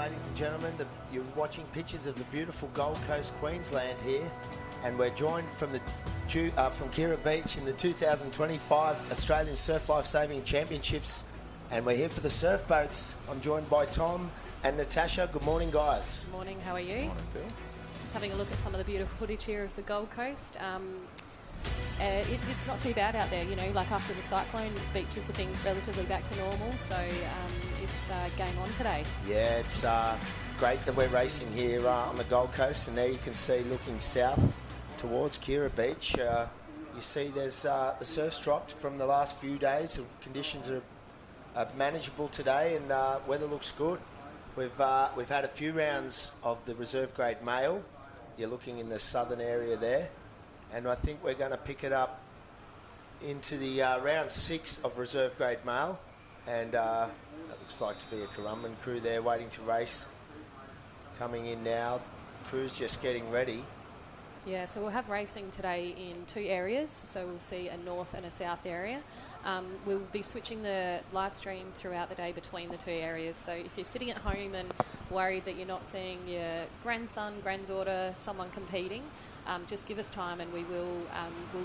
ladies and gentlemen. You're watching pictures of the beautiful Gold Coast, Queensland here, and we're joined from Kirra Beach in the 2025 Australian Surf Life Saving Championships, and we're here for the surf boats. I'm joined by Tom and Natasha. Good morning, guys. Good morning. How are you? Good morning, Phil. Just having a look at some of the beautiful footage here of the Gold Coast. It's not too bad out there, you know, like after the cyclone, beaches have been relatively back to normal, so it's game on today. Yeah, it's great that we're racing here on the Gold Coast, and there you can see looking south towards Kirra Beach. You see there's the surf's dropped from the last few days. The conditions are manageable today, and weather looks good. We've had a few rounds of the reserve grade male. You're looking in the southern area there. And I think we're going to pick it up into the round 6 of reserve grade male. And it looks like to be a Currumbin crew there waiting to race. Coming in now. Crew's just getting ready. Yeah, so we'll have racing today in 2 areas. So we'll see a north and a south area. We'll be switching the live stream throughout the day between the 2 areas. So if you're sitting at home and worried that you're not seeing your grandson, granddaughter, someone competing, just give us time and we'll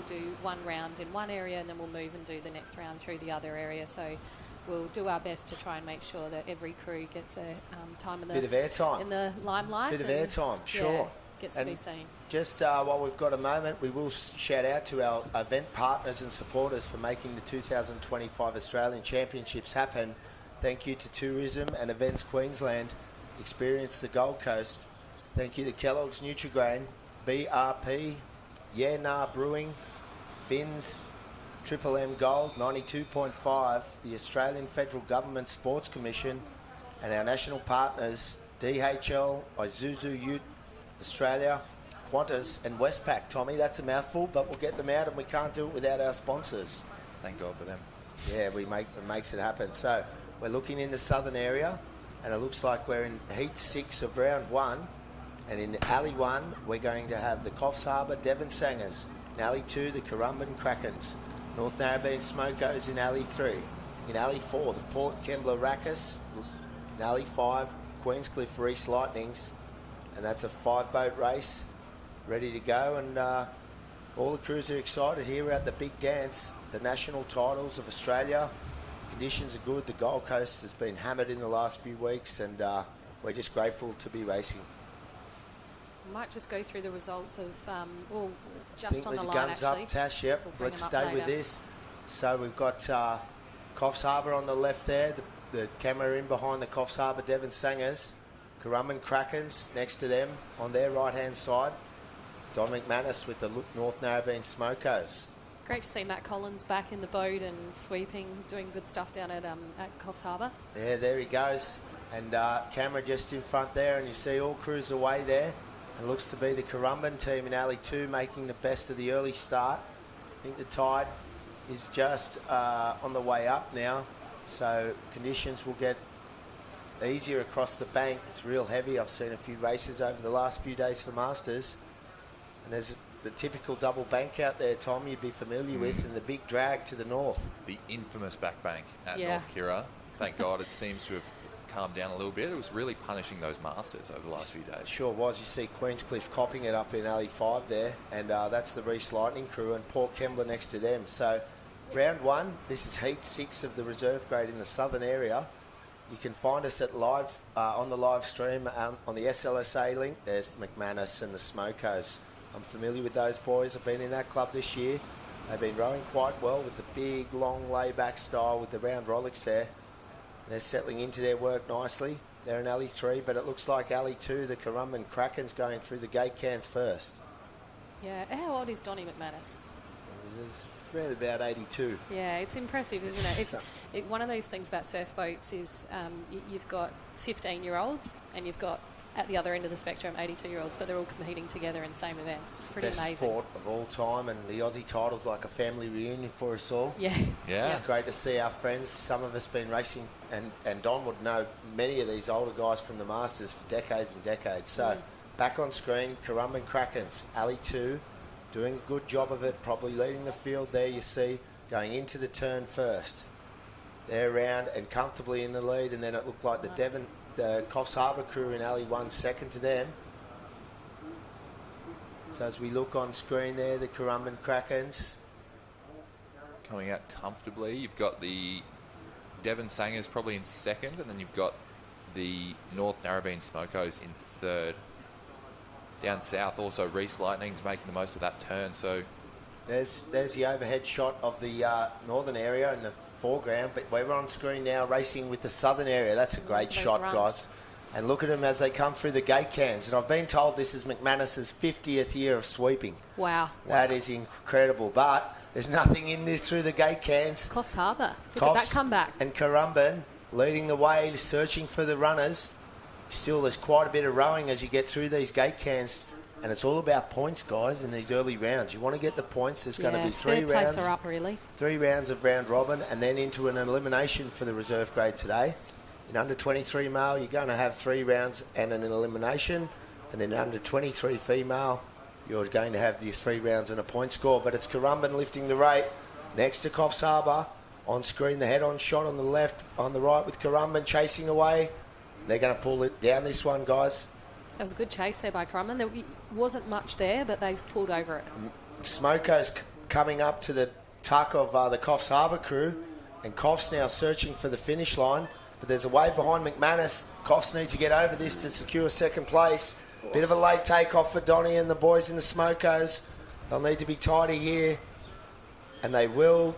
do one round in one area and then we'll move and do the next round through the other area. So we'll do our best to try and make sure that every crew gets a time in the bit of airtime in the limelight. Bit of airtime, sure. Yeah, gets and to be seen. Just while we've got a moment, we will shout out to our event partners and supporters for making the 2025 Australian Championships happen. Thank you to Tourism and Events Queensland, Experience the Gold Coast. Thank you to Kellogg's Nutrigrain, BRP, Yeah Nah Brewing, Finns, Triple M Gold, 92.5, the Australian Federal Government Sports Commission, and our national partners, DHL, Isuzu Ute Australia, Qantas and Westpac. Tommy, that's a mouthful, but we'll get them out, and we can't do it without our sponsors. Thank God for them. Yeah, it makes it happen. So we're looking in the southern area, and it looks like we're in Heat 6 of Round 1. And in Alley 1, we're going to have the Coffs Harbour Devon Sangers. In Alley 2, the Currumbin Krakens. North Narrabeen Smokos in Alley 3. In Alley 4, the Port Kembla Rackus. In Alley 5, Queenscliff Reese Lightnings. And that's a 5-boat race ready to go. And all the crews are excited here. We're at the big dance, the national titles of Australia. Conditions are good. The Gold Coast has been hammered in the last few weeks, and we're just grateful to be racing. Might just go through the results of, just on the line, guns actually. Up, Tash, yep. We'll Let's stay with this. So we've got Coffs Harbour on the left there. The camera in behind the Coffs Harbour Devon Sangers. Currumbin Krakens next to them on their right-hand side. Don McManus with the North Narrabeen Smokos. Great to see Matt Collins back in the boat and sweeping, doing good stuff down at Coffs Harbour. Yeah, there he goes. And camera just in front there, and you see all crews away there. It looks to be the Currumbin team in Alley 2 making the best of the early start. I think the tide is just on the way up now, so conditions will get easier across the bank. It's real heavy. I've seen a few races over the last few days for Masters, and there's the typical double bank out there, Tom, you'd be familiar with, and the big drag to the north. The infamous back bank at North Kirra. Thank God it seems to have calmed down a little bit. It was really punishing those Masters over the last few days. It sure was. You see Queenscliff copping it up in Alley 5 there, and that's the Reese Lightning crew, and Port Kembla next to them. So round 1, this is Heat 6 of the reserve grade in the southern area. You can find us at live on the live stream on the SLSA link. There's McManus and the Smokos. I'm familiar with those boys. I've been in that club this year. They've been rowing quite well with the big, long, layback style with the round Rolex there. They're settling into their work nicely. They're in Alley 3, but it looks like Alley 2, the Currumbin Krakens going through the gate cans first. Yeah, how old is Donnie McManus? He's around about 82. Yeah, it's impressive, isn't it? It's one of those things about surf boats is you've got 15-year-olds and you've got, at the other end of the spectrum, 82-year-olds, but they're all competing together in the same events. It's pretty amazing. Best sport of all time, and the Aussie title's like a family reunion for us all. Yeah. It's great to see our friends. Some of us been racing, and Don would know many of these older guys from the Masters for decades and decades. So back on screen, Currumbin Krakens, Alley 2, doing a good job of it, probably leading the field there, you see, going into the turn first. They're around and comfortably in the lead, and then it looked like the the Coffs Harbour crew in Alley 1 second to them. So as we look on screen there, the Currumbin Krakens coming out comfortably. You've got the Devon Sangers probably in second, and then you've got the North Narrabeen Smokos in third. Down south also Reese Lightning's making the most of that turn. So there's the overhead shot of the northern area in the foreground, but we're on screen now racing with the southern area. That's a great shot, guys. And look at them as they come through the gate cans. And I've been told this is McManus's 50th year of sweeping. Wow. That is incredible. But there's nothing in this through the gate cans. Coffs Harbour. Look at that comeback. And Currumbin leading the way, searching for the runners. Still, there's quite a bit of rowing as you get through these gate cans. And it's all about points, guys, in these early rounds. You want to get the points. There's going to be 3 rounds. Third place are up, really. 3 rounds of round robin and then into an elimination for the reserve grade today. In under 23 male, you're going to have 3 rounds and an elimination. And then under 23 female, you're going to have your 3 rounds and a point score. But it's Currumbin lifting the rate next to Coffs Harbour. On screen, the head-on shot on the left, on the right with Currumbin chasing away. They're going to pull it down this one, guys. That was a good chase there by Currumbin. There wasn't much there, but they've pulled over it. Smoko's coming up to the tuck of the Coffs Harbour crew, and Coffs now searching for the finish line. But there's a wave behind McManus. Coffs need to get over this to secure second place. Bit of a late takeoff for Donny and the boys in the Smokos. They'll need to be tidy here, and they will.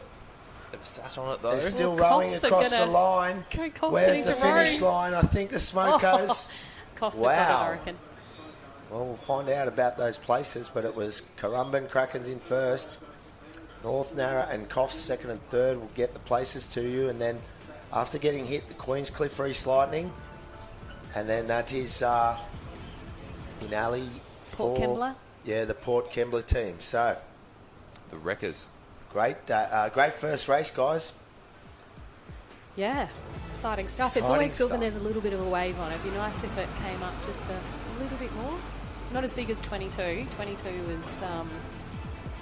They've sat on it, though. They're still rowing across the line. Where's the finish line? I think the Smokos. Coffs have got it, I reckon. Well, we'll find out about those places, but it was Currumbin Krakens in first. North Narra and Coffs second and third will get the places to you, and then after getting hit, the Queenscliff Reese Lightning, and then that is in Alley Port Kembla. Yeah, the Port Kembla team. So the Wreckers. Great first race, guys. Yeah, exciting stuff. It's always good when there's a little bit of a wave on it. It'd be nice if it came up just a little bit more. Not as big as 22. 22 was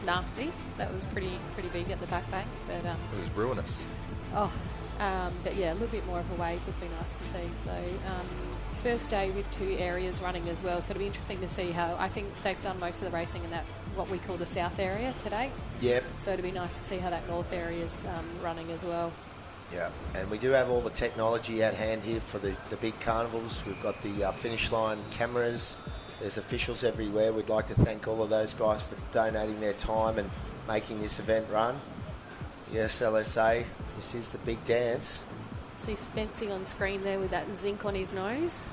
nasty. That was pretty big at the back bank, but it was ruinous. But yeah, a little bit more of a wave would be nice to see. So first day with 2 areas running as well. So it'll be interesting to see how. I think they've done most of the racing in that what we call the south area today. Yep. So it'll be nice to see how that north area is running as well. Yeah, and we do have all the technology at hand here for the big carnivals. We've got the finish line cameras. There's officials everywhere. We'd like to thank all of those guys for donating their time and making this event run. Yes, LSA, this is the big dance. See Spency on screen there with that zinc on his nose.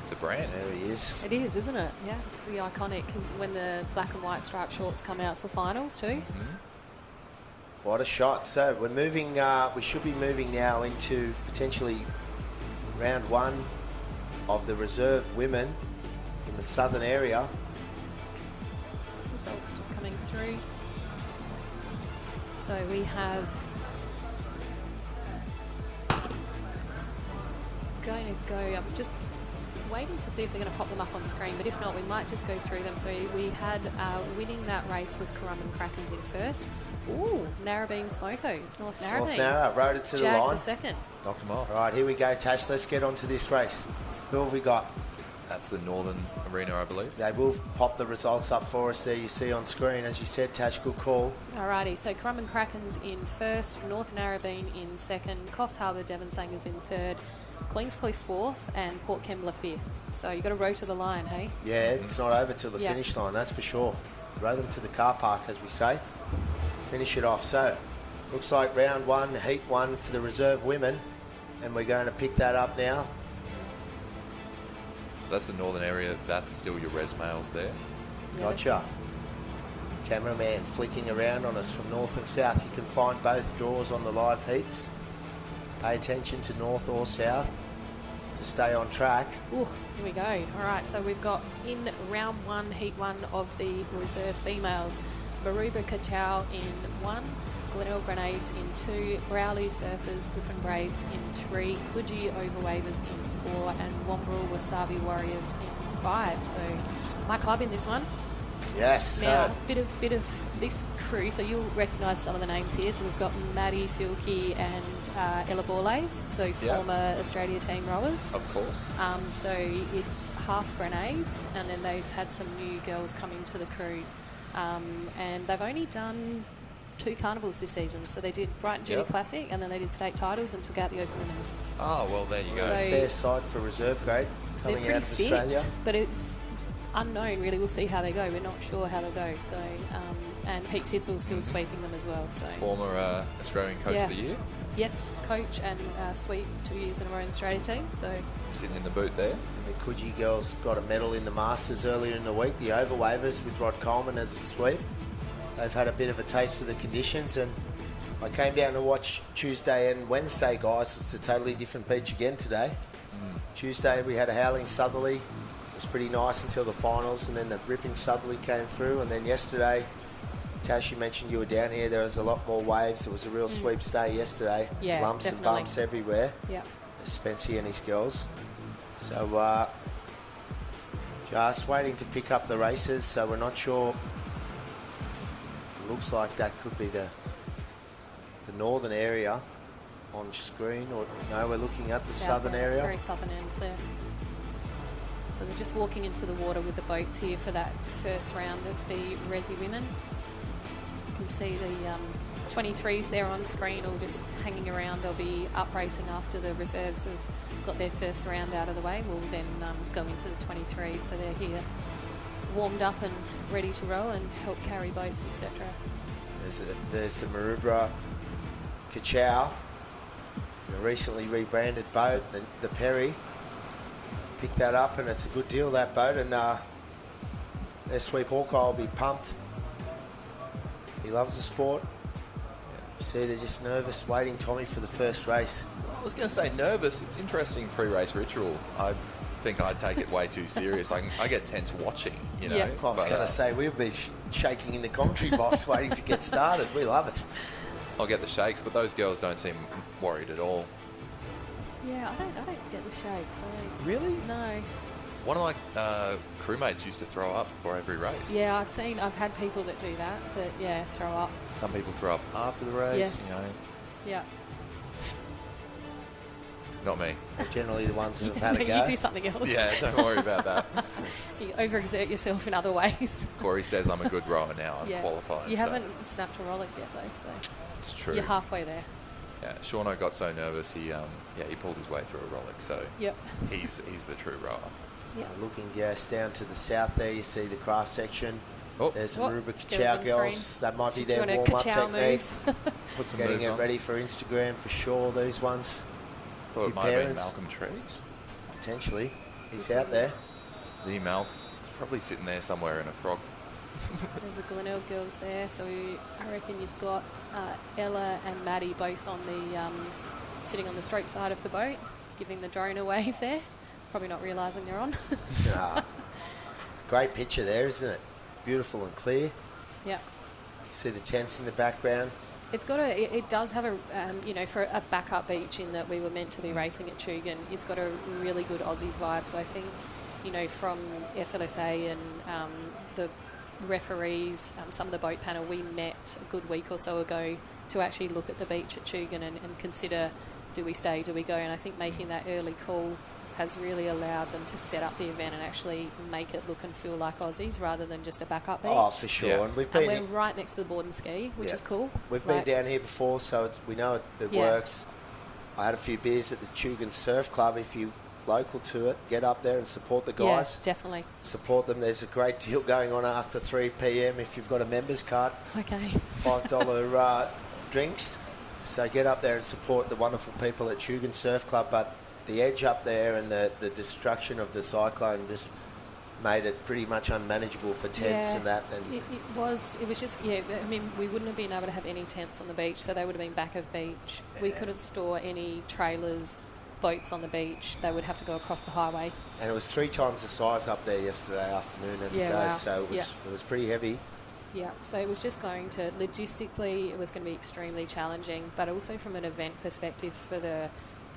It's a brand. There he is. It is, isn't it? Yeah, it's the iconic when the black and white striped shorts come out for finals too. Mm-hmm. What a shot. So we're moving, we should be moving now into potentially round 1 of the reserve women in the southern area. Results just coming through. So we have going to go, I'm just waiting to see if they're going to pop them up on screen, but if not, we might just go through them. So we had winning that race was Currumbin Krakens in first. Ooh, Narrabeen Smokos, North Narrabeen. North Narra rode it to the line. Second. Knocked them off. All right, here we go, Tash. Let's get on to this race. Who have we got? That's the Northern Arena, I believe. They will pop the results up for us there, you see on screen. As you said, Tash, good call. Alrighty, so Currumbin Krakens in first, North Narrabeen in second, Coffs Harbour Devon Sangers in third, Queenscliff fourth, and Port Kembla fifth. So you've got to row to the line, hey? Yeah, it's not over till the finish line, that's for sure. Row them to the car park, as we say. Finish it off. So, looks like round 1, heat 1 for the reserve women, and we're going to pick that up now. So that's the northern area. That's still your res males there. Gotcha. Cameraman flicking around on us from north and south. You can find both draws on the live heats. Pay attention to north or south to stay on track. Ooh, here we go. All right, so we've got in round 1, heat 1 of the reserve females, Maruba Katau in 1, Glenelg Grenades in 2, Browley Surfers Griffin Braves in 3, Coogee Overwavers in 4, and Wombrel Wasabi Warriors in 5. So my club in this one. Yes. Now, So, bit of this crew, so you'll recognise some of the names here. So we've got Maddie Filkey and Ella Borlays, so former Australia team rowers. Of course. So it's half grenades, and then they've had some new girls come into the crew. And they've only done 2 carnivals this season. So they did Brighton Junior Classic, and then they did state titles and took out the Open Winners. Oh, well, there you go. So fair side for reserve grade coming they're out pretty of Australia. fit, but it's unknown, really. We'll see how they go. We're not sure how they'll go. So, and Pete Tidsel's still sweeping them as well. So Former Australian Coach of the Year. Yes, coach and sweep 2 years in a row in the Australia team. So Sitting in the boot there. And the Coogee girls got a medal in the Masters earlier in the week, the overwavers with Rod Coleman as the sweep. They've had a bit of a taste of the conditions, and I came down to watch Tuesday and Wednesday, guys. It's a totally different beach again today. Tuesday we had a howling southerly. It was pretty nice until the finals, and then the ripping southerly came through. And then yesterday, Tash, you mentioned you were down here. There was a lot more waves. It was a real sweeps day yesterday. Yeah, lumps definitely. and bumps everywhere. yeah, Spency and his girls. So just waiting to pick up the races. So we're not sure. Looks like that could be the northern area on screen, or no, we're looking at the southern end, area. very southern end there. So they're just walking into the water with the boats here for that first round of the Resi Women. You can see the 23's there on screen, all just hanging around. They'll be up racing after the reserves have got their first round out of the way. We'll then go into the 23's, so they're here warmed up and ready to row and help carry boats, etc. There's the Maroubra Kachow, a recently rebranded boat, the Perry. Picked that up, and it's a good deal, that boat, and their sweep Hawkeye will be pumped. He loves the sport. You see, they're just nervous, waiting, Tommy, for the first race. I was going to say nervous. It's interesting pre-race ritual. I think I'd take it way too serious. I get tense watching, you know. Yeah. I was going to say, we'll be shaking in the commentary box waiting to get started. We love it. I'll get the shakes, but those girls don't seem worried at all. Yeah, I don't get the shakes. Really? No. One of my crewmates used to throw up for every race. Yeah, I've had people that do that, throw up. Some people throw up after the race, Yes. you know. Yeah. Not me. They're generally the ones who have had a go. You do something else. Yeah, don't worry about that. You overexert yourself in other ways. Corey says I'm a good rower now. I'm qualified. You so haven't snapped a rollick yet, though, so It's true. you're halfway there. Yeah, Shauno got so nervous he pulled his way through a rollick, so Yep. he's the true rower. Yeah. Looking just down to the south there, you see the craft section. Oh, There's some What? Rubik Girls Chow on girls. screen. That might be She's their doing a warm-up ka-chow technique. move. put some Getting moves it on. ready for Instagram for sure, these ones. Thought Few it might have been parents. Malcolm Trees. Potentially. He's out there. The Malc, probably sitting there somewhere in a frog. There's the Glenelg girls there, so I reckon you've got Ella and Maddie both on the sitting on the stroke side of the boat, giving the drone a wave there. Probably not realising they're on. Great picture there, isn't it? Beautiful and clear. Yeah. You see the tents in the background. It's got it does have a, for a backup beach in that we were meant to be racing at Chugan, it's got a really good Aussies vibe. So I think, from SLSA and the referees, some of the boat panel, we met a good week or so ago to actually look at the beach at Chugan and consider, do we stay, do we go? And I think making that early call has really allowed them to set up the event and actually make it look and feel like Aussies rather than just a backup beach. Oh, for sure. Yeah. And we've And been we're right next to the board and ski, which is cool. We've Like- been down here before, so we know it works. I had a few beers at the Chugan Surf Club. If you local to it, get up there and support the guys. Yeah, definitely. Support them. There's a great deal going on after 3 p.m. if you've got a members card. Okay. $5 drinks. So get up there and support the wonderful people at Chugan Surf Club. But the edge up there and the destruction of the cyclone just made it pretty much unmanageable for tents and that. And It was just, I mean, we wouldn't have been able to have any tents on the beach, so they would have been back of beach. We couldn't store any trailers, boats on the beach. They would have to go across the highway. And it was 3 times the size up there yesterday afternoon as it goes. Wow. So it was pretty heavy. Yeah, so it was just going to, logistically, it was going to be extremely challenging, but also from an event perspective for the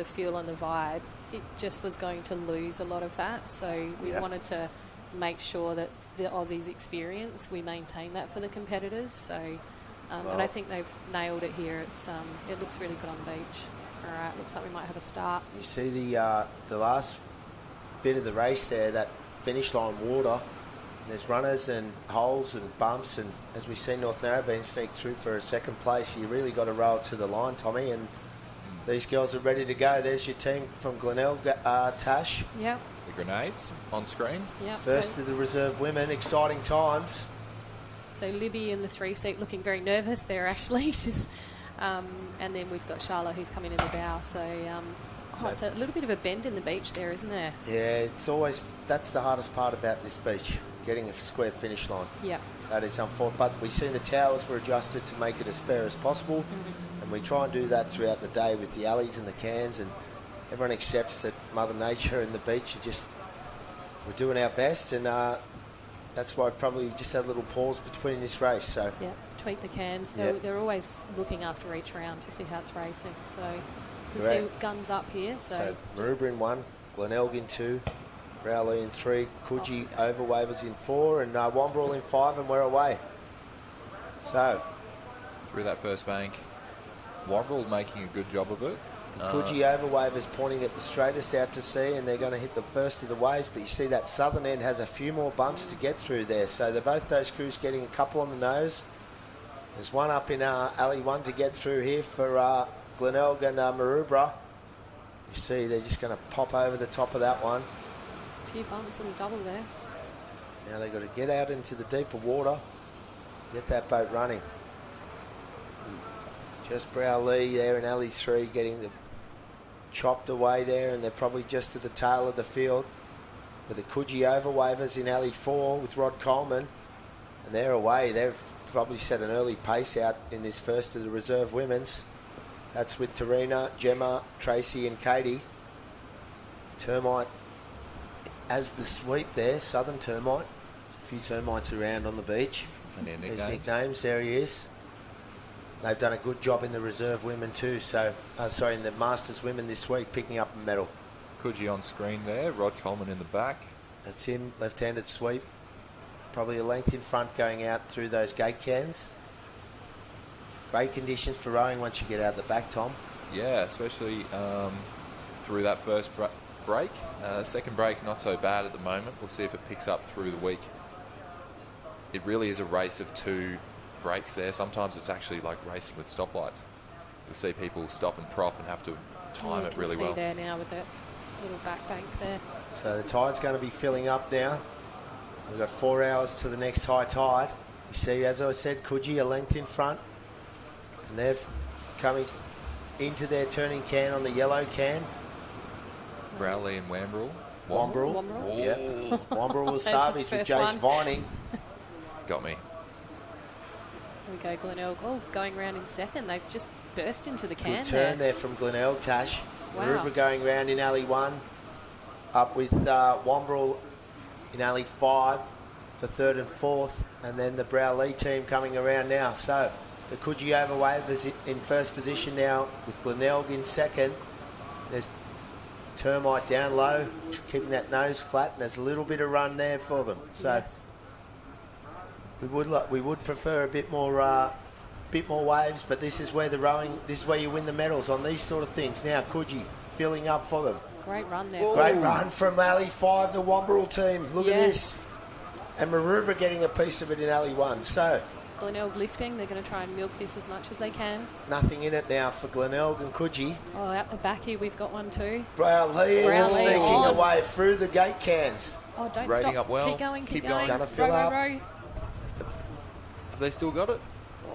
feel and the vibe, it just was going to lose a lot of that. So we wanted to make sure that the Aussies' experience, we maintain that for the competitors. So, and I think they've nailed it here. It looks really good on the beach. All right, looks like we might have a start. You see the last bit of the race there, that finish line water. There's runners and holes and bumps, and as we see North Narrabeen sneak through for a second place, you really got to roll it to the line, Tommy, and these girls are ready to go. There's your team from Glenelg, Tash. Yep. The Grenades on screen. Yep. First of the reserve women, exciting times. So Libby in the 3 seat looking very nervous there, actually. She's, and then we've got Charlotte who's coming in the bow. So it's a little bit of a bend in the beach there, isn't there? Yeah, that's the hardest part about this beach, getting a square finish line. Yeah. That is unfortunate. But we've seen the towers were adjusted to make it as fair as possible. And we try and do that throughout the day with the alleys and the cans, and everyone accepts that Mother Nature and the beach we're doing our best, and that's why probably we just had a little pause between this race. So yeah, tweak the cans. Yep. They're always looking after each round to see how it's racing. So you can see guns up here. So Maroubra in 1, Glenelg in 2, Browley in 3, Coogee Overwavers in 4, and Wombrel in 5, and we're away. So Through that first bank, Wombrel making a good job of it. Coogee Overwavers pointing at the straightest out to sea, and they're going to hit the first of the waves, but you see that southern end has a few more bumps to get through there, so they're both those crews getting a couple on the nose. There's one up in alley 1 to get through here for Glenelg and Maroubra. You see they're just going to pop over the top of that one. a few bumps and a double there. Now they've got to get out into the deeper water, get that boat running. Just Browley there in alley 3 getting the chopped away there, and they're probably just at the tail of the field with the Coogee Overwavers in alley 4 with Rod Coleman, and they're away. They've probably set an early pace out in this first of the reserve women's. That's with Tarina, Gemma, Tracy and Katie. Termite as the sweep there, Southern Termite. There's a few termites around on the beach. And their His nicknames. nicknames, there he is. They've done a good job in the reserve women too, so in the Masters women this week, picking up a medal. Coogee on screen there, Rod Coleman in the back. That's him, left-handed sweep. Probably a length in front going out through those gate cans. Great conditions for rowing once you get out the back, Tom. Yeah, especially through that first break. Second break, not so bad at the moment. We'll see if it picks up through the week. It really is a race of 2 breaks there. Sometimes it's actually like racing with stoplights. You'll see people stop and prop and have to time it really well. You can see there now with that little back bank there. So the tide's going to be filling up now. We've got 4 hours to the next high tide. You see, as I said, Coogee a length in front. And they're coming into their turning can on the yellow can. Browley and Wombrel. Wombrel. Wombrel. Yeah. Wombrel will There's the Sarvis with first Jace one. Vining. Got me. There we go, Glenelg. Oh, going round in second. They've just burst into the can Good turn there from Glenelg, Tash. Wow. Maroubra going round in alley 1. Up with Wombrel in alley 5 for 3rd and 4th. And then the Browley team coming around now. So the Coogee Overwavers in first position now with Glenelg in second. There's Termite down low, keeping that nose flat, and there's a little bit of run there for them. So Yes. we would prefer a bit more waves, but this is where the rowing, this is where you win the medals on these sort of things. Now Coogee filling up for them. Great run there. Great run from alley 5, the Wombrel team. Look at this. And Maroubra getting a piece of it in alley 1. So Glenelg lifting. They're going to try and milk this as much as they can. nothing in it now for Glenelg and Coogee. Oh, out the back here we've got one too. Browley sneaking on. away through the gate cans. Oh, don't Rating stop. up well. Keep going, keep Keep going. going. Gonna fill row, up. row, row. Have they still got it?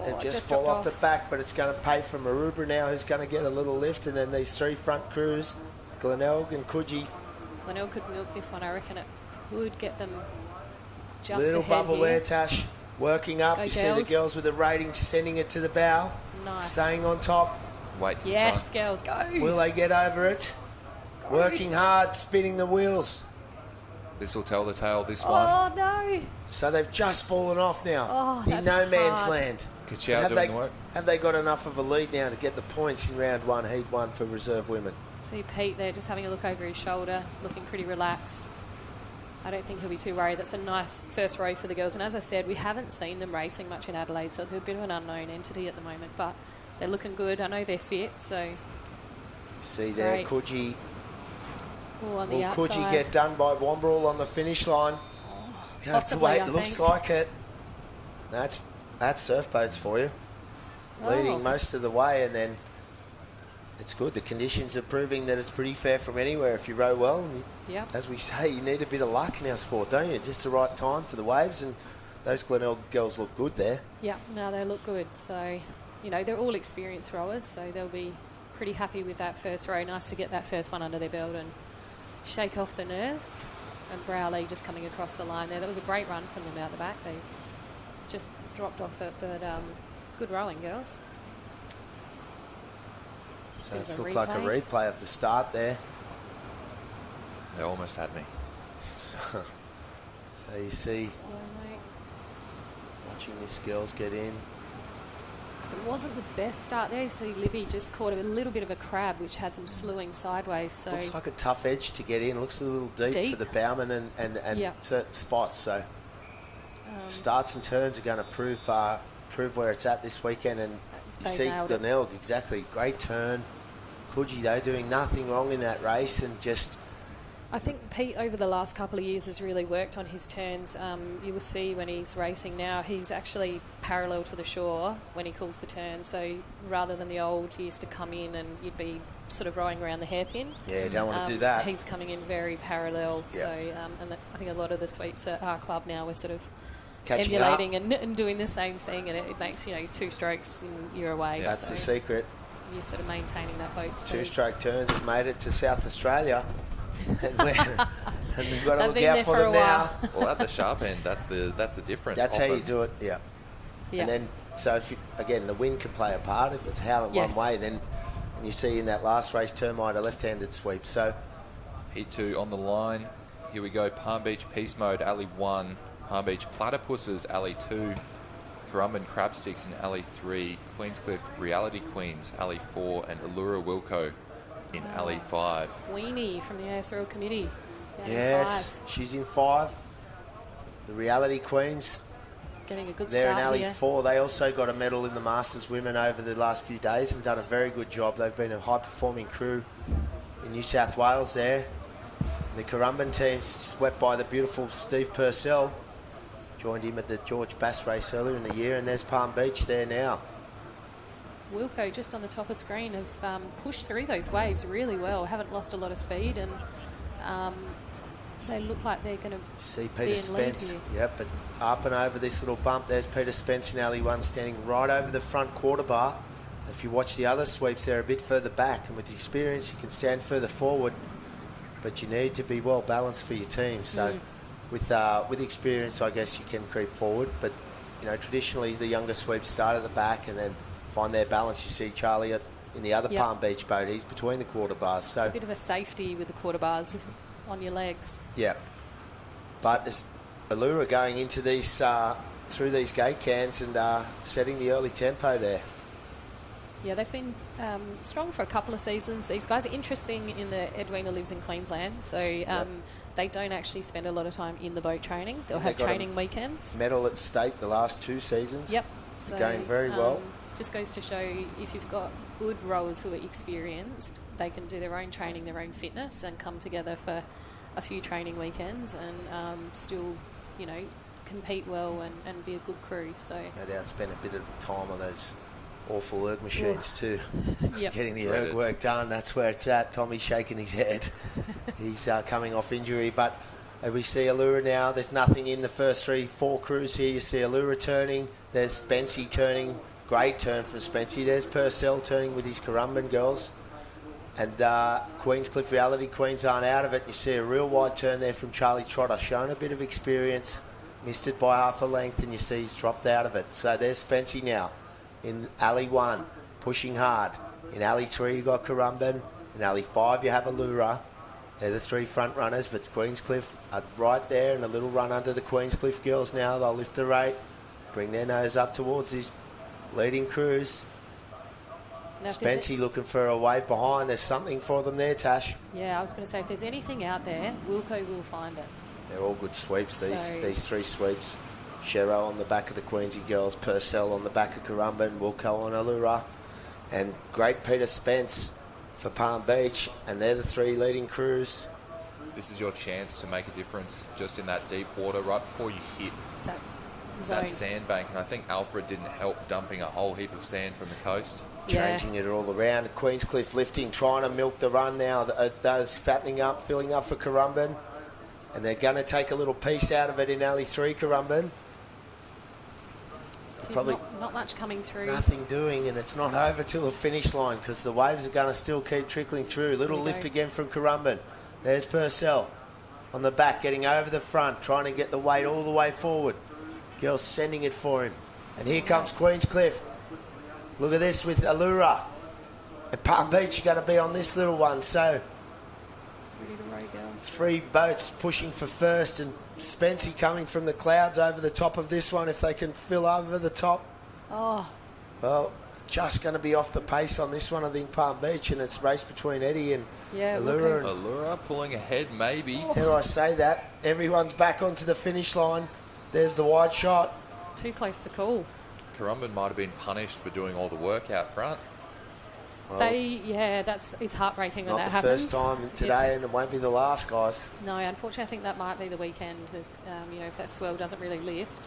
They've it just just fall dropped off the off. back, but it's going to pay for Maroubra now, who's going to get a little lift, and then these 3 front crews, Glenelg and Coogee. Glenelg could milk this one. I reckon it could get them just Little ahead bubble here. there, Tash. Working up. Go You see girls. the girls with the ratings sending it to the bow. Nice. Staying on top. Wait. Yes, girls, go. Will they get over it? Working hard, spinning the wheels. This will tell the tale, this one. Oh, no. So they've just fallen off now Oh, in that's no man's hard. land. Kachow Have doing the work. have they got enough of a lead now to get the points in round 1, heat 1 for reserve women? See Pete there just having a look over his shoulder, looking pretty relaxed. I don't think he'll be too worried. That's a nice first row for the girls. And as I said, we haven't seen them racing much in Adelaide, so it's a bit of an unknown entity at the moment. But they're looking good. I know they're fit, so... See there, great. Coogee. Oh, on the Will outside. Coogee get done by Wombrel on the finish line? You have to possibly, wait. I Looks think. like it. That's surf boats for you. Leading most of the way, and then it's good. The conditions are proving that it's pretty fair from anywhere if you row well. And Yep. as we say, you need a bit of luck in our sport, don't you? Just the right time for the waves, and those Glenelg girls look good there. Yeah, no, they look good. So, you know, they're all experienced rowers, so they'll be pretty happy with that first row. Nice to get that first one under their belt and shake off the nerves. And Browley just coming across the line there. That was a great run from them out the back. They just dropped off it, but good rowing, girls. So Bit it's of a looked like a replay of the start there. They almost had me. So you see, Slow, mate. watching these girls get in. It wasn't the best start there. You see Livy just caught a little bit of a crab, which had them slewing sideways. So Looks like a tough edge to get in. Looks a little deep. For the bowmen and Yep. certain spots. So starts and turns are going to prove where it's at this weekend. And you they see nailed it. Glenelg, exactly. Great turn. Coogee, though, doing nothing wrong in that race and just... I think Pete over the last couple of years has really worked on his turns. You will see when he's racing now, he's actually parallel to the shore when he calls the turn. So rather than the old, he used to come in and you'd be sort of rowing around the hairpin. Yeah, don't want to do that. He's coming in very parallel. Yep. So I think a lot of the sweeps at our club now we're sort of Catching emulating and doing the same thing, and it makes, you know, 2 strokes and you're away. That's so the secret. You're sort of maintaining that boat speed. 2-stroke turns have made it to South Australia. and we've got to They've look been out there for for them a now. while. Well, at the sharp end, that's the difference. That's how you often. do it, yeah. Yeah. And then, so if you, again, the wind can play a part. If it's howling Yes. one way, then and you see in that last race, Termite a left-handed sweep. So Heat 2 on the line. Here we go. Palm Beach Peace Mode, Alley 1. Palm Beach Platypuses, Alley 2. Currumbin Crabsticks in Alley 3. Queenscliff Reality Queens, Alley 4. And Allura Wilco in Alley 5. Weenie from the ASRL committee. Down in yes, 5. she's in 5. The Reality Queens, Getting a good they're in start Alley here. 4. They also got a medal in the Masters Women over the last few days and done a very good job. They've been a high-performing crew in New South Wales there. The Currumbin team's swept by the beautiful Steve Purcell. Joined him at the George Bass race earlier in the year, and there's Palm Beach there now. Wilco just on the top of screen have pushed through those waves really well. Haven't lost a lot of speed, and they look like they're going to See be Peter in lead Spence. here. Yep, but up and over this little bump, there's Peter Spence in Alley 1 standing right over the front quarter bar. If you watch the other sweeps, they're a bit further back, and with the experience, you can stand further forward. But you need to be well balanced for your team. So with experience, I guess you can creep forward. But you know, traditionally the younger sweeps start at the back and then find their balance. You see Charlie in the other Yep. Palm Beach boat. He's between the quarter bars. So It's a bit of a safety with the quarter bars on your legs. yeah. But there's Allura going into these through these gate cans and setting the early tempo there. Yeah, they've been strong for a couple of seasons. These guys are interesting in that Edwina lives in Queensland, so they don't actually spend a lot of time in the boat training. They'll And have they've got training weekends. Medal at state the last 2 seasons. Yep. So, going very well. Just goes to show if you've got good rowers who are experienced, they can do their own training, their own fitness, and come together for a few training weekends and still, you know, compete well and be a good crew. So No doubt spend a bit of time on those awful erg machines too. Yep. Getting the erg work done, that's where it's at. Tommy's shaking his head. He's coming off injury, but we see Allura now. There's nothing in the first 3-4 crews here. You see Allura turning. There's Spency turning. Great turn from Spency. There's Purcell turning with his Currumbin girls. And Queenscliff Reality Queens aren't out of it. You see a real wide turn there from Charlie Trotter, showing a bit of experience. Missed it by half a length, and you see he's dropped out of it. So there's Spency now in Alley 1, pushing hard. In Alley 3, you've got Currumbin. In Alley 5, you have Allura. They're the 3 front runners, but Queenscliff are right there, and a little run under the Queenscliff girls now. They'll lift the rate, bring their nose up towards these leading crews. now, Spency looking for a wave behind. There's something for them there, Tash. yeah, I was going to say, if there's anything out there, Wilco will find it. They're all good sweeps, So- these three sweeps. Shero on the back of the Queensy girls, Purcell on the back of Currumbin, Wilco on Allura, and Great Peter Spence for Palm Beach, and they're the three leading crews. This is your chance to make a difference just in that deep water right before you hit That zone. that sandbank. And I think Alfred didn't help dumping a whole heap of sand from the coast. Changing it all around. Queenscliff lifting, trying to milk the run now. Those fattening up, filling up for Currumbin. And they're going to take a little piece out of it in alley 3, Currumbin. There's Probably not much coming through. nothing doing, and it's not over till the finish line because the waves are going to still keep trickling through. Little lift again from Currumbin. There's Purcell on the back, getting over the front, trying to get the weight all the way forward. Girls sending it for him. And here comes Queenscliff. Look at this with Allura. And Palm Beach, you're going to be on this little one. So Ready to row, girls. 3 boats pushing for first, and Spency coming from the clouds over the top of this one if they can fill over the top. Oh, Well, just going to be off the pace on this one, I think, Palm Beach, and it's race between Eddie and Allura. And Allura pulling ahead, maybe. dare I say that, everyone's back onto the finish line. There's the wide shot. too close to call. Currumbin might have been punished for doing all the work out front. Well, It's heartbreaking when not that the happens. first time today, and it won't be the last, guys. No, unfortunately, I think that might be the weekend. There's, if that swell doesn't really lift,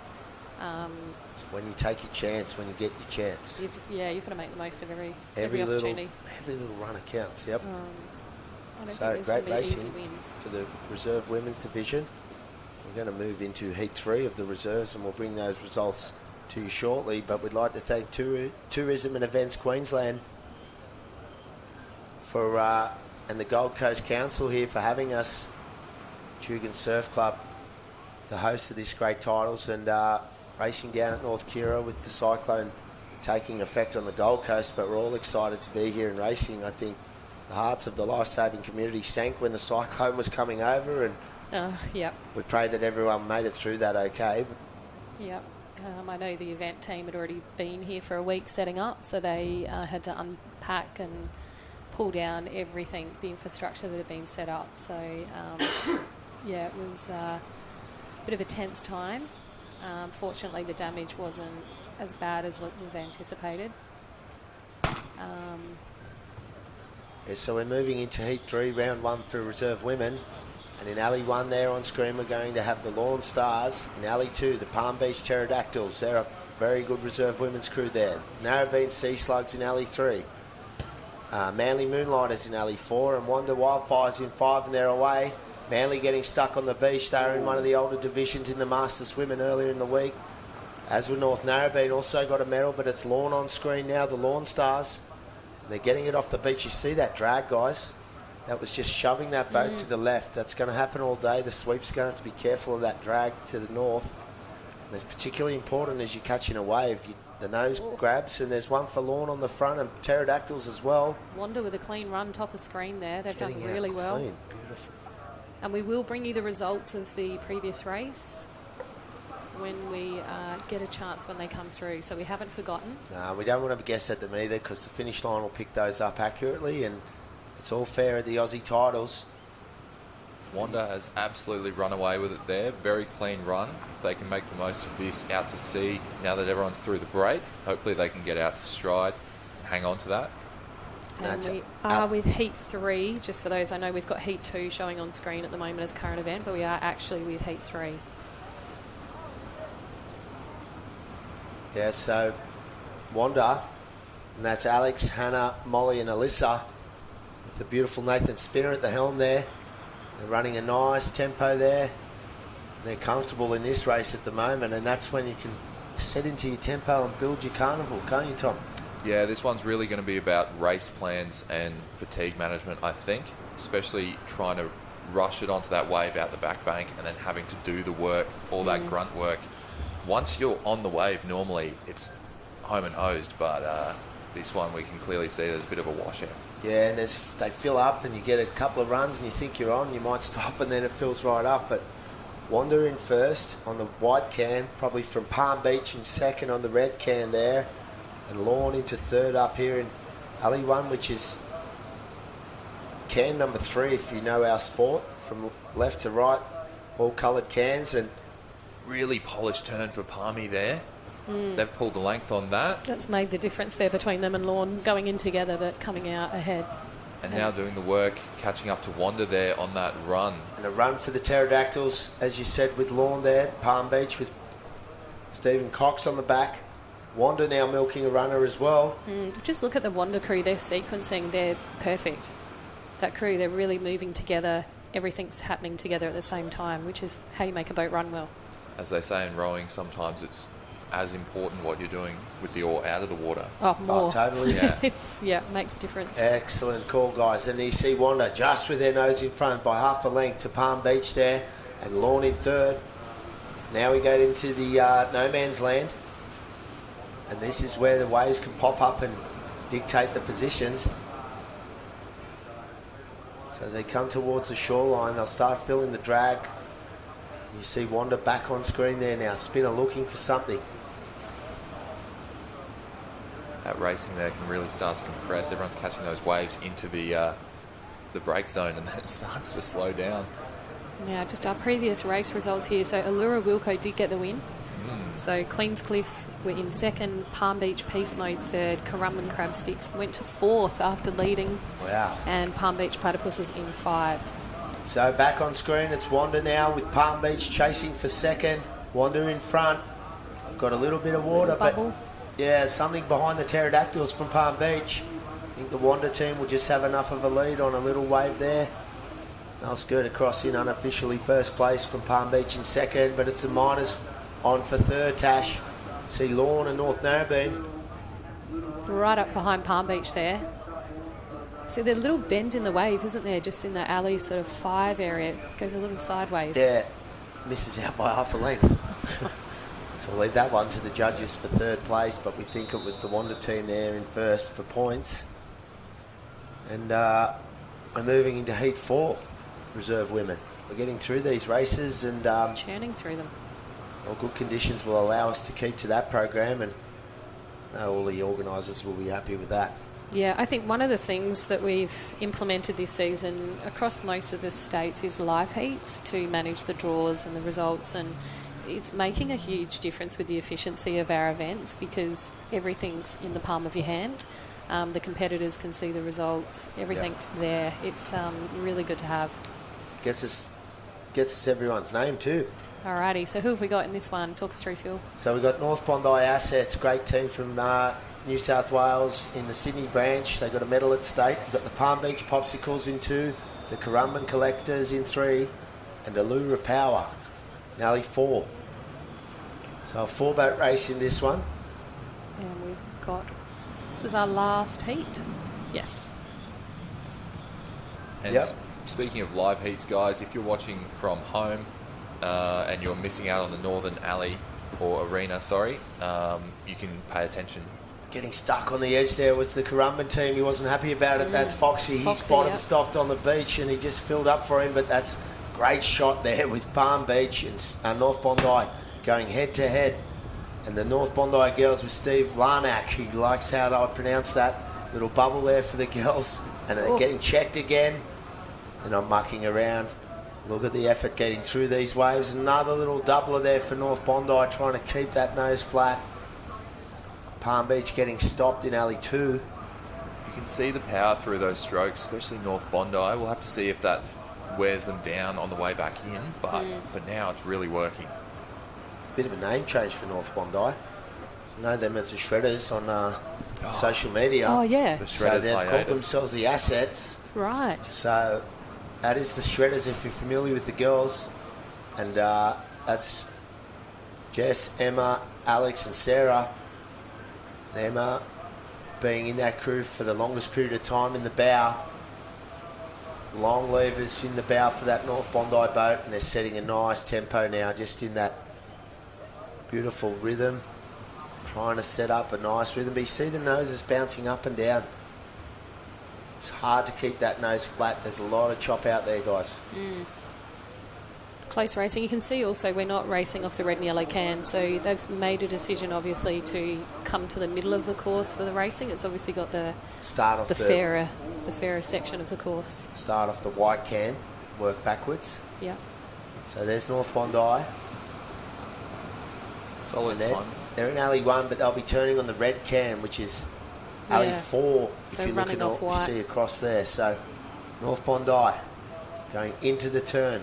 It's when you take your chance, when you get your chance. you've got to make the most of every Little, opportunity. every little run counts. Yep. I don't So think there's great going to be easy racing wins. for the reserve women's division. We're going to move into Heat 3 of the reserves, and we'll bring those results to you shortly. But we'd like to thank Tourism and Events Queensland for and the Gold Coast Council here for having us. Tugun Surf Club, the host of this great titles, and racing down at North Kirra with the cyclone taking effect on the Gold Coast. But we're all excited to be here and racing. I think the hearts of the life-saving community sank when the cyclone was coming over, and Yep. we pray that everyone made it through that okay. Yep. I know the event team had already been here for a week setting up, so they had to unpack and pull down everything, the infrastructure that had been set up. So, it was a bit of a tense time. Fortunately, the damage wasn't as bad as what was anticipated. So we're moving into Heat 3, round 1 for reserve women. And in Alley 1 there on screen, we're going to have the Lawn Stars. In Alley 2, the Palm Beach Pterodactyls. They're a very good reserve women's crew there. Narrabeen Sea Slugs in Alley 3. Manly Moonlighters in Alley 4. And Wanda Wildfires in 5, and they're away. Manly getting stuck on the beach. They were in one of the older divisions in the Masters Women earlier in the week. As with North Narrabeen, also got a medal, but it's Lawn on screen now, the Lawn Stars. And they're getting it off the beach. You see that drag, guys? That was just shoving that boat to the left. That's going to happen all day. The sweep's going to have to be careful of that drag to the north. And it's particularly important as you're catching a wave. The nose grabs, and there's one for Lawn on the front, and Pterodactyls as well. Wanda with a clean run, top of screen there. They've Getting done out really well. clean. Beautiful. And we will bring you the results of the previous race when we get a chance when they come through. So we haven't forgotten. No, we don't want to guess at them either, because the finish line will pick those up accurately, and it's all fair at the Aussie titles. Wanda has absolutely run away with it there. Very clean run. If they can make the most of this out to sea, now that everyone's through the break, hopefully they can get out to stride and hang on to that. And we are with Heat 3. Just for those, I know we've got Heat 2 showing on screen at the moment as current event, but we are actually with Heat 3. Yeah, so Wanda, and that's Alex, Hannah, Molly and Alyssa, with the beautiful Nathan Spinner at the helm there. They're running a nice tempo there. They're comfortable in this race at the moment, and that's when you can set into your tempo and build your carnival, can't you, Tom? Yeah, this one's really going to be about race plans and fatigue management, I think, especially trying to rush it onto that wave out the back bank and then having to do the work, all that grunt work. Once you're on the wave, normally it's home and hosed, but this one we can clearly see there's a bit of a washout. Yeah, and they fill up and you get a couple of runs and you think you're on, you might stop and then it fills right up. But Wanda in first on the white can, probably from Palm Beach in second on the red can there, and Lawn into third up here in Alley 1, which is can number 3 if you know our sport, from left to right. all coloured cans, and Really polished turn for Palmy there. They've pulled the length on that. That's made the difference there between them and Lorne, going in together but coming out ahead. And now doing the work, catching up to Wanda there on that run. a run for the Pterodactyls, as you said, with Lorne there, Palm Beach with Stephen Cox on the back. Wanda now milking a runner as well. Just look at the Wanda crew. They're sequencing. They're perfect. That crew, they're really moving together. Everything's happening together at the same time, which is how you make a boat run well. As they say in rowing, sometimes it's as important what you're doing with the oar out of the water. Oh, more. Oh, totally. Yeah. Makes a difference. Excellent call, guys. And you see Wanda just with their nose in front by half a length to Palm Beach there, and Lorne in third. Now we go into the no man's land, and this is where the waves can pop up and dictate the positions. So as they come towards the shoreline, they'll start feeling the drag. You see Wanda back on screen there now. Spinner looking for something. That racing there can really start to compress. Everyone's catching those waves into the break zone, and then it starts to slow down. Yeah, just our previous race results here. So Allura Wilco did get the win. So Queenscliff were in second, Palm Beach Peace Mode third, Currumbin Crabsticks went to fourth after leading. Wow. And Palm Beach Platypuses in 5. So back on screen, it's Wanda now with Palm Beach chasing for second. Wanda in front. I've got a little bit of water, but Bubble. yeah, something behind the Pterodactyls from Palm Beach. I think the Wanda team will just have enough of a lead on a little wave there. They'll skirt across in unofficially first place from Palm Beach in second, but it's the Miners on for third, Tash. See Lorne and North Narrabeen. Right up behind Palm Beach there. See, there's a little bend in the wave, isn't there? Just in the alley sort of 5 area. It goes a little sideways. Yeah, misses out by half a length. So we'll leave that one to the judges for third place, but we think it was the Wanda team there in first for points. And we're moving into Heat 4, reserve women. We're getting through these races, and Churning through them. well, good conditions will allow us to keep to that program, and all the organisers will be happy with that. Yeah, I think one of the things that we've implemented this season across most of the states is live heats to manage the draws and the results, and it's making a huge difference with the efficiency of our events because everything's in the palm of your hand. The competitors can see the results. Everything's there. It's really good to have. Gets us everyone's name too. Alrighty, so who have we got in this one? Talk us through, Phil. So we've got North Bondi Assets, great team from New South Wales in the Sydney branch. They got a medal at stake. We've got the Palm Beach Popsicles in 2, the Currumbin Collectors in 3, and Allura Power in only 4. So a 4-boat race in this one. And we've got... This is our last heat. Yes. And speaking of live heats, guys, if you're watching from home and you're missing out on the Northern Alley or Arena, you can pay attention. Getting stuck on the edge there was the Currumbin team. He wasn't happy about it. That's Foxy. His bottom stopped on the beach and he just filled up for him, but that's great shot there with Palm Beach and North Bondi going head to head. And the North Bondi girls with Steve Larnack, he likes how I pronounce that. Little bubble there for the girls. And they're getting checked again. They're not mucking around. Look at the effort getting through these waves. Another little doubler there for North Bondi, trying to keep that nose flat. Palm Beach getting stopped in alley 2. You can see the power through those strokes, especially North Bondi. We'll have to see if that wears them down on the way back in, but for now it's really working. It's a bit of a name change for North Bondi. I know them as the Shredders on social media. Oh, yeah. The So Shredders they've called hiatus. themselves the Assets. Right. So that is the Shredders if you're familiar with the girls. And that's Jess, Emma, Alex and Sarah. And Emma being in that crew for the longest period of time in the bow. Long levers in the bow for that North Bondi boat, and they're setting a nice tempo now just in that beautiful rhythm. Trying to set up a nice rhythm. But you see the noses bouncing up and down. It's hard to keep that nose flat. There's a lot of chop out there, guys. Close racing. You can see also we're not racing off the red and yellow can, so they've made a decision obviously to come to the middle of the course for the racing. It's obviously got the fairer section of the course. Start off the white can, work backwards. Yeah. So there's North Bondi. Solid And time. they're in alley 1, but they'll be turning on the red can, which is alley Yeah. 4. So If you're running looking off at what white. you see across there. So North Bondi going into the turn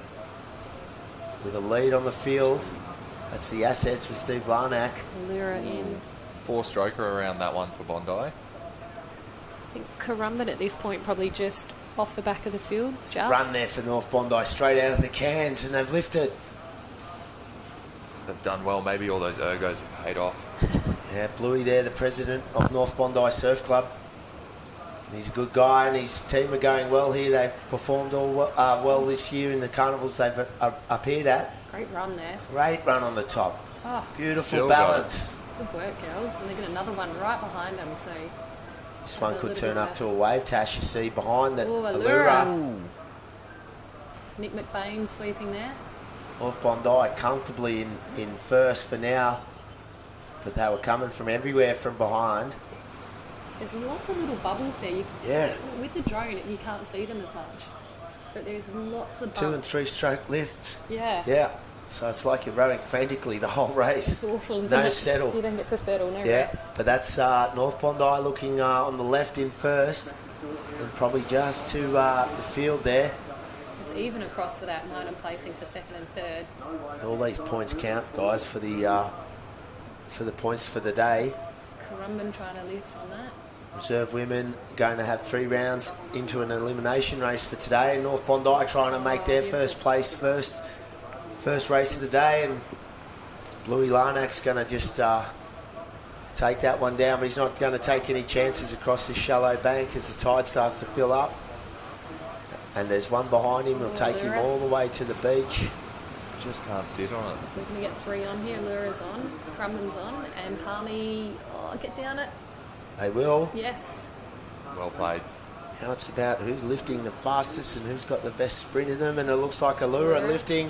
with a lead on the field. That's the assets with Steve Larnack. Allura in. 4-stroker around that one for Bondi. I think Currumbin at this point probably just off the back of the field. Just. Run there for North Bondi, straight out of the cans, and they've lifted. They've done well. Maybe all those ergos have paid off. Yeah, Bluey there, the president of North Bondi Surf Club. And he's a good guy, and his team are going well here. They've performed all well this year in the carnivals they've appeared at. Great run there. Great run on the top. Oh, Beautiful Still got balance. good work, girls. And they get another one right behind them. So This one A could little turn bit up of to a wave tash, you see, behind the Ooh, Allura. Allura. Nick McBain sweeping there. North Bondi comfortably in first for now. But they were coming from everywhere from behind. There's lots of little bubbles there. Yeah. With the drone, you can't see them as much. But there's lots of bumps. 2 and 3 stroke lifts. Yeah. Yeah. So it's like you're rowing frantically the whole race. It's awful, isn't it? No settle. You don't get to settle, no Yeah, rest. but that's North Bondi looking on the left in first. And probably just to the field there. It's even across for that minor placing for second and third. All these points count, guys, for the points for the day. Currumbin trying to lift on that. Reserve women going to have 3 rounds into an elimination race for today. And North Bondi trying to make their first place first race of the day. And Bluey Larnack's going to just take that one down, but he's not going to take any chances across this shallow bank as the tide starts to fill up. And there's one behind him. He'll take him all the way to the beach. Just can't sit on it. We're going to get 3 on here. Lura's on, Currumbin's on, and Palmy, get down it. They will. Yes. Well played. Now it's about who's lifting the fastest and who's got the best sprint in them. And it looks like Allura lifting.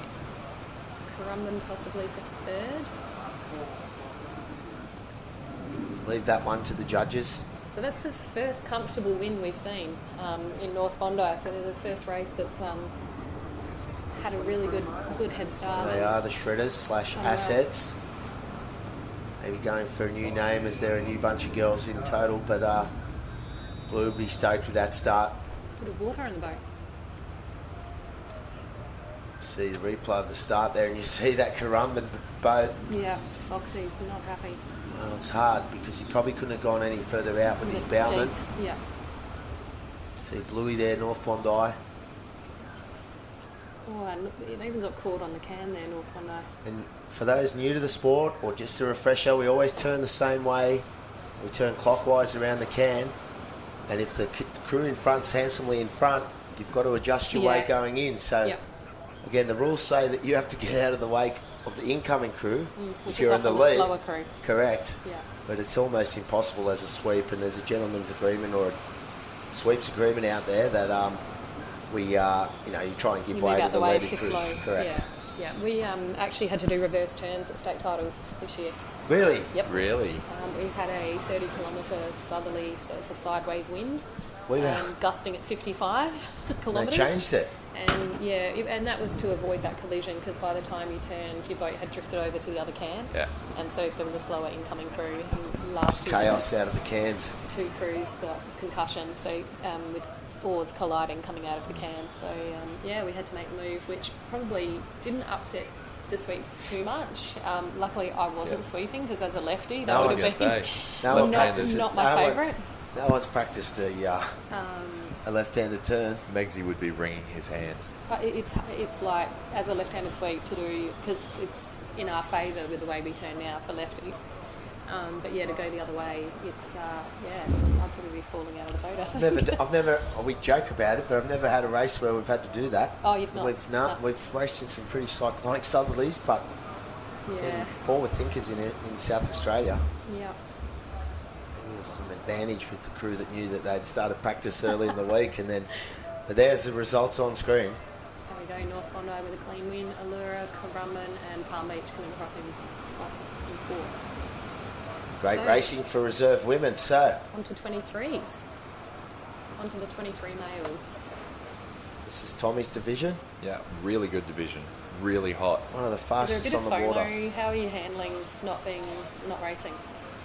Currumbin possibly for third. Leave that one to the judges. So that's the first comfortable win we've seen in North Bondi. So they're the first race that's had a really good head start. They are the Shredders / Assets. Maybe going for a new name as they're a new bunch of girls in total, but Blue will be stoked with that start. Bit of water in the boat. See the replay of the start there, and you see that Currumbin boat. Yeah, Foxy's not happy. Well, it's hard because he probably couldn't have gone any further out with his bowman. Deep. Yeah. See Bluey there, North Bondi. Oh, and look, they even got caught on the can there, North Bondi. And for those new to the sport, or just a refresher, we always turn the same way. We turn clockwise around the can. And if the crew in front's handsomely in front, you've got to adjust your weight going in. So, again, the rules say that you have to get out of the wake of the incoming crew if you're in the lead. Slower crew. Correct. Yeah. But it's almost impossible as a sweep, and there's a gentleman's agreement or a sweeps agreement out there that you try and give way to the leading crews. Slow. Correct. Yeah. We actually had to do reverse turns at state titles this year. Really? Yep. Really? We had a 30-kilometre southerly, so it's a sideways wind, gusting at 55 kilometres. They changed it. And and that was to avoid that collision, because by the time you turned, your boat had drifted over to the other can. Yeah. And so if there was a slower incoming crew, last year, Chaos out of the cans. 2 crews got concussion, so with oars colliding coming out of the can. So we had to make a move, which probably didn't upset the sweeps too much. Luckily, I wasn't sweeping, because as a lefty, that would have been not my favourite. No one's practiced a left-handed turn. Megsy would be wringing his hands. But it's like, as a left-handed sweep, to do, because it's in our favour with the way we turn now for lefties. But to go the other way, I'd probably be falling out of the boat, I think. We joke about it, but I've never had a race where we've had to do that. Oh, you've not? We've raced in some pretty cyclonic southerlies, but forward thinkers in South Australia. Yeah. There's some advantage with the crew that knew that they'd started practice early in the week, but there's the results on screen. There we go, North Bondi with a clean win, Allura, Currumbin and Palm Beach coming across in plus in 4th. Great racing for reserve women. So on to 23's. On to the 23 males. This is Tommy's division. Yeah, really good division. really hot. One of the Is there a fastest bit on of the water. FOMO? How are you handling not racing?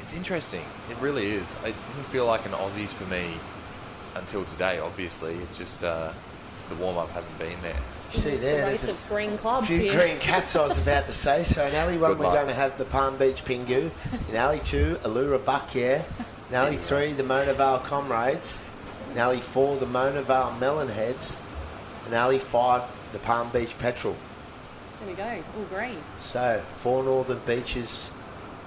It's interesting. It really is. It didn't feel like an Aussies for me until today, obviously. It just, the warm-up hasn't been there. See there, The there's race of green clubs few here. green caps I was about to say. So in alley 1 Good we're luck. going to have the Palm Beach Pingu. In alley 2, Allura Buckyear. In alley 3, the Mona Vale Comrades. In alley 4, the Mona Vale Melonheads. In alley 5, the Palm Beach Petrol. There we go, all green. So 4 Northern Beaches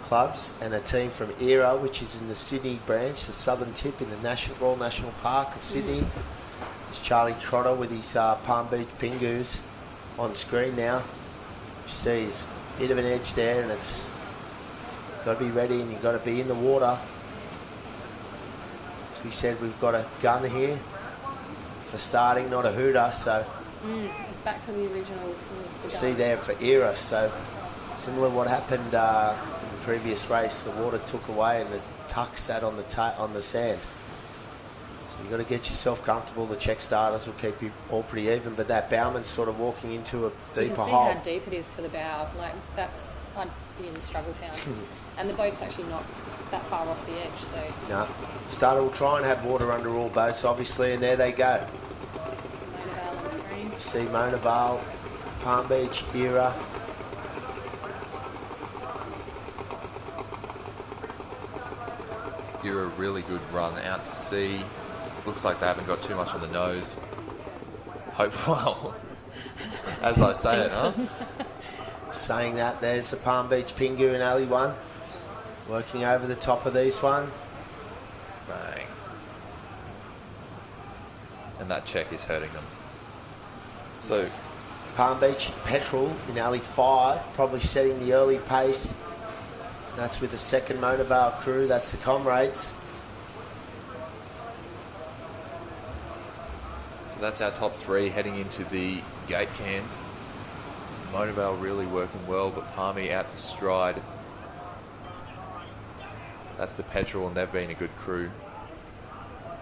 clubs and a team from Era, which is in the Sydney branch, the southern tip in the Royal National Park of Sydney. There's Charlie Trotter with his Palm Beach Pingus on screen now. You see he's a bit of an edge there, and it's got to be ready and you've got to be in the water. As we said, we've got a gun here for starting, not a hooter, so Back to the original. From the see gun. there for Era. So similar to what happened in the previous race, the water took away and the tuck sat on the sand. So you've got to get yourself comfortable. The check starters will keep you all pretty even, but that bowman's sort of walking into a You deeper can see hole. how deep it is for the bow. Like I'd be in struggle town, and the boat's actually not that far off the edge. So No. Starter will try and have water under all boats, obviously, and there they go. Mona Vale on screen. You see Mona Vale, Palm Beach, Era. You're a really good run out to sea. Looks like they haven't got too much on the nose. Hope well. As I say it, huh? Saying that, there's the Palm Beach Pingu in alley 1. Working over the top of these one. Bang. And that check is hurting them. So, Palm Beach Petrol in alley 5, probably setting the early pace. That's with the second Mona Vale crew. That's the Comrades. so that's our top 3 heading into the gate cans. Mona Vale really working well, but Palmy out to stride. That's the Petrol, and they've been a good crew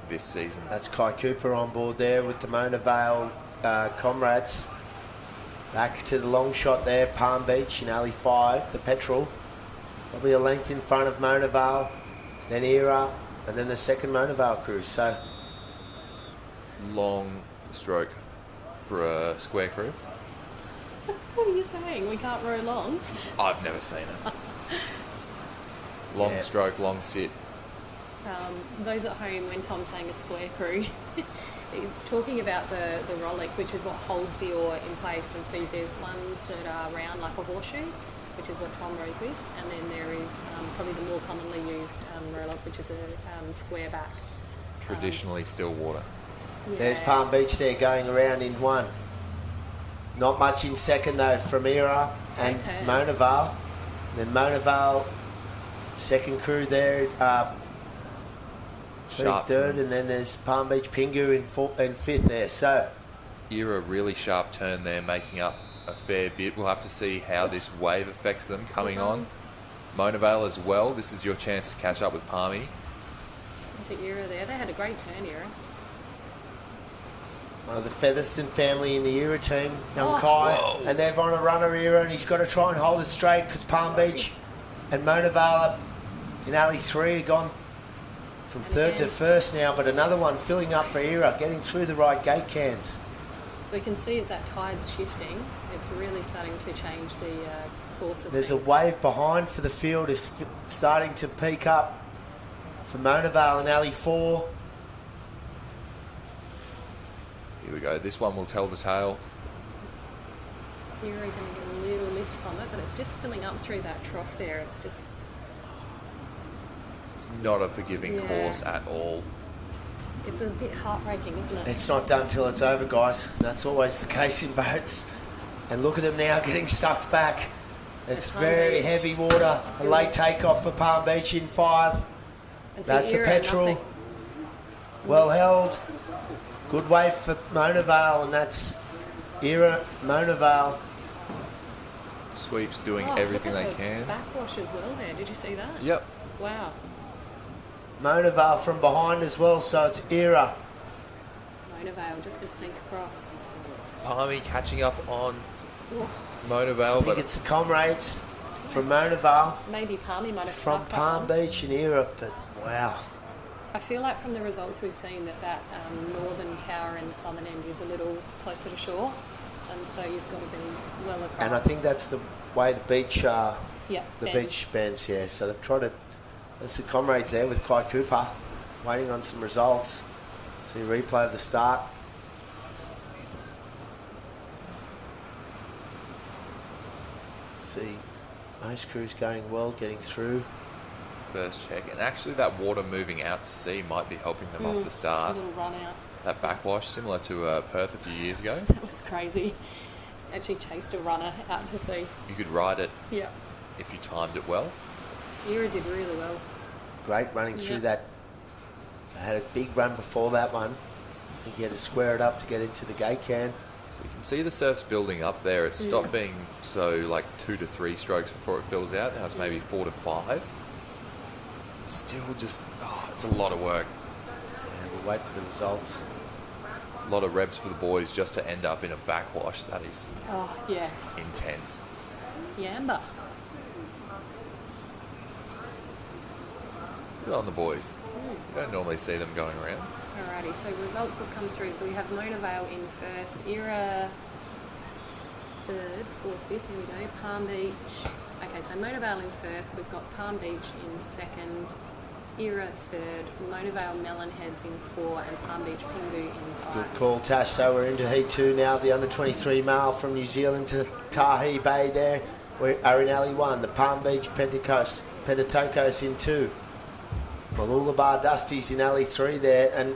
this season. That's Kai Cooper on board there with the Mona Vale Comrades. Back to the long shot there, Palm Beach in alley 5, the Petrol. Probably a length in front of Mona Vale, then Era, and then the second Mona Vale crew. So Long stroke for a square crew. What are you saying? We can't row long. I've never seen it. Long Yeah. stroke, long sit. Those at home, when Tom's saying a square crew, it's talking about the rollick, which is what holds the oar in place. And so there's ones that are round like a horseshoe, which is what Tom rows with, and then there is probably the more commonly used rollick, which is a square back. Traditionally still water. there's Yeah. Palm Beach there going around in 1. Not much in second though from Era and Great turn. Mona Vale. Then Mona Vale, second crew there, Sharp. third, and then there's Palm Beach Pingu in 5th there. So Era really sharp turn there, making up a fair bit. We'll have to see how this wave affects them coming on. Mona Vale as well. This is your chance to catch up with Palmy. The Era there, they had a great turn, Era. one of the Featherston family in the Era team, young Oh. Kai, Whoa. and they're on a runner Era, and he's got to try and hold it straight because Palm Beach and Mona Vale in alley 3 are gone from And third again. to first now, but another one filling up for Era, getting through the right gate cans. So we can see as that tide's shifting, it's really starting to change the course of There's a things. wave behind for the field. It's starting to peak up for Mona Vale in alley 4. Here we go. This one will tell the tale. Era going to get a little lift from it, but it's just filling up through that trough there. It's just, It's not a forgiving Yeah. course at all. it's a bit heartbreaking, isn't it? It's not done till it's over, guys. That's always the case in boats. And look at them now getting sucked back. It's Palm very Beach. heavy water. A late takeoff for Palm Beach in 5. And so That's the Era, Petrol. nothing. Well held. Good wave for Mona Vale, and that's Era Mona Vale. Sweeps doing Oh, everything look they at the can. Backwash as well there. Did you see that? Yep. Wow. Mona Vale from behind as well, so it's Era. Mona Vale just going to sneak across. Palmy catching up on Oh, Mona I Vale, think but it's the comrades from Mona Vale, Maybe Palmy might have from snuffed that Palm one. Beach and Era, but wow. I feel like from the results we've seen that northern tower in the southern end is a little closer to shore, and so you've got to be well across. And I think that's the way the beach yeah, the bends. beach bends, yeah. So they've tried to. That's the comrades there with Kai Cooper, waiting on some results. See a replay of the start. See most crews going well, getting through. first check. And actually that water moving out to sea might be helping them off the A start. little run out. That backwash, similar to Perth a few years ago. That was crazy. Actually chased a runner out to sea. You could ride it Yeah. if you timed it well. Era did really well. Great running through Yeah. that. They had a big run before that one. I think he had to square it up to get into the gate can. So you can see the surf's building up there. It stopped being so like 2 to 3 strokes before it fills out. Now it's maybe 4 to 5. Still just, it's a lot of work. Yeah, we'll wait for the results. A lot of revs for the boys just to end up in a backwash. That is Oh, yeah. intense. Yamba. Good on the boys. You don't normally see them going around. Alrighty, so results have come through. So we have Mona Vale in first, Era third, fourth, fifth, here we go, Palm Beach. Okay, so Mona Vale in first, we've got Palm Beach in second, Era third, Mona Vale Melonheads in 4, and Palm Beach Pingu in 5. Good call, Tash. So we're into Heat 2 now. The under-23 male from New Zealand to Tahi Bay there. We are in Alley 1. The Palm Beach Pentatokos in 2. Mooloolaba Dusties in Alley 3 there. And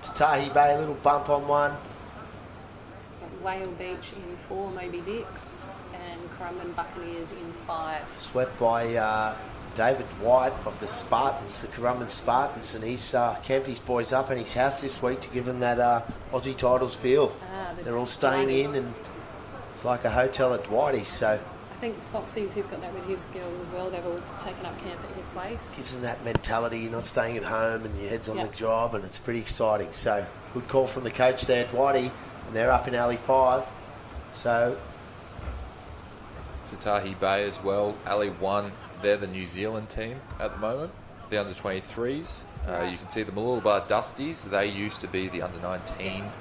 Tahi Bay, a little bump on 1. Got Whale Beach in 4, Moby Dicks, and Currumbin Buccaneers in 5. Swept by David White of the Spartans, the Currumbin Spartans. And he's camped his boys up in his house this week to give them that Aussie titles feel. They're all staying in, and it's like a hotel at Dwighty's. So I think Foxy's, he's got that with his girls as well. They've all taken up camp at his place. gives them that mentality. You're not staying at home and your head's on Yep. the job, and it's pretty exciting. So good call from the coach there, Dwighty, and they're up in Alley 5. So To Tahi Bay as well. Alley 1, they're the New Zealand team at the moment. The under-23's. Right. You can see the Mooloolaba Dusties. They used to be the under-19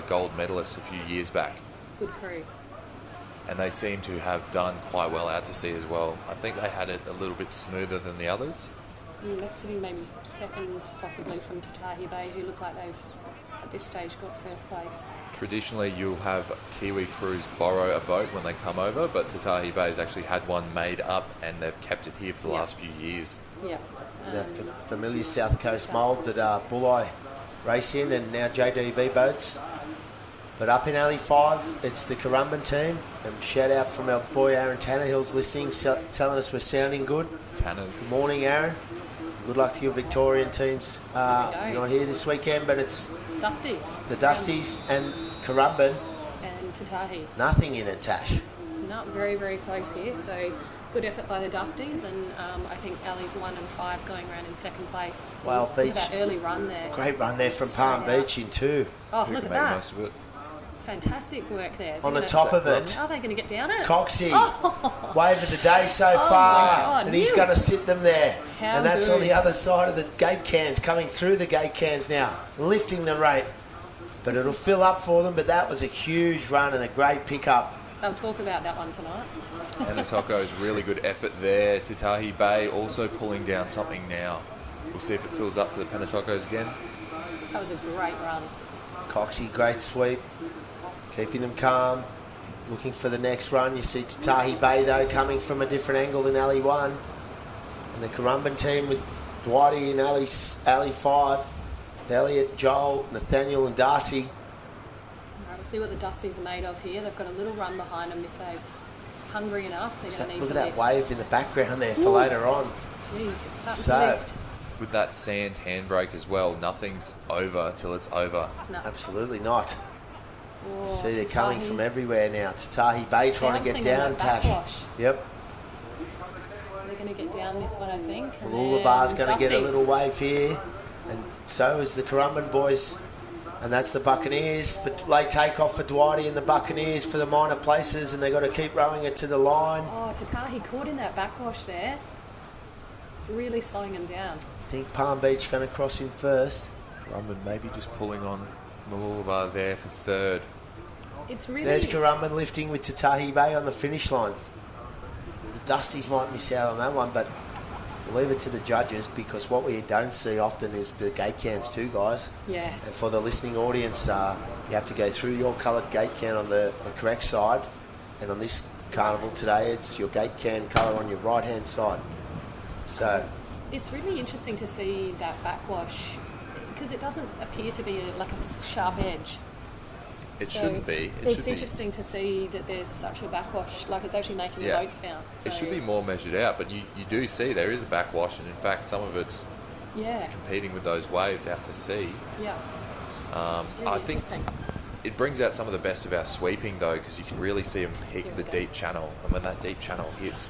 gold medalists a few years back. Good crew. And they seem to have done quite well out to sea as well. I think they had it a little bit smoother than the others. They're sitting maybe second, possibly from Tatahi Bay, who look like they've, at this stage, got first place. Traditionally, you'll have Kiwi crews borrow a boat when they come over, but Tatahi Bay's actually had one made up and they've kept it here for the last few years. Yeah. the familiar South Coast mould that Bulleye race in, and now JDB boats. But up in Alley 5, it's the Currumbin team. And shout out from our boy Aaron Tannehill's listening, telling us we're sounding good. Tanners. Good morning, Aaron. Good luck to your Victorian teams. You're not here this weekend, but it's Dusties. the Dusties and Currumbin. And Tatahi. Nothing in it, Tash. Not very, very close here. So good effort by the Dusties, and I think Ali's 1 and 5 going around in second place. Well, Look Beach. at that early run there. Great run there from Straight Palm out. Beach in 2. Oh, Who look can at make that. most of it? Fantastic work there. On the They're top gonna- of it. Are they going to get down it? Coxie, Oh. wave of the day so Oh, my far, God, and he's you- going to sit them there. How And that's good. on the other side of the gate cans, coming through the gate cans now, lifting the rate. But it'll fill up for them, but that was a huge run and a great pickup. They'll talk about that one tonight. And the Toko's really good effort there. Tatahi Bay also pulling down something now. We'll see if it fills up for the Pentatokos again. That was a great run. Coxie, great sweep, keeping them calm, looking for the next run. You see Tatahi Bay, though, coming from a different angle than Alley 1. And the Currumbin team with Dwighty in Alley 5, Elliot, Joel, Nathaniel and Darcy. All right, we'll see what the Dusties are made of here. They've got a little run behind them. If they're hungry enough, they're going to need Look to at that lift. wave in the background there for Ooh. later on. Jeez, it's starting So- to lift. With that sand handbrake as well, nothing's over till it's over. No. Absolutely not. Oh, See, they're coming Tatahi. from everywhere now. Tatahi Bay trying to get Bouncing on down, that Tash. backwash. Yep. They're going to get down this one, I think. And Mooloolabar's then going to get a Dusties. little wave here. And so is the Currumbin boys And that's the Buccaneers. But late takeoff for Dwighty and the Buccaneers for the minor places, and they've got to keep rowing it to the line. Oh, Tatahi caught in that backwash there. It's really slowing him down. I think Palm Beach going to cross him first. Currumbin maybe just pulling on Mooloolaba there for third. It's really... There's Currumbin lifting with Tatahi Bay on the finish line. The Dusties might miss out on that one, but we'll leave it to the judges, because what we don't see often is the gate cans too, guys. Yeah. And for the listening audience, you have to go through your coloured gate can on the correct side, and on this carnival today, it's your gate can colour on your right-hand side. So it's really interesting to see that backwash, because it doesn't appear to be like a sharp edge. It shouldn't be. It's interesting to see that there's such a backwash, like it's actually making the boats bounce. So. It should be more measured out, but you do see there is a backwash, and in fact some of it's competing with those waves out to sea. Yeah. Really I think it brings out some of the best of our sweeping, though, because you can really see them pick the deep channel, and when that deep channel hits...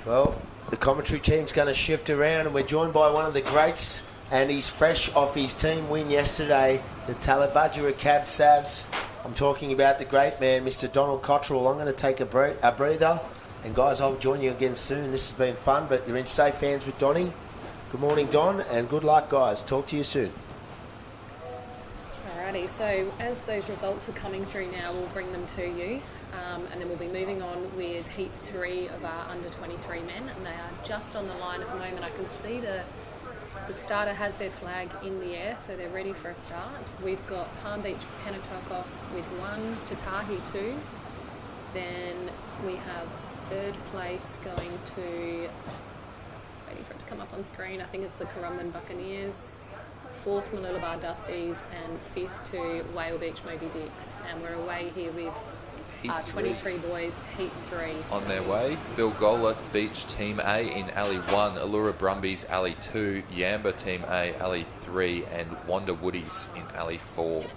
Well, the commentary team's going to shift around, and we're joined by one of the greats, and he's fresh off his team win yesterday, the Talabudgera Cab Savs. I'm talking about the great man, Mr. Donald Cottrell. I'm going to take a breather, and guys, I'll join you again soon. This has been fun, but you're in safe hands with Donnie. Good morning, Don, and good luck, guys. Talk to you soon. Alrighty, so as those results are coming through now, we'll bring them to you. And then we'll be moving on with Heat 3 of our under-23 men, and they are just on the line at the moment. I can see the starter has their flag in the air, so they're ready for a start. We've got Palm Beach Pentatokos with 1, Tatahi 2. Then we have third place going to, waiting for it to come up on screen, I think it's the Currumbin Buccaneers. Fourth, Mooloolaba Dusties, and fifth to Whale Beach Moby Dicks. And we're away here with 23 boys, Heat 3. On their way, Bilgola Beach Team A in Alley 1, Allura Brumbies Alley 2, Yamba Team A Alley 3, and Wanda Woodies in Alley 4. You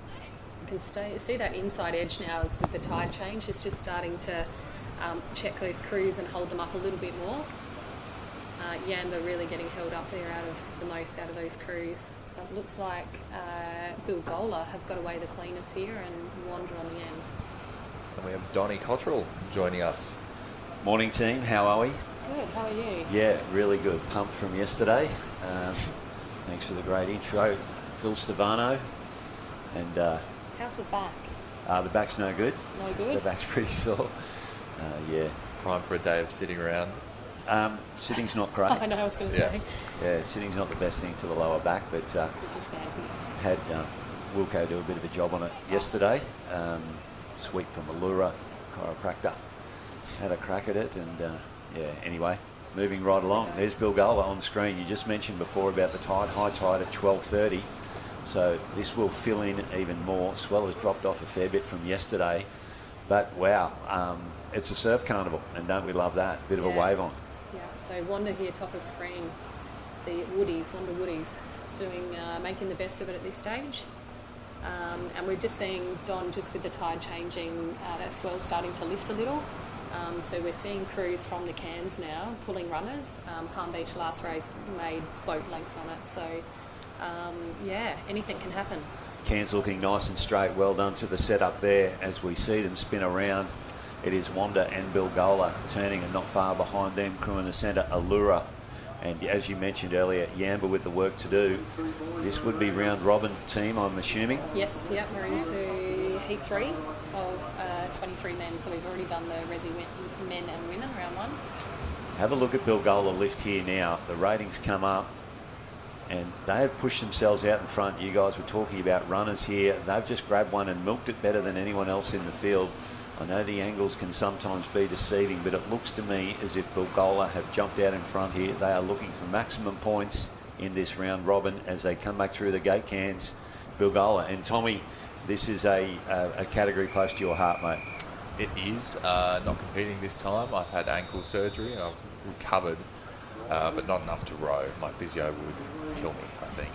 can see that inside edge now is with the tide change. It's just starting to check those crews and hold them up a little bit more. Yamba really getting held up there out of those crews. But it looks like Bilgola have got away the cleaners here, and Wanda on the end. And we have Donnie Cottrell joining us. Morning, team. How are we? Good. How are you? Yeah, really good. Pumped from yesterday. Thanks for the great intro, Phil Stevano. And how's the back? The back's no good. No good? The back's pretty sore. Yeah. Prime for a day of sitting around. Sitting's not great. I know, I was going to say. Yeah, sitting's not the best thing for the lower back, but had Wilco do a bit of a job on it yesterday. Sweep from Allura, chiropractor. Had a crack at it, and anyway, moving right along. There's Bilgola on the screen. You just mentioned before about the tide, high tide at 12:30. So this will fill in even more. Swell has dropped off a fair bit from yesterday, but wow, it's a surf carnival, and don't we love that? Bit of a wave on. Yeah, so Wanda here, top of screen, the Woodies, Wanda Woodies, making the best of it at this stage. And we're just seeing Don, just with the tide changing, that swell starting to lift a little. So we're seeing crews from the cans now pulling runners. Palm Beach last race made boat lengths on it. So anything can happen. Cans looking nice and straight. Well done to the setup there as we see them spin around. It is Wanda and Bilgola turning, and not far behind them, crew in the centre, Allura. And as you mentioned earlier, Yamba with the work to do. This would be round robin team, I'm assuming. Yes, yep, we're into Heat 3 of 23 men. So we've already done the Resi men and women, round 1. Have a look at Bilgola lift here now. The ratings come up, and they have pushed themselves out in front. You guys were talking about runners here. They've just grabbed one and milked it better than anyone else in the field. I know the angles can sometimes be deceiving, but it looks to me as if Bilgola have jumped out in front here. They are looking for maximum points in this round robin as they come back through the gate cans. Bilgola and Tommy, this is a category close to your heart, mate. It is. Not competing this time. I've had ankle surgery and I've recovered, but not enough to row. My physio would kill me, I think.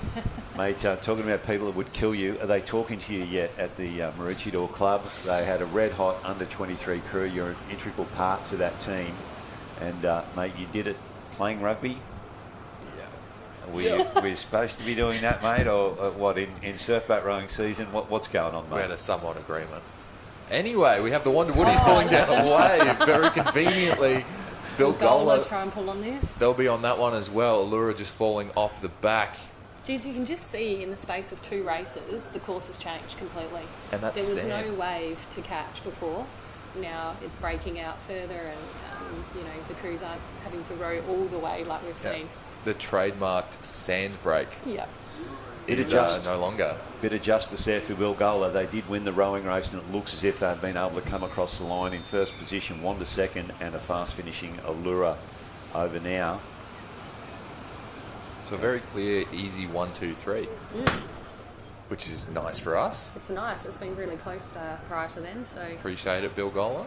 Mate, talking about people that would kill you, are they talking to you yet at the Maroochydore Club? They had a red-hot under-23 crew. You're an integral part to that team. And, mate, you did it playing rugby? Yeah. We're supposed to be doing that, mate, or what, in surfboat rowing season? What's going on, mate? We're in a somewhat agreement. Anyway, we have the Wonder Woody pulling down a wave very conveniently. Bill Gola try and pull on this. They'll be on that one as well. Allura just falling off the back. Geez, you can just see in the space of 2 races, the course has changed completely. And that's there was no wave to catch before. Now it's breaking out further, and the crews aren't having to row all the way like we've seen. The trademarked sand break. Yeah. It is no longer. Bit of justice there for Will Gola. They did win the rowing race, and it looks as if they've been able to come across the line in first position, Wanda second, and a fast finishing Allura over now. So a very clear, easy 1, 2, 3, which is nice for us. It's nice. It's been really close prior to then, so... Appreciate it, Bill Gola.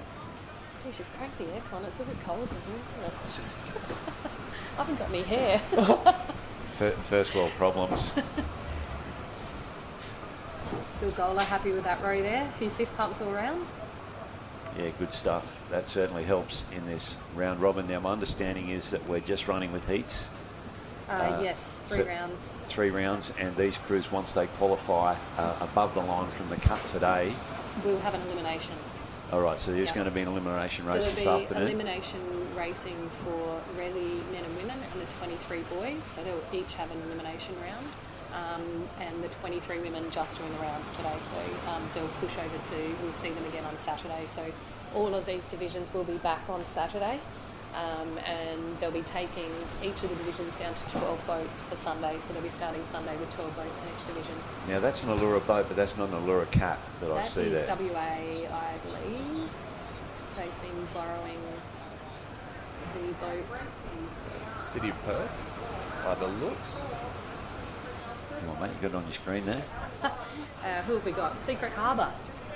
Geez, you've cranked the aircon. It's a bit cold in here, isn't it? It's just... I haven't got any hair. First world problems. Bill Gola happy with that row there. A few fist pumps all round. Yeah, good stuff. That certainly helps in this round robin. Now, my understanding is that we're just running with heats. Yes, 3 rounds. 3 rounds, and these crews, once they qualify above the line from the cut today... We'll have an elimination. All right, so there's going to be an elimination race this afternoon. So there'll be elimination racing for Resi men and women and the 23 boys. So they'll each have an elimination round. And the 23 women just doing the rounds today. So they'll push over we'll see them again on Saturday. So all of these divisions will be back on Saturday. And they'll be taking each of the divisions down to 12 boats for Sunday. So they'll be starting Sunday with 12 boats in each division. Now, that's an Allura boat, but that's not an Allura cat that I see there. That is WA, I believe. They've been borrowing the boat. City of Perth, by the looks. Come on, mate, you got it on your screen there. Who have we got? Secret Harbour.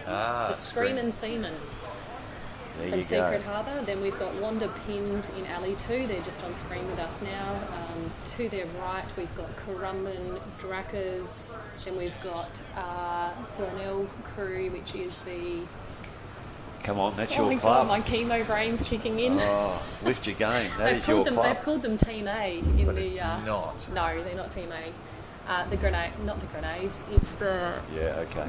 The Screamin' Seaman. There From you Secret go. Harbour. Then we've got Wanda Pins in Alley 2. They're just on screen with us now. To their right, we've got Currumbin, Drakkers. Then we've got Glenelg Crew, which is the... Come on, that's Oh your my club. God, my chemo brain's kicking in. Oh, lift your game. That is your club. They've called them Team A in But the... it's not. No, they're not Team A. The grenade, not the grenades. It's the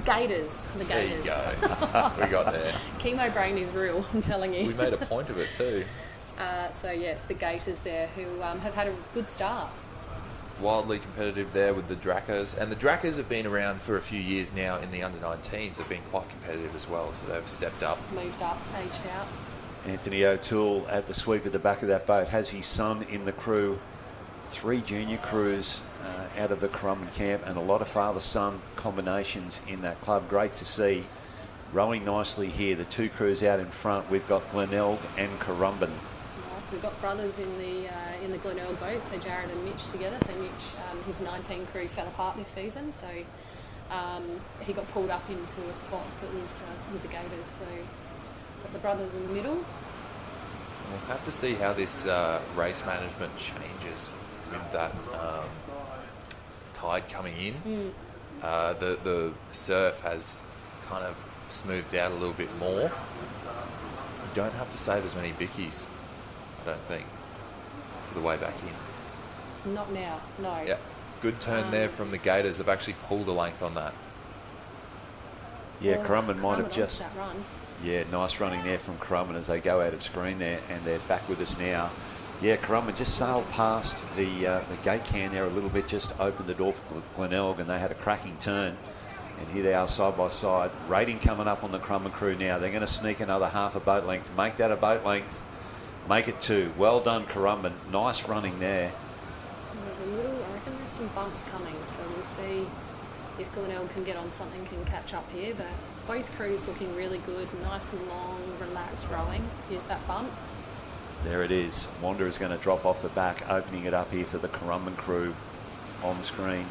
Gators. The There Gators. you go. We got there. Chemo brain is real. I'm telling you. We made a point of it too. So yeah, it's the Gators there who have had a good start. Wildly competitive there with the Drakkers. And the Drakkers have been around for a few years now in the under-19s. They've been quite competitive as well, so they've stepped up. Moved up, aged out. Anthony O'Toole at the sweep at the back of that boat has his son in the crew. 3 junior crews out of the Currumbin camp, and a lot of father-son combinations in that club. Great to see. Rowing nicely here. The 2 crews out in front. We've got Glenelg and Currumbin. So we've got brothers in the Glenelg boat. So Jared and Mitch together. So Mitch, his 19 crew fell apart this season. So he got pulled up into a spot that was with the Gators. So got the brothers in the middle. We'll have to see how this race management changes with that tide coming in. The surf has kind of smoothed out a little bit more. You don't have to save as many bickies, I don't think, for the way back in. Not now, no. Yeah, good turn there from the Gators. They've actually pulled a length on that. Yeah, Well, Currumbin might have Currumbin just... lost that run. Yeah, nice running there from Currumbin as they go out of screen there, and they're back with us now. Yeah, Currumbin just sailed past the gate can there a little bit, just opened the door for Glenelg, and they had a cracking turn. And here they are side by side. Rating coming up on the Currumbin crew now. They're going to sneak another half a boat length. Make that a boat length. Make it 2. Well done, Currumbin. Nice running there. I reckon there's some bumps coming, so we'll see if Glenelg can get on something, can catch up here. But both crews looking really good, nice and long, relaxed rowing. Here's that bump. There it is. Wanda is going to drop off the back, opening it up here for the Currumbin crew on the screen.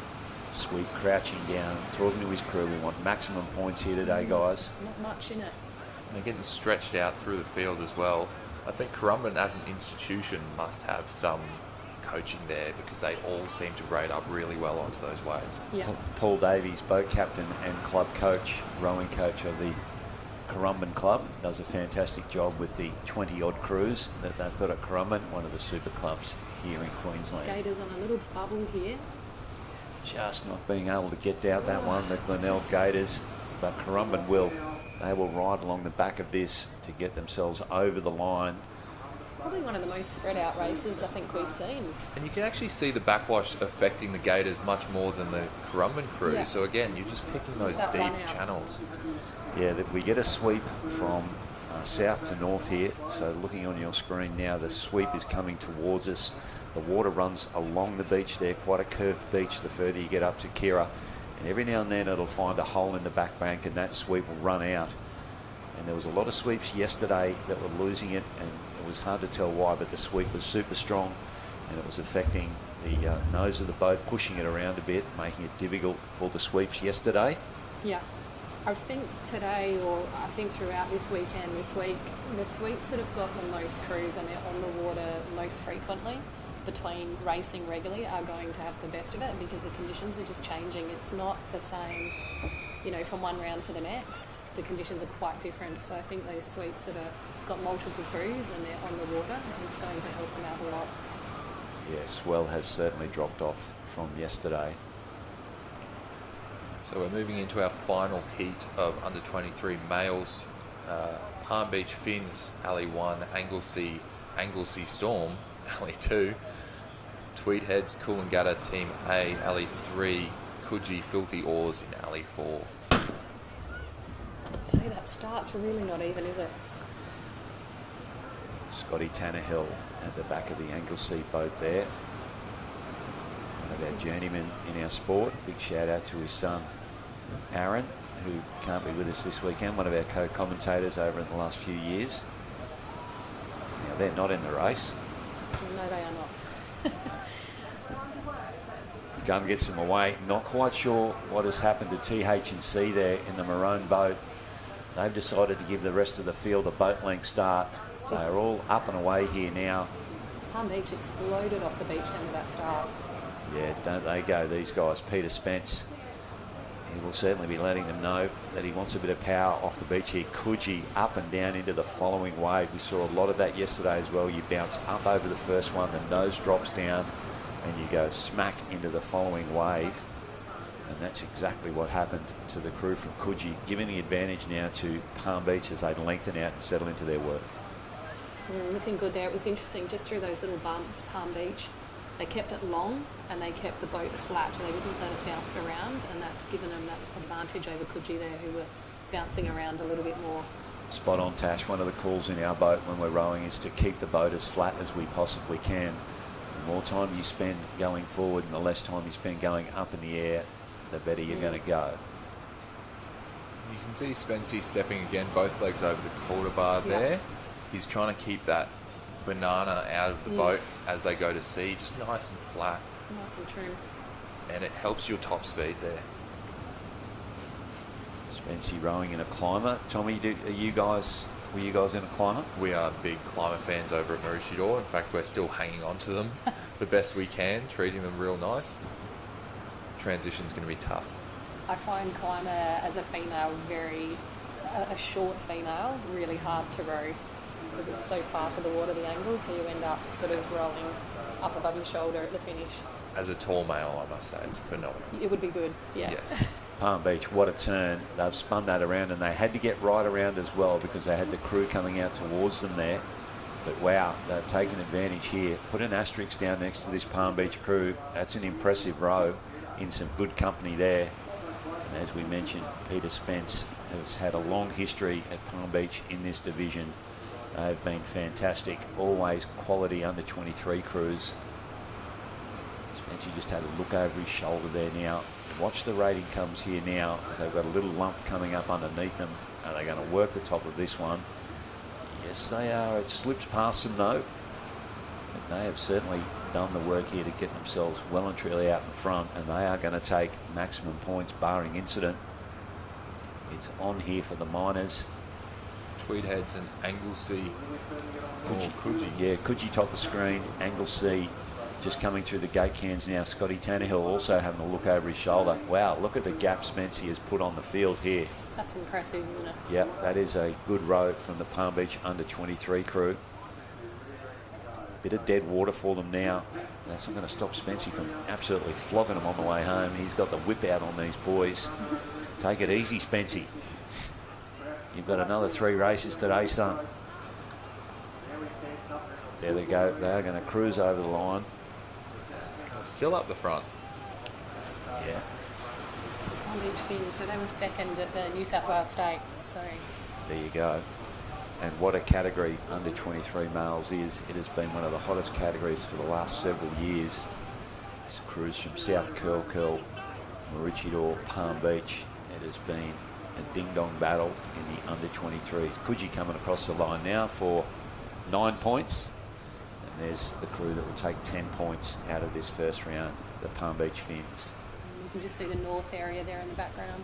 Sweet crouching down, talking to his crew. We want maximum points here today, guys. Not much in it. They're getting stretched out through the field as well. I think Currumbin as an institution must have some coaching there because they all seem to rate up really well onto those waves. Yeah. Paul Davies, boat captain and club coach, rowing coach of the Currumbin Club does a fantastic job with the 20-odd crews that they've got at Currumbin, one of the super clubs here in Queensland. Gators on a little bubble here. Just not being able to get out that one, the Glenelg Gators. But Currumbin they will ride along the back of this to get themselves over the line. It's probably one of the most spread out races I think we've seen. And you can actually see the backwash affecting the Gators much more than the Currumbin crew. Yeah. So again, you're just picking those That deep run out. channels. Yeah, we get a sweep from south to north here. So looking on your screen now, the sweep is coming towards us. The water runs along the beach there, quite a curved beach the further you get up to Kirra. And every now and then it'll find a hole in the back bank and that sweep will run out. And there was a lot of sweeps yesterday that were losing it, and it was hard to tell why, but the sweep was super strong and it was affecting the nose of the boat, pushing it around a bit, making it difficult for the sweeps yesterday. Yeah. I think today, or I think throughout this weekend, this week, the sweeps that have got the most crews and they're on the water most frequently between racing regularly are going to have the best of it, because the conditions are just changing. It's not the same, from one round to the next. The conditions are quite different. So I think those sweeps that are got multiple crews and they're on the water, it's going to help them out a lot. Yeah, swell has certainly dropped off from yesterday. So we're moving into our final heat of under 23 males. Palm Beach Finns, Alley 1, Anglesea Storm, Alley 2. Tweedheads, Coolangatta, Team A, Alley 3. Coogee, Filthy Oars in Alley 4. See, that start's really not even, is it? Scotty Tannehill at the back of the Anglesea boat there. One of our journeymen in our sport. Big shout out to his son, Aaron, who can't be with us this weekend, one of our co-commentators over in the last few years. Now, they're not in the race. No, they are not. Gunn gets them away. Not quite sure what has happened to TH&C there in the maroon boat. They've decided to give the rest of the field a boat length start. They are all up and away here now. Palm Beach exploded off the beach end of that start. Yeah, don't they go, these guys. Peter Spence, he will certainly be letting them know that he wants a bit of power off the beach here. Coogee up and down into the following wave. We saw a lot of that yesterday as well. You bounce up over the first one, the nose drops down, and you go smack into the following wave. And that's exactly what happened to the crew from Coogee, giving the advantage now to Palm Beach as they lengthen out and settle into their work. Looking good there. It was interesting, just through those little bumps, Palm Beach, they kept it long and they kept the boat flat. They didn't let it bounce around, and that's given them that advantage over Coogee there, who were bouncing around a little bit more. Spot on, Tash. One of the calls in our boat when we're rowing is to keep the boat as flat as we possibly can. The more time you spend going forward and the less time you spend going up in the air, the better you're going to go. You can see Spency stepping again, both legs over the quarter bar there. He's trying to keep that banana out of the boat as they go to sea, just nice and flat. Nice and true. And it helps your top speed there. Spency rowing in a climber. Tommy, were you guys in a climber? We are big climber fans over at Maroochydore. In fact, we're still hanging on to them the best we can, treating them real nice. Transition's going to be tough. I find climber as a female a short female, really hard to row, because it's so far to the water, the angle, so you end up sort of rolling up above your shoulder at the finish. As a tall male, I must say, it's phenomenal. It would be good, yeah. Yes. Palm Beach, what a turn. They've spun that around, and they had to get right around as well because they had the crew coming out towards them there. But wow, they've taken advantage here. Put an asterisk down next to this Palm Beach crew. That's an impressive row in some good company there. And as we mentioned, Peter Spence has had a long history at Palm Beach in this division. They've been fantastic. Always quality under 23 crews. Spence, just had a look over his shoulder there now. Watch the rating comes here now, as they've got a little lump coming up underneath them. Are they going to work the top of this one? Yes, they are. It slips past them, though. But they have certainly done the work here to get themselves well and truly out in front, and they are going to take maximum points, barring incident. It's on here for the miners. Tweedheads and Anglesea. Coogee. Yeah, Coogee top of screen. Anglesea just coming through the gate cans now. Scotty Tannehill also having a look over his shoulder. Wow, look at the gap Spence has put on the field here. That's impressive, isn't it? Yep, that is a good road from the Palm Beach under-23 crew. Bit of dead water for them now. That's not going to stop Spency from absolutely flogging them on the way home. He's got the whip out on these boys. Take it easy, Spency. You've got another 3 races today, son. There they go. They are going to cruise over the line. Still up the front. Yeah. So Palm Beach Fins, so they were second at the New South Wales State. So There you go. And what a category under 23 males is. It has been one of the hottest categories for the last several years. This cruise from South Curl, Maroochydore, Palm Beach. It has been a ding-dong battle in the under 23s. Coogee coming across the line now for 9 points. And there's the crew that will take 10 points out of this first round, the Palm Beach Fins. you can just see the north area there in the background.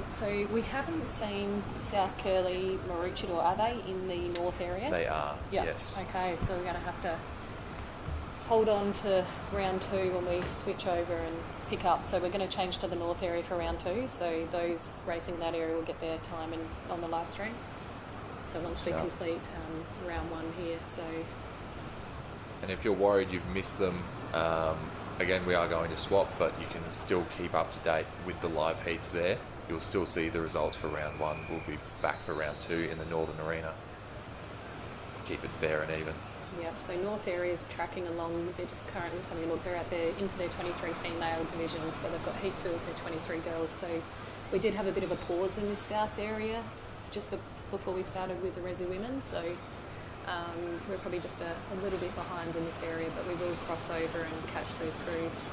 So we haven't seen South Curly, Maroochydore. Are they in the north area? They are, Yep. yes. Okay, so we're going to have to hold on to round 2 when we switch over and pick up. So we're going to change to the north area for round 2. So those racing that area will get their time on the live stream. So once we complete round 1 here, so... And if you're worried you've missed them, again, we are going to swap, but you can still keep up to date with the live heats there. You'll still see the results for round 1. We'll be back for round 2 in the Northern Arena. Keep it fair and even. Yeah, so north area is tracking along. They're just currently having a look. They're into their 23 female division, so they've got heat 2 with their 23 girls. So we did have a bit of a pause in the south area just before we started with the Resi women. So we're probably just a little bit behind in this area, but we will cross over and catch those crews.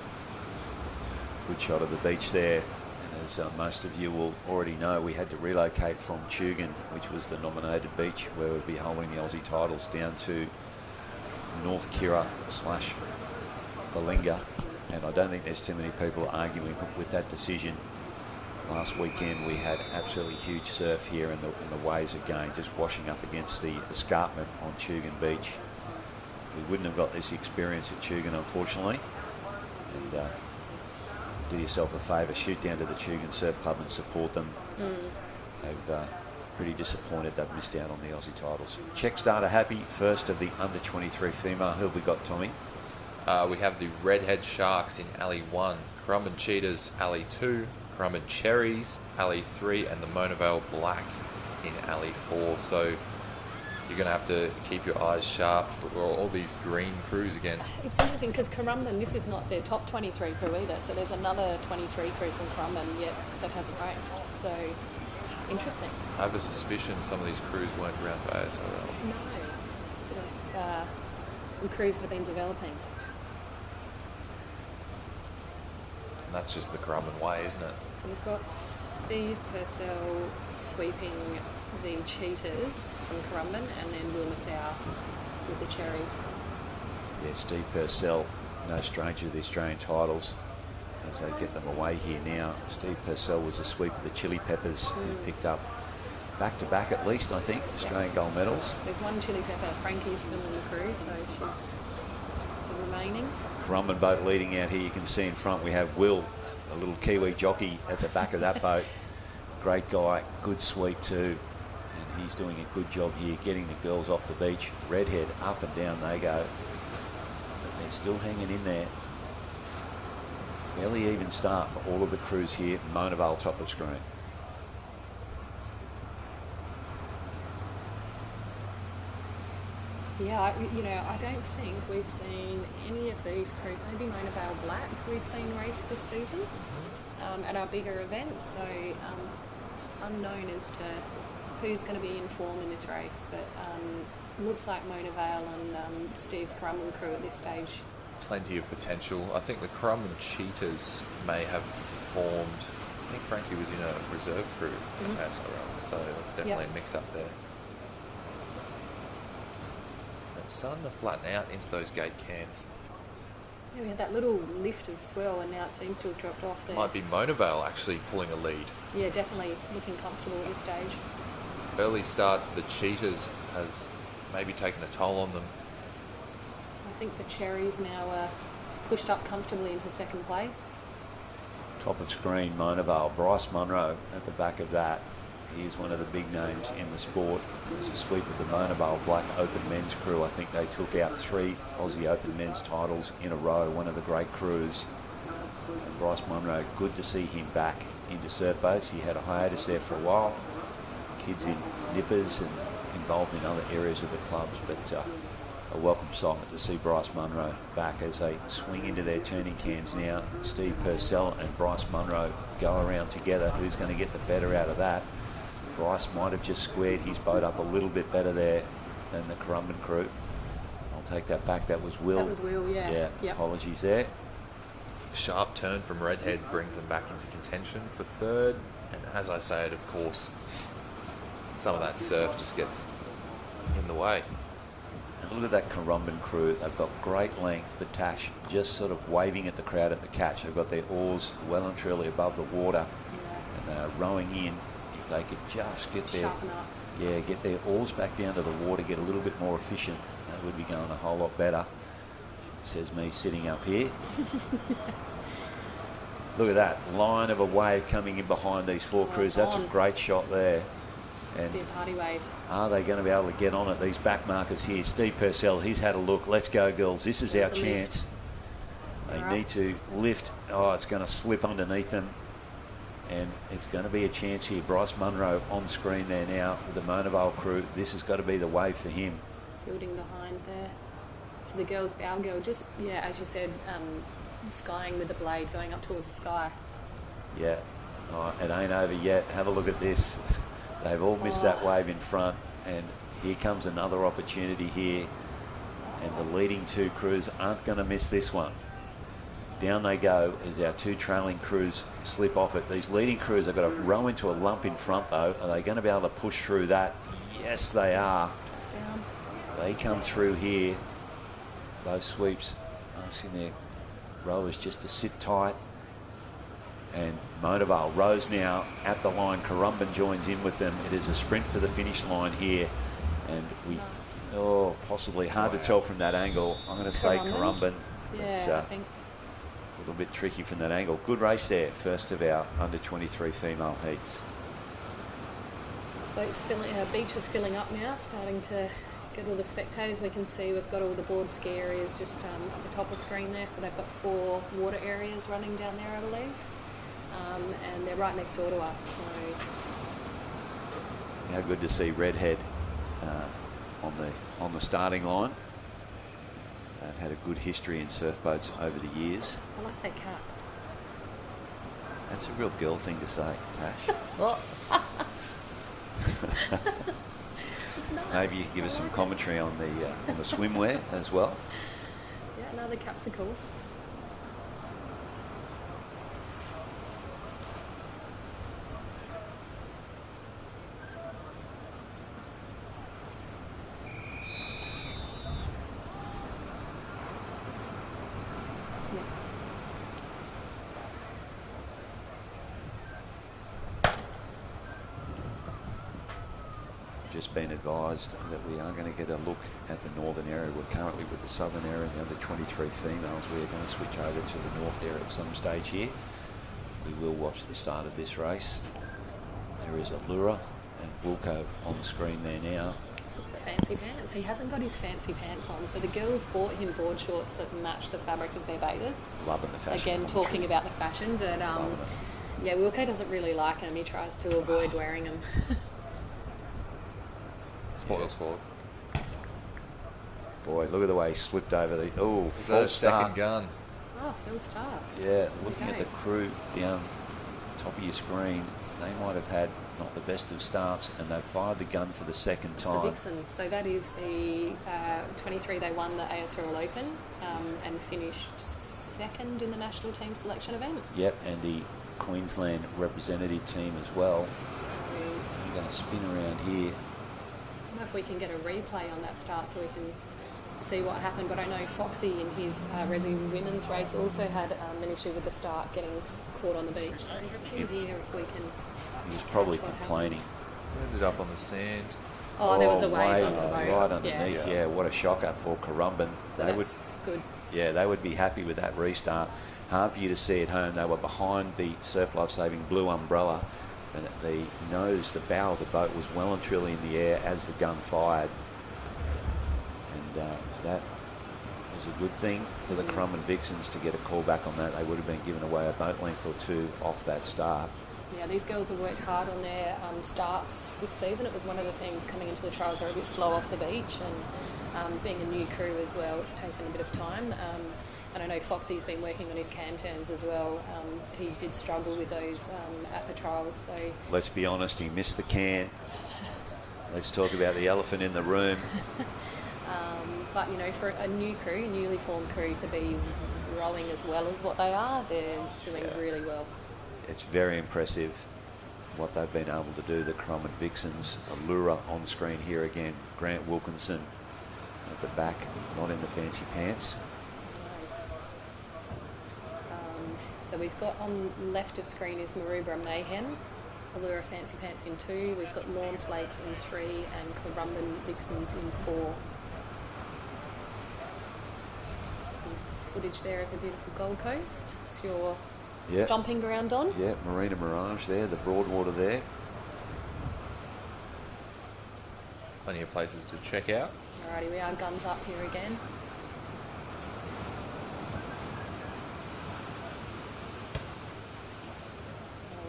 Good shot of the beach there. And as most of you will already know, we had to relocate from Tugun, which was the nominated beach, where we'd be holding the Aussie titles, down to North Kirra / Balinga. And I don't think there's too many people arguing with that decision. Last weekend we had absolutely huge surf here, and the waves again just washing up against the escarpment on Tugun Beach. We wouldn't have got this experience at Tugun, unfortunately. And do yourself a favour, shoot down to the Tugun Surf Club and support them. They've pretty disappointed they've missed out on the Aussie titles. Czech starter happy, first of the under 23 female. Who have we got, Tommy? We have the Redhead Sharks in Alley 1, Currumbin Cheetahs Alley 2, Currumbin Cherries Alley 3, and the Mona Vale Black in Alley 4. So you're going to have to keep your eyes sharp for all these green crews again. It's interesting because Currumbin, this is not their top 23 crew either. So there's another 23 crew from Currumbin yet that hasn't raced. So interesting. I have a suspicion some of these crews weren't around for ASRL. No. Bit of some crews that have been developing. And that's just the Currumbin way, isn't it? So we've got Steve Purcell sweeping the Cheetahs from Currumbin, and then Will McDowell with the Cherries. Yeah, Steve Purcell, no stranger to the Australian titles as they get them away here now. Steve Purcell was a sweep of the Chili Peppers, who picked up back-to-back at least, I think, Australian gold medals. There's one Chili Pepper, Frankie's still in the crew, so she's remaining. Currumbin boat leading out here. You can see in front we have Will, a little Kiwi jockey at the back of that boat. Great guy, good sweep too. And he's doing a good job here, getting the girls off the beach. Redhead, up and down they go. But they're still hanging in there. Fairly even start for all of the crews here. Mona Vale top of screen. Yeah, I don't think we've seen any of these crews, maybe Mona Vale Black, we've seen race this season at our bigger events. So unknown as to who's going to be in form in this race, but looks like Mona Vale and Steve's Currumbin crew at this stage. Plenty of potential. I think the Currumbin Cheetahs may have formed. I think Frankie was in a reserve crew at ASRL, so there's definitely a mix up there. It's starting to flatten out into those gate cans. Yeah, we had that little lift of swell, and now it seems to have dropped off there. Might be Mona Vale actually pulling a lead. Yeah, definitely looking comfortable at this stage. Early start to the Cheetahs has maybe taken a toll on them. think the Cherries now are pushed up comfortably into second place. Top of screen, Monavale. Bryce Munro at the back of that. He is one of the big names in the sport. It was a sweep of the Monavale Black Open men's crew. I think they took out 3 Aussie Open men's titles in a row, one of the great crews. And Bryce Munro, good to see him back into surf boats. He had a hiatus there for a while. Kids in nippers and involved in other areas of the clubs, but a welcome sight to see Bryce Munro back as they swing into their turning cans now. Steve Purcell and Bryce Munro go around together. Who's going to get the better out of that? Bryce might have just squared his boat up a little bit better there than the Currumbin crew. I'll take that back. That was Will. That was Will, yeah. Yeah, yep. Apologies there. Sharp turn from Redhead brings them back into contention for third. And as I say it, of course, some of that surf just gets in the way. And look at that Currumbin crew. They've got great length, but Tash just sort of waving at the crowd at the catch. They've got their oars well and truly above the water. Yeah. And they're rowing in. If they could just get get their oars back down to the water, get a little bit more efficient, they would be going a whole lot better. Says me sitting up here. Look at that line of a wave coming in behind these 4 crews. That's a great shot there. And be a party wave. Are they going to be able to get on it? These back markers here. Steve Purcell, he's had a look. Let's go, girls. This is our chance. They need to lift. Oh, it's going to slip underneath them. And it's going to be a chance here. Bryce Munro on screen there now with the Monavale crew. This has got to be the wave for him. Building behind there. So the girls, our girl, just, as you said, skying with the blade, going up towards the sky. Yeah. Oh, it ain't over yet. Have a look at this. They've all missed that wave in front. And here comes another opportunity here. And the leading 2 crews aren't going to miss this one. Down they go as our 2 trailing crews slip off it. These leading crews have got to row into a lump in front, though. Are they going to be able to push through that? Yes, they are. Down. They come through here. Those sweeps asking their rowers just to sit tight. And Monavale rows now at the line. Currumbin joins in with them. It is a sprint for the finish line here. And possibly hard to tell from that angle. I'm going to say Currumbin. Yeah, I think. A little bit tricky from that angle. Good race there. First of our under 23 female heats. Beach is filling up now, starting to get all the spectators. We can see we've got all the board ski areas just at the top of screen there. So they've got 4 water areas running down there, I believe. And they're right next door to us. So. How good to see Redhead on the starting line. They've had a good history in surf boats over the years. I like that cap. That's a real girl thing to say, Tash. Nice. Maybe you can give us some commentary on the swimwear as well. Yeah, no, the caps are cool. Just been advised that we are going to get a look at the northern area. We're currently with the southern area, the under 23 females. We are going to switch over to the north area at some stage here. We will watch the start of this race. There is Allura and Wilco on the screen there now. This is the fancy pants. He hasn't got his fancy pants on, so the girls bought him board shorts that match the fabric of their bathers. Loving the fashion. Again, talking about the fashion, but Wilco doesn't really like them. He tries to avoid wearing them. Sport. Boy, look at the way he slipped over the... Oh, full second gun. Oh, full start. Yeah, looking at the crew down top of your screen, they might have had not the best of starts, and they've fired the gun for the second time. The Vixens. So that is the 23. They won the ASRL Open and finished second in the national team selection event. Yep, and the Queensland representative team as well. So I'm going to spin around here. I don't know if we can get a replay on that start so we can see what happened, but I know Foxy in his Resi women's race also had an issue with the start getting caught on the beach. So let's see here if we can... He was probably complaining. Ended up on the sand. Oh, there was a wave on the boat. Right underneath, yeah. What a shocker for Currumbin. So that's good. Yeah, they would be happy with that restart. Hard for you to see at home. They were behind the Surf Life Saving blue umbrella, and the bow of the boat was well and truly in the air as the gun fired. And that is a good thing for the Currumbin Vixens to get a call back on that. They would have been given away a boat length or two off that start. Yeah, these girls have worked hard on their starts this season. It was one of the things coming into the trials, they're a bit slow off the beach, and being a new crew as well, it's taken a bit of time. And I know Foxy's been working on his can turns as well. He did struggle with those at the trials. So let's be honest, he missed the can. Let's talk about the elephant in the room. But, you know, for a new crew, newly formed crew, to be rowing as well as what they are, they're doing really well. It's very impressive what they've been able to do, the Currumbin Vixens. Allura on screen here again. Grant Wilkinson at the back, not in the fancy pants. So we've got on left of screen is Maroubra Mayhem, Allura Fancy Pants in 2. We've got Lawn Flakes in 3 and Currumbin Vixens in 4. Some footage there of the beautiful Gold Coast. It's your stomping ground on. Yeah, Marina Mirage there, the Broadwater there. Plenty of places to check out. Alrighty, we are guns up here again.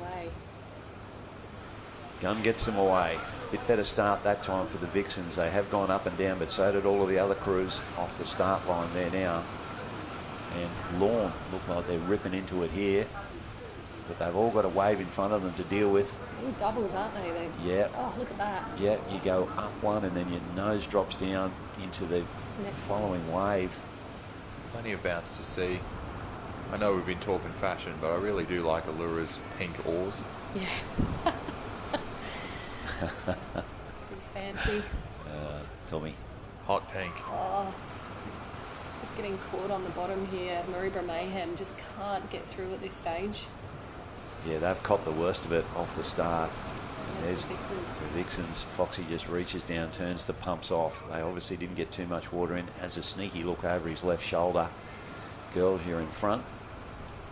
Away. Gun gets them away. Bit better start that time for the Vixens. They have gone up and down, but so did all of the other crews off the start line there now. And Lawn look like they're ripping into it here, but they've all got a wave in front of them to deal with. All doubles, aren't they? Yeah. Oh, look at that. Yeah, you go up one and then your nose drops down into the following wave. Plenty of bounce to see. I know we've been talking fashion, but I really do like Allura's pink oars. Yeah. Pretty fancy. Tell me. Hot pink. Oh. Just getting caught on the bottom here. Maroubra Mayhem just can't get through at this stage. Yeah, they've copped the worst of it off the start. And there's the Vixens. The Vixens. Foxy just reaches down, turns the pumps off. They obviously didn't get too much water in. Has a sneaky look over his left shoulder. Girls, you're in front.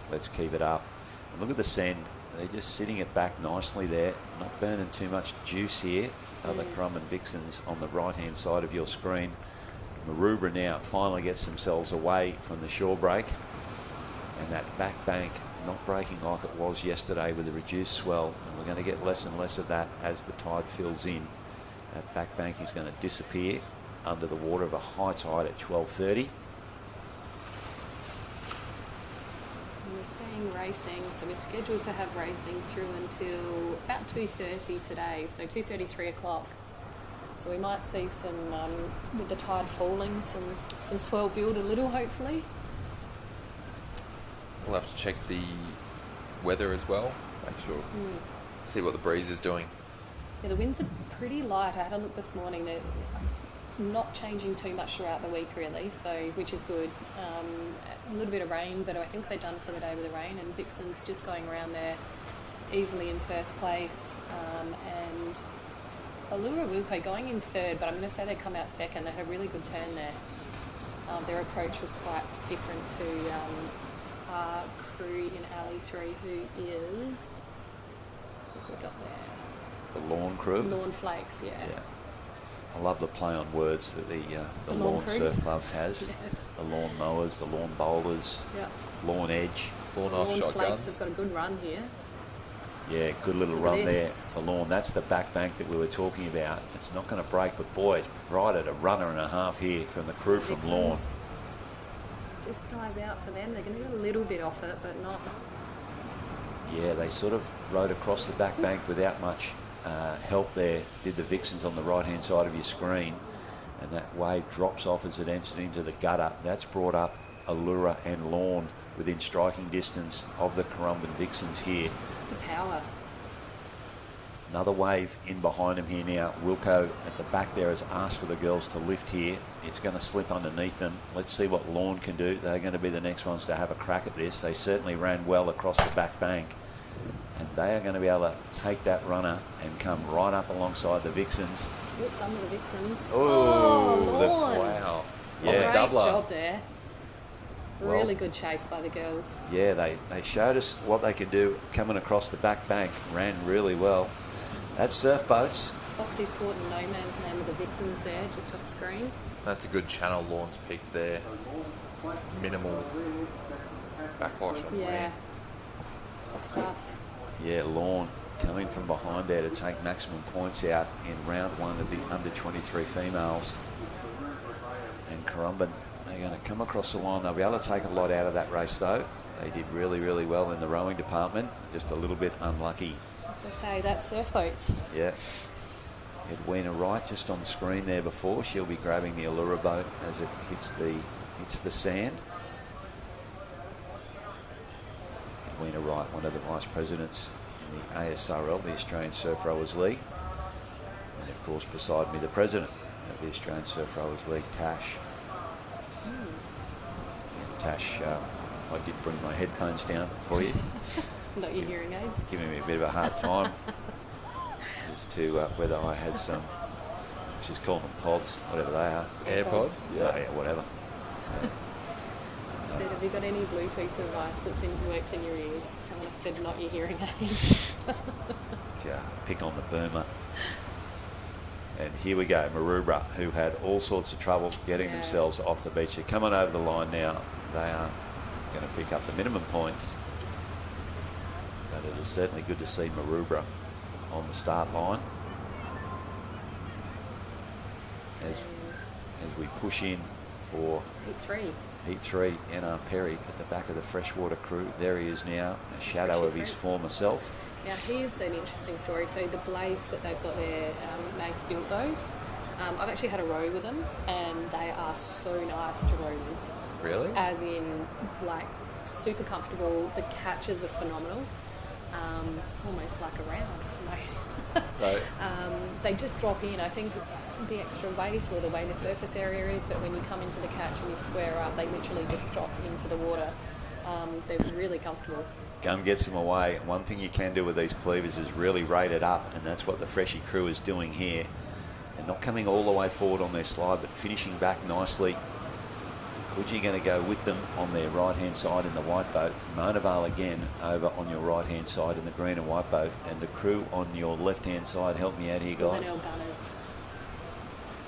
Let's keep it up. And look at the send. They're just sitting it back nicely there. Not burning too much juice here. The Currumbin Vixens on the right-hand side of your screen. Maroubra now finally gets themselves away from the shore break, and that back bank not breaking like it was yesterday with the reduced swell, and we're going to get less and less of that as the tide fills in. That back bank is going to disappear under the water of a high tide at 12:30. We're seeing racing, so we're scheduled to have racing through until about 2:30 today, so 2:30, 3 o'clock. So we might see some, with the tide falling, some swell build a little, hopefully. We'll have to check the weather as well. Make sure, see what the breeze is doing. Yeah, the winds are pretty light. I had a look this morning. They're not changing too much throughout the week, really, so which is good. A little bit of rain, but I think they're done for the day with the rain. And Vixen's just going around there easily in first place, and Allura Wilco going in third, but I'm going to say they come out second. They had a really good turn there. Their approach was quite different to our crew in Alley 3, who is... What have we got there? The Lawn crew? Lawn Flakes, yeah. I love the play on words that the Lawn Surf Club has. Yes. The lawn mowers, the lawn bowlers, lawn edge. Lawn off shotguns. Flakes have got a good run here. Yeah, good little run there for Lawn. That's the back bank that we were talking about. It's not going to break, but boy, it's provided a runner and a half here from the crew from Lawn. Just dies out for them. They're going to get a little bit off it, but not. Yeah, they sort of rode across the back bank without much help there. Did the Vixens on the right-hand side of your screen, and that wave drops off as it enters into the gutter. That's brought up Allura and Lawn within striking distance of the Currumbin Vixens here. The power. Another wave in behind him here now. Wilco at the back there has asked for the girls to lift here. It's going to slip underneath them. Let's see what Lawn can do. They're going to be the next ones to have a crack at this. They certainly ran well across the back bank. And they are going to be able to take that runner and come right up alongside the Vixens. Slips under the Vixens. Oh, Lorne. wow. Yeah. On the Great doubler. job there. Really good chase by the girls. Yeah, they showed us what they could do coming across the back bank. Ran really well. That's surf boats. Foxy's caught in no man's land with the Vixens there, just off screen. That's a good channel Lawns picked there. Minimal backwash on Yeah. That's tough. Yeah, Lorne coming from behind there to take maximum points out in round 1 of the under-23 females. And Currumbin, they're going to come across the line. They'll be able to take a lot out of that race, though. They did really, really well in the rowing department. Just a little bit unlucky. As I say, that's surf boats. Yeah. Edwina Wright just on the screen there before. She'll be grabbing the Allura boat as it hits the sand. Edwina Wright, one of the vice presidents in the ASRL, the Australian Surf Rowers League. And of course, beside me, the president of the Australian Surf Rowers League, Tash. And Tash, I did bring my headphones down for you. Not your hearing aids. Giving me a bit of a hard time as to whether I had some, she's calling them pods, whatever they are. AirPods? Yeah, whatever. I said, have you got any Bluetooth device that works in your ears? And I said, not your hearing aids. Yeah, pick on the boomer. And here we go, Maroubra, who had all sorts of trouble getting themselves off the beach. They're coming over the line now. They are going to pick up the minimum points. But it is certainly good to see Maroubra on the start line. As we push in for Heat 3, N.R. Perry at the back of the freshwater crew. There he is now, a shadow of his former self. Now, here's an interesting story. So the blades that they've got there, Nath built those. I've actually had a row with them, and they are so nice to row with. Really? As in, like, super comfortable. The catches are phenomenal. Almost like a round, you know. So they just drop in. I think the extra weight or the way the surface area is, but when you come into the catch and you square up, they literally just drop into the water. They're really comfortable. Gum gets them away. One thing you can do with these cleavers is really rate it up, and that's what the Freshie crew is doing here. They're not coming all the way forward on their slide, but finishing back nicely. Coogee going to go with them on their right-hand side in the white boat. Monaval again over on your right-hand side in the green and white boat. And the crew on your left-hand side, help me out here, guys. Glenelg Gunners.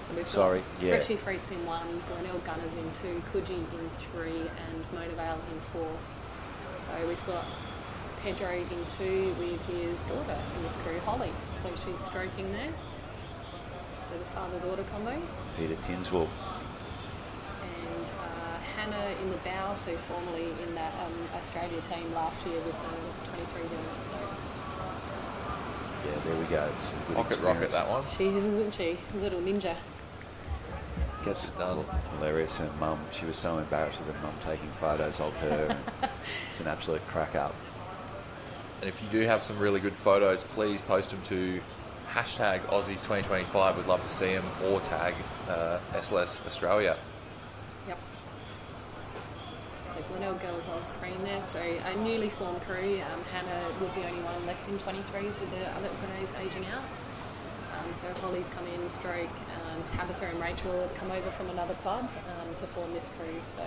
So we've Sorry, got Freshie Freaks in 1, Glenelg Gunners in 2, Coogee in 3, and Monaval in 4. So we've got Pedro in 2 with his daughter in this crew, Holly. So she's stroking there. So the father-daughter combo. Peter Tinswell. And Hannah in the bow, so formerly in that Australia team last year with the 23 girls. So. Yeah, there we go. Some good rocket, that one. She is, isn't she? Little ninja. Gets it done. Hilarious. Her mum, she was so embarrassed with her mum taking photos of her. It's an absolute crack up. And if you do have some really good photos, please post them to hashtag Aussies 2025. We'd love to see them, or tag SLS Australia. Yep. So Glenelg girls on screen there. So a newly formed crew. Hannah was the only one left in 23s with the other grenades aging out. So Holly's come in, Stroke, Tabitha and Rachel have come over from another club to form this crew. So,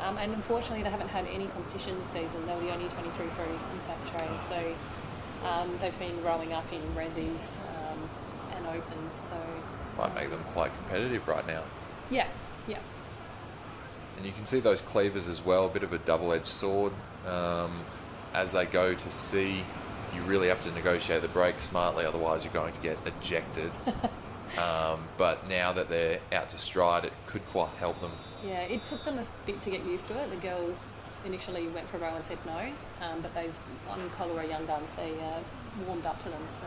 and unfortunately they haven't had any competition this season. They were the only 23 crew in South Australia. So they've been rowing up in resis and opens. So Might make them quite competitive right now. Yeah. And you can see those cleavers as well, a bit of a double-edged sword. As they go to sea, you really have to negotiate the brakes smartly, otherwise you're going to get ejected. But now that they're out to stride, it could quite help them. Yeah, it took them a bit to get used to it. The girls initially went for a row and said no, but they've, on Cholera Young Guns, they warmed up to them. So.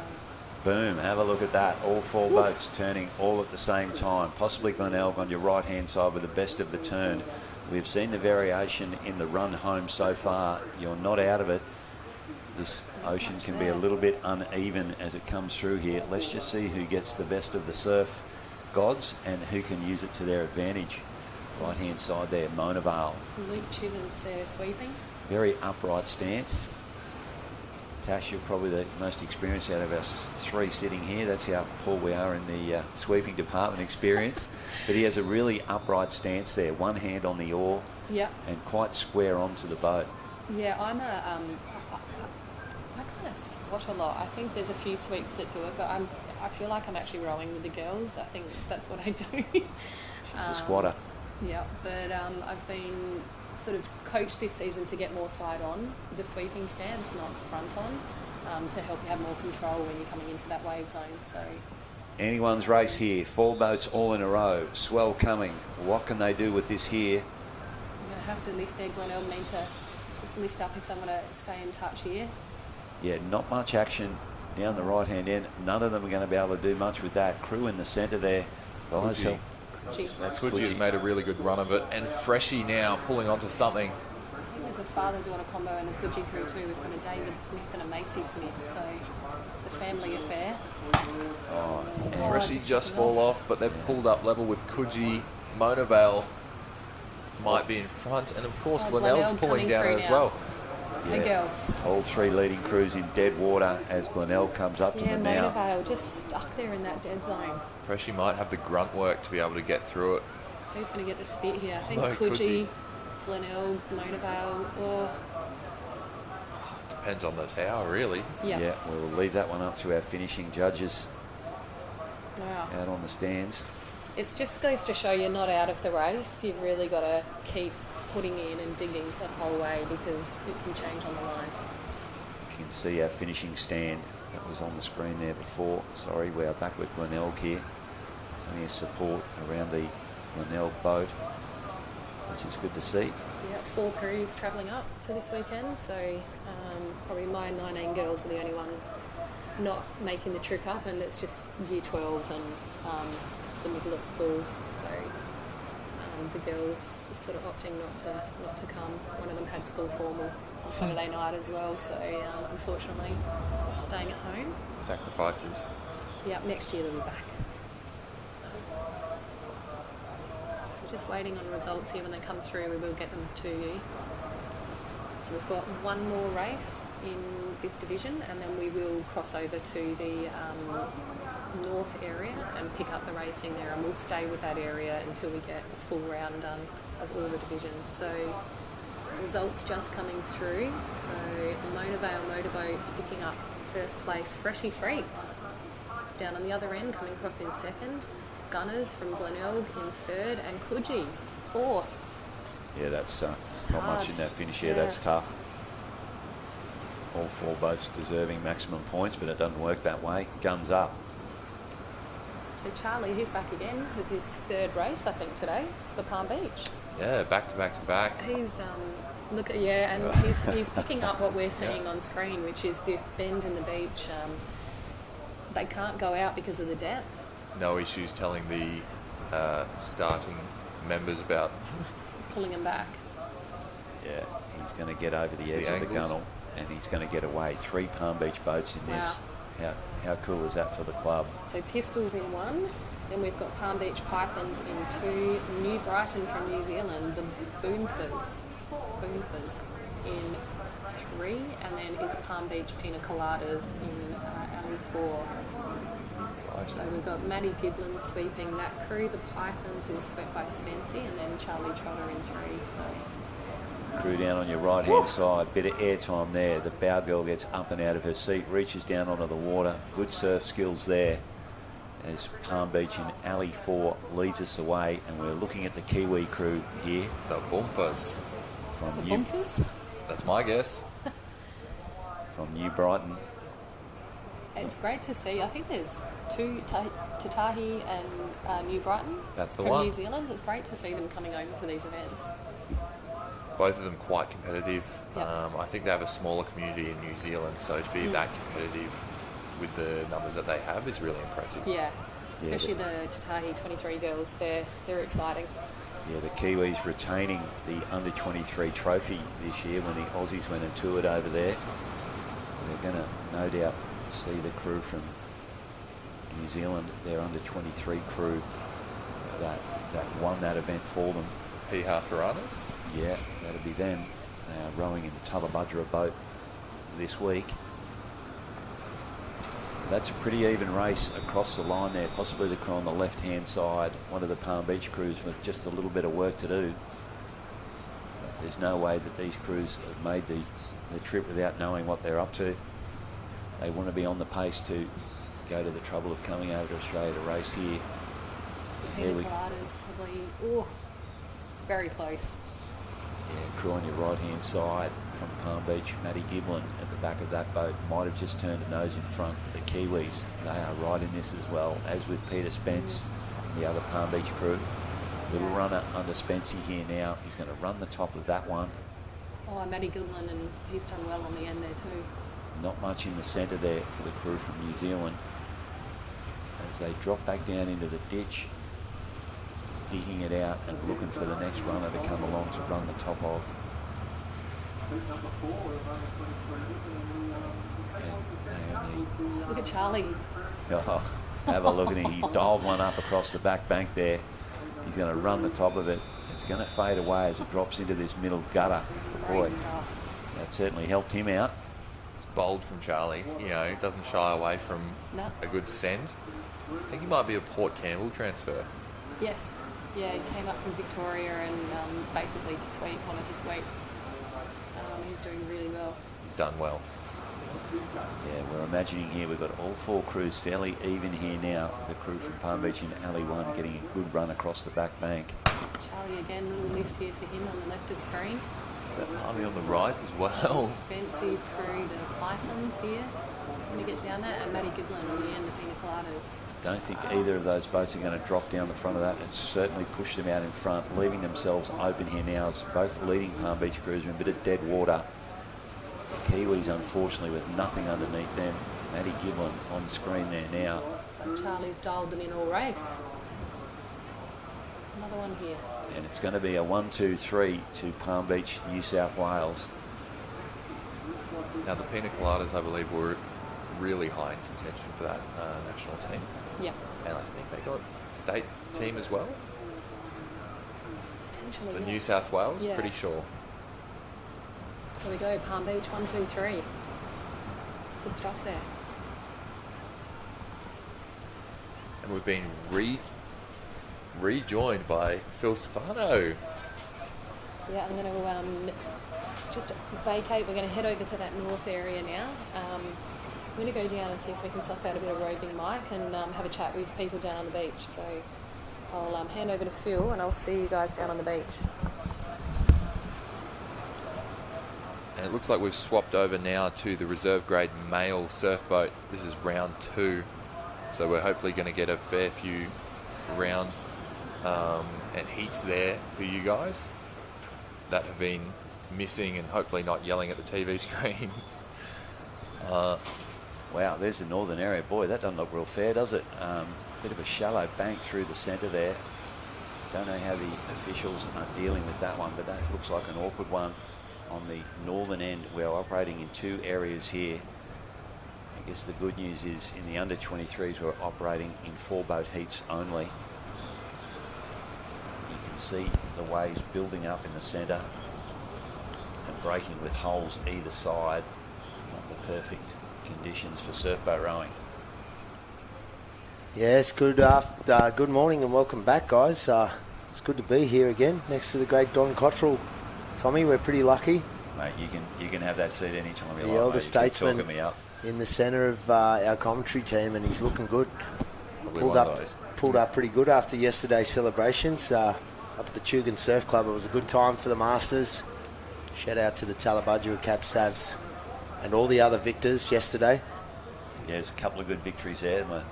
Boom, have a look at that. All 4 boats turning all at the same time. Possibly Glenelg on your right-hand side with the best of the turn. We've seen the variation in the run home so far. You're not out of it. This ocean can be a little bit uneven as it comes through here. Let's just see who gets the best of the surf gods and who can use it to their advantage. Right-hand side there, Monaval. Luke Chivers there sweeping. Very upright stance. Tash, you're probably the most experienced out of us three sitting here. That's how poor we are in the sweeping department experience. But he has a really upright stance there, one hand on the oar, and quite square onto the boat. Yeah, I kind of squat a lot. I think there's a few sweeps that do it, but I feel like I'm actually rowing with the girls. I think that's what I do. She's a squatter. Yeah, but I've been sort of coached this season to get more side on the sweeping stance, not front on, to help you have more control when you're coming into that wave zone. So anyone's race here. 4 boats all in a row. Swell coming. What can they do with this here? You're going to have to lift there. Glenelg need to just lift up if they want to stay in touch here. Yeah, not much action down the right-hand end. None of them are going to be able to do much with that. Crew in the centre there. Guys, that's Coogee has made a really good run of it. And Freshie now pulling onto something. I think there's a father-daughter combo in the Coogee crew too. We've got a David Smith and a Macy Smith, so it's a family affair. Freshie just fall off, but they've pulled up level with Coogee. Monavale might be in front, and of course Glenelg's pulling down as well. Hey girls. All 3 leading crews in dead water as Glenelg comes up to them now. Monavale just stuck there in that dead zone. Freshie might have the grunt work to be able to get through it. Who's going to get the spit here? I think Coogee, Glenelg, Monavale, depends on the tower, really. Yeah, we'll leave that one up to our finishing judges out on the stands. It just goes to show you're not out of the race. You've really got to keep putting in and digging the whole way because it can change on the line. You can see our finishing stand that was on the screen there before. Sorry, we are back with Glenelg here. Plenty of support around the Glenelg boat, which is good to see. Yeah, 4 crews travelling up for this weekend, so probably my 19 girls are the only one not making the trip up, and it's just year 12 and it's the middle of school, so the girls sort of opting not to come. One of them had school formal on Saturday night as well, so unfortunately staying at home. Sacrifices. Yeah, next year they'll be back. So just waiting on results here. When they come through, we will get them to you. So we've got one more race in this division, and then we will cross over to the north area and pick up the racing there, and we'll stay with that area until we get a full round done of all the divisions. So results just coming through. So Monavale Motorboats picking up first place. Freshie Freaks down on the other end coming across in second. Gunners from Glenelg in third, and Coogee fourth. Yeah, that's not much in that finish here. That's tough. All 4 boats deserving maximum points, but it doesn't work that way. Guns up. So Charlie, who's back again? This is his 3rd race, I think, today for Palm Beach. Yeah, back to back to back. He's he's picking up what we're seeing on screen, which is this bend in the beach. They can't go out because of the depth. No issues telling the starting members about pulling him back. Yeah, he's going to get over the edge of the gunnel, and he's going to get away. 3 Palm Beach boats in this. How cool is that for the club? So Pistols in 1, then we've got Palm Beach Pythons in 2, New Brighton from New Zealand, the Boomfers in 3, and then it's Palm Beach Pina Coladas in Alley 4. So we've got Maddie Giblin sweeping that crew. The Pythons is swept by Spency, and then Charlie Trotter in 3. So crew down on your right hand side, bit of airtime there. The bow girl gets up and out of her seat, reaches down onto the water. Good surf skills there as Palm Beach in Alley 4 leads us away, and we're looking at the Kiwi crew here. The Boomfers. Boomfers? That's my guess. From New Brighton. It's great to see. I think there's 2, Tatahi and New Brighton. That's the from one. New Zealand. It's great to see them coming over for these events. Both of them quite competitive. Yep. I think they have a smaller community in New Zealand, so to be that competitive with the numbers that they have is really impressive. Yeah, especially the Tatahi 23 girls. They're exciting. Yeah, the Kiwis retaining the under-23 trophy this year when the Aussies went and toured over there. They're going to no doubt see the crew from New Zealand, their under-23 crew that won that event for them. Piha Piranhas? Yeah, that'll be them. They are rowing in the Tullabudra boat this week. That's a pretty even race across the line there. Possibly the crew on the left-hand side, one of the Palm Beach crews with just a little bit of work to do. But there's no way that these crews have made the trip without knowing what they're up to. They want to be on the pace to go to the trouble of coming over to Australia to race here. The Pina Coladas probably, very close. Yeah, crew on your right-hand side from Palm Beach, Matty Giblin at the back of that boat. Might have just turned a nose in front of the Kiwis. They are right in this as well, as with Peter Spence and the other Palm Beach crew. Little runner under Spency here now. He's going to run the top of that one. Oh, Matty Giblin, and he's done well on the end there too. Not much in the centre there for the crew from New Zealand. As they drop back down into the ditch, digging it out and looking for the next runner to come along to run the top of. Look at Charlie. Oh, have a look at him. He's dialed one up across the back bank there. He's going to run the top of it. It's going to fade away as it drops into this middle gutter. Boy, that certainly helped him out. It's bold from Charlie. You know, doesn't shy away from a good send. I think he might be a Port Campbell transfer. Yes. Yeah, he came up from Victoria and basically wanted to sweep. He's doing really well. He's done well. Yeah, we're imagining here we've got all four crews fairly even here now. The crew from Palm Beach in Alley 1 getting a good run across the back bank. Charlie again, little lift here for him on the left of screen. Is that Army on the right as well? Spency's crew, the Pythons here. Going to get down there, and Matty Giblin on the end of Pina Coladas. Don't think either of those boats are going to drop down the front of that. It's certainly pushed them out in front, leaving themselves open here now as both leading Palm Beach crews are in a bit of dead water. The Kiwis, unfortunately, with nothing underneath them. Matty Giblin on screen there now. So Charlie's dialed them in all race. Another one here. And it's going to be a 1-2-3 to Palm Beach, New South Wales. Now, the Pina Coladas, I believe, were really high in contention for that national team. Yeah. And I think they got state team as well. Potentially, For yes. New South Wales, Yeah. pretty sure. Here we go, Palm Beach, 1, 2, 3. Good stuff there. And we've been rejoined by Phil Stefano. Yeah, I'm going to just vacate. We're going to head over to that north area now. I'm going to go down and see if we can suss out a bit of roving mic and have a chat with people down on the beach. So I'll hand over to Phil and I'll see you guys down on the beach. And it looks like we've swapped over now to the reserve grade male surf boat. This is round 2. So we're hopefully going to get a fair few rounds and heats there for you guys that have been missing and hopefully not yelling at the TV screen. Wow, there's the northern area. Boy, that doesn't look real fair, does it? Bit of a shallow bank through the centre there. Don't know how the officials are dealing with that one, but that looks like an awkward one on the northern end. We're operating in 2 areas here. I guess the good news is in the under-23s we're operating in 4-boat heats only. You can see the waves building up in the centre and breaking with holes either side. Not the perfect conditions for surf boat rowing. Yes, good morning and welcome back, guys. It's good to be here again next to the great Don Cottrell. Tommy, we're pretty lucky. Mate, you can have that seat anytime you like. The elder mate. statesman Me up. in the centre of our commentary team, and he's looking good. Probably one of those. Pulled up pretty good after yesterday's celebrations. Up at the Tugun Surf Club, it was a good time for the Masters. Shout out to the Talabudgera Cab Savs and all the other victors yesterday. Yeah, there's a couple of good victories there. My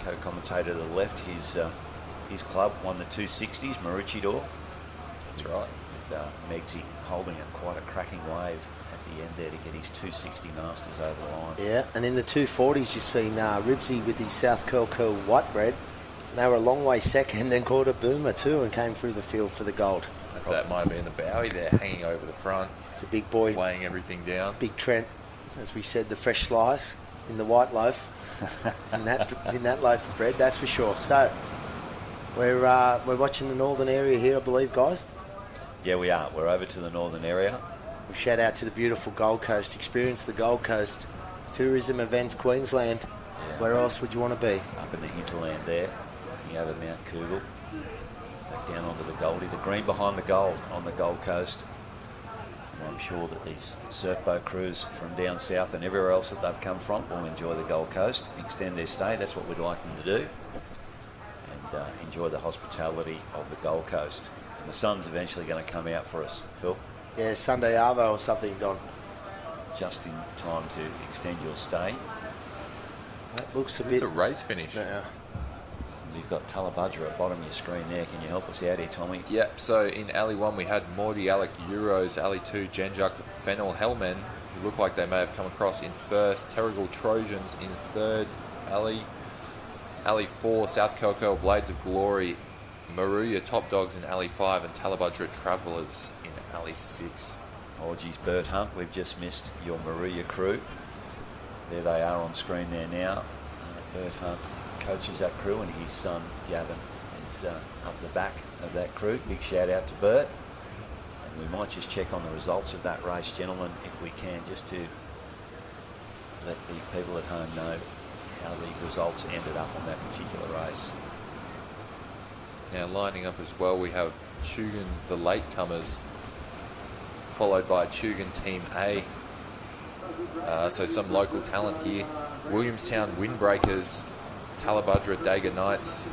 co-commentator to the left, his club won the 260s, Maroochydore. That's right. With Meggsy holding quite a cracking wave at the end there to get his 260 Masters over the line. Yeah, and in the 240s, you've seen Ribsy with his South Curl white bread. They were a long way second and caught a boomer too and came through the field for the gold. That might be in the bowie there, hanging over the front. It's a big boy. Weighing everything down. Big Trent, as we said, the fresh slice in the white loaf. in that loaf of bread, that's for sure. So, we're watching the northern area here, I believe, guys. Yeah, we are. We're over to the northern area. We'll shout out to the beautiful Gold Coast. Experience the Gold Coast. Tourism Events Queensland. Where else would you want to be? Up in the hinterland there, looking over Mount Cougal. Back down onto the Goldie. The green behind the gold on the Gold Coast. And I'm sure that these surf boat crews from down south and everywhere else that they've come from will enjoy the Gold Coast, extend their stay. That's what we'd like them to do. And enjoy the hospitality of the Gold Coast. And the sun's eventually going to come out for us, Phil. Yeah, Sunday Arvo or something, Don. Just in time to extend your stay. That looks a Is bit... this a race finish? Yeah. We've got Tullabudgera at bottom of your screen there. Can you help us out here, Tommy? Yep, so in Alley 1 we had Morty, Alec, Euros, Alley 2, Genjuk, Fennel, Hellman, who look like they may have come across in first, Terrigal Trojans in third, Alley 4, South Coco, Blades of Glory, Maruya, Top Dogs in Alley 5, and Tullabudgera Travellers in Alley 6. Apologies, Bert Hunt. We've just missed your Maruya crew. There they are on screen there now. Bert Hunt coaches that crew, and his son Gavin is up the back of that crew. Big shout out to Bert. And we might just check on the results of that race, gentlemen, if we can, just to let the people at home know how the results ended up on that particular race. Now lining up as well, we have Tugun, the latecomers, followed by Tugun Team A. So some local talent here. Williamstown Windbreakers, Tullabudgera Daga Knights,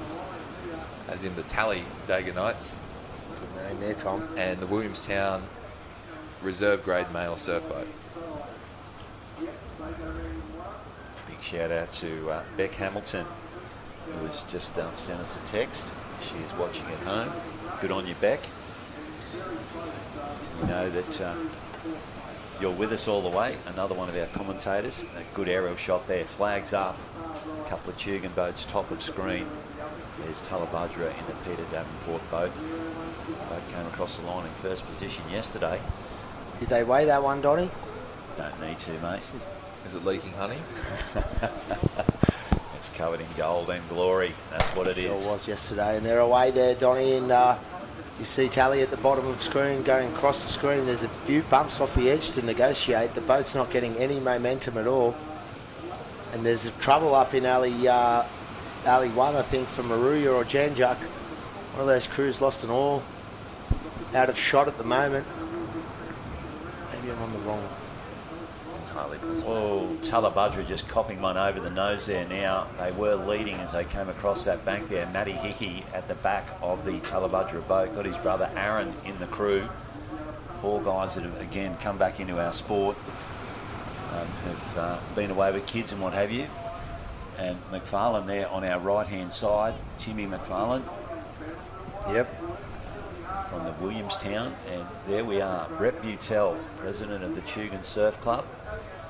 as in the Tally Daga Knights. Good name there, Tom. And the Williamstown Reserve Grade Male Surfboat. Big shout out to Beck Hamilton, who has just sent us a text. She is watching at home. Good on you, Beck. We know that you're with us all the way. Another one of our commentators. A good aerial shot there. Flags up. A couple of Tugun boats top of screen. There's Tullabudgera in the Peter Davenport boat. Boat came across the line in first position yesterday. Did they weigh that one, Donnie? Don't need to, mate. Is it leaking honey? It's covered in gold and glory. That's what it is. Sure was yesterday. And they're away there, Donnie, and you see Tally at the bottom of the screen going across the screen. There's a few bumps off the edge to negotiate. The boat's not getting any momentum at all. And there's trouble up in Alley 1, I think, for Maruya or Janjuk. One of those crews lost an oar. Out of shot at the moment. Maybe I'm on the wrong. It's entirely possible. Oh, Tullabudgera just copping one over the nose there now. They were leading as they came across that bank there. Matty Hickey at the back of the Tullabudgera boat. Got his brother Aaron in the crew. 4 guys that have, again, come back into our sport. Have been away with kids and what have you. And McFarlane there on our right-hand side. Timmy McFarlane. Yep. From the Williamstown, and there we are, Brett Butel, president of the Tugun Surf Club,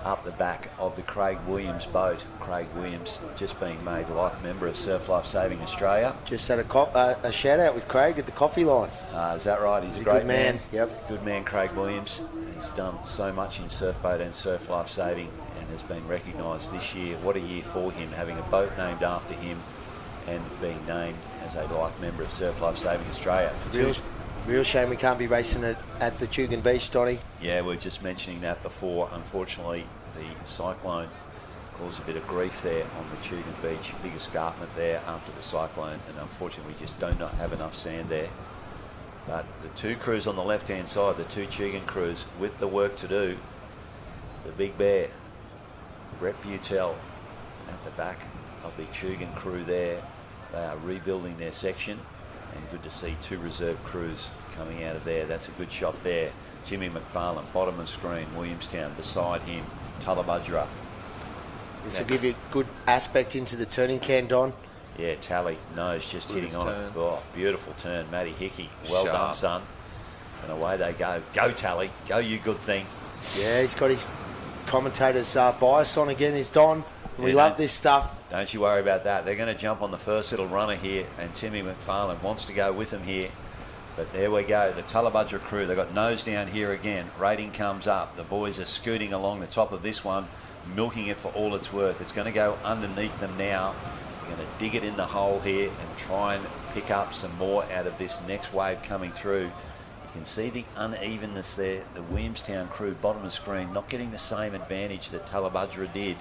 up the back of the Craig Williams boat. Craig Williams just being made life member of Surf Life Saving Australia. Just had a shout out with Craig at the coffee line. Is that right? He's a good great man. Yep. Good man, Craig Williams. He's done so much in surf boat and surf life saving and has been recognised this year. What a year for him, having a boat named after him and being named as a life member of Surf Life Saving Australia. It's Real shame we can't be racing it at the Tugun Beach, Donny. Yeah, we were just mentioning that before. Unfortunately, the cyclone caused a bit of grief there on the Tugun Beach. Big escarpment there after the cyclone, and unfortunately we just do not have enough sand there. But the 2 crews on the left-hand side, the 2 Tugun crews, with the work to do. The Big Bear, Brett Butel, at the back of the Tugun crew there. They are rebuilding their section. And good to see 2 reserve crews coming out of there. That's a good shot there. Jimmy McFarlane, bottom of screen, Williamstown. Beside him, Tullabudgera. This will give you a good aspect into the turning can, Don. Yeah, Tally, nose just hitting on it. Oh, beautiful turn, Matty Hickey. Well done, son. And away they go. Go, Tally. Go, you good thing. Yeah, he's got his commentator's bias on again, is Don. We love this stuff. Don't you worry about that. They're going to jump on the first little runner here, and Timmy McFarlane wants to go with them here. But there we go. The Tullabudgera crew, they've got nose down here again. Rating comes up. The boys are scooting along the top of this one, milking it for all it's worth. It's going to go underneath them now. They're going to dig it in the hole here and try and pick up some more out of this next wave coming through. You can see the unevenness there. The Williamstown crew, bottom of screen, not getting the same advantage that Tullabudgera did.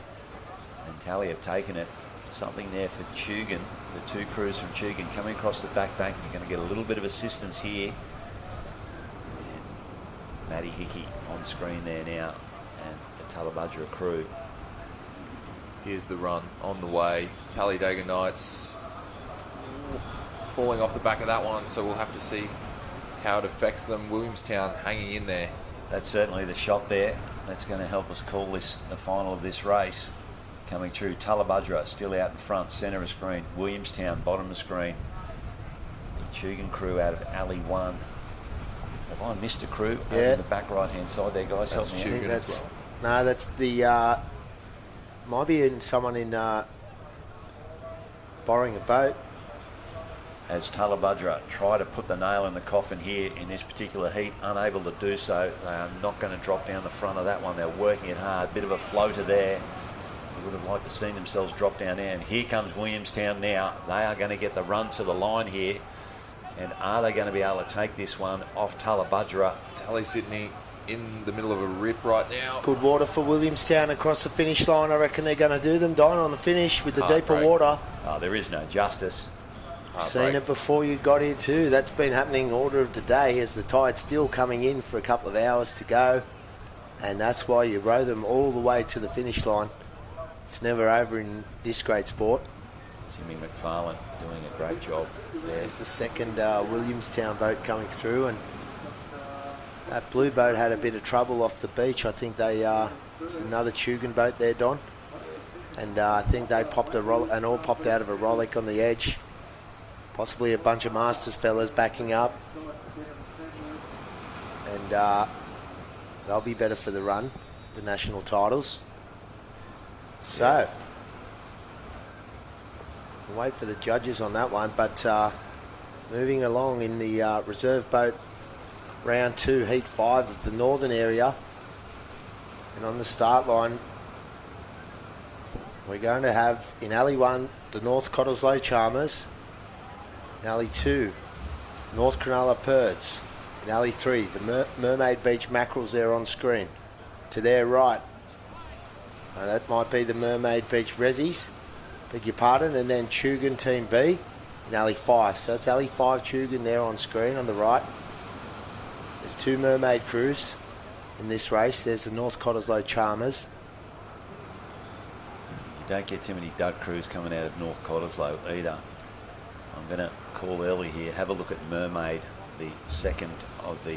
And Tally have taken it something there for Tugun. The two crews from Tugun coming across the back bank. You're going to get a little bit of assistance here. And Matty Hickey on screen there now, and the Talabudra crew. Here's the run on the way. Talladega Nights falling off the back of that one, so we'll have to see how it affects them. Williamstown hanging in there. That's certainly the shot there. That's going to help us call this the final of this race. Coming through, Talabudra still out in front, centre of screen. Williamstown, bottom of screen. The Tugun crew out of Alley 1. Have I missed a crew over in the back right-hand side there, guys? Help me out. I think that's, no, that's the... might be in someone in borrowing a boat. As Talabudra try to put the nail in the coffin here in this particular heat, unable to do so. They are not going to drop down the front of that one. They're working it hard. Bit of a floater there. They would have liked to see themselves drop down there. And here comes Williamstown now. They are going to get the run to the line here. And are they going to be able to take this one off Talabudra? Tally Sydney in the middle of a rip right now. Good water for Williamstown across the finish line. I reckon they're going to do them, Don, on the finish with the deeper water. Oh, there is no justice. Seen it before you got here too. That's been happening order of the day as the tide's still coming in for a couple of hours to go. And that's why you row them all the way to the finish line. It's never over in this great sport. Jimmy McFarlane doing a great job. There's the second Williamstown boat coming through, and that blue boat had a bit of trouble off the beach. I think they it's another Tugun boat there, Don. And I think they popped and all popped out of a rollick on the edge. Possibly a bunch of Masters fellas backing up. And they'll be better for the run, the national titles. So, we'll wait for the judges on that one. But moving along in the reserve boat, round 2, heat 5 of the northern area. And on the start line, we're going to have in Alley 1, the North Cottesloe Charmers. In Alley 2, North Cronulla Purds. In Alley 3, the Mermaid Beach Mackerels there on screen. To their right, that might be the Mermaid Beach Rezzies, beg your pardon, and then Tugun Team B in Alley 5. So that's Alley 5 Tugun there on screen on the right. There's 2 Mermaid crews in this race. There's the North Cottesloe Charmers. You don't get too many dud crews coming out of North Cottesloe either. I'm going to call early here. Have a look at Mermaid, the second of the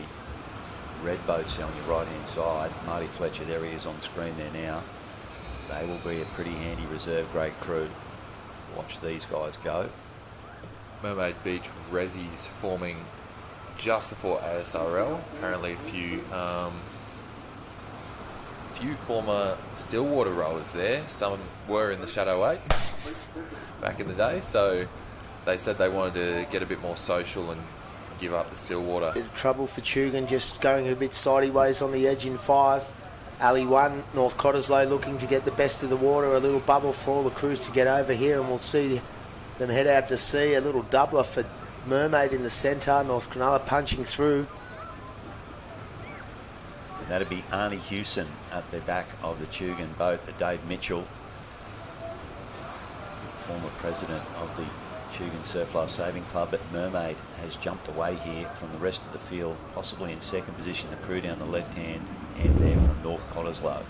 red boats on your right-hand side. Marty Fletcher, there he is on screen there now. They will be a pretty handy reserve-grade crew. Watch these guys go. Mermaid Beach Rezzies forming just before ASRL. Apparently a few former Stillwater rowers there. Some were in the Shadow 8 back in the day, so they said they wanted to get a bit more social and give up the Stillwater. Bit of trouble for Tugun, just going a bit sideways on the edge in 5. Alley 1, North Cottesloe looking to get the best of the water. A little bubble for all the crews to get over here, and we'll see them head out to sea. A little doubler for Mermaid in the centre. North Cronulla punching through. That'd be Arnie Hewson at the back of the Tugun boat, the Dave Mitchell, former president of the Tugun Surf Life Saving Club at Mermaid, has jumped away here from the rest of the field, possibly in second position. The crew down the left-hand end there from North Cottesloe.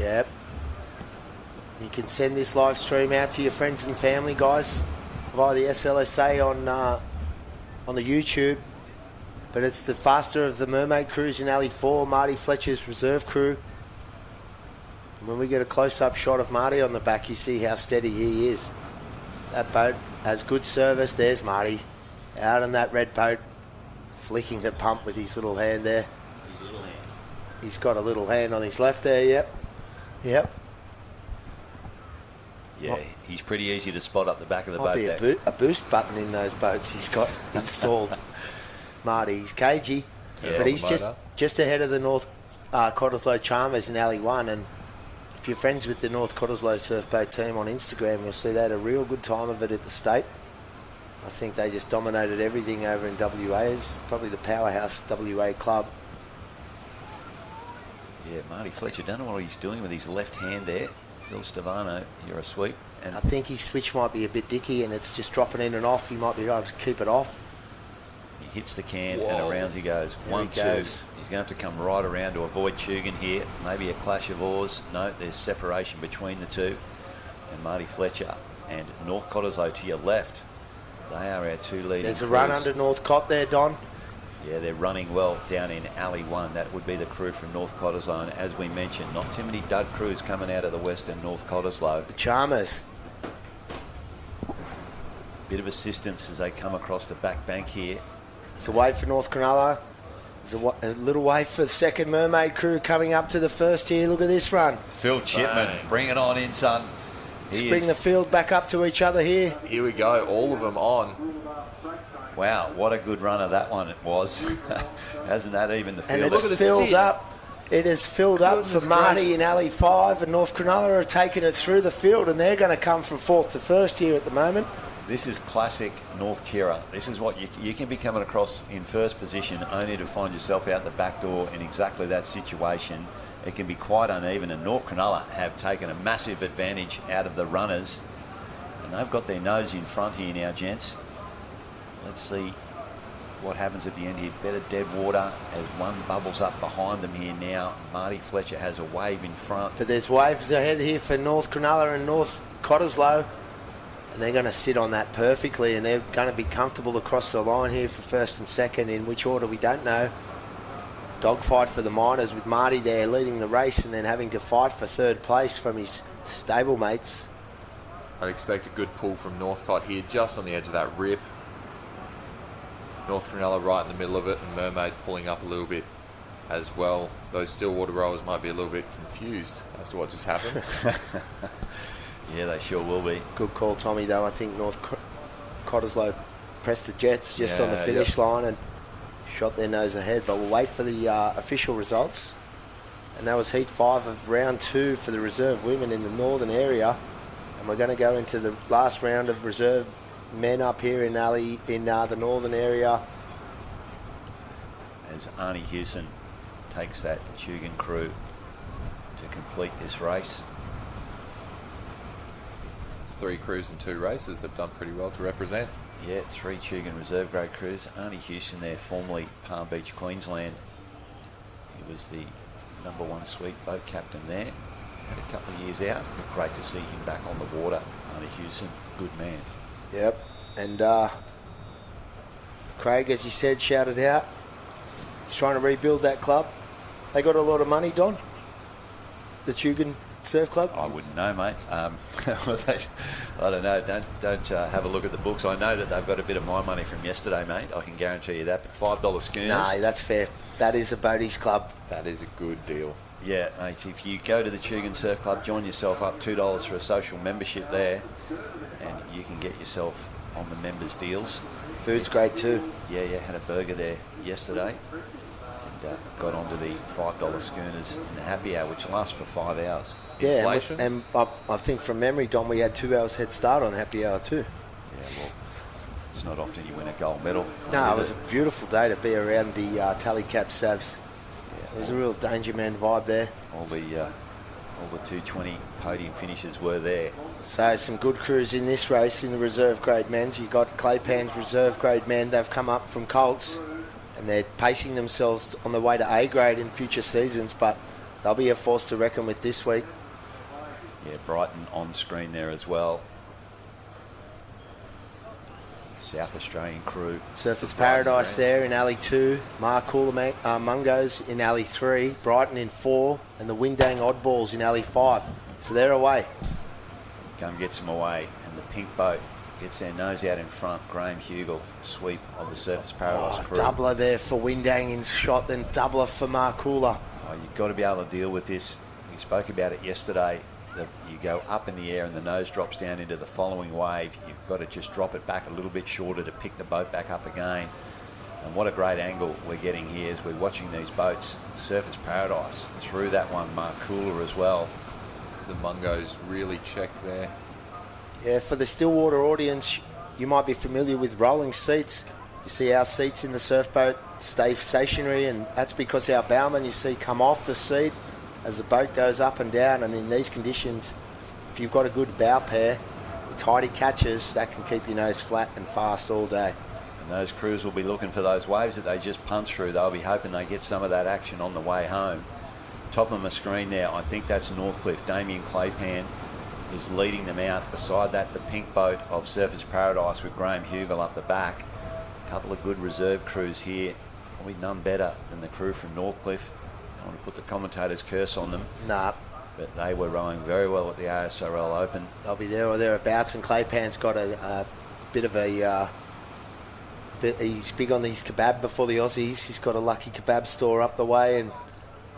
Yep. You can send this live stream out to your friends and family, guys, via the SLSA on the YouTube. But it's the faster of the Mermaid crews in Alley 4, Marty Fletcher's reserve crew. And when we get a close-up shot of Marty on the back, you see how steady he is. That boat has good service. There's Marty out on that red boat, flicking the pump with his little hand there. His little hand. He's got a little hand on his left there, yep. Yeah, he's pretty easy to spot up the back of the boat. Might be a boost button in those boats he's got installed. Marty, he's cagey, but he's just ahead of the North Cottesloe Charmers in Alley 1, and if you're friends with the North Cottesloe surf boat team on Instagram, you'll see they had a real good time of it at the State. I think they just dominated everything over in WA. It's probably the powerhouse WA club. Yeah, Marty Fletcher, don't know what he's doing with his left hand there. Phil Stavano, you're a sweep. And I think his switch might be a bit dicky and it's just dropping in and off. He might be able to keep it off. he hits the can Whoa. and around he goes. There 1, he 2. goes. He's going to have to come right around to avoid Chugan here. Maybe a clash of oars. No, there's separation between the two. And Marty Fletcher and North Cottesloe to your left. They are our two leading There's a run crews. under Northcott there, Don. Yeah, they're running well down in Alley 1. That would be the crew from North Cottesloe. And as we mentioned, not too many dud crews coming out of the western North Cottesloe. The Charmers. Bit of assistance as they come across the back bank here. It's a wave for North Cronulla. There's a little wave for the second Mermaid crew coming up to the first here. Look at this run. Phil Chipman, Bang. bring it on in, son. Let's bring the field back up to each other here. Here we go, all of them on. Wow, what a good runner that one it was. Hasn't that even the And field? Look at it's the filled sit. up. It is filled up Goodness for Marty gracious. in Alley 5, and North Cronulla are taking it through the field, and they're going to come from 4th to 1st here at the moment. This is classic North Kirra. This is what you can be coming across in first position only to find yourself out the back door in exactly that situation. It can be quite uneven, and North Cronulla have taken a massive advantage out of the runners, and they've got their nose in front here now, gents. Let's see what happens at the end here. Better dead water as one bubbles up behind them here now. Marty Fletcher has a wave in front. But there's waves ahead here for North Cronulla and North Cottesloe, and they're going to sit on that perfectly, and they're going to be comfortable across the line here for first and second. In which order, we don't know. Dogfight for the Miners with Marty there leading the race and then having to fight for third place from his stablemates. I'd expect a good pull from Northcott here, just on the edge of that rip. North Cronulla right in the middle of it, and Mermaid pulling up a little bit as well. Those Stillwater rowers might be a little bit confused as to what just happened. Yeah, they sure will be. Good call, Tommy, though. I think North Cottesloe pressed the Jets just on the Yeah, finish line and shot their nose ahead. But we'll wait for the official results. And that was Heat 5 of Round 2 for the reserve women in the northern area. And we're going to go into the last round of reserve men up here in the northern area. As Arnie Hewson takes that Chugan crew to complete this race. It's 3 crews and 2 races. They've done pretty well to represent. Yeah, 3 Chugan reserve grade crews. Arnie Hewson there, formerly Palm Beach, Queensland. He was the #1 sweep boat captain there. Had a couple of years out. Great to see him back on the water. Arnie Hewson, good man. Yep. And Craig, as you said, shouted out. He's trying to rebuild that club. They got a lot of money, Don? The Chugan Surf Club? I wouldn't know, mate. I don't know. Don't have a look at the books. I know that they've got a bit of my money from yesterday, mate. I can guarantee you that. But $5 schooners. No, that's fair. That is a boaties club. That is a good deal. Yeah, mate. If you go to the Chugan Surf Club, join yourself up $2 for a social membership there, and you can get yourself on the members deals. Food's great too. Yeah, had a burger there yesterday, and got onto the $5 schooners in the happy hour, which lasts for 5 hours. Yeah, Inflation? and I think from memory, Don, we had 2 hours head start on happy hour too. Yeah, well, it's not often you win a gold medal. No, it was a beautiful day to be around the Tally Cap Savs. Yeah, There was a real danger man vibe there. all the 220 podium finishes were there. So some good crews in this race in the reserve grade men's. You got Claypan's reserve grade men. They've come up from Colts and they're pacing themselves on the way to A grade in future seasons, but they'll be a force to reckon with this week. Yeah, Brighton on screen there as well. South Australian crew. Surfers Paradise there in Alley 2. Markula Mungos in Alley 3. Brighton in 4. And the Windang Oddballs in Alley 5. So they're away. Come gets them away, and the pink boat gets their nose out in front. Graham Hugel, sweep of the Surfers Paradise crew. Doubler there for Windang in shot, then doubler for Markula. Oh, you've got to be able to deal with this. We spoke about it yesterday. You go up in the air and the nose drops down into the following wave. You've got to just drop it back a little bit shorter to pick the boat back up again. And what a great angle we're getting here as we're watching these boats. Surfers Paradise through that one, Markula as well. The Mungos really checked there. Yeah, for the Stillwater audience, you might be familiar with rolling seats. You see our seats in the surf boat stay stationary, and that's because our bowmen, you see, come off the seat as the boat goes up and down. And in these conditions, if you've got a good bow pair, with tidy catches, that can keep your nose flat and fast all day. And those crews will be looking for those waves that they just punch through. They'll be hoping they get some of that action on the way home. Top of my screen there, I think that's Northcliffe. Damien Claypan is leading them out. Beside that, the pink boat of Surfers Paradise with Graham Hugel up the back. A couple of good reserve crews here. Probably none better than the crew from Northcliffe. I want to put the commentator's curse on them. Nah. But they were rowing very well at the ASRL Open. They'll be there or thereabouts, and Claypan's got a bit of a... he's big on these kebab before the Aussies. He's got a lucky kebab store up the way, and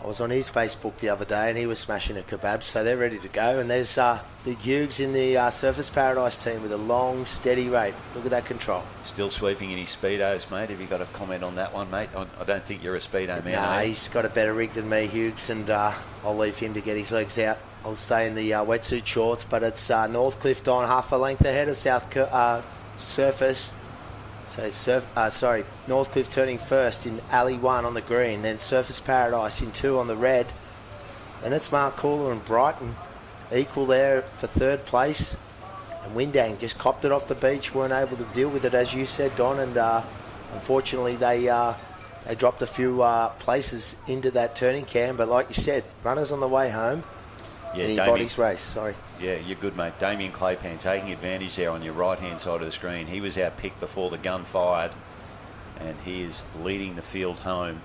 I was on his Facebook the other day and he was smashing a kebab, so they're ready to go. And there's Big Hughes in the Surfers Paradise team with a long, steady rate. Look at that control. Still sweeping in his Speedos, mate. Have you got a comment on that one, mate? I don't think you're a Speedo man. No, he's got a better rig than me, Hughes, and I'll leave him to get his legs out. I'll stay in the wetsuit shorts, but it's Northcliffe on half a length ahead of Surfers. So, Northcliffe turning first in Alley 1 on the green, then Surfers Paradise in 2 on the red. Then it's Mark Cooler and Brighton equal there for third place. And Windang just copped it off the beach, weren't able to deal with it, as you said, Don, and unfortunately they dropped a few places into that turning cam. But like you said, runners on the way home. Yeah, Anybody's race, sorry. Yeah, you're good, mate. Damien Claypan taking advantage there on your right-hand side of the screen. He was our pick before the gun fired, and he is leading the field home.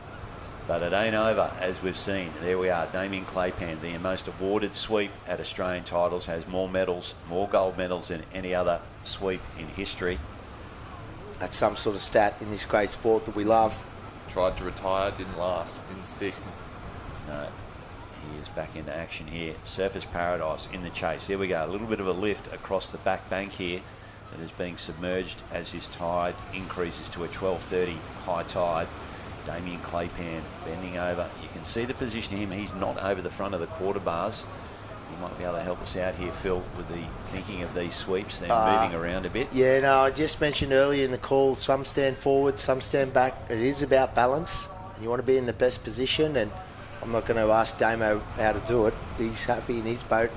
But it ain't over, as we've seen. There we are, Damien Claypan, the most awarded sweep at Australian titles, has more medals, more gold medals than any other sweep in history. That's some sort of stat in this great sport that we love. Tried to retire, didn't last, didn't stick. No. He is back into action here. Surfers Paradise in the chase. There we go. A little bit of a lift across the back bank here that is being submerged as his tide increases to a 12:30 high tide. Damien Claypan bending over. You can see the position of him. He's not over the front of the quarter bars. He might be able to help us out here, Phil, with the thinking of these sweeps. They're moving around a bit. Yeah, no, I just mentioned earlier in the call, some stand forward, some stand back. It is about balance. You want to be in the best position, and I'm not going to ask Damo how to do it. He's happy in his boat.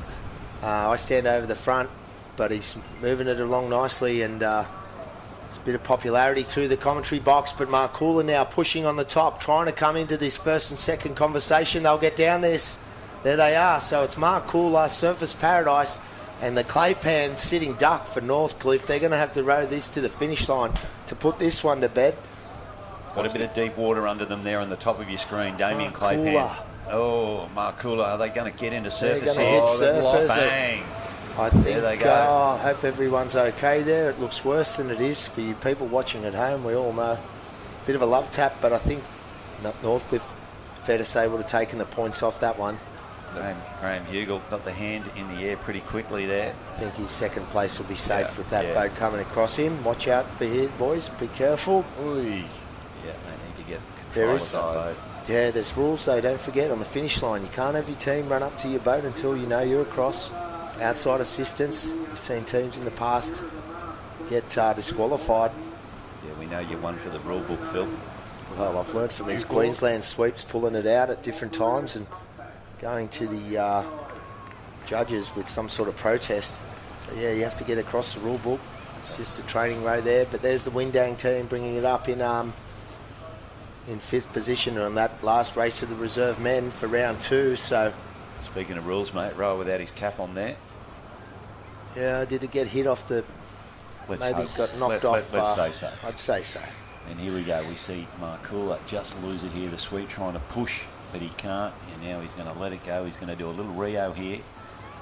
I stand over the front, but he's moving it along nicely, and it's a bit of popularity through the commentary box. But Mark Cooler now pushing on the top, trying to come into this first and second conversation. They'll get down this. There they are. So it's Mark Cooler, Surfers Paradise, and the Claypan sitting duck for Northcliffe. They're going to have to row this to the finish line to put this one to bed. Got a bit of deep water under them there on the top of your screen. Damien Claypan. Oh, Mark Cooler. Are they going to get into Surfers? They're going to hit Surfers. Bang. I think, there they go. I hope everyone's okay there. It looks worse than it is for you people watching at home. We all know. Bit of a love tap, but I think Northcliffe, fair to say, would have taken the points off that one. Graham Hugel got the hand in the air pretty quickly there. I think his second place will be safe with that boat coming across him. Watch out for here, boys. Be careful. Ooh. Yeah, they need to get control of that boat. Yeah, there's rules though. Don't forget, on the finish line, you can't have your team run up to your boat until you know you're across. Outside assistance. We've seen teams in the past get disqualified. Yeah, we know you won for the rule book, Phil. Well, I've learned from these Queensland sweeps, pulling it out at different times and going to the judges with some sort of protest. So, yeah, you have to get across the rule book. It's just a training row there. But there's the Windang team bringing it up in fifth position on that last race of the reserve men for round 2. So, speaking of rules, mate, row without his cap on there. Yeah, did it get hit off the... got knocked off. Let's say so. I'd say so. And here we go. We see Mark Cooler just lose it here. The sweep trying to push, but he can't. And now he's going to let it go. He's going to do a little Rio here.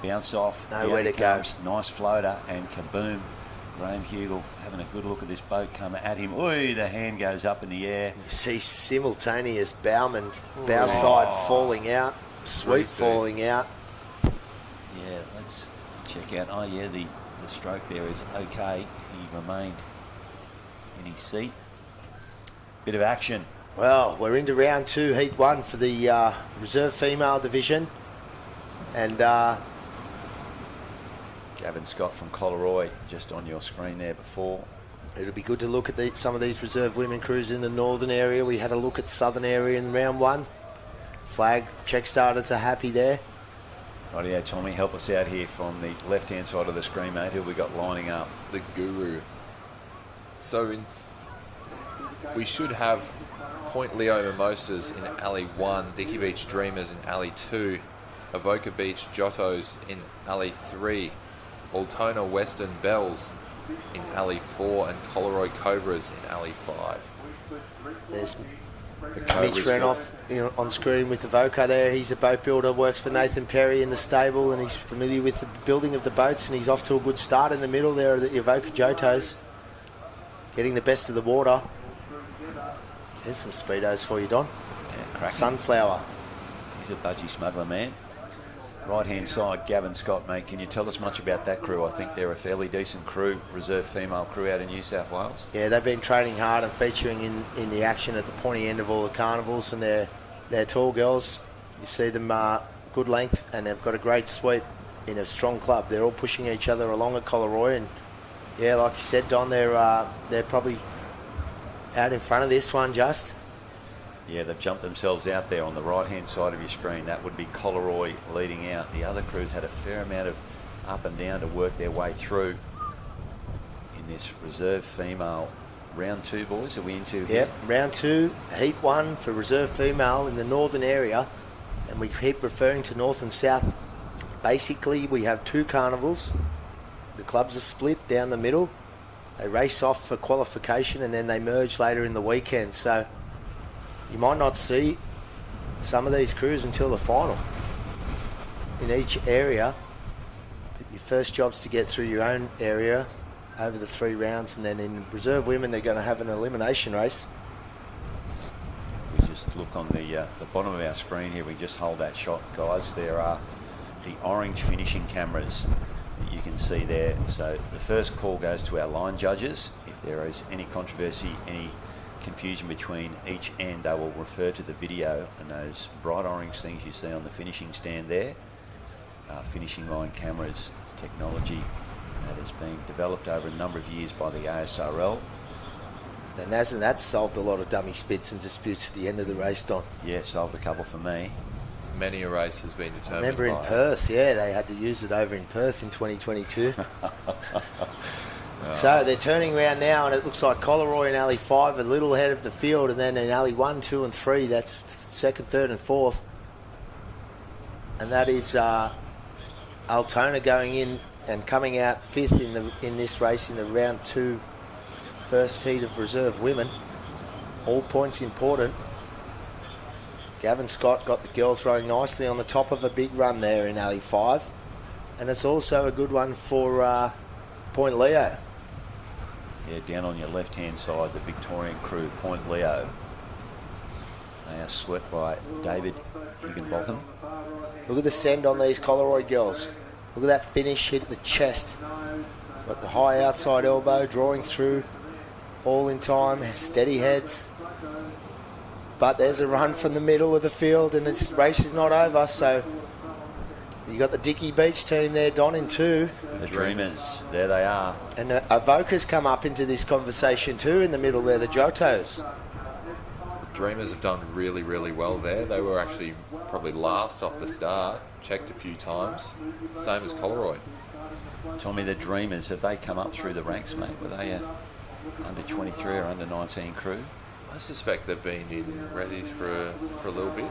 Bounce off. Nowhere to go. Nice floater and kaboom. Graham Hugel having a good look at this boat coming at him. Ooh, the hand goes up in the air. You see simultaneous bow side falling out. Sweep falling out. Yeah, let's check out. Oh, yeah, the stroke there is okay. He remained in his seat. Bit of action. Well, we're into round 2, heat 1 for the reserve female division. And Gavin Scott from Collaroy just on your screen there before. It'll be good to look at some of these reserve women crews in the northern area. We had a look at southern area in round 1. Flag check starters are happy there. Rightio, Tommy, help us out here from the left-hand side of the screen, mate. Who we got lining up? The Guru. So we should have Point Leo Mimosas in Alley 1, Dicky Beach Dreamers in Alley 2, Avoca Beach Giottos in Alley 3, Altona Western Bells in Alley 4, and Coleroy Cobras in Alley 5. There's Mitch Renoff on screen with Avoca there. He's a boat builder, works for Nathan Perry in the stable, and he's familiar with the building of the boats, and he's off to a good start in the middle there. The Avoca Giottos getting the best of the water. There's some speedos for you, Don. Yeah, cracking. Sunflower. He's a budgie smuggler, man. Right-hand side, Gavin Scott, mate. Can you tell us much about that crew? I think they're a fairly decent crew, reserve female crew out in New South Wales. Yeah, they've been training hard and featuring in the action at the pointy end of all the carnivals, and they're tall girls. You see them good length, and they've got a great sweep in a strong club. They're all pushing each other along at Coleroy, and yeah, like you said, Don, they're probably out in front of this one just. Yeah, they've jumped themselves out there on the right-hand side of your screen. That would be Coleroy leading out. The other crews had a fair amount of up and down to work their way through in this reserve female. Round 2, boys, are we into here? Yep, round 2, heat 1 for reserve female in the northern area. And we keep referring to north and south. Basically, we have 2 carnivals. The clubs are split down the middle. They race off for qualification, and then they merge later in the weekend. So you might not see some of these crews until the final in each area. But your first job's to get through your own area over the 3 rounds, and then in reserve women they're going to have an elimination race. We just look on the bottom of our screen here. We just hold that shot, guys. There are the orange finishing cameras that you can see there. So the first call goes to our line judges. If there is any controversy, any confusion between each end, they will refer to the video, and those bright orange things you see on the finishing stand there are finishing line cameras, technology that has been developed over a number of years by the ASRL. And hasn't that solved a lot of dummy spits and disputes at the end of the race, Don? Yeah, solved a couple for me. Many a race has been determined. Remember in Perth, yeah, they had to use it over in Perth in 2022. So they're turning around now, and it looks like Coleroy in Alley 5 a little ahead of the field, and then in Alley 1, 2 and 3, that's second, third and fourth. And that is Altona going in and coming out 5th in this race in the round 2 first heat of reserve women. All points important. Gavin Scott got the girls rowing nicely on the top of a big run there in Alley 5. And it's also a good one for Point Leo. Yeah, down on your left-hand side, the Victorian crew, Point Leo. They are swept by David Higginbotham. Look at the send on these Coleroy girls. Look at that finish, hit at the chest. Got the high outside elbow, drawing through, all in time, steady heads. But there's a run from the middle of the field, and this race is not over, so you got the Dicky Beach team there, Don, in 2. The Dreamers, there they are. And Avoca's come up into this conversation too in the middle there, the Giottos. The Dreamers have done really, really well there. They were actually probably last off the start, checked a few times, same as Coleroy. Tommy, the Dreamers, have they come up through the ranks, mate? Were they under 23 or under 19 crew? I suspect they've been in Rezzies for a little bit.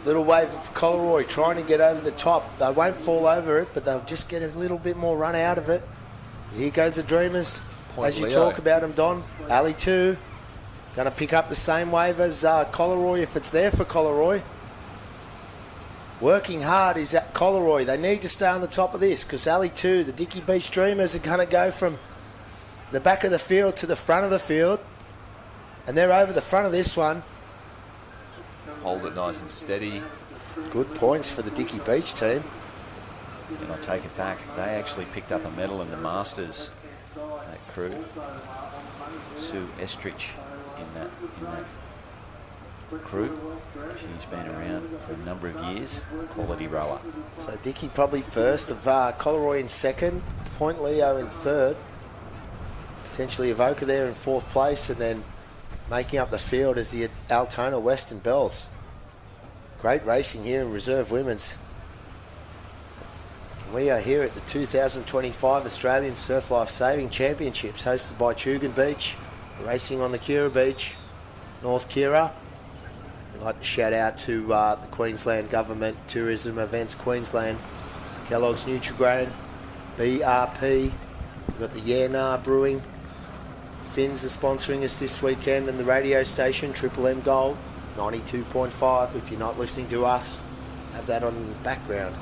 Little wave of Coleroy trying to get over the top. They won't fall over it, but they'll just get a little bit more run out of it. Here goes the Dreamers. Point as you Leo. talk about them, Don. Alley 2. Going to pick up the same wave as Coleroy if it's there for Coleroy. Working hard is at Coleroy. They need to stay on the top of this because Alley 2, the Dicky Beach Dreamers, are going to go from the back of the field to the front of the field. And they're over the front of this one. Hold it nice and steady. Good points for the Dicky Beach team. And I take it back. They actually picked up a medal in the Masters, that crew. Sue Estrich in that crew. She's been around for a number of years. Quality rower. So Dicky probably first, of Coleroy in second, Point Leo in third. Potentially Avoca there in fourth place, and then making up the field is the Altona Western Bells. Great racing here in reserve women's. We are here at the 2025 Australian Surf Life Saving Championships, hosted by Tugun Beach, racing on the Kirra Beach, North Kirra. I'd like to shout out to the Queensland Government, Tourism Events Queensland, Kellogg's Nutrigrain, BRP, we've got the Yarnar Brewing, Finns are sponsoring us this weekend, and the radio station, Triple M Gold, 92.5. If you're not listening to us, have that on in the background.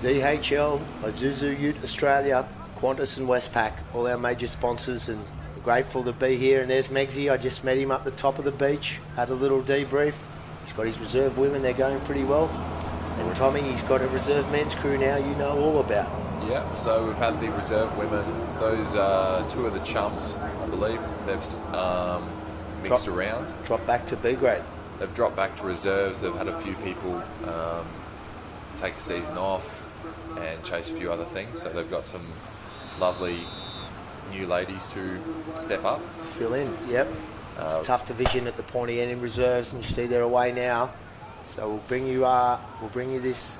DHL, Isuzu Ute Australia, Qantas and Westpac, all our major sponsors, and we're grateful to be here. And there's Megsy. I just met him up the top of the beach, had a little debrief. He's got his reserve women, they're going pretty well. And Tommy, he's got a reserve men's crew now you know all about. Yeah, so we've had the reserve women. Those are two of the chumps, I believe. They've mixed around. Dropped back to B grade. They've dropped back to reserves. They've had a few people take a season off and chase a few other things. So they've got some lovely new ladies to step up. To fill in, yep. It's a tough division at the pointy end in reserves, and you see they're away now. So we'll bring you this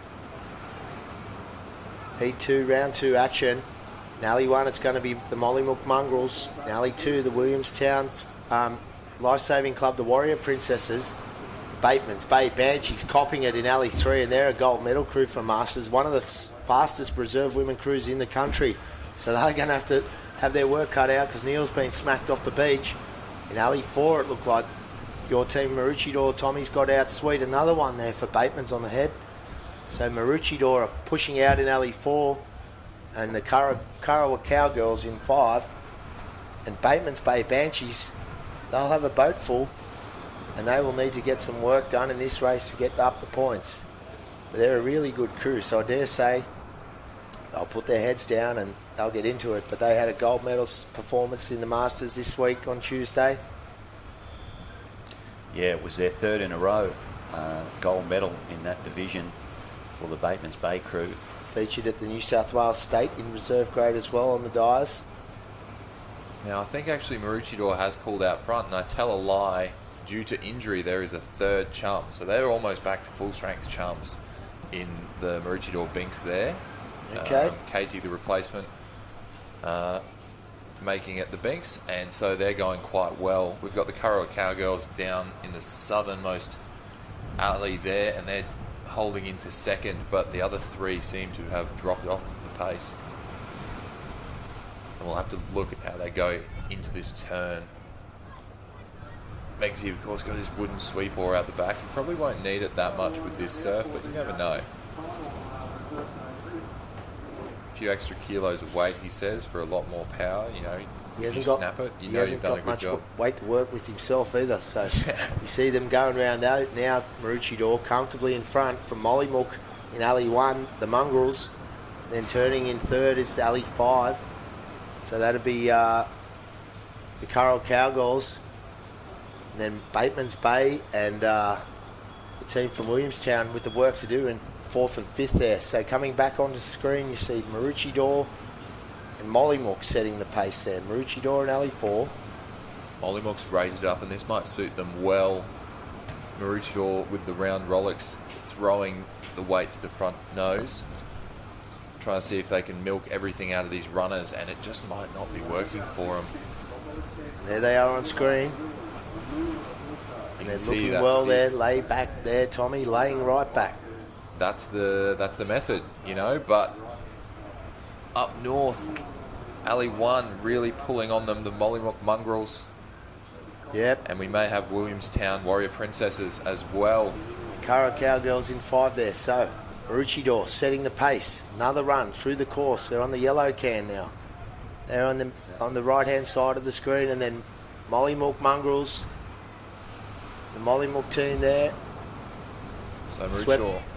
Heat 2, Round 2 action. In Alley 1, it's going to be the Mollymook Mongrels. In Alley 2, the Williamstown's Lifesaving Club, the Warrior Princesses. Bateman's Bay Banshees copping it in Alley 3, and they're a gold medal crew for Masters, one of the fastest reserve women crews in the country. So they're going to have their work cut out because Neil's been smacked off the beach. In Alley 4, it looked like your team, Maroochydore, Tommy's got out sweet. Another one there for Bateman's on the head. So Maroochydore are pushing out in Alley 4, and the Kirra Cowgirls in 5. And Bateman's Bay Banshees, they'll have a boat full, and they will need to get some work done in this race to get up the points. But they're a really good crew, so I dare say they'll put their heads down and they'll get into it. But they had a gold medal performance in the Masters this week on Tuesday. Yeah, it was their third in a row gold medal in that division for the Bateman's Bay crew. Featured at the New South Wales State in reserve grade as well on the Dyers. Now, I think actually Maroochydore has pulled out front, and I tell a lie. Due to injury, there is a third chum. So they're almost back to full-strength chums in the Maroochydore Binks there. Okay. Katie, the replacement, making it the Binks, and so they're going quite well. We've got the Kirra Cowgirls down in the southernmost alley there, and they're holding in for second, but the other three seem to have dropped off the pace. And we'll have to look at how they go into this turn. Megsy, of course, got his wooden sweep oar out the back. He probably won't need it that much with this surf, but you never know. A few extra kilos of weight, he says, for a lot more power. You know, he hasn't you got, snap it, you he know hasn't you've done a got good much job. weight to work with himself either. So you see them going around now. Maroochydore comfortably in front from Mollymook in Alley 1, the Mongrels. Then turning in third is Alley 5. So that'll be the Kirra Cowgirls. And then Bateman's Bay and the team from Williamstown with the work to do in 4th and 5th there. So coming back onto the screen, you see Maroochydore and Mollymook setting the pace there. Maroochydore and Alley 4. Mollymook's rated up, and this might suit them well. Maroochydore with the round Rolex throwing the weight to the front nose. Trying to see if they can milk everything out of these runners, and it just might not be working for them. There they are on screen. And they're looking well there, lay back there, Tommy, laying right back. That's the method, you know, but up north, Alley 1 really pulling on them, the Mollymook Mongrels. Yep. And we may have Williamstown Warrior Princesses as well. The Kirra Cowgirls in 5 there, so Maroochydore setting the pace. Another run through the course. They're on the yellow can now. They're on the right-hand side of the screen, and then Mollymook Mongrels. The Mollymook team there. So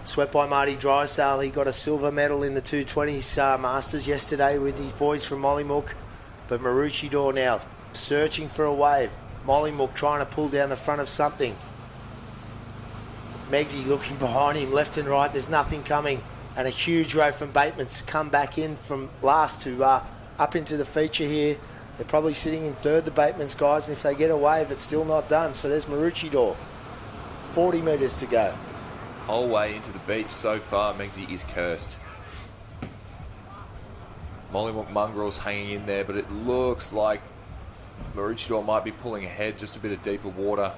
Swept by Marty Drysdale. He got a silver medal in the 220's Masters yesterday with his boys from Mollymook. But Maroochydore now searching for a wave. Mollymook trying to pull down the front of something. Megsy looking behind him, left and right. There's nothing coming. And a huge row from Bateman's come back in from last to up into the feature here. They're probably sitting in third, the Bateman's guys, and if they get a wave, it's still not done. So there's Maroochydore. 40 metres to go. whole way into the beach so far, Megsy is cursed. Mollywood Mongrel's hanging in there, but it looks like Maroochydore might be pulling ahead, just a bit of deeper water.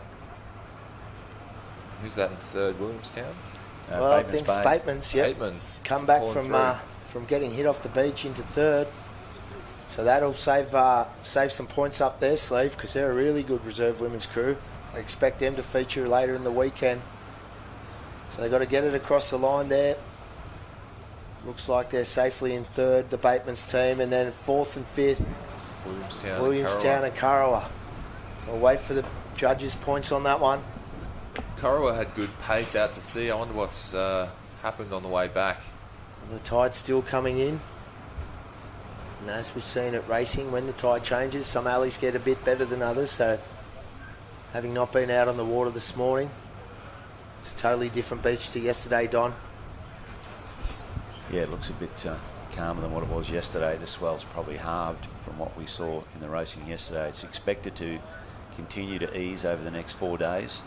Who's that in third? Williamstown? Well, I think Bateman's, yep. Bateman's come back from getting hit off the beach into third. So that'll save some points up their sleeve, because they're a really good reserve women's crew. I expect them to feature later in the weekend. So they've got to get it across the line there. Looks like they're safely in third, the Bateman's team, and then fourth and fifth, Williamstown and Kirra. So I'll wait for the judges' points on that one. Kirra had good pace out to sea. I wonder what's happened on the way back. And the tide's still coming in. And as we've seen at racing, when the tide changes, some alleys get a bit better than others. So having not been out on the water this morning, it's a totally different beach to yesterday, Don. Yeah, it looks a bit calmer than what it was yesterday. The swell's probably halved from what we saw in the racing yesterday. It's expected to continue to ease over the next 4 days.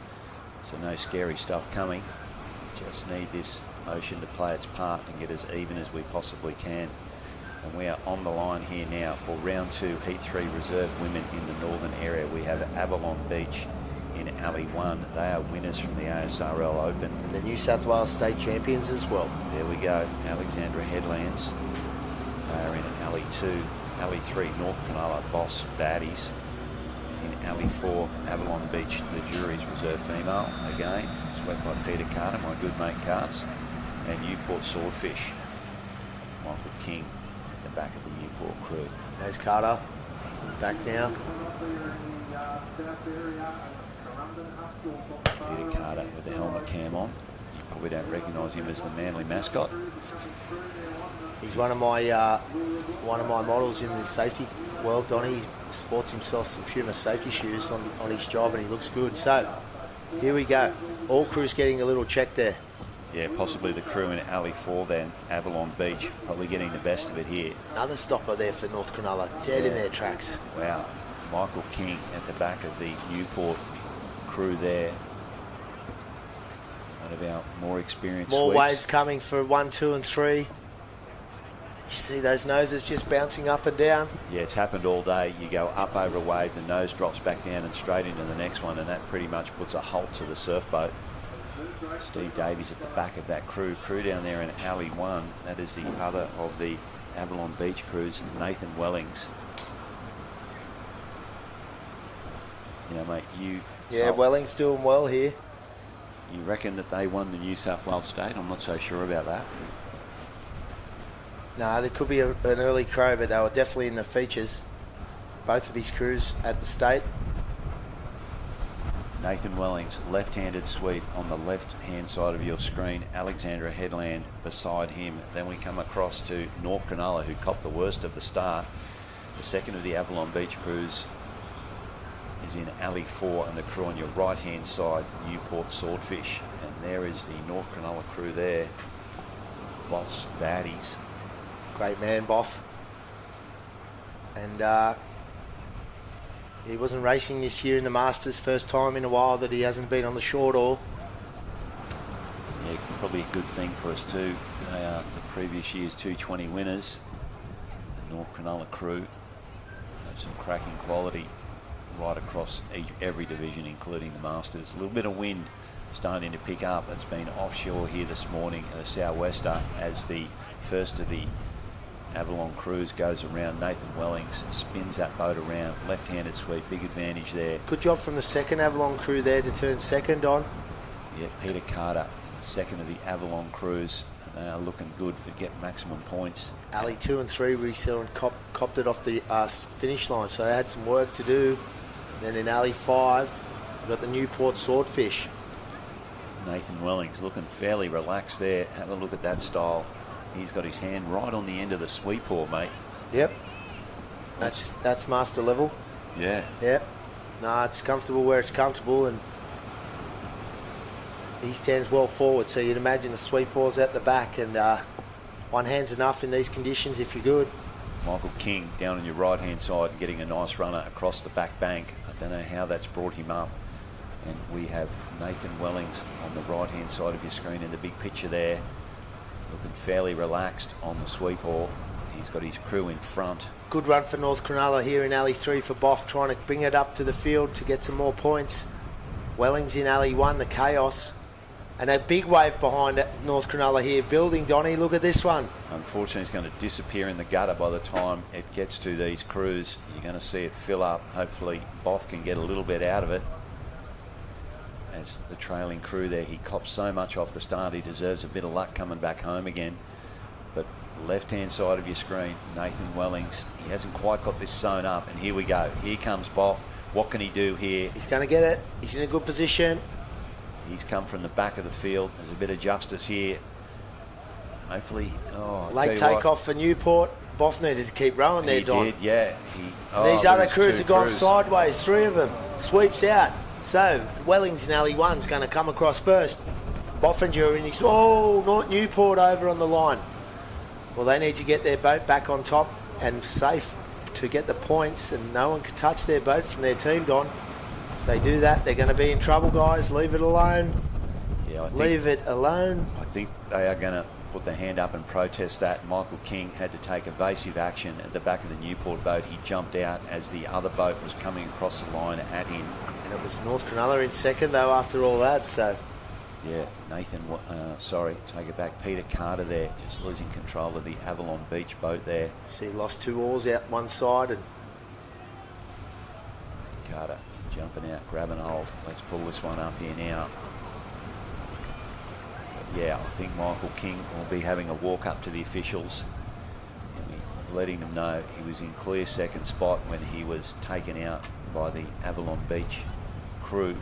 So no scary stuff coming. We just need this ocean to play its part and get as even as we possibly can. And we are on the line here now for round 2, Heat 3 reserve women in the northern area. We have Avalon Beach in Alley 1. They are winners from the ASRL Open. And the New South Wales State champions as well. There we go. Alexandra Headlands. They are in Alley 2. Alley 3, North Cronulla Boss Baddies. In Alley 4, Avalon Beach, the jury's reserve female. Again, swept by Peter Carter, my good mate Carts. And Newport Swordfish. Michael King at the back of the Newport crew. There's Carter. Back now. Peter Carter with the helmet cam on. You probably don't recognise him as the Manly mascot. He's one of my models in the safety world, Donnie. He sports himself some Puma safety shoes on his job, and he looks good. So here we go. All crews getting a little check there. Yeah, possibly the crew in Alley 4 then, Avalon Beach, probably getting the best of it here. Another stopper there for North Cronulla, dead in their tracks. Wow. Michael King at the back of the Newport crew there. One of our more experienced More sweeps. waves coming for 1, 2 and 3. You see those noses just bouncing up and down? Yeah, it's happened all day. You go up over a wave, the nose drops back down and straight into the next one, and that pretty much puts a halt to the surf boat. Steve Davies at the back of that crew. Crew down there in Alley 1. That is the other of the Avalon Beach crews, Nathan Wellings. You know, mate, Welling's doing well here. You reckon that they won the New South Wales State? I'm not so sure about that. No, there could be an early crow, but they were definitely in the features. Both of his crews at the state. Nathan Wellings, left-handed sweep on the left-hand side of your screen. Alexandra Headland beside him. Then we come across to North Cronulla, who copped the worst of the start. The second of the Avalon Beach crews is in Alley 4, and the crew on your right-hand side, Newport Swordfish. And there is the North Cronulla crew there. Boss Baddies. Great man, Boff. And he wasn't racing this year in the Masters. First time in a while that he hasn't been on the short all. Yeah, probably a good thing for us too. They are the previous year's 220 winners. The North Cronulla crew have some cracking quality right across every division, including the Masters. A little bit of wind starting to pick up. It's been offshore here this morning, a sou'wester, as the first of the Avalon crews goes around. Nathan Wellings spins that boat around. Left-handed sweep, big advantage there. Good job from the second Avalon crew there to turn second on. Yeah, Peter Carter, second of the Avalon crews. And they are looking good for getting maximum points. Alley 2 and 3 reselling copped it off the finish line, so they had some work to do. Then in Alley 5, we've got the Newport Swordfish. Nathan Wellings looking fairly relaxed there. Have a look at that style. He's got his hand right on the end of the sweep oar, mate. Yep. That's master level. Yeah. Yep. No, it's comfortable where it's comfortable, and he stands well forward, so you'd imagine the sweep oar's at the back, and one hand's enough in these conditions if you're good. Michael King down on your right-hand side getting a nice runner across the back bank. I don't know how that's brought him up And we have Nathan Wellings on the right-hand side of your screen in the big picture there, looking fairly relaxed on the sweep oar. He's got his crew in front. Good run for North Cronulla here in alley 3 for Boff, trying to bring it up to the field to get some more points. Wellings in alley 1, the Chaos. And a big wave behind North Cronulla here building, Donny. Look at this one. Unfortunately, it's going to disappear in the gutter by the time it gets to these crews. You're going to see it fill up. Hopefully, Boff can get a little bit out of it. As the trailing crew there, he cops so much off the start, he deserves a bit of luck coming back home again. But left-hand side of your screen, Nathan Wellings, he hasn't quite got this sewn up, and here we go. Here comes Boff. What can he do here? He's going to get it. He's in a good position. He's come from the back of the field. There's a bit of justice here. Hopefully, late takeoff for Newport. Boff needed to keep rowing there, Don. He did, yeah. These other crews have gone sideways, 3 of them. Sweeps out. So, Wellings in alley 1's going to come across first. Boffinger in his... not Newport over on the line. Well, they need to get their boat back on top and safe to get the points, and no one can touch their boat from their team, Don. If they do that, they're going to be in trouble, guys. Leave it alone. Yeah, Leave it alone. I think they are going to put their hand up and protest that. Michael King had to take evasive action at the back of the Newport boat. He jumped out as the other boat was coming across the line at him. And it was North Cronulla in second, though, after all that, so... Yeah, Nathan, take it back. Peter Carter there, just losing control of the Avalon Beach boat there. See, he lost 2 oars out one side. And Carter jumping out, grabbing hold. Let's pull this one up here now. But yeah, I think Michael King will be having a walk up to the officials and letting them know he was in clear second spot when he was taken out by the Avalon Beach crew.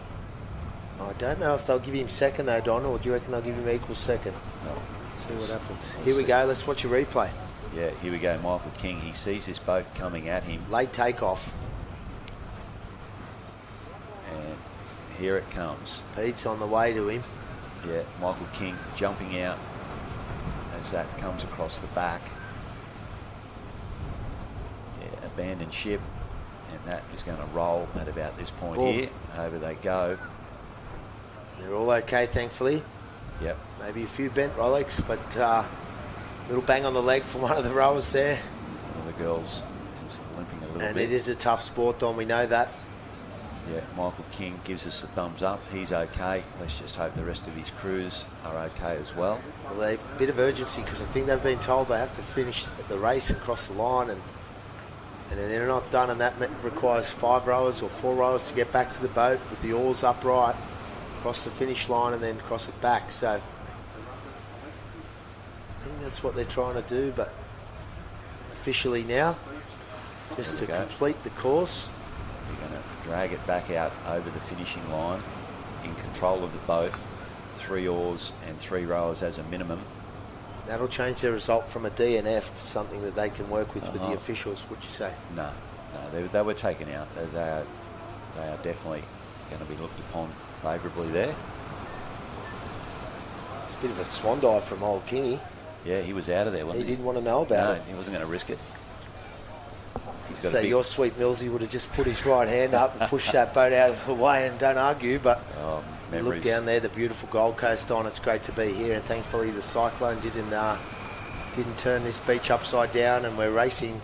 I don't know if they'll give him second though, Don, or do you reckon they'll give him equal second? No. See what happens. Here we go. Let's watch a replay. Yeah, here we go. Michael King, he sees this boat coming at him. Late takeoff. And here it comes. Pete's on the way to him. Yeah, Michael King jumping out as that comes across the back. Yeah, abandoned ship. And that is going to roll at about this point here. Over they go. They're all okay, thankfully. Yep. Maybe a few bent Rolex, but little bang on the leg from one of the rowers there. One of the girls is limping a little bit. And it is a tough sport, Don, we know that. Yeah, Michael King gives us a thumbs up. He's okay. Let's just hope the rest of his crews are okay as well. Well, a bit of urgency, because I think they've been told they have to finish the race and cross the line, and they're not done, and that requires 5 rowers or 4 rowers to get back to the boat with the oars upright, cross the finish line and then cross it back. So I think that's what they're trying to do, but officially now, just to complete the course. They're going to drag it back out over the finishing line in control of the boat. 3 oars and 3 rowers as a minimum. That'll change their result from a D and F to something that they can work with the officials, would you say? No, they were taken out. They are definitely going to be looked upon favourably there. It's a bit of a swan dive from old Kingy. Yeah, he was out of there, wasn't he? He didn't want to know about it. No, he wasn't going to risk it. So your sweet Millsy would have just put his right hand up and pushed that boat out of the way and don't argue, but look down there, the beautiful Gold Coast on. It's great to be here, and thankfully the cyclone didn't turn this beach upside down, and we're racing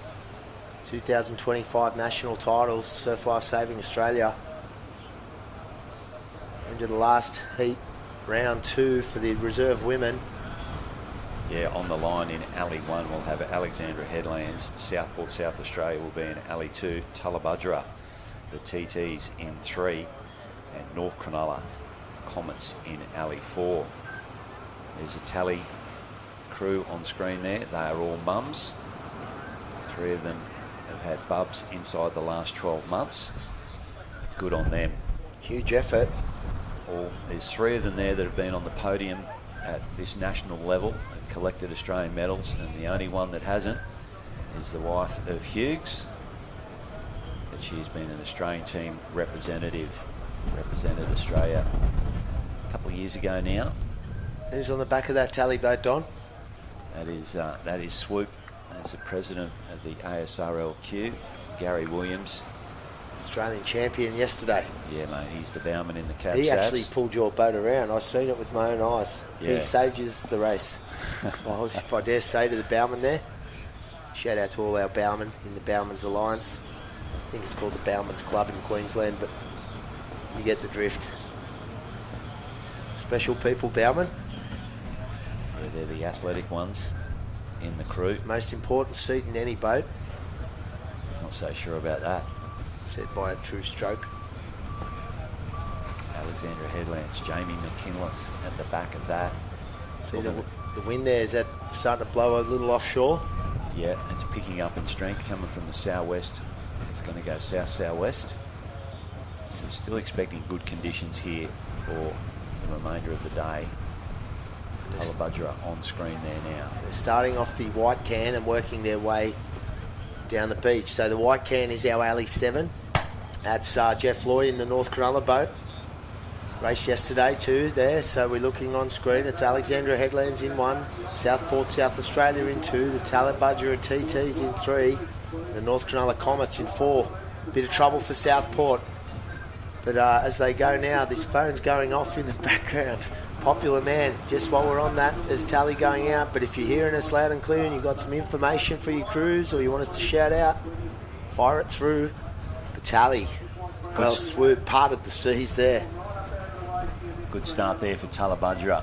2025 national titles, Surf Life Saving Australia. Into the last heat, round 2 for the reserve women. Yeah, on the line in Alley 1 we'll have Alexandra Headlands. Southport, South Australia will be in Alley 2. Tullabudgera, the TTs in 3. And North Cronulla Comets in Alley 4. There's a tally crew on screen there. They are all mums. 3 of them have had bubs inside the last 12 months. Good on them. Huge effort. There's 3 of them there that have been on the podium at this national level, have collected Australian medals, and the only one that hasn't is the wife of Hughes. But she's been an Australian team representative, represented Australia a couple of years ago now. Who's on the back of that tally boat, Don? That is Swoop. That's the president of the ASRLQ, Gary Williams. Australian champion yesterday. Yeah, mate, he's the bowman in the cab. He actually pulled your boat around. I've seen it with my own eyes. Yeah. He saved you the race. Well, if I dare say to the bowman there, shout out to all our bowmen in the Bowman's Alliance. I think it's called the Bowman's Club in Queensland, but you get the drift. Special people, bowmen. Yeah, they're the athletic ones in the crew. Most important seat in any boat. Not so sure about that. Set by a true stroke. Alexandra Headlands, Jamie McKinless at the back of that. See the wind there, is that starting to blow a little offshore? Yeah, it's picking up in strength coming from the southwest. It's going to go south-southwest. So still expecting good conditions here for the remainder of the day. Tullabudgera on screen there now. They're starting off the white can and working their way down the beach. So the white can is our Alley 7. That's Jeff Loy in the North Cronulla boat. Race yesterday too there, so we're looking on screen. It's Alexandra Headlands in 1, Southport South Australia in 2, the Tullabudgera TTs in 3, the North Cronulla Comets in 4. Bit of trouble for Southport. But as they go now, this phone's going off in the background. Popular man, just while we're on that, there's Tally going out. But if you're hearing us loud and clear and you've got some information for your crews or you want us to shout out, fire it through. But Tally, well, Swoop parted the seas there. Good start there for Tullabudgera.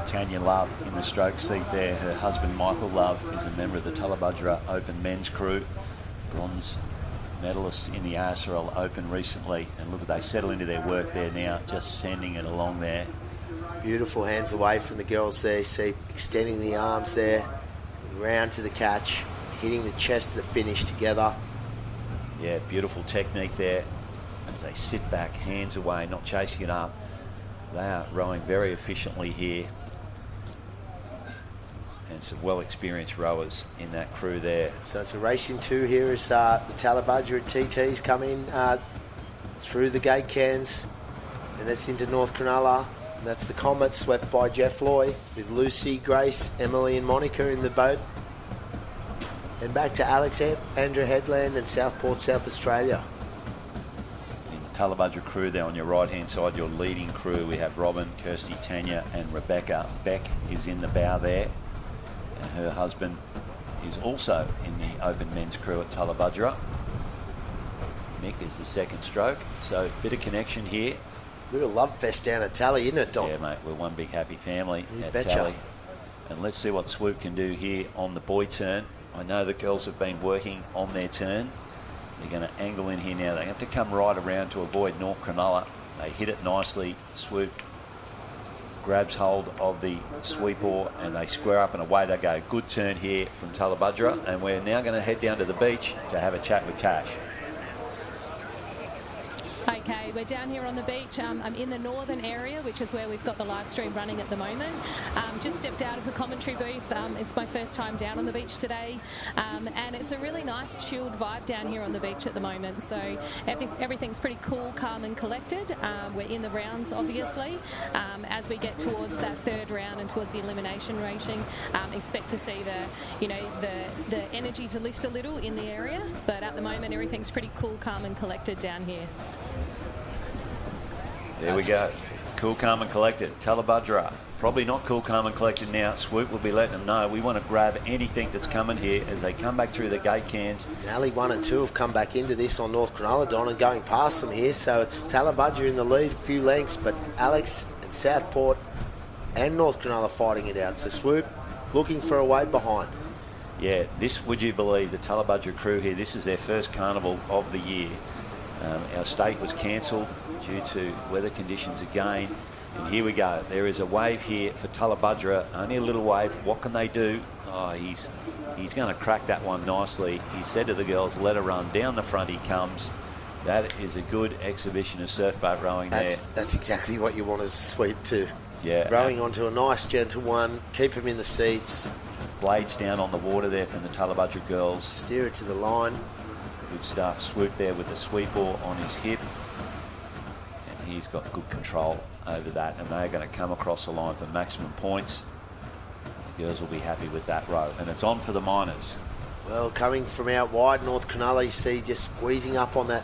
Tanya Love in the stroke seat there. Her husband Michael Love is a member of the Tullabudgera Open men's crew. Bronze medalists in the ASRL Open recently. And look, they settle into their work there now, just sending it along there. Beautiful hands away from the girls there. See, extending the arms there, round to the catch, hitting the chest to the finish together. Yeah, beautiful technique there as they sit back, hands away, not chasing it up. They are rowing very efficiently here. And some well-experienced rowers in that crew there. So it's a race in 2 here as the Tullabudgera TTs come in through the gate cans. And it's into North Cronulla. And that's the Comet swept by Jeff Loy with Lucy, Grace, Emily and Monica in the boat. And back to Alexandra Headland and Southport, South Australia. In the Tullabudgera crew there on your right-hand side, your leading crew, we have Robin, Kirsty, Tanya and Rebecca. Beck is in the bow there. And her husband is also in the Open men's crew at Tullabudgera. Mick is the second stroke. So a bit of connection here. Real love fest down at Tally, isn't it, Don? Yeah, mate, we're one big happy family at betcha. Tally. And let's see what Swoop can do here on the boy turn. I know the girls have been working on their turn. They're going to angle in here now. They have to come right around to avoid North Cronulla. They hit it nicely. Swoop grabs hold of the sweep oar and they square up and away they go. Good turn here from Tullabudgera. And we're now going to head down to the beach to have a chat with Cash. Okay, we're down here on the beach. I'm in the northern area, which is where we've got the live stream running at the moment. Just stepped out of the commentary booth. It's my first time down on the beach today. And it's a really nice chilled vibe down here on the beach at the moment. So I think everything's pretty cool, calm and collected. We're in the rounds, obviously. As we get towards that third round and towards the elimination racing, expect to see the energy to lift a little in the area. But at the moment, everything's pretty cool, calm and collected down here. There we go. Cool, calm and collected. Tullabudgera. Probably not cool, calm and collected now. Swoop will be letting them know. We want to grab anything that's coming here as they come back through the gate cans. Alley 1 and 2 have come back into this on North Cronulla, Don, and going past them here. So it's Tullabudgera in the lead, a few lengths, but Alex and Southport and North Cronulla fighting it out. So Swoop looking for a way behind. Yeah, this, would you believe, the Tullabudgera crew here, this is their first carnival of the year. Our state was cancelled due to weather conditions again. And here we go. There is a wave here for Tullabudgera. Only a little wave. What can they do? Oh, he's going to crack that one nicely. He said to the girls, let her run. Down the front he comes. That is a good exhibition of surfboat rowing there. That's exactly what you want as a sweep too. Yeah. Rowing onto a nice, gentle one. Keep them in the seats. Blades down on the water there from the Tullabudgera girls. Steer it to the line. Good stuff. Swoop there with the sweep oar on his hip. And he's got good control over that. And they're going to come across the line for maximum points. The girls will be happy with that row. And it's on for the minors. Well, coming from out wide, North Cronulla, you see just squeezing up on that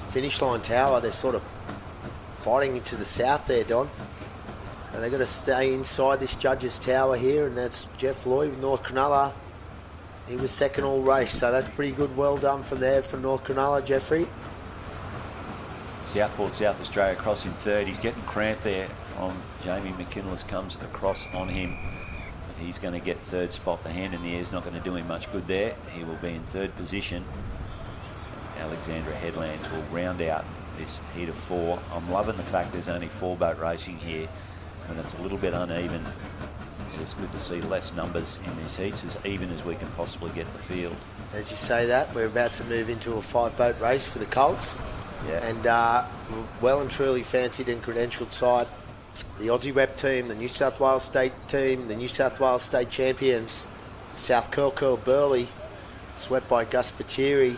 finish line tower. They're sort of fighting into the south there, Don. So they've got to stay inside this judge's tower here, and that's Jeff Lloyd with North Cronulla. He was second all race, so that's pretty good. Well done from there from North Cronulla, Jeffrey. Southport, South Australia crossing third. He's getting cramped there from Jamie McKinless, comes across on him. But he's going to get third spot. The hand in the air is not going to do him much good there. He will be in third position. Alexandra Headlands will round out this heat of 4. I'm loving the fact there's only 4 boat racing here, and it's a little bit uneven. It is good to see less numbers in these heats, as even as we can possibly get the field. As you say that, we're about to move into a 5-boat race for the Colts. Yeah. And well and truly fancied and credentialed side. The Aussie rep team, the New South Wales State team, the New South Wales State champions, South Curl Burleigh, swept by Gus Patiri.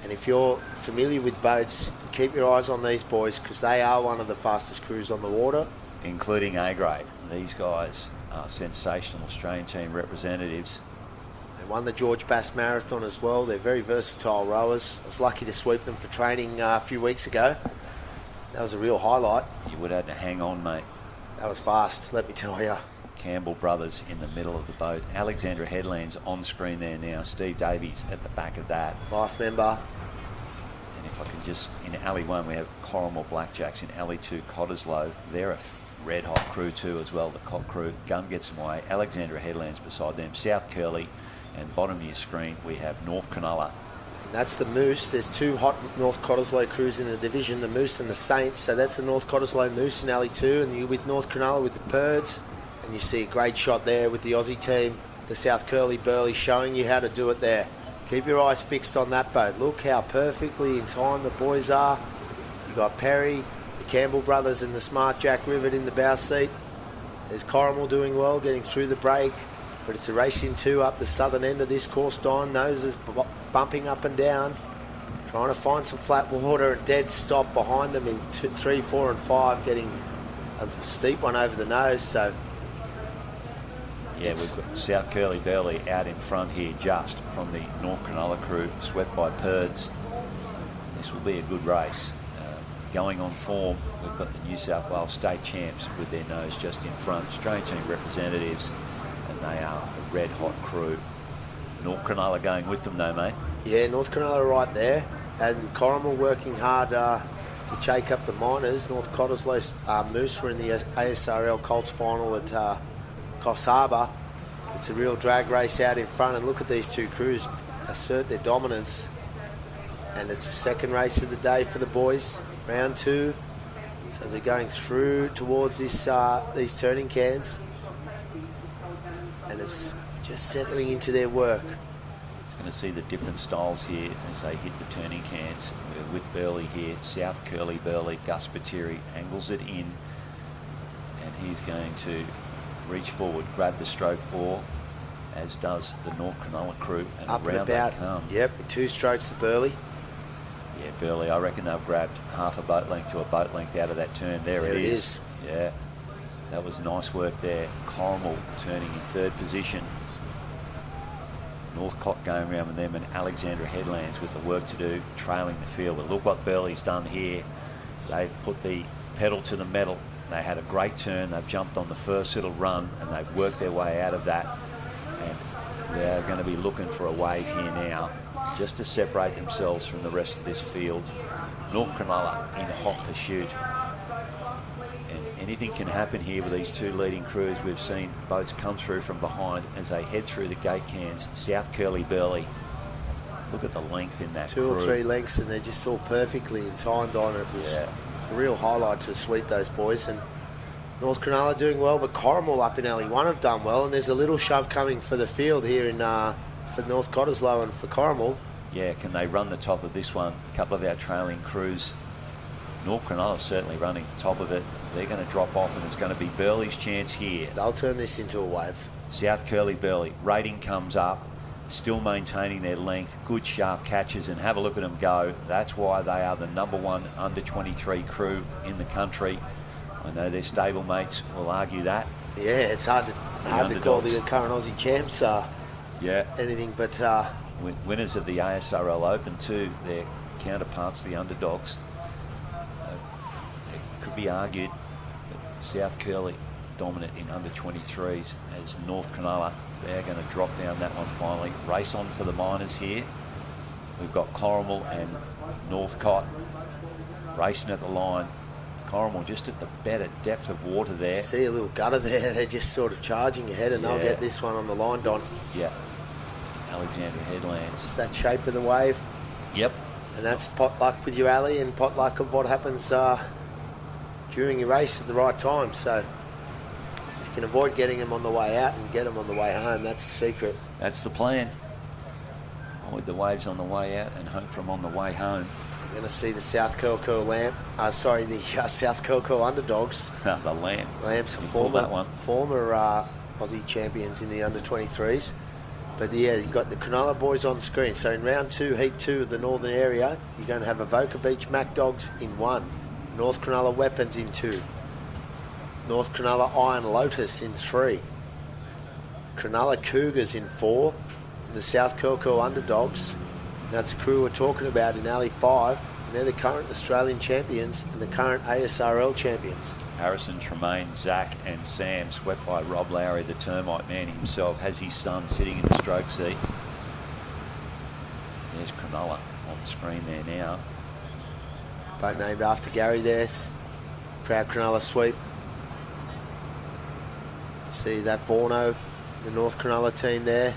And if you're familiar with boats, keep your eyes on these boys, because they are one of the fastest crews on the water. Including A-grade. These guys are sensational Australian team representatives. They won the George Bass Marathon as well. They're very versatile rowers. I was lucky to sweep them for training a few weeks ago. That was a real highlight. You would have to hang on, mate. That was fast, let me tell you. Campbell brothers in the middle of the boat. Alexandra Headlands on screen there now. Steve Davies at the back of that. Life member. And if I can just, in Alley 1 we have Corrimal Blackjacks. In Alley 2 Cottesloe. They're a red hot crew too as well, the Cot crew. Gun gets them away. Alexandra Headlands beside them. South Curly, and bottom of your screen we have North Cronulla. And that's the Moose. There's 2 hot North Cottesloe crews in the division, the Moose and the Saints. So that's the North Cottesloe Moose in Alley 2, and you're with North Cronulla with the Purds. And you see a great shot there with the Aussie team, the South Curly Burleigh, showing you how to do it there. Keep your eyes fixed on that boat. Look how perfectly in time the boys are. You've got Perry, the Campbell brothers, and the Smart Jack Rivet in the bow seat. There's Corrimal doing well, getting through the break. But it's a race in 2 up the southern end of this course, Don. Noses bumping up and down. Trying to find some flat water. A dead stop behind them in 2, 3, 4 and 5. Getting a steep one over the nose. So yeah, we've got South Curly Burleigh out in front here just from the North Cronulla crew, swept by Purds. This will be a good race. Going on form, we've got the New South Wales State champs with their nose just in front. Australian team representatives, and they are a red hot crew. North Cronulla going with them though, mate. Yeah, North Cronulla right there. And Corrimal working hard to shake up the minors. North Cottesloe Moose were in the ASRL Colts final at Coffs Harbour. It's a real drag race out in front, and look at these 2 crews assert their dominance. And it's the second race of the day for the boys, round 2. So they're going through towards this these turning cans, and it's just settling into their work. It's going to see the different styles here as they hit the turning cans. We're with Burleigh here, South Curly Burleigh. Gus Patiri angles it in, and he's going to reach forward, grab the stroke oar, as does the North Cronulla crew, and up around and about. they come. Yep, in 2 strokes to Burleigh. Yeah, Burleigh, I reckon they've grabbed half a boat length to a boat length out of that turn. There it is. Yeah, that was nice work there. Corrimal turning in 3rd position. Northcott going around with them, and Alexandra Headlands with the work to do, trailing the field. But look what Burleigh's done here. They've put the pedal to the metal. They had a great turn. They've jumped on the first little run, and they've worked their way out of that. And they're going to be looking for a wave here now, just to separate themselves from the rest of this field. North Cronulla in hot pursuit. And anything can happen here with these 2 leading crews. We've seen boats come through from behind as they head through the gate cans. South Curly Burleigh. Look at the length in that 2 crew. or 3 lengths, and they're just all perfectly in timed on it. It was a real highlight to sweep those boys. And North Cronulla doing well, but Corrimal up in Alley 1 have done well, and there's a little shove coming for the field here in for North Cottesloe and for Corrimal. Yeah, can they run the top of this one? A couple of our trailing crews. North Cronulla certainly running the top of it. They're going to drop off, and it's going to be Burleigh's chance here. They'll turn this into a wave. South Curly Burleigh. Rating comes up, still maintaining their length. Good sharp catches, and have a look at them go. That's why they are the #1 under-23 crew in the country. I know their stablemates will argue that. Yeah, it's hard to call the current Aussie champs anything but... Winners of the ASRL Open too, their counterparts, the underdogs. It could be argued that South Curly dominant in under 23s as North Cronulla. They're going to drop down that one finally. Race on for the minors here. We've got Corrimal and Northcott racing at the line. Corrimal just at the better depth of water there. See a little gutter there. They're just sort of charging ahead, and they'll get this one on the line, Don. Yeah. Alexandra Headlands. Just that shape of the wave. Yep. And that's pot luck with your alley and pot luck of what happens during your race at the right time. So if you can avoid getting them on the way out and get them on the way home, that's the secret. That's the plan. Avoid the waves on the way out and hope from on the way home. You're going to see the South Curl South Curl underdogs. The Lamp. Lamps are former Aussie champions in the under 23s. But you've got the Cronulla boys on the screen. So in round 2, heat 2 of the northern area, you're going to have Avoca Beach Mac Dogs in 1, North Cronulla Weapons in 2, North Cronulla Iron Lotus in 3, Cronulla Cougars in 4, and the South Curl underdogs. That's the crew we're talking about in Alley 5. And they're the current Australian champions and the current ASRL champions. Harrison, Tremaine, Zach and Sam swept by Rob Lowry, the termite man himself, has his son sitting in the stroke seat. There's Cronulla on the screen there now. Boat named after Gary there. Proud Cronulla sweep. See that Vorno, the North Cronulla team there,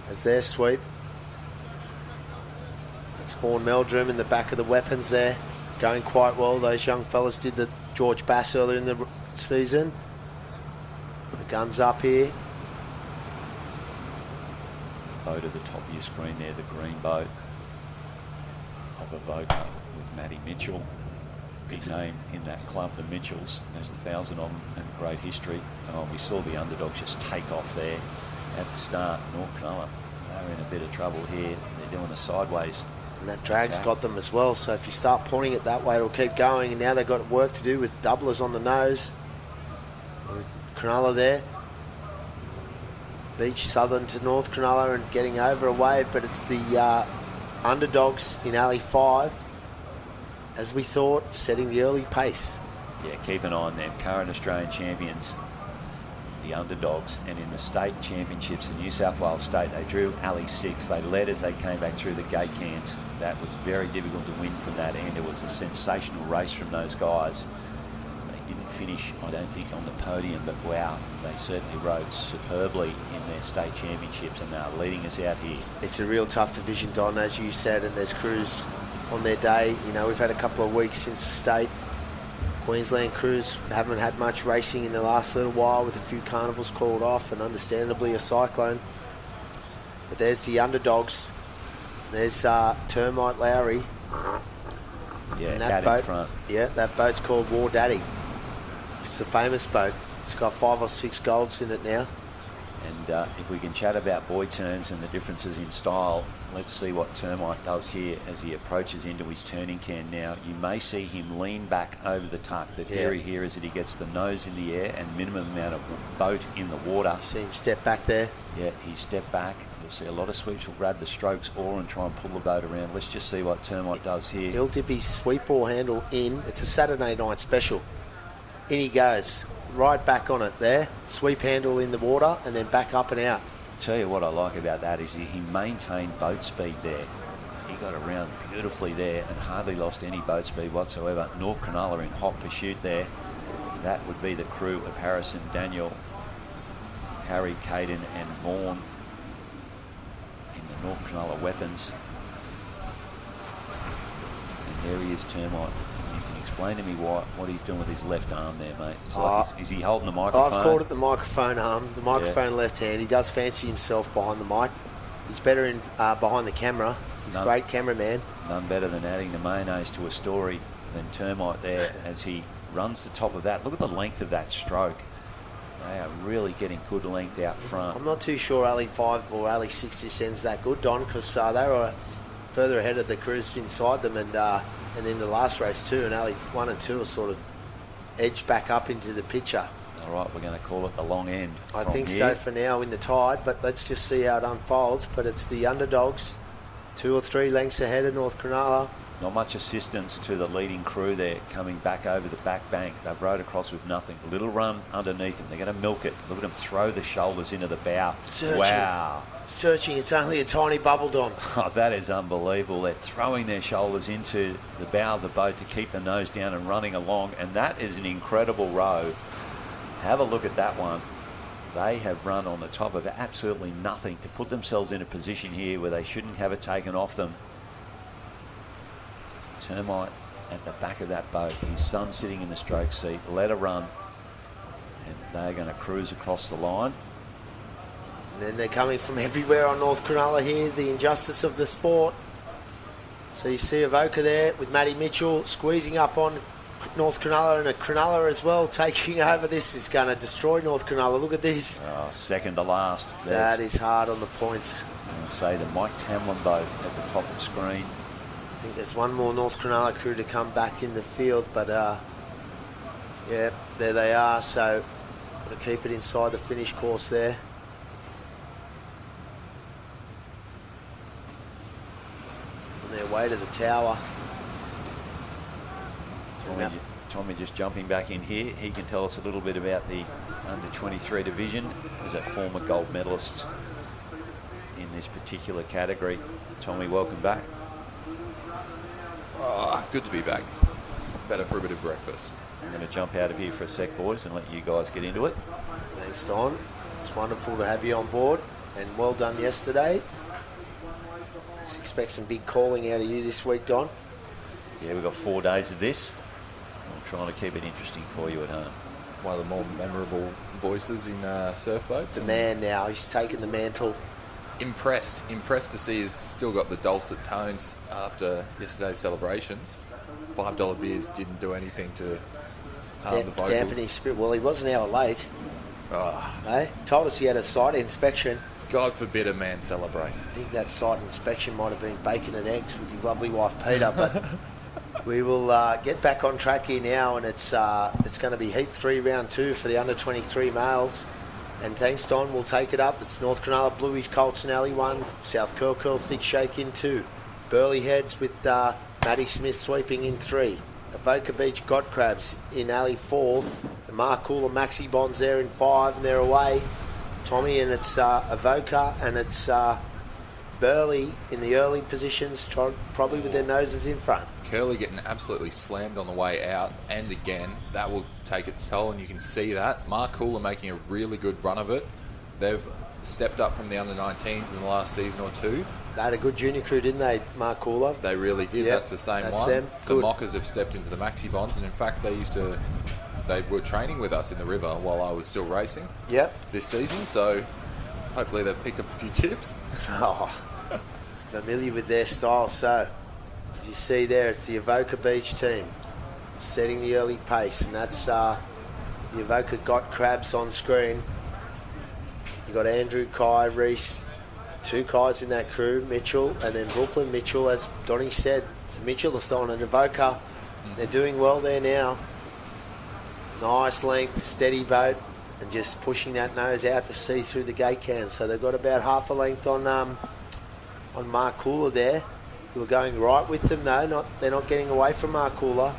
as their sweep. That's Vaughan Meldrum in the back of the weapons there. Going quite well. Those young fellas did the George Bass earlier in the season. The gun's up here. Boat at the top of your screen there, the green boat. Of Avoca with Matty Mitchell. Big name in that club, the Mitchells. There's 1,000 of them and great history. We saw the underdogs just take off there at the start. North Cronulla, they're in a bit of trouble here. They're doing a sideways. And that drag's got them as well. So if you start pointing it that way, it'll keep going. And now they've got work to do with doublers on the nose. With Cronulla there. Beach Southern to North Cronulla and getting over a wave. But it's the underdogs in Alley 5, as we thought, setting the early pace. Yeah, keep an eye on them. Current Australian champions, the underdogs, and in the state championships in New South Wales State, they drew Alley 6. They led as they came back through the gate cans. That was very difficult to win from that end. It was a sensational race from those guys. They didn't finish, I don't think, on the podium, but wow, they certainly rode superbly in their state championships, and they're leading us out here. It's a real tough division, Don, as you said, and there's crews on their day. You know, we've had a couple of weeks since the state. Queensland crews haven't had much racing in the last little while, with a few carnivals called off and understandably a cyclone. But there's the underdogs. There's Termite Lowry. Yeah, and that out boat, in front. Yeah, that boat's called War Daddy. It's a famous boat. It's got 5 or 6 golds in it now. And if we can chat about boy turns and the differences in style, let's see what Termite does here as he approaches into his turning can now. You may see him lean back over the tuck. The theory here is that he gets the nose in the air and minimum amount of boat in the water. See him step back there. Yeah, he stepped back. You'll see a lot of sweeps will grab the strokes oar and try and pull the boat around. Let's just see what Termite does here. He'll dip his sweep oar handle in. It's a Saturday night special. In he goes. Right back on it there. Sweep handle in the water and then back up and out. Tell you what I like about that is he maintained boat speed there. He got around beautifully there and hardly lost any boat speed whatsoever. North Cronulla in hot pursuit there. That would be the crew of Harrison, Daniel, Harry, Caden and Vaughan in the North Cronulla weapons. And there he is, Termite. Explain to me what he's doing with his left arm there, mate. Is he holding the microphone? I've called it the microphone arm, the microphone left hand. He does fancy himself behind the mic. He's better in behind the camera. He's a great cameraman. None better than adding the mayonnaise to a story than Termite there as he runs the top of that. Look at the length of that stroke. They are really getting good length out front. I'm not too sure Alley 5 or Alley 6 descends that good, Don, because they were further ahead of the crews inside them, and then the last race too, and Alley 1 and 2 are sort of edged back up into the picture. All right, we're going to call it the long end. I think so for now in the tide, but let's just see how it unfolds. But it's the underdogs, 2 or 3 lengths ahead of North Cronulla. Not much assistance to the leading crew there, coming back over the back bank. They've rode across with nothing. A little run underneath them. They're going to milk it. Look at them throw the shoulders into the bow. Wow. Searching, it's only a tiny bubble, Dom. Oh, that is unbelievable. They're throwing their shoulders into the bow of the boat to keep the nose down and running along, and that is an incredible row. Have a look at that one. They have run on the top of absolutely nothing to put themselves in a position here where they shouldn't have it taken off them. Termite at the back of that boat. His son sitting in the stroke seat. Let her run. And they're going to cruise across the line. And then they're coming from everywhere on North Cronulla here. The injustice of the sport. So you see Avoca there with Matty Mitchell squeezing up on North Cronulla, and a Cronulla as well taking over. This is going to destroy North Cronulla. Look at this. Oh, second to last. That is hard on the points. I'm going to say the Mike Tamlin boat at the top of the screen. I think there's one more North Cronulla crew to come back in the field, but yeah, there they are. So got to keep it inside the finish course there. On their way to the tower. Tommy just jumping back in here. He can tell us a little bit about the under-23 division as a former gold medalist in this particular category. Tommy, welcome back. Oh, good to be back. Better for a bit of breakfast. I'm going to jump out of here for a sec, boys, and let you guys get into it. Thanks, Don. It's wonderful to have you on board, and well done yesterday. Let's expect some big calling out of you this week, Don. Yeah, we've got 4 days of this. I'm trying to keep it interesting for you at home. One of the more memorable voices in surf boats. The man now, he's taken the mantle. Impressed to see he's still got the dulcet tones after yesterday's celebrations. $5 beers didn't do anything to harm the vocals. Dampen his spirit. Well, he was an hour late. Told us he had a site inspection. God forbid a man celebrate. I think that site inspection might have been bacon and eggs with his lovely wife Peter, but we will get back on track here now, and it's going to be Heat 3, Round 2 for the under-23 males. And thanks, Don. We'll take it up. It's North Cronulla Blueies, Colts in Alley 1. South Curl, Thick Shake in 2. Burley Heads with Matty Smith sweeping in 3. Avoca Beach Got Crabs in Alley 4. The Markula Maxi Bonds there in 5, and they're away. Tommy, and it's Avoca, and it's Burley in the early positions, probably with their noses in front. Curly getting absolutely slammed on the way out, and again, that will take its toll, and you can see that. Markula making a really good run of it. They've stepped up from the under-19s in the last season or two. They had a good junior crew, didn't they, Markula? They really did. Yep, that's the same that's one. Them. The Mockers have stepped into the Maxi Bonds, and in fact, they were training with us in the river while I was still racing. Yep. This season, so hopefully they've picked up a few tips. Familiar with their style. So, as you see there, it's the Avoca Beach team setting the early pace, and that's the Avoca Got Crabs on screen. You've got Andrew, Kai, Reese, 2 Kais in that crew, Mitchell, and then Brooklyn Mitchell, as Donnie said. It's Mitchell-a-thon and Avoca. They're doing well there now. Nice length, steady boat, and just pushing that nose out to see through the gate can. So they've got about half a length on Markula there, who are going right with them though. They're not getting away from Markula.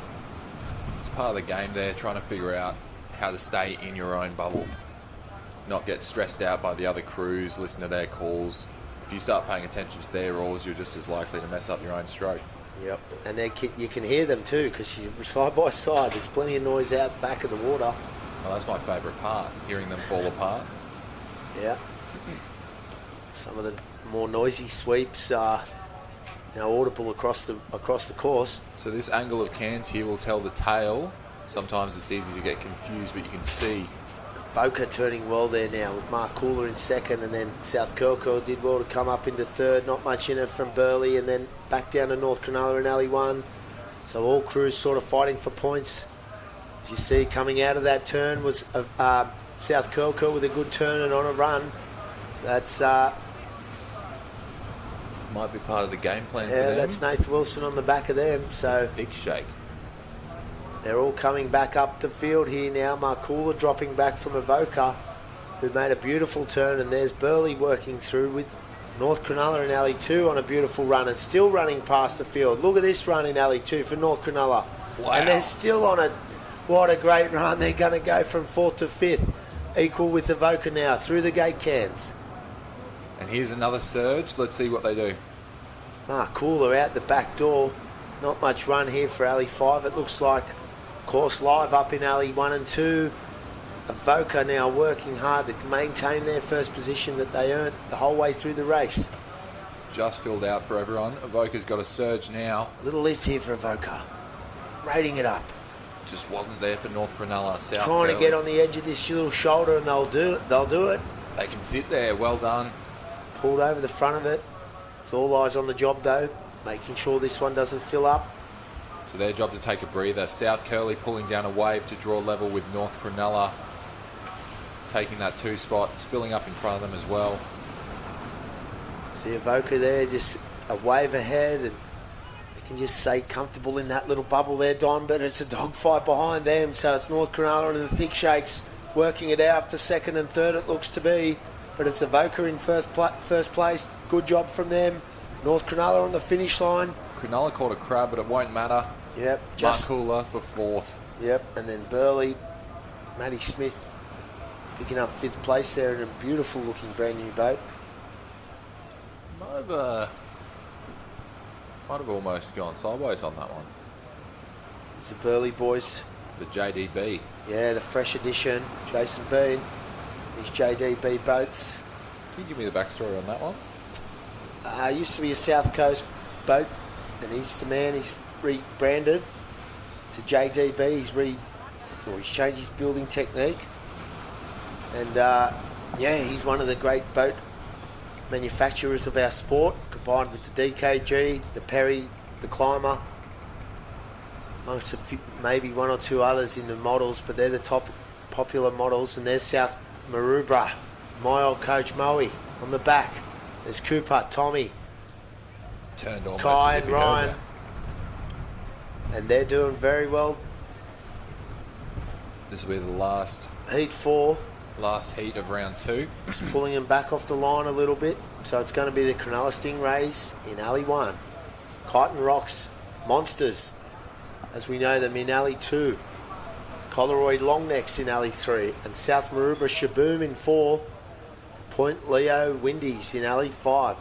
It's part of the game there, trying to figure out how to stay in your own bubble. Not get stressed out by the other crews, listen to their calls. If you start paying attention to their oars, you're just as likely to mess up your own stroke. Yep, and you can hear them too, because you're side by side. There's plenty of noise out back of the water. Well, that's my favourite part, hearing them fall apart. Yeah. Some of the more noisy sweeps are now audible across the course. So this angle of cans here will tell the tail. Sometimes it's easy to get confused, but you can see Avoca turning well there now with Markula in second, and then South Curl did well to come up into third. Not much in it from Burley, and then back down to North Cronulla in Alley 1. So all crews sort of fighting for points. As you see, coming out of that turn was South Curl with a good turn and on a run. So that's might be part of the game plan for them. Yeah, that's Nath Wilson on the back of them. So Big shake. They're all coming back up the field here now. Markula dropping back from Avoca, who made a beautiful turn, and there's Burley working through with North Cronulla in Alley 2 on a beautiful run and still running past the field. Look at this run in Alley 2 for North Cronulla. Wow. And they're still on a, what a great run. They're going to go from 4th to 5th, equal with Avoca now, through the gate cans. And here's another surge. Let's see what they do. Cooler out the back door. Not much run here for Alley 5. It looks like Course Live up in Alley 1 and 2. Avoca now working hard to maintain their first position that they earned the whole way through the race. Just filled out for everyone. Avoca's got a surge now. Little lift here for Avoca. Rating it up. Just wasn't there for North Cronulla. South Trying to Curly. get on the edge of this little shoulder, and they'll do it. They'll do it. They can sit there. Well done. Pulled over the front of it. It's all eyes on the job though, making sure this one doesn't fill up. So their job to take a breather. South Curly pulling down a wave to draw level with North Cronulla. Taking that 2 spot. It's filling up in front of them as well. See Avoca there, just a wave ahead, and they can just stay comfortable in that little bubble there, Don, but it's a dogfight behind them, so it's North Cronulla and the Thick Shakes working it out for 2nd and 3rd it looks to be, but it's Avoca in first place. Good job from them. North Cronulla on the finish line. Cronulla caught a crab, but it won't matter. Yep. Markula for 4th. Yep, and then Burley, Matty Smith picking up 5th place there in a beautiful looking brand new boat. Might have almost gone sideways on that one. It's the Burley boys. The JDB. Yeah, the fresh addition. Jason Bean. These JDB boats. Can you give me the backstory on that one? Used to be a South Coast boat, and he's the man. He's rebranded to JDB. He's changed his building technique, and he's one of the great boat manufacturers of our sport, combined with the DKG, the Perry, the Climber, amongst maybe 1 or 2 others in the models, but they're the top popular models. And there's South Maroubra, my old coach Moe on the back. There's Cooper, Tommy, Turned almost Kai as if and he'd heard Ryan, that. and they're doing very well. This will be the last Heat 4. Last heat of round 2. Just pulling him back off the line a little bit. So it's going to be the Cronulla Stingrays in Alley 1. Kyneton Rocks Monsters, as we know them, in Alley 2. Collaroy Longnecks in Alley 3. And South Maroubra Shaboom in 4. Point Leo Windies in Alley 5.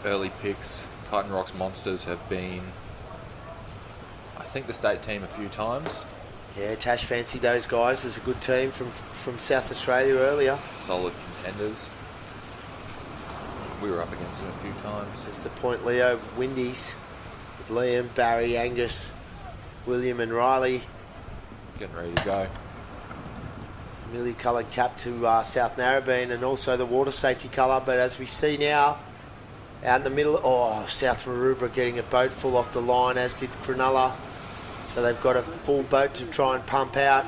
Early picks. Kyneton Rocks Monsters have been, I think, the state team a few times. Yeah, Tash fancied those guys as a good team from South Australia earlier. Solid contenders. We were up against them a few times. It's the Point Leo Windies with Liam, Barry, Angus, William and Riley. Getting ready to go. Familiar coloured cap to South Narrabeen, and also the water safety colour. But as we see now, out in the middle, South Maroubra getting a boat full off the line, as did Cronulla. So they've got a full boat to try and pump out.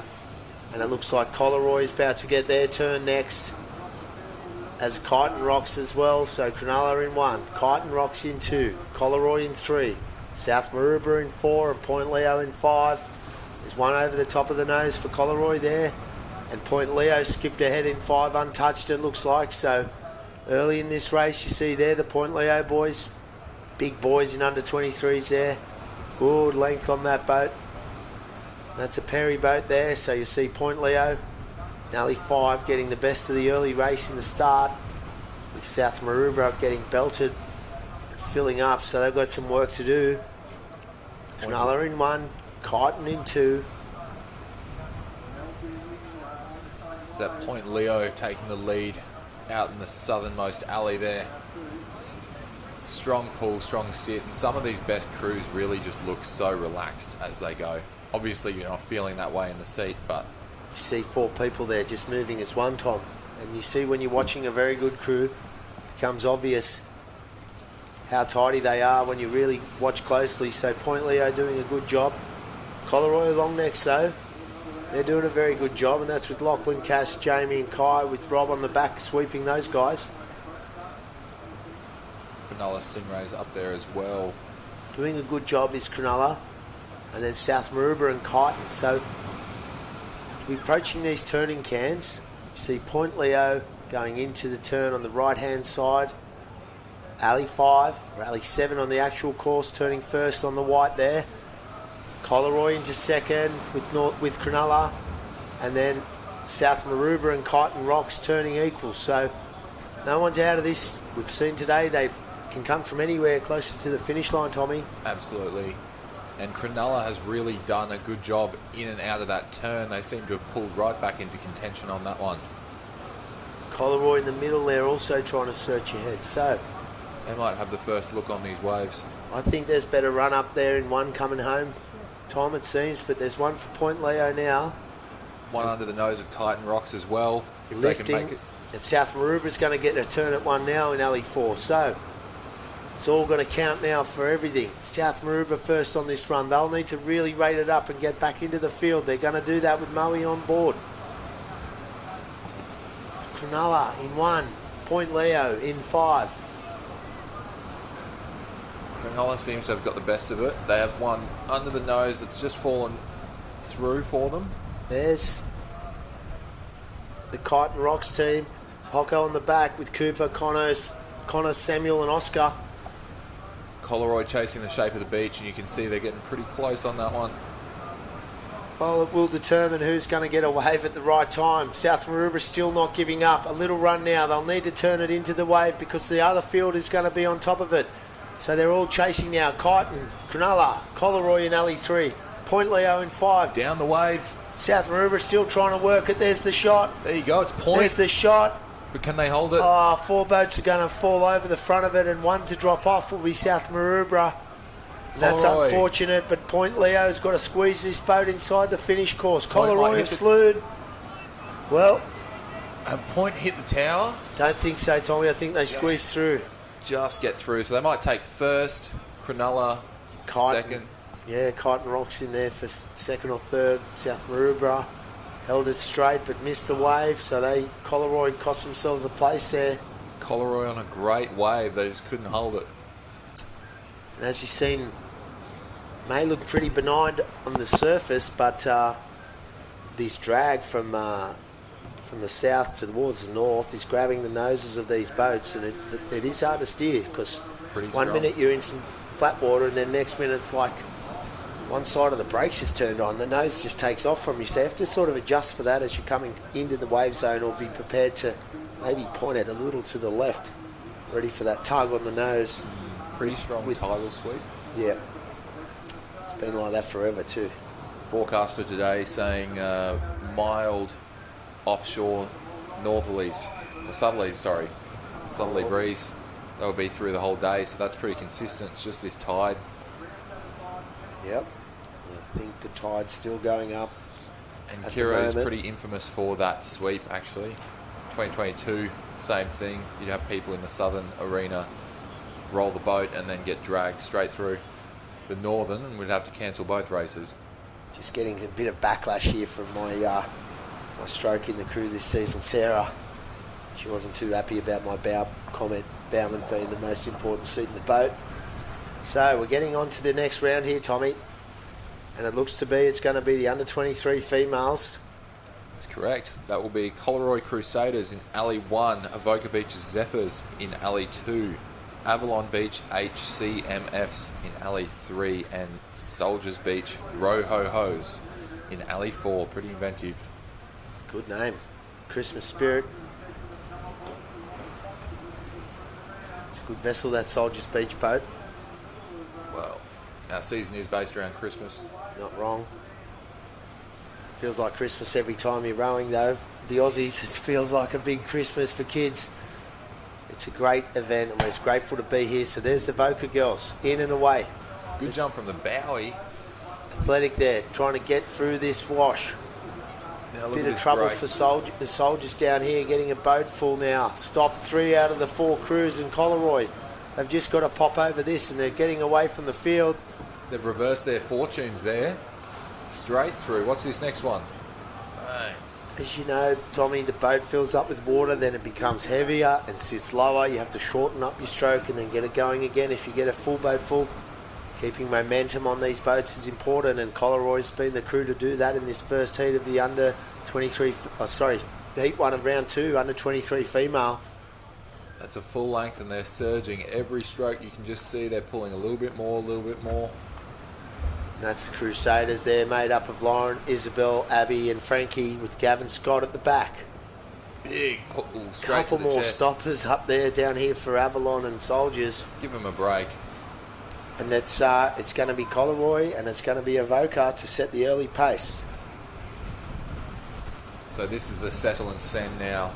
And it looks like Collaroy is about to get their turn next, as Kyneton Rocks as well. So Cronulla in 1, Kyneton Rocks in 2, Collaroy in 3, South Maroubra in 4, and Point Leo in 5. There's one over the top of the nose for Collaroy there. And Point Leo skipped ahead in 5 untouched, it looks like. So early in this race, you see there the Point Leo boys. Big boys in under 23s there. Good length on that boat. That's a Perry boat there. So you see Point Leo, Alley 5, getting the best of the early race in the start, with South Maroubra getting belted and filling up. So they've got some work to do. Cronulla in 1, Kyneton in 2. Is that Point Leo taking the lead out in the southernmost alley there? Strong pull, strong sit, and some of these best crews really just look so relaxed as they go. Obviously, you're not feeling that way in the seat, but You see 4 people there just moving as one, Tom. And you see when you're watching a very good crew, it becomes obvious how tidy they are when you really watch closely. So Point Leo doing a good job. Collaroy Longnecks, though, they're doing a very good job, and that's with Lachlan, Cass, Jamie and Kai, with Rob on the back sweeping those guys. Cronulla Stingrays up there as well. doing a good job is Cronulla, and then South Maroubra and Kyneton. So as we're approaching these turning cans, you see Point Leo going into the turn on the right-hand side. Alley 5, or Alley 7 on the actual course, turning first on the white there. Collaroy into second with Cronulla, and then South Maroubra and Kyneton Rocks turning equal. So no one's out of this. We've seen today they can come from anywhere closer to the finish line, Tommy. Absolutely. And Cronulla has really done a good job in and out of that turn. They seem to have pulled right back into contention on that one. Collaroy in the middle there also trying to search ahead. So they might have the first look on these waves. I think there's better run up there in one coming home, Tom, it seems, but there's one for Point Leo now. One under the nose of Kyneton Rocks as well, if lifting, they can make it. And South Maroubra's going to get a turn at one now in Alley 4. So it's all going to count now for everything. South Maroubra first on this run. They'll need to really rate it up and get back into the field. They're going to do that with Moe on board. Cronulla in 1. Point Leo in 5. Cronulla seems to have got the best of it. They have one under the nose that's just fallen through for them. There's the Kyneton Rocks team. Hocko on the back with Cooper, Connor, Samuel and Oscar. Collaroy chasing the shape of the beach, and you can see they're getting pretty close on that one. Well, it will determine who's going to get a wave at the right time. South Maroubra still not giving up. A little run now. They'll need to turn it into the wave because the other field is going to be on top of it. So they're all chasing now. Kyneton, Cronulla, Collaroy in Alley 3. Point Leo in 5. Down the wave. South Maroubra still trying to work it. There's the shot. There you go. It's Point. There's the shot. But can they hold it? Oh, 4 boats are going to fall over the front of it, and one to drop off will be South Maroubra. And that's unfortunate, but Point Leo's got to squeeze this boat inside the finish course. Collaroy have slewed. Well, have Point hit the tower? Don't think so, Tommy. I think they squeezed through. Just get through. So they might take first, Cronulla second. Yeah, Kyneton Rocks in there for second or third. South Maroubra held it straight but missed the wave, so Collaroy cost themselves a place there. Collaroy on a great wave. They just couldn't hold it. And as you've seen, may look pretty benign on the surface, but this drag from the south towards the north is grabbing the noses of these boats, and it is hard to steer because one minute you're in some flat water and then next minute it's like one side of the brakes is turned on. The nose just takes off from you, so you have to sort of adjust for that as you're coming into the wave zone, or be prepared to maybe point it a little to the left, ready for that tug on the nose. Pretty strong with tidal sweep. Yeah. It's been like that forever too. Forecast for today saying mild offshore northerlies, or southerlies, sorry. Southerly breeze. That will be through the whole day, so that's pretty consistent. It's just this tide. Yep. I think the tide's still going up. And Kirra is pretty infamous for that sweep, actually. 2022, same thing. You'd have people in the southern arena roll the boat and then get dragged straight through the northern, and we'd have to cancel both races. Just getting a bit of backlash here from my stroke in the crew this season, Sarah. She wasn't too happy about my comment, bowman being the most important seat in the boat. So we're getting on to the next round here, Tommy, and it looks to be it's going to be the under-23 females. That's correct. That will be Collaroy Crusaders in Alley 1, Avoca Beach Zephyrs in Alley 2, Avalon Beach HCMFs in Alley 3, and Soldiers Beach Roho-Hos in Alley 4. Pretty inventive. Good name. Christmas spirit. It's a good vessel, that Soldiers Beach boat. Well, our season is based around Christmas. Not wrong. Feels like Christmas every time you're rowing, though. The Aussies, it feels like a big Christmas for kids. It's a great event, and we're just grateful to be here. So there's the Voca girls, in and away. Good jump from the bowie. Athletic there, trying to get through this wash. Now Bit of trouble for the soldiers down here, getting a boat full now. Stopped 3 out of the 4 crews in Collaroy. They've just got to pop over this, and they're getting away from the field. They've reversed their fortunes there. Straight through. What's this next one? As you know, Tommy, the boat fills up with water, then it becomes heavier and sits lower. You have to shorten up your stroke and then get it going again. If you get a full boat full, it Keeping momentum on these boats is important, and Coleroy's been the crew to do that in this first heat of the under 23, heat 1 of round 2, under 23 female. That's a full length, and they're surging every stroke. You can just see they're pulling a little bit more, a little bit more. And that's the Crusaders there, made up of Lauren, Isabel, Abby and Frankie, with Gavin Scott at the back. Big pull straight Couple to the more chest. stoppers up there down here for Avalon and Soldiers. Give them a break. And it's going to be Coleroy and it's going to be Avoca to set the early pace. So this is the settle and send now.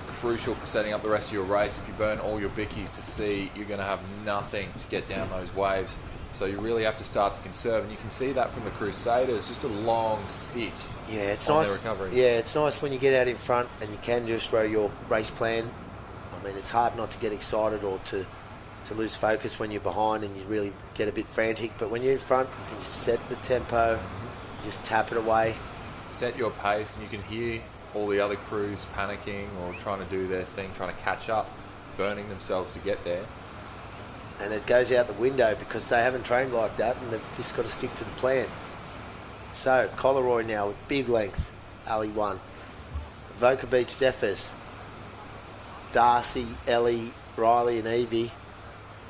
Crucial for setting up the rest of your race. If you burn all your bickies to sea, you're going to have nothing to get down those waves. So you really have to start to conserve, and you can see that from the Crusaders. Just a long sit. Yeah, it's on nice. Their recovery. Yeah, it's nice when you get out in front and you can just row your race plan. I mean, it's hard not to get excited or to lose focus when you're behind and you really get a bit frantic. But when you're in front, you can just set the tempo, just tap it away. Set your pace, and you can hear all the other crews panicking or trying to do their thing, trying to catch up, burning themselves to get there. And it goes out the window because they haven't trained like that and they've just got to stick to the plan. So, Coleroy now with big length, Ali 1. Avoca beats Steffers. Darcy, Ellie, Riley and Evie.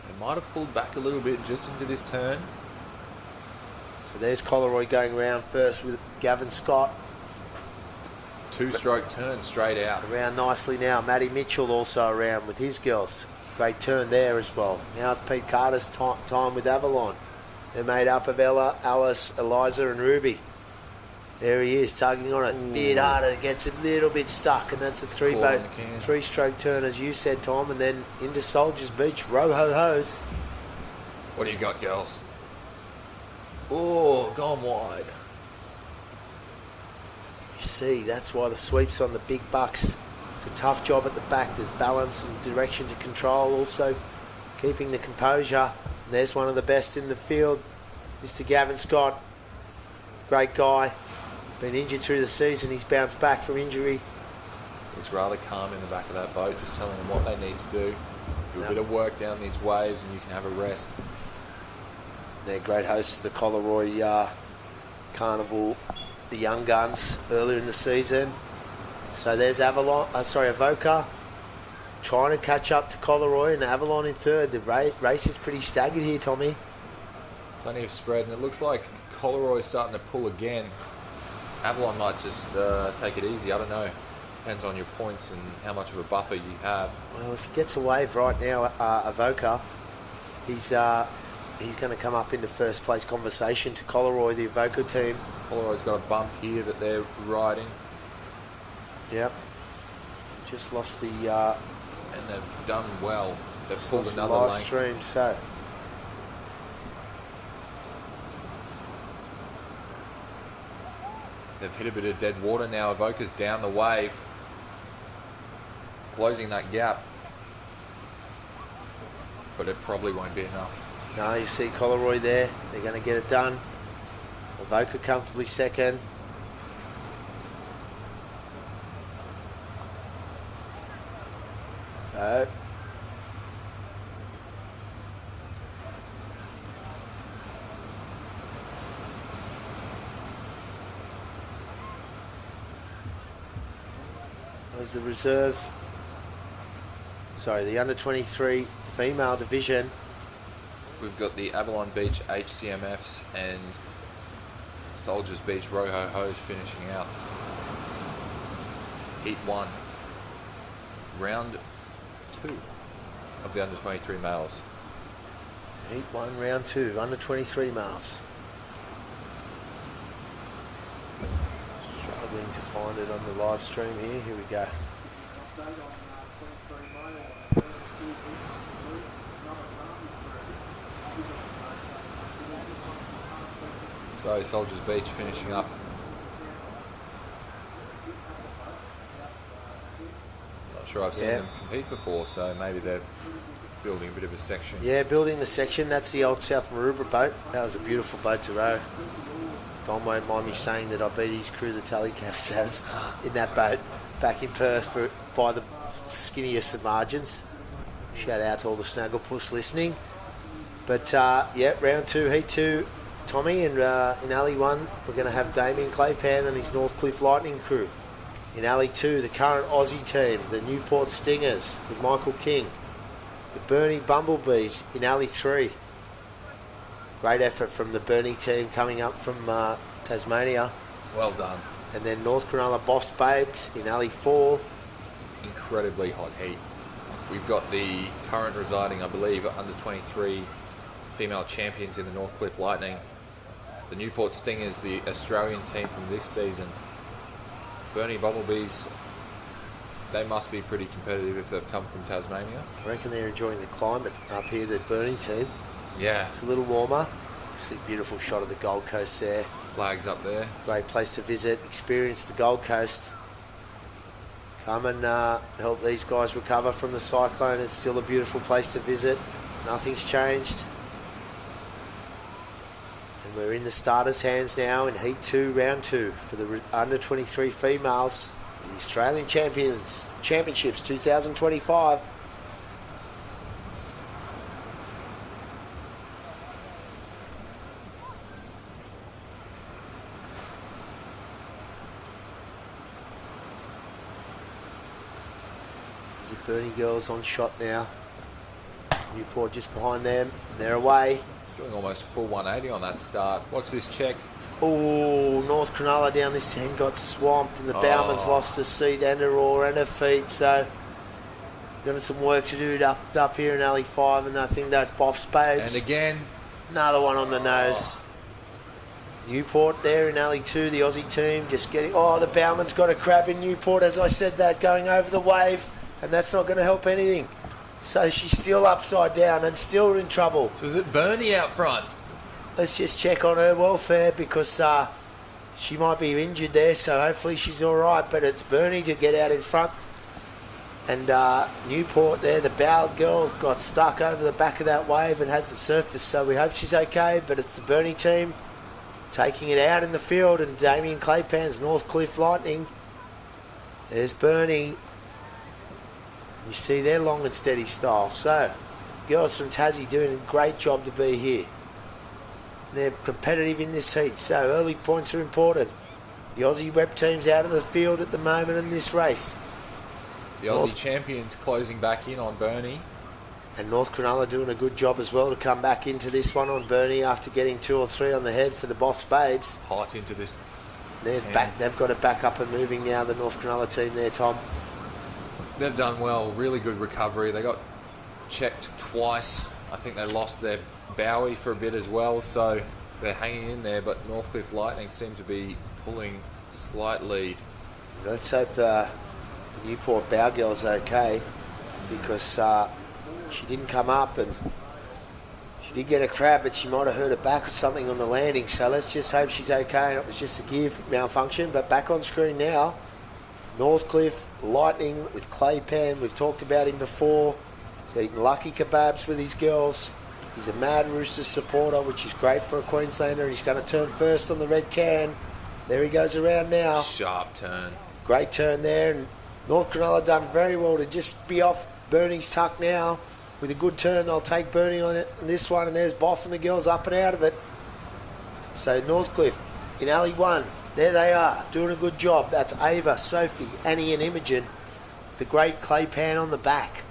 They might have pulled back a little bit just into this turn. So there's Coleroy going around first with Gavin Scott. Two-stroke turn straight out. Around nicely now. Matty Mitchell also around with his girls. Great turn there as well. Now it's Pete Carter's time with Avalon. They're made up of Ella, Alice, Eliza and Ruby. There he is, tugging on it. Bit harder, it gets a little bit stuck, and that's a three-stroke turn, as you said, Tom, and then into Soldiers Beach. Row-ho-hos. What do you got, girls? Oh, gone wide. You see, that's why the sweep's on the big bucks. It's a tough job at the back. There's balance and direction to control. Also, keeping the composure. And there's one of the best in the field, Mr. Gavin Scott. Great guy. Been injured through the season. He's bounced back from injury. Looks rather calm in the back of that boat, just telling them what they need to do. Do a bit of work down these waves and you can have a rest. They're great hosts of the Coleroy Carnival, the Young Guns, earlier in the season. So there's Avoca trying to catch up to Coleroy and Avalon in third. The race is pretty staggered here, Tommy. Plenty of spread, and it looks like Coleroy's starting to pull again. Avalon might just take it easy. I don't know. Depends on your points and how much of a buffer you have. Well, if he gets a wave right now, Avoca, he's going to come up into first place conversation to Coleroy, the Avoca team. Coleroy's got a bump here that they're riding. Yep. Just lost the... and they've done well. They've pulled another live length. stream, so... They've hit a bit of dead water now. Avoca's down the wave. Closing that gap. But it probably won't be enough. No, you see Coleroy there. They're going to get it done. Avoca comfortably second. So... was the reserve... Sorry, the under-23 female division. We've got the Avalon Beach HCMFs and Soldiers Beach Row-ho-hos finishing out. Heat 1. Round 2 of the under-23 males. Heat 1, round 2, under-23 males. Struggling to find it on the live stream here. Here we go. So Soldiers Beach finishing up. Not sure I've seen them compete before, so maybe they're building a bit of a section. Yeah, building the section. That's the old South Maroubra boat. That was a beautiful boat to row. Don won't mind me saying that I beat his crew, the Tallycaf Savs, in that boat back in Perth by the skinniest of margins. Shout out to all the Snagglepuss listening. But, round 2, heat 2, Tommy, and in alley 1, we're going to have Damien Claypan and his Northcliffe Lightning crew. In alley 2, the current Aussie team, the Newport Stingers with Michael King. The Burnie Bumblebees in alley 3. Great effort from the Burnie team coming up from Tasmania. Well done. And then North Cronulla Boss Babes in alley 4. Incredibly hot heat. We've got the current residing, I believe, under 23 female champions in the Northcliffe Lightning. The Newport Stingers, the Australian team from this season. Burnie Bumblebees, they must be pretty competitive if they've come from Tasmania. I reckon they're enjoying the climate up here, the Burnie team. Yeah. It's a little warmer. See a beautiful shot of the Gold Coast there. Flags up there. Great place to visit, experience the Gold Coast. Come and help these guys recover from the cyclone. It's still a beautiful place to visit. Nothing's changed. And we're in the starters' hands now in Heat 2, Round 2 for the under-23 females. The Australian Championships 2025. The Burnie girls on shot now. Newport just behind them. They're away. Doing almost a full 180 on that start. Watch this check. Oh, North Cronulla down this end got swamped, and the Bowman's lost her seat and her oar and her feet. So, got some work to do up here in alley 5, and I think that's Boff Spades. And again, another one on the nose. Newport there in alley 2, the Aussie team just getting. Oh, the Bowman's got a crab in Newport, as I said that, going over the wave. And that's not going to help anything. So she's still upside down and still in trouble. So is it Burnie out front? Let's just check on her welfare, because she might be injured there, so hopefully she's all right. But it's Burnie to get out in front. And Newport there, the bow girl, got stuck over the back of that wave and has the surface, so we hope she's okay. But it's the Burnie team taking it out in the field, and Damien Claypan's Northcliffe Lightning. There's Burnie. You see their long and steady style. So, girls from Tassie doing a great job to be here. They're competitive in this heat, so early points are important. The Aussie rep team's out of the field at the moment in this race. The Aussie champions closing back in on Burnie. And North Cronulla doing a good job as well to come back into this one on Burnie after getting 2 or 3 on the head for the Boffs Babes. Hot into this. They're back. They've got it back up and moving now, the North Cronulla team there, Tom. They've done well, really good recovery. They got checked twice. I think they lost their Bowie for a bit as well, so they're hanging in there, but Northcliffe Lightning seem to be pulling slight lead. Let's hope Newport Bow Girl's okay, because she didn't come up, and she did get a crab, but she might have hurt her back or something on the landing, so let's just hope she's okay and it was just a gear malfunction. But back on screen now, Northcliffe Lightning with Claypan. We've talked about him before. He's eating lucky kebabs with his girls. He's a Mad Roosters supporter, which is great for a Queenslander. He's going to turn first on the red can. There he goes around now. Sharp turn. Great turn there. And North Cronulla done very well to just be off Burnie's tuck now. With a good turn, I'll take Burnie on it. And this one, and there's Boff and the girls up and out of it. So Northcliffe in alley 1. There they are, doing a good job. That's Ava, Sophie, Annie and Imogen. The great Claypan on the back.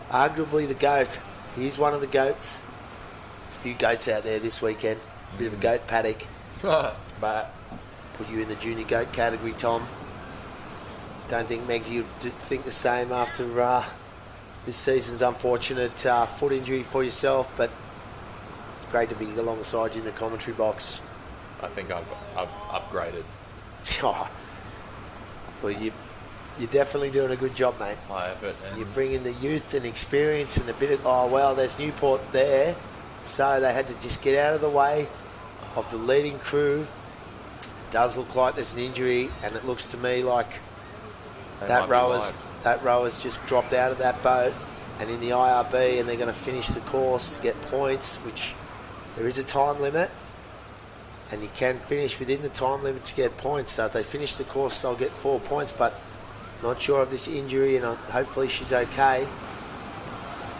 Arguably the GOAT. He's one of the GOATs. There's a few GOATs out there this weekend. Bit of a GOAT paddock. But Put you in the junior GOAT category, Tom. Don't think, Megs, you'd think the same after this season's unfortunate foot injury for yourself, but it's great to be alongside you in the commentary box. I think I've upgraded. Oh, well, you're definitely doing a good job, mate. I have it. You bring in the youth and experience and a bit of... Oh, well, there's Newport there. So they had to just get out of the way of the leading crew. It does look like there's an injury, and it looks to me like that rower's just dropped out of that boat and in the IRB, and they're going to finish the course to get points, which there is a time limit. And you can finish within the time limit to get points. So if they finish the course, they'll get 4 points. But not sure of this injury, and hopefully she's okay.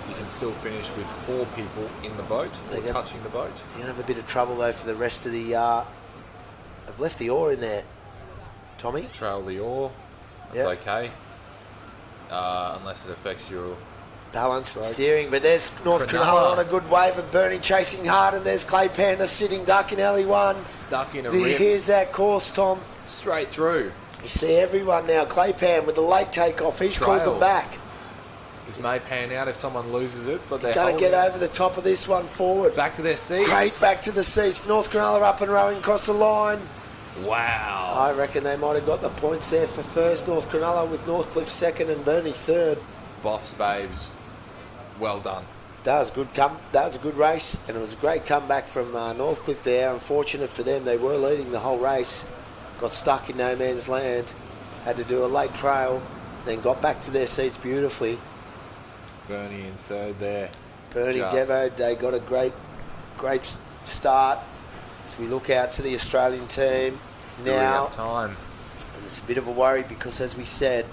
You can still finish with 4 people in the boat or touching the boat. You're going to have a bit of trouble, though, for the rest of the... I've left the oar in there, Tommy. Trail the oar. That's okay. Unless it affects your... balance and steering, but there's North Cronulla on a good wave of Burnie chasing hard, and there's Clay Panda sitting duck in alley 1. Stuck in a rip. Here's that course, Tom. Straight through. You see everyone now. Clay Pan with the late takeoff. He's called them back. This may pan out if someone loses it, but they're going to get over the top of this one forward. Back to their seats. Great, back to the seats. North Cronulla up and rowing across the line. Wow. I reckon they might have got the points there for first. North Cronulla with Northcliffe second and Burnie third. Boffs, babes. Well done. That was a good race, and it was a great comeback from Northcliffe there. Unfortunate for them, they were leading the whole race. Got stuck in no man's land. Had to do a late trail, then got back to their seats beautifully. Burnie in third there. Burnie, Devo, they got a great start. As we look out to the Australian team now, time. And it's a bit of a worry because, as we said,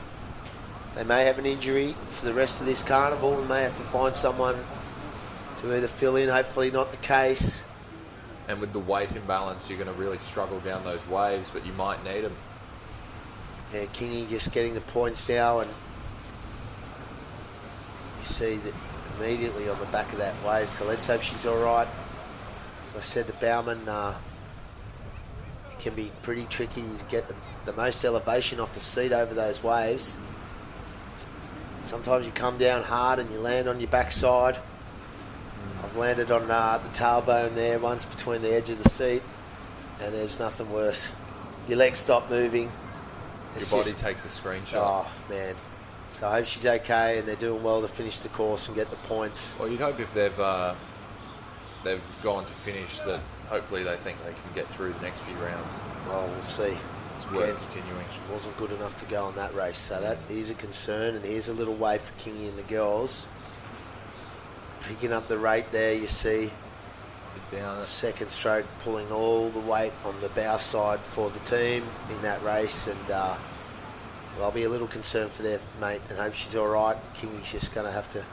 they may have an injury for the rest of this carnival and may have to find someone to either fill in. Hopefully not the case. And with the weight imbalance, you're going to really struggle down those waves, but you might need them. Yeah, Kingy just getting the points now, and you see that immediately on the back of that wave. So let's hope she's all right. As I said, the bowman, it can be pretty tricky to get the most elevation off the seat over those waves. Sometimes you come down hard and you land on your backside. I've landed on the tailbone there once between the edge of the seat, and there's nothing worse. Your legs stop moving. Your body takes a screenshot. Oh, man. So I hope she's okay and they're doing well to finish the course and get the points. Well, you'd hope if they've gone to finish that hopefully they think they can get through the next few rounds. Well, we'll see. It's worth continuing. She wasn't good enough to go on that race, so that is a concern, and here's a little wave for Kingy and the girls. Picking up the rate there, you see. Down it. Second stroke, pulling all the weight on the bow side for the team in that race, and well, I'll be a little concerned for their mate and hope she's all right. Kingy's just going to have to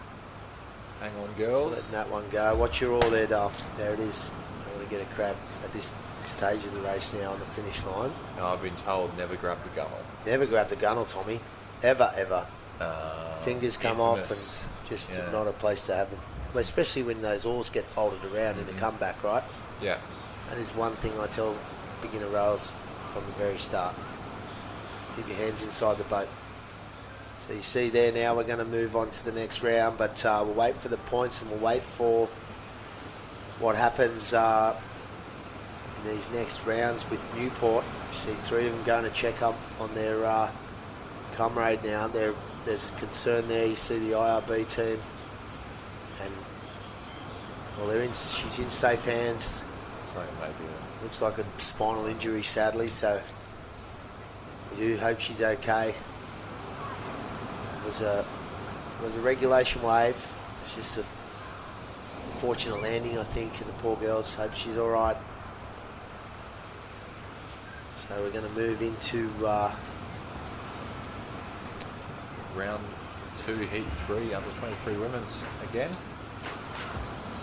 hang on, girls. Letting that one go. What's your all there, Dale? There it is. I want to get a crab at this stage of the race now on the finish line. No, I've been told never grab the gunnel. Never grab the gunnel, Tommy. Ever. Fingers come off and just not a place to have them. Especially when those oars get folded around in a comeback, right? Yeah. That is one thing I tell beginner rowers from the very start. Keep your hands inside the boat. So you see there now we're going to move on to the next round, but we'll wait for the points and we'll wait for what happens in these next rounds with Newport. You see 3 of them going to check up on their comrade now. There's a concern there. You see the IRB team. And well, she's in safe hands. Looks like a spinal injury, sadly. So we do hope she's okay. It was a regulation wave. It's just a fortunate landing, I think, and the poor girls hope she's all right. So we're going to move into round 2, heat 3, under 23 women's again.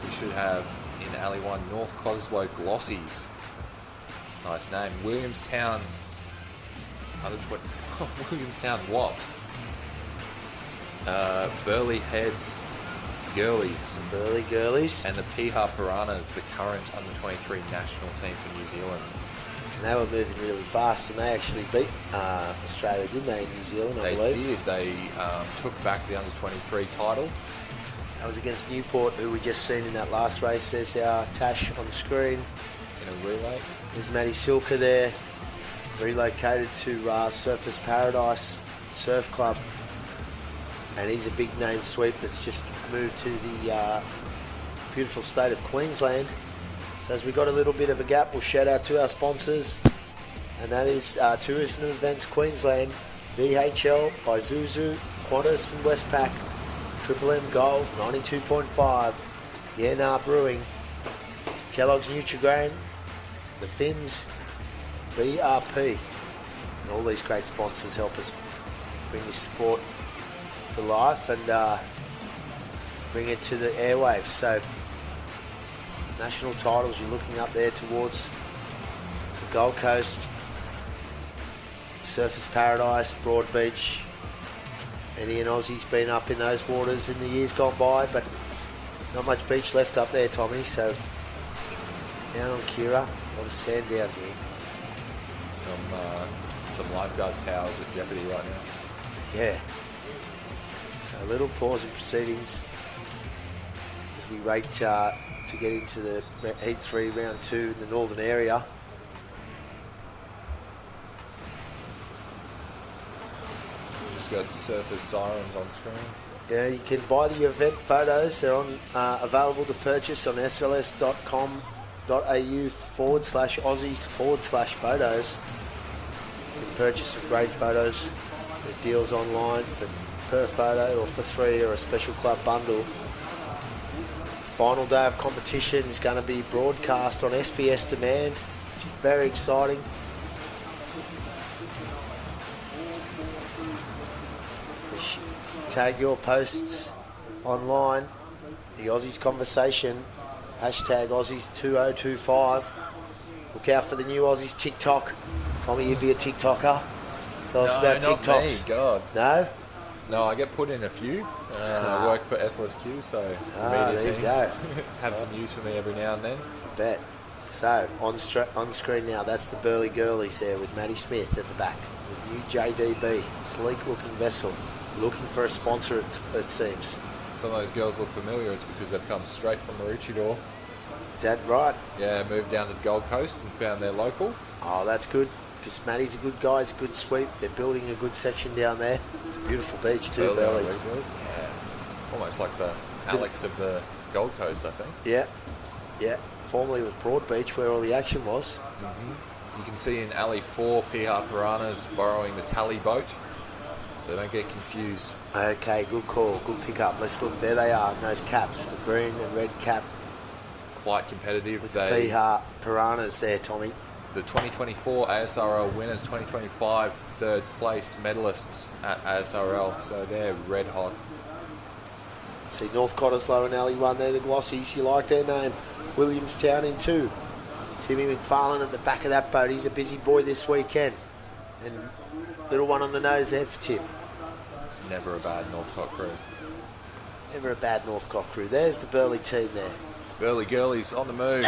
We should have in alley 1 North Coslow Glossies. Nice name. Williamstown under 20. Williamstown Wops. Burleigh Heads Girlies. Burleigh Girlies. And the Piha Piranhas, the current under 23 national team for New Zealand. And they were moving really fast, and they actually beat Australia, didn't they, in New Zealand, I believe? They did. They took back the under-23 title. That was against Newport, who we just seen in that last race. There's our Tash on the screen. In a relay. There's Maddie Silka there, relocated to Surfers Paradise Surf Club. And he's a big-name sweep that's just moved to the beautiful state of Queensland. So as we got a little bit of a gap, we'll shout out to our sponsors, and that is Tourism Events Queensland, DHL, Isuzu, Qantas and Westpac, Triple M Gold, 92.5, Yenar Brewing, Kellogg's Nutrigrain, the Finns, BRP, and all these great sponsors help us bring this sport to life. And bring it to the airwaves. So national titles, you're looking up there towards the Gold Coast, Surfers Paradise, Broadbeach. Any an Aussie's been up in those waters in the years gone by, but not much beach left up there, Tommy. So down on Kirra, a lot of sand down here. Some lifeguard towers at jeopardy right now. Yeah. So a little pause in proceedings as we wait to get into the Heat 3, Round 2 in the northern area. Just got Surfers Sirens on screen. Yeah, you can buy the event photos. They're on available to purchase on sls.com.au/Aussies/photos. You can purchase some great photos. There's deals online for per photo or for 3 or a special club bundle. Final day of competition is going to be broadcast on SBS Demand, which is very exciting. Tag your posts online, the Aussies Conversation, hashtag Aussies2025. Look out for the new Aussies TikTok. Tommy, you'd be a TikToker. Tell us about TikToks. Not me, God. No? No, I get put in a few. I work for SLSQ, so the media there team you go. have some news for me every now and then. I bet. So, on screen now, that's the Burley Girlies there with Maddie Smith at the back. The new JDB, sleek-looking vessel. Looking for a sponsor, it seems. Some of those girls look familiar. It's because they've come straight from Maroochydore. Is that right? Yeah, moved down to the Gold Coast and found their local. Oh, that's good. Because Maddie's a good guy, he's a good sweep. They're building a good section down there. It's a beautiful beach too, Burley. Yeah, it's almost like the Alex of the Gold Coast, I think. Yeah, yeah. Formerly it was Broadbeach where all the action was. Mm-hmm. You can see in Alley 4, Piha Piranhas borrowing the tally boat. So don't get confused. Okay, good call, good pick-up. Let's look, there they are, in those caps, the green and red cap. Quite competitive. With the Piha Piranhas there, Tommy. The 2024 ASRL winners, 2025 third place medalists at ASRL, so they're red hot. See North Cottesloe and Alley 1 there, the Glossies, you like their name. Williamstown in 2. Timmy McFarlane at the back of that boat, he's a busy boy this weekend. And little one on the nose there for Tim. Never a bad Northcote crew. Never a bad Northcote crew. There's the Burley team there. Burley Girlies on the move.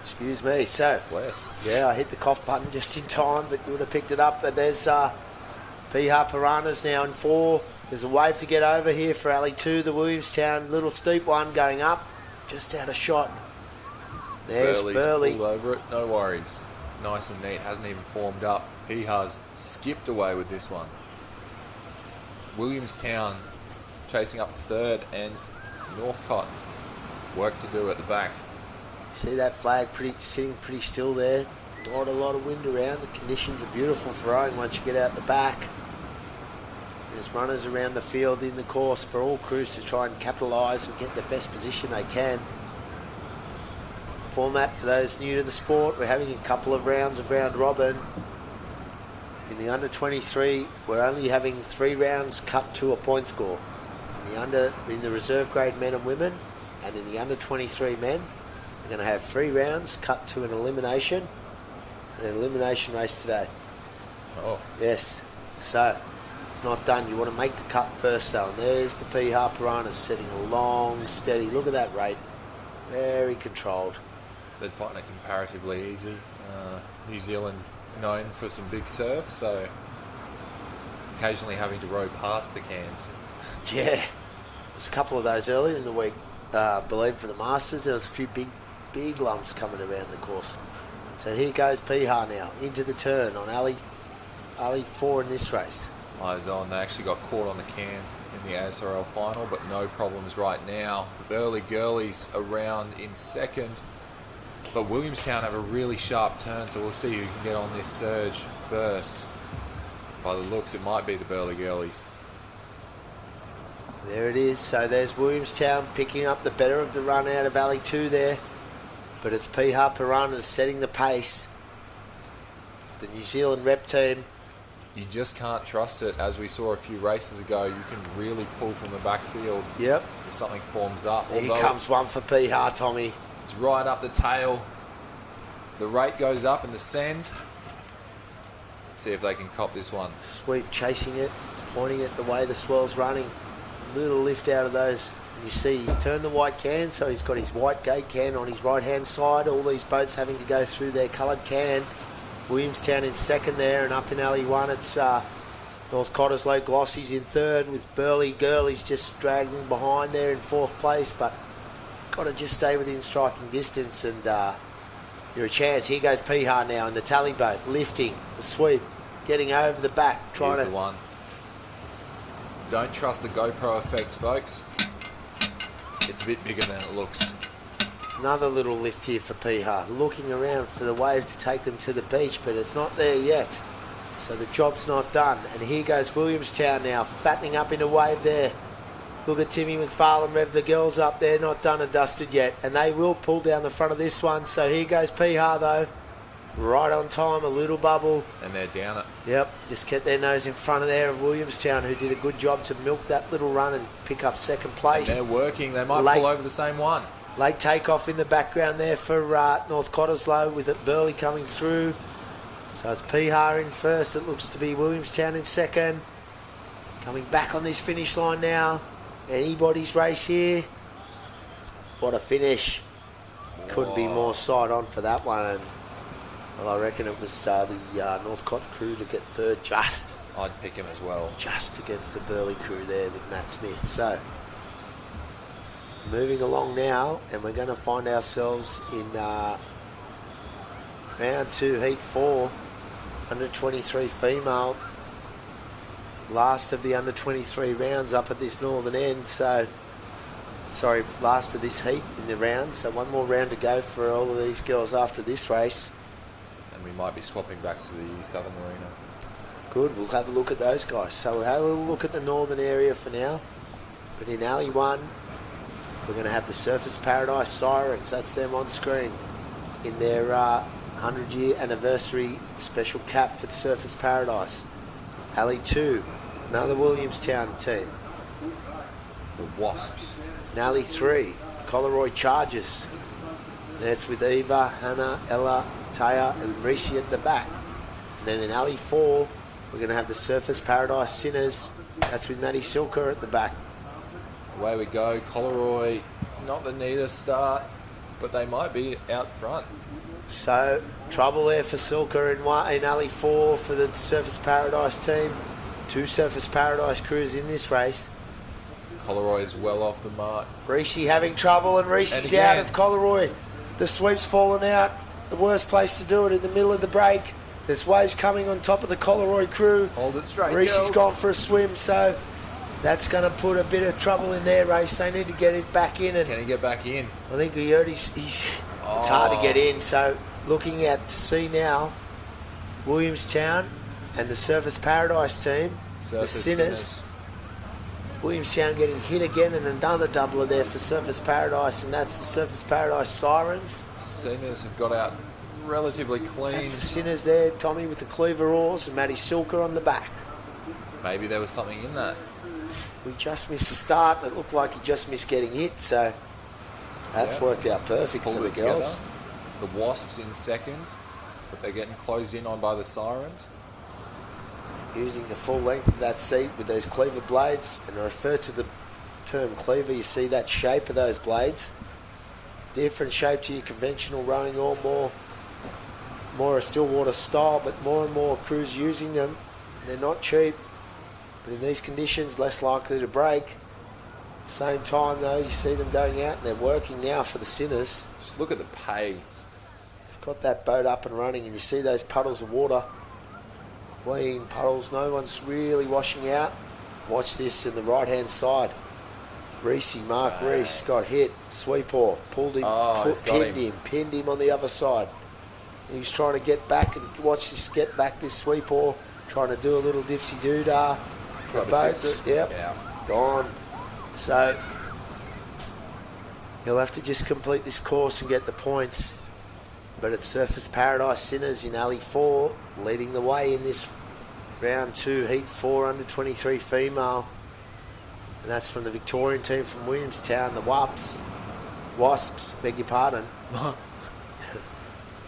Excuse me. So, Bless. Yeah, I hit the cough button just in time, but you would have picked it up. But there's Piha Piranhas now in 4. There's a wave to get over here for Alley 2, the Williamstown little steep one going up. Just out of shot. There's Burley. Pulled over it, no worries. Nice and neat, hasn't even formed up. Piha's skipped away with this one. Williamstown chasing up 3rd and Northcote. Work to do at the back. See that flag sitting pretty still there. Not a lot of wind around. The conditions are beautiful for rowing once you get out the back. There's runners around the field in the course for all crews to try and capitalise and get the best position they can. Format for those new to the sport, we're having a couple of rounds of round robin. In the under 23, we're only having 3 rounds cut to a point score. In the reserve grade men and women, and in the under 23 men, we're going to have 3 rounds cut to an elimination race today. Oh. Yes. So, it's not done. You want to make the cut first, though. And there's the Piha Piranhas setting a long, steady. Look at that rate. Very controlled. They'd find it comparatively easy. New Zealand known for some big surf, so occasionally having to row past the cans. Yeah. There's a couple of those earlier in the week, I believe, for the Masters. There was a few big lumps coming around the course. So here goes Piha now, into the turn on alley 4 in this race. Eyes on, they actually got caught on the can in the ASRL final, but no problems right now. The Burley Girlies around in 2nd. But Williamstown have a really sharp turn, so we'll see who can get on this surge first. By the looks, it might be the Burley Girlies. There it is. So there's Williamstown picking up the better of the run out of Alley 2 there. But it's Piha Piranhas setting the pace. The New Zealand rep team You just can't trust it. As we saw a few races ago, you can really pull from the backfield. Yep. If something forms up. Here comes one for Piha, Tommy. It's right up the tail. The rate goes up in the send. See if they can cop this one. Sweep chasing it, pointing it the way the swell's running. Little lift out of those. You see he's turned the white can, so he's got his white gate can on his right-hand side. All these boats having to go through their coloured can. Williamstown in second there, and up in alley 1 it's North Cottesloe Glossy's in third, with Burley Gurley's just dragging behind there in fourth place, but got to just stay within striking distance, and you're a chance. Here goes Piha now in the tally boat, lifting the sweep, getting over the back, trying Here's to... the one. Don't trust the GoPro effects, folks. It's a bit bigger than it looks. Another little lift here for Piha, looking around for the wave to take them to the beach, but it's not there yet. So the job's not done. And here goes Williamstown now, fattening up in a wave there. Look at Timmy McFarlane rev the girls up there, not done and dusted yet. And they will pull down the front of this one. So here goes Piha though. Right on time, a little bubble. And they're down it. Yep, just kept their nose in front of there of Williamstown, who did a good job to milk that little run and pick up second place. And they're working. They might pull over the same one. Late takeoff in the background there for North Cottesloe, with it Burley coming through. So it's Piha in first. It looks to be Williamstown in second. Coming back on this finish line now. Anybody's race here. What a finish. Couldn't be more side on for that one. And well, I reckon it was the North Cott crew to get third just. I'd pick him as well. Just against the Burley crew there with Matt Smith. So, moving along now, and we're going to find ourselves in round 2, heat 4, under 23 female. Last of the under 23 rounds up at this northern end. So, sorry, last of this heat in the round. So one more round to go for all of these girls after this race. And we might be swapping back to the southern arena. Good, we'll have a look at those guys. So we'll have a little look at the northern area for now. But in alley 1, we're going to have the Surfers Paradise Sirens. That's them on screen in their 100-year anniversary special cap for the Surfers Paradise. Alley 2, another Williamstown team. The Wasps. In alley 3, Collaroy Chargers. That's with Eva, Hannah, Ella, Taya and Rishi at the back. And then in alley 4, we're going to have the Surfers Paradise Sinners. That's with Maddie Silker at the back. Away we go. Collaroy, not the neatest start, but they might be out front. So, trouble there for Silker in alley 4 for the Surfers Paradise team. 2 Surfers Paradise crews in this race. Collaroy is well off the mark. Rishi having trouble, and Rishi's out of Collaroy. The sweep's fallen out. The worst place to do it in the middle of the break. There's waves coming on top of the Collaroy crew. Hold it straight, Rishi's girls. gone for a swim, so that's going to put a bit of trouble in their race. They need to get it back in. And can he get back in? I think he heard it's hard to get in. So looking at to see now, Williamstown and the Surfers Paradise team, the Sinners. Williamstown getting hit again, and another doubler there for Surfers Paradise, and that's the Surfers Paradise Sirens. Sinners have got out relatively clean. That's the Sinners there, Tommy, with the cleaver oars, and Maddie Silker on the back. Maybe there was something in that. We just missed the start, and it looked like he just missed getting hit, so that's worked out perfect for the girls. Together. The Wasps in second, but they're getting closed in on by the Sirens. Using the full length of that seat with those cleaver blades, and I refer to the term cleaver, you see that shape of those blades. Different shape to your conventional rowing oar, more a still water style, but more and more crews using them. They're not cheap, but in these conditions less likely to break. At the same time though, you see them going out and they're working now for the Sinners. Just look at the pay. They've got that boat up and running, and you see those puddles of water. Clean puddles, no one's really washing out. Watch this in the right hand side. Mark Reese got hit. Sweep oar, pulled him, pinned him on the other side. He was trying to get back, and watch this get back, this sweep oar, trying to do a little dipsy doo-dah. The boats, gone. So he'll have to just complete this course and get the points. But it's Surfers Paradise Sinners in alley 4 leading the way in this Round 2, Heat 4, under 23 female. And that's from the Victorian team from Williamstown, the Wasps, beg your pardon.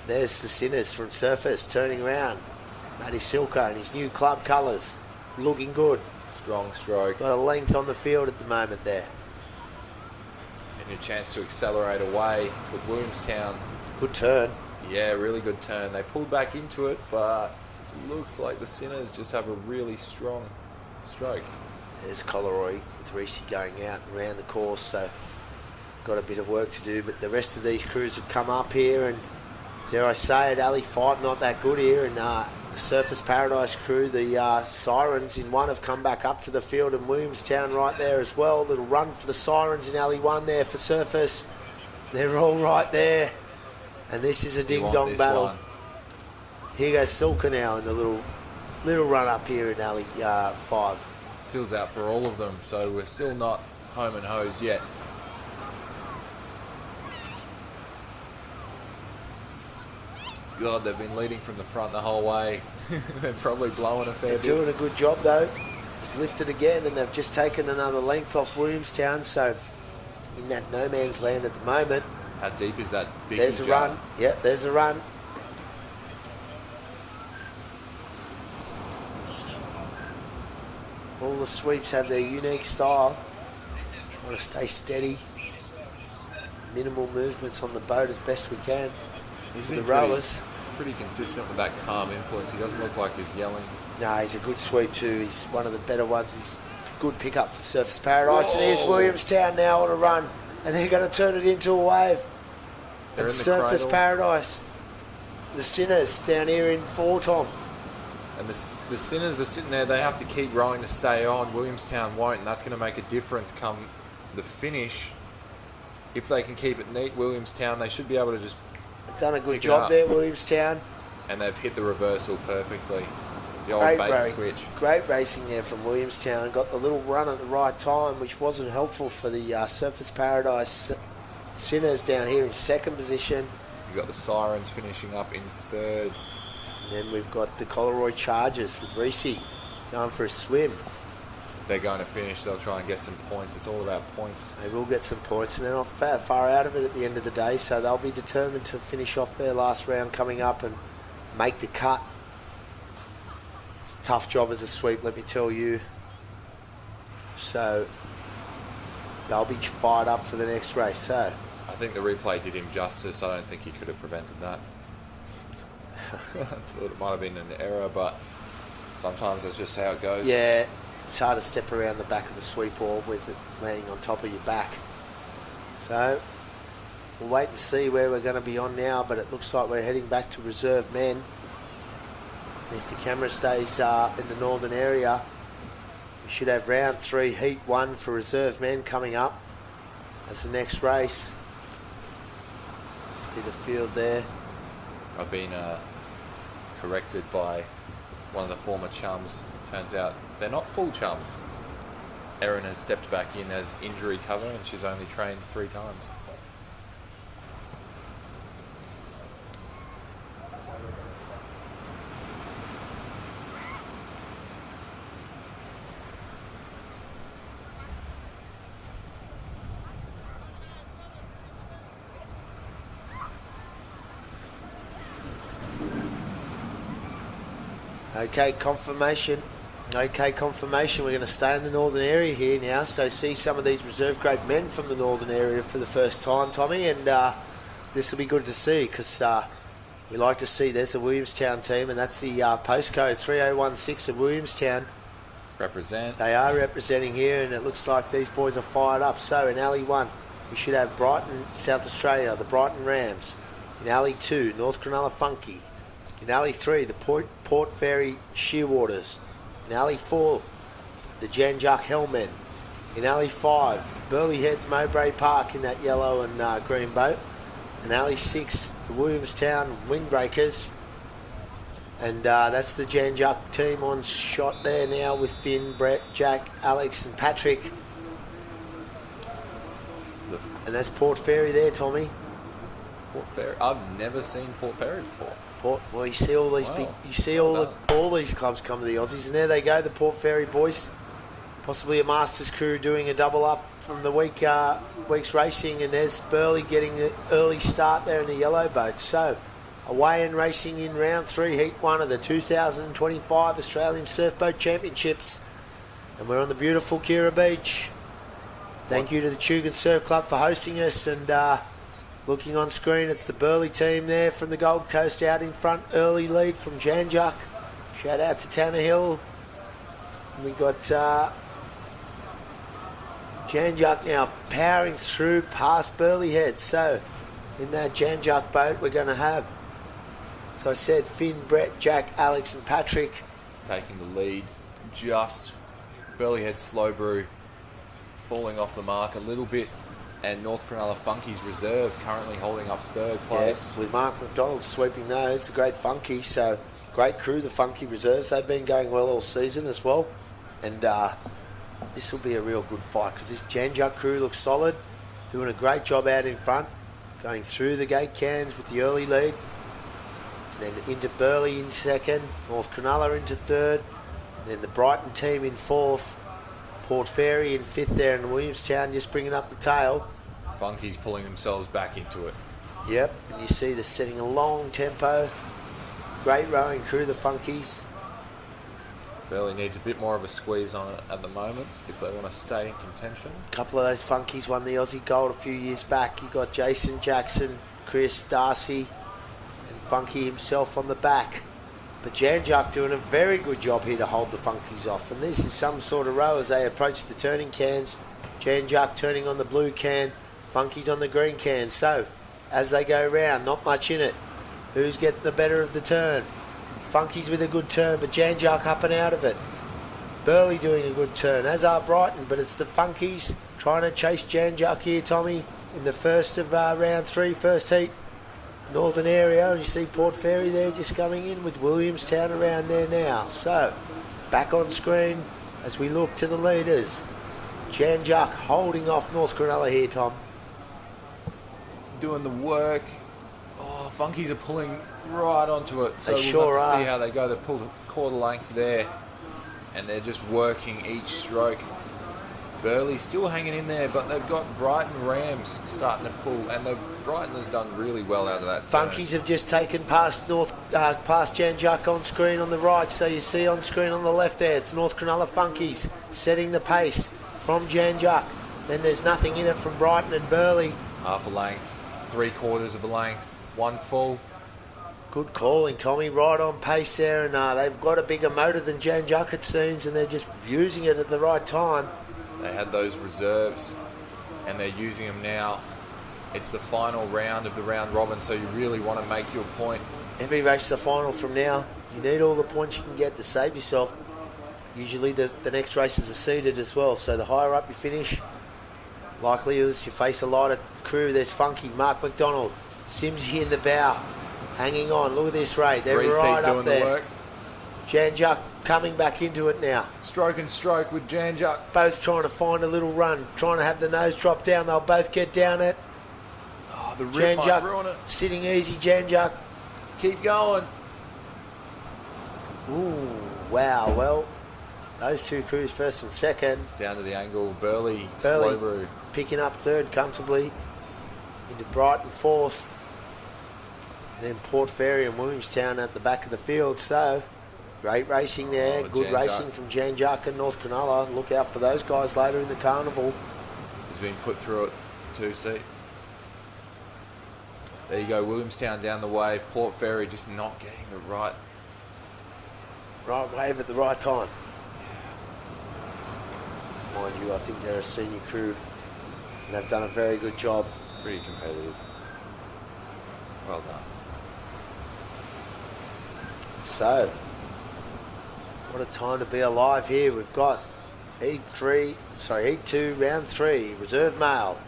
There's the Sinners from Surface turning around. Matty Silko in his new club colours. Looking good. Strong stroke. Got a length on the field at the moment there. And a chance to accelerate away with Williamstown. Good turn. Yeah, really good turn. They pulled back into it, but looks like the Sinners just have a really strong stroke. There's Coleroy with Reese going out and around the course, so got a bit of work to do, but the rest of these crews have come up here, and dare I say it, Alley 5 not that good here, and the Surface Paradise crew, the Sirens in 1 have come back up to the field, and Williamstown right there as well. Little run for the Sirens in Alley 1 there for Surface. They're all right there, and this is a ding-dong battle. One. Here goes Silka now in the little run up here in Alley 5. Feels out for all of them, so we're still not home and hosed yet. God, they've been leading from the front the whole way. They're probably blowing a fair bit. They're doing a good job though. It's lifted again, and they've just taken another length off Williamstown, so in that no man's land at the moment. How deep is that big There's a run. Yep, there's a run. All the sweeps have their unique style. Trying to stay steady. Minimal movements on the boat as best we can. He's for been the rowers. Pretty consistent with that calm influence. He doesn't look like he's yelling. No, he's a good sweep too. He's one of the better ones. He's a good pickup for Surface Paradise. Whoa. And here's Williamstown now on a run. And they're going to turn it into a wave. They're and in the Surface cradle. Paradise. The Sinners down here in 4, Tom. And the Sinners are sitting there. They have to keep rowing to stay on. Williamstown won't, and that's going to make a difference come the finish. If they can keep it neat, Williamstown, they should be able to just Done a good pick it job up. there, Williamstown. And they've hit the reversal perfectly. The old Great bait and switch. Great racing there from Williamstown. Got the little run at the right time, which wasn't helpful for the Surface Paradise Sinners down here in 2nd position. You've got the Sirens finishing up in 3rd. And then we've got the Coleroy Chargers with Reese going for a swim. They're going to finish. They'll try and get some points. It's all about points. They will get some points, and they're not far out of it at the end of the day, so they'll be determined to finish off their last round coming up and make the cut. It's a tough job as a sweep, let me tell you. So they'll be fired up for the next race. So I think the replay did him justice. I don't think he could have prevented that. I thought it might have been an error, but sometimes that's just how it goes. yeah, it's hard to step around the back of the sweep wall with it landing on top of your back. So we'll wait and see where we're going to be on now, but it looks like we're heading back to reserve men. And if the camera stays in the northern area, we should have round 3, heat 1 for reserve men coming up as the next race. See the field there. I've been corrected by one of the former chums. Turns out they're not full chums. Erin has stepped back in as injury cover, and she's only trained 3 times. Okay, confirmation. We're going to stay in the northern area here now, so see some of these reserve grade men from the northern area for the first time, Tommy, and this will be good to see because we like to see there's the Williamstown team, and that's the postcode 3016 of Williamstown. Represent. They are representing here, and it looks like these boys are fired up. So in Alley 1, we should have Brighton, South Australia, the Brighton Rams. In Alley 2, North Cronulla Funky. In Alley 3, the Port Fairy Shearwaters. In Alley 4, the Janjuk Hellmen. In Alley 5, Burleigh Heads Mowbray Park in that yellow and green boat. In Alley 6, the Williamstown Windbreakers. And that's the Janjuk team on shot there now with Finn, Brett, Jack, Alex and Patrick. And that's Port Fairy there, Tommy. Port Fairy. I've never seen Port Fairy before. Well, you see all these Wow. big, you see Well all these clubs come to the Aussies, and there they go, the Port Fairy boys. Possibly a Masters crew doing a double up from the week's racing, and there's Burley getting the early start there in the yellow boat. So, away and racing in round 3, heat 1 of the 2025 Australian Surfboat Championships, and we're on the beautiful Kirra Beach. Thank you to the Tugun Surf Club for hosting us, and looking on screen, it's the Burley team there from the Gold Coast out in front. Early lead from Janjuk. Shout out to Tanner Hill. We got Janjuk now powering through past Burley Head. So in that Janjuk boat we're going to have, as I said, Finn, Brett, Jack, Alex and Patrick. Taking the lead. Just Burley Head Slow Brew falling off the mark a little bit. And North Cronulla Funky's reserve currently holding up third place. Yes, with Mark McDonald sweeping those, the great Funky. So great crew, the Funky reserves. They've been going well all season as well. And this will be a real good fight because this Janjuk crew looks solid, doing a great job out in front, going through the gate cans with the early lead. And then into Burley in second, North Cronulla into third, and then the Brighton team in fourth, Port Fairy in fifth there, and Williamstown just bringing up the tail. Funky's pulling themselves back into it. Yep, and you see they're setting a long tempo. Great rowing crew, the Funkies. Burley needs a bit more of a squeeze on it at the moment if they want to stay in contention. A couple of those Funkies won the Aussie Gold a few years back. You got Jason Jackson, Chris Darcy, and Funky himself on the back. But Janjuk doing a very good job here to hold the Funkies off. And this is some sort of row as they approach the turning cans. Janjuk turning on the blue can, Funkies on the green can. So, as they go round, not much in it. Who's getting the better of the turn? Funkies with a good turn, but Janjuk up and out of it. Burley doing a good turn, as are Brighton, but it's the Funkies trying to chase Janjuk here, Tommy, in the first of round 3, first heat. Northern area, and you see Port Fairy there just coming in with Williamstown around there now. So, back on screen as we look to the leaders. Janjuk holding off North Cronulla here, Tom. Doing the work. Oh, Funkies are pulling right onto it. So They we'll sure have to are. see how they go. They've pulled a quarter length there, and they're just working each stroke. Burley still hanging in there, but they've got Brighton Rams starting to pull, and Brighton has done really well out of that turn. Funkies have just taken past Janjuk on screen on the right, so you see on screen on the left there, it's North Cronulla Funkies setting the pace from Janjuk. Then there's nothing in it from Brighton and Burley. Half a length, 3/4 of a length, one full. Good calling, Tommy, right on pace there, and they've got a bigger motor than Janjuk it seems, and they're just using it at the right time. They had those reserves, and they're using them now. It's the final round of the round robin, so you really want to make your point. Every race is the final from now. You need all the points you can get to save yourself. Usually the next races are seeded as well, so the higher up you finish, likely is you face a lighter crew. There's Funky, Mark McDonald, Simsy in the bow, hanging on. Look at this rate. They're right up there. The work. Janjuk coming back into it now. Stroke and stroke with Janjuk. Both trying to find a little run, trying to have the nose drop down. They'll both get down it. Oh, the rip might ruin it. Sitting easy, Janjuk. Keep going. Ooh, wow. Well, those two crews first and second. Down to the angle. Burley Slow Brew. Picking up third comfortably. Into Brighton fourth. Then Port Fairy and Williamstown at the back of the field. So, great racing there. Good Janjuk. racing from Janjuk and North Cronulla. Look out for those guys later in the carnival. Has been put through it. 2-seat. There you go. Williamstown down the wave. Port Fairy just not getting the right. Right wave at the right time. Mind you, I think they're a senior crew. And they've done a very good job. Pretty competitive. Well done. So, what a time to be alive here. We've got Heat 2, Round 3, Reserve Male.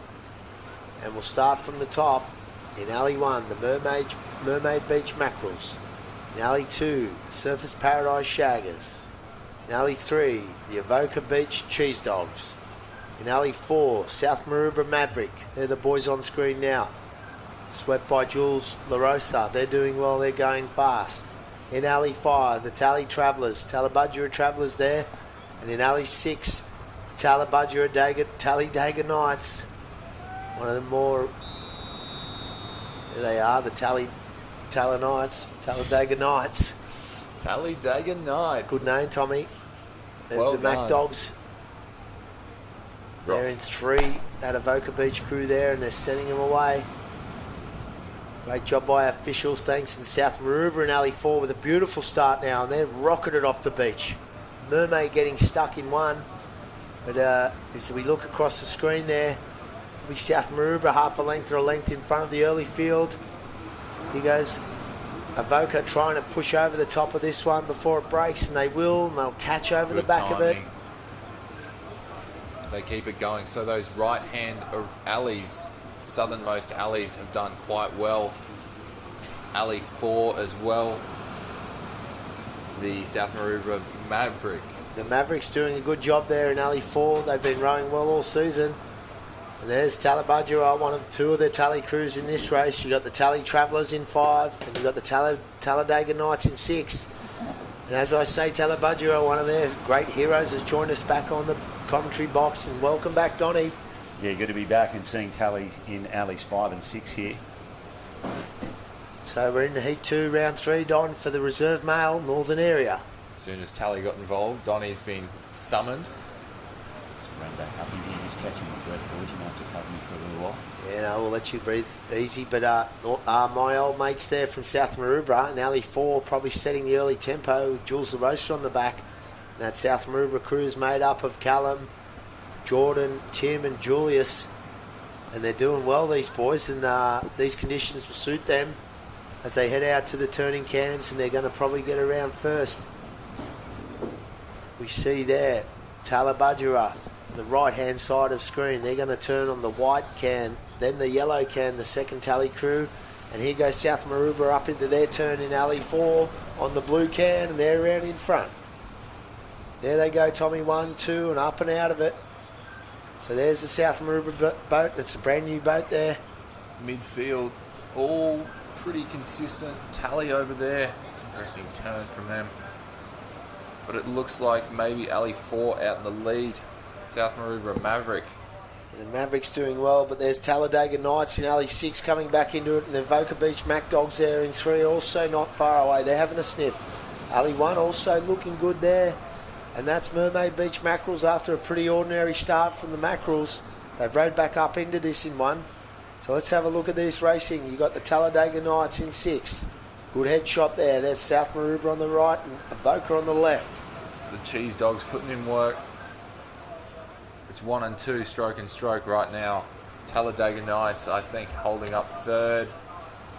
And we'll start from the top. In Alley 1, the Mermaid Beach Mackerels. In Alley 2, Surface Paradise Shaggers. In Alley 3, the Avoca Beach Cheese Dogs. In Alley 4, South Maroubra Maverick. They're the boys on screen now. Swept by Jules LaRosa. They're doing well. They're going fast. In alley 5, the Tally Travellers. Talabudgera Travellers there. And in alley 6, the Talladega Knights. One of the more... There they are, the Talladega Knights. Talladega Knights. Good name, Tommy. There's Well the Mac done. Dogs. They're in 3. That Avoca Beach crew there, and they're sending them away. Great job by officials. Thanks in South Maroubra in alley 4 with a beautiful start now, and they're rocketed off the beach. Mermaid getting stuck in 1. But as we look across the screen there, we South Maroubra half a length or a length in front of the early field. Here goes Avoca trying to push over the top of this one before it breaks, and they will, and they'll catch over the back of it. They keep it going. So those right-hand alleys, southernmost alleys, have done quite well. Alley 4 as well. The South Maroubra Maverick. The Mavericks doing a good job there in alley 4. They've been rowing well all season. And there's Talabudgera, one of 2 of the Tally crews in this race. You've got the Tally Travellers in 5, and you've got the Talladega Knights in 6. And as I say, Talabudgera, one of their great heroes, has joined us back on the commentary box. And welcome back, Donnie. Yeah, good to be back and seeing Tally in alleys 5 and 6 here. So we're in Heat 2, Round 3, Don, for the reserve male Northern area. As soon as Tally got involved, Donnie's been summoned. Run back up in here, just catching my breath, boys. You might have to take me for a little while. Yeah, no, we'll let you breathe easy. But my old mates there from South Maroubra in alley 4 probably setting the early tempo with Jules LaRosa on the back. And that South Maroubra crew's made up of Callum, Jordan, Tim and Julius. And they're doing well, these boys. And these conditions will suit them as they head out to the turning cans, and they're going to probably get around first. We see there Talabudgera, the right-hand side of screen. They're going to turn on the white can, then the yellow can, the second Tally crew. And here goes South Maroubra up into their turn in alley 4 on the blue can, and they're around in front. There they go, Tommy, 1, 2, and up and out of it. So there's the South Maroubra boat. It's a brand new boat there. Midfield, all pretty consistent. Tally over there. Interesting turn from them. But it looks like maybe alley 4 out in the lead. South Maroubra Maverick. The Mavericks doing well, but there's Talladega Knights in alley 6 coming back into it, and the Avoca Beach Mac Dogs there in 3, also not far away. They're having a sniff. Alley 1 also looking good there, and that's Mermaid Beach Mackerels after a pretty ordinary start from the Mackerels. They've rode back up into this in 1. So let's have a look at this racing. You've got the Talladega Knights in 6. Good headshot there. There's South Maroubra on the right and Avoca on the left. The Cheese Dogs putting in work. It's 1 and 2, stroke and stroke right now. Talladega Knights, I think, holding up third.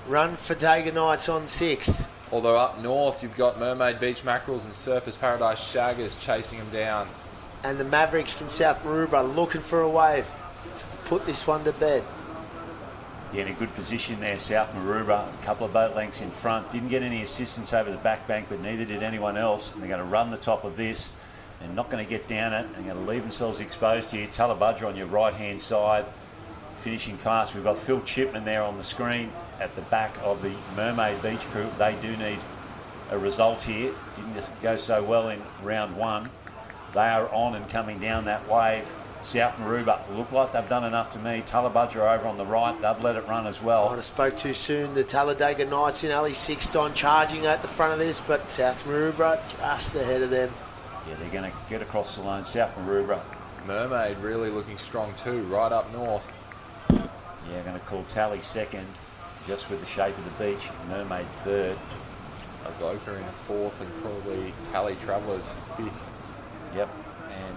Run for Dega Knights on 6. Although up north, you've got Mermaid Beach Mackerels and Surfers Paradise Shaggers chasing them down. And the Mavericks from South Maroubra looking for a wave to put this one to bed. Yeah, in a good position there, South Maroubra. A couple of boat lengths in front. Didn't get any assistance over the back bank, but neither did anyone else. And they're going to run the top of this. They're not going to get down it. They're going to leave themselves exposed here. Talabudgera on your right-hand side, finishing fast. We've got Phil Chipman there on the screen at the back of the Mermaid Beach crew. They do need a result here. Didn't go so well in round 1. They are on and coming down that wave. South Maroubra look like they've done enough to me. Talabudgera over on the right. They've let it run as well. I spoke too soon. The Talladega Knights in alley 6 on charging at the front of this, but South Maroubra just ahead of them. Yeah, they're going to get across the line. South Maroubra. Mermaid really looking strong too, right up north. Yeah, going to call Tally second, just with the shape of the beach. Mermaid third. Avoca in 4th and probably Tally Travellers 5th. Yep, and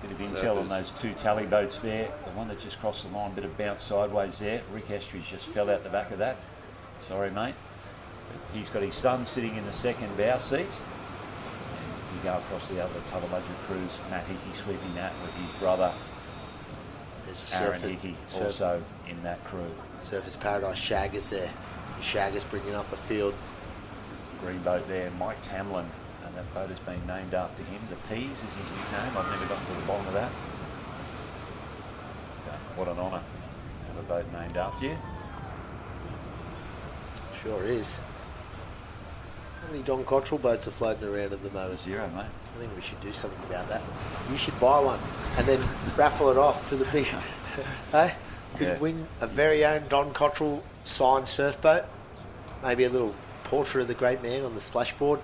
a bit of intel on those 2 Tally boats there. The one that just crossed the line, bit of bounce sideways there. Rick Estridge just fell out the back of that. Sorry, mate. But he's got his son sitting in the second bow seat. And if you go across the other Talabudgera crews, Matt Hickey sweeping that with his brother, Aaron Hickey, also in that crew. Surfers Paradise Shaggers there. The Shaggers bringing up the field. Green boat there, Mike Tamlin. And that boat has been named after him. The Peas is his nickname. I've never gotten to the bottom of that. So, what an honour to have a boat named after you. Sure is. How many Don Cottrell boats are floating around at the moment? 0, mate. I think we should do something about that. You should buy one and then raffle it off to the big... Hey? Could win a very own Don Cottrell signed surf boat. Maybe a little portrait of the great man on the splashboard.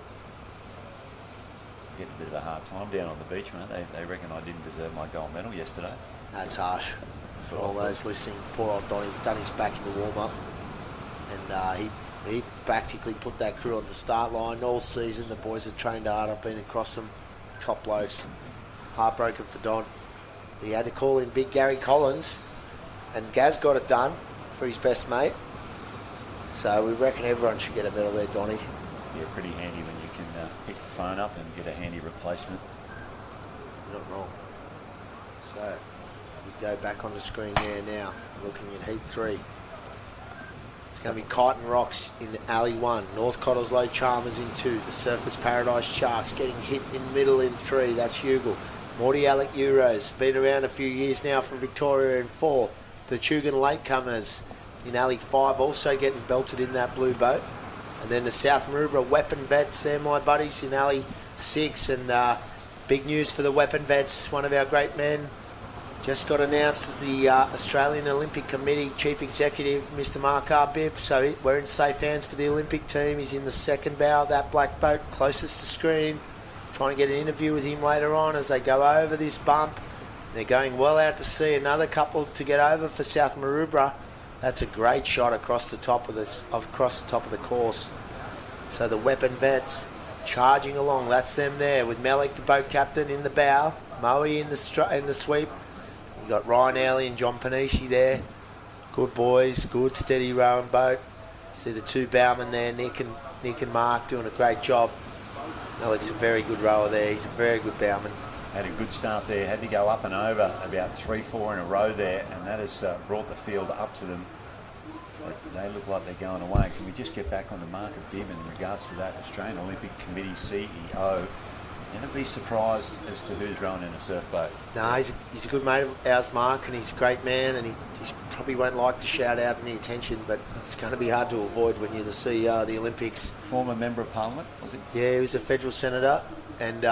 Getting a bit of a hard time down on the beach, mate. They reckon I didn't deserve my gold medal yesterday. That's harsh. For all those listening, poor old Donny done his back in the warm-up. And he practically put that crew on the start line all season. The boys have trained hard. I've been across them. Top blokes. Heartbroken for Don. He had to call in big Gary Collins, and Gaz got it done for his best mate. So we reckon everyone should get a medal there, Donny. Yeah, pretty handy when you can pick the phone up and get a handy replacement. Not wrong. So we go back on the screen there now, looking at Heat 3. It's going to be Kyneton Rocks in Alley 1, North Cottesloe Chalmers in 2, the Surfers Paradise Sharks getting hit in middle in 3, that's Hugel. Morty Alec Euros, been around a few years now from Victoria in 4. The Tugan Latecomers in Alley 5 also getting belted in that blue boat. And then the South Maroubra Weapon Vets, they're my buddies in Alley 6. And big news for the Weapon Vets, one of our great men just got announced as the Australian Olympic Committee Chief Executive, Mr. Mark Arbib. So we're in safe hands for the Olympic team. He's in the second bow of that black boat, closest to screen. Trying to get an interview with him later on as they go over this bump. They're going well out to sea. Another couple to get over for South Maroubra. That's a great shot across the top of the course. So the Weapon Vets charging along. That's them there with Malik, the boat captain, in the bow. Moe in the sweep. You've got Ryan Earley and John Panisi there. Good boys, good steady rowing boat. See the two bowmen there, Nick and Mark, doing a great job. Malik's a very good rower there. He's a very good bowman. Had a good start there. Had to go up and over about 3-4 in a row there, and that has brought the field up to them. But they look like they're going away. Can we just get back on the Mark Bibb in regards to that Australian Olympic Committee CEO? Never be surprised as to who's rowing in a surf boat. No, he's a good mate of ours, Mark, and he's a great man, and he probably won't like to shout out any attention, but it's going to be hard to avoid when you're the CEO of the Olympics. Former Member of Parliament, was he? Yeah, he was a federal senator, and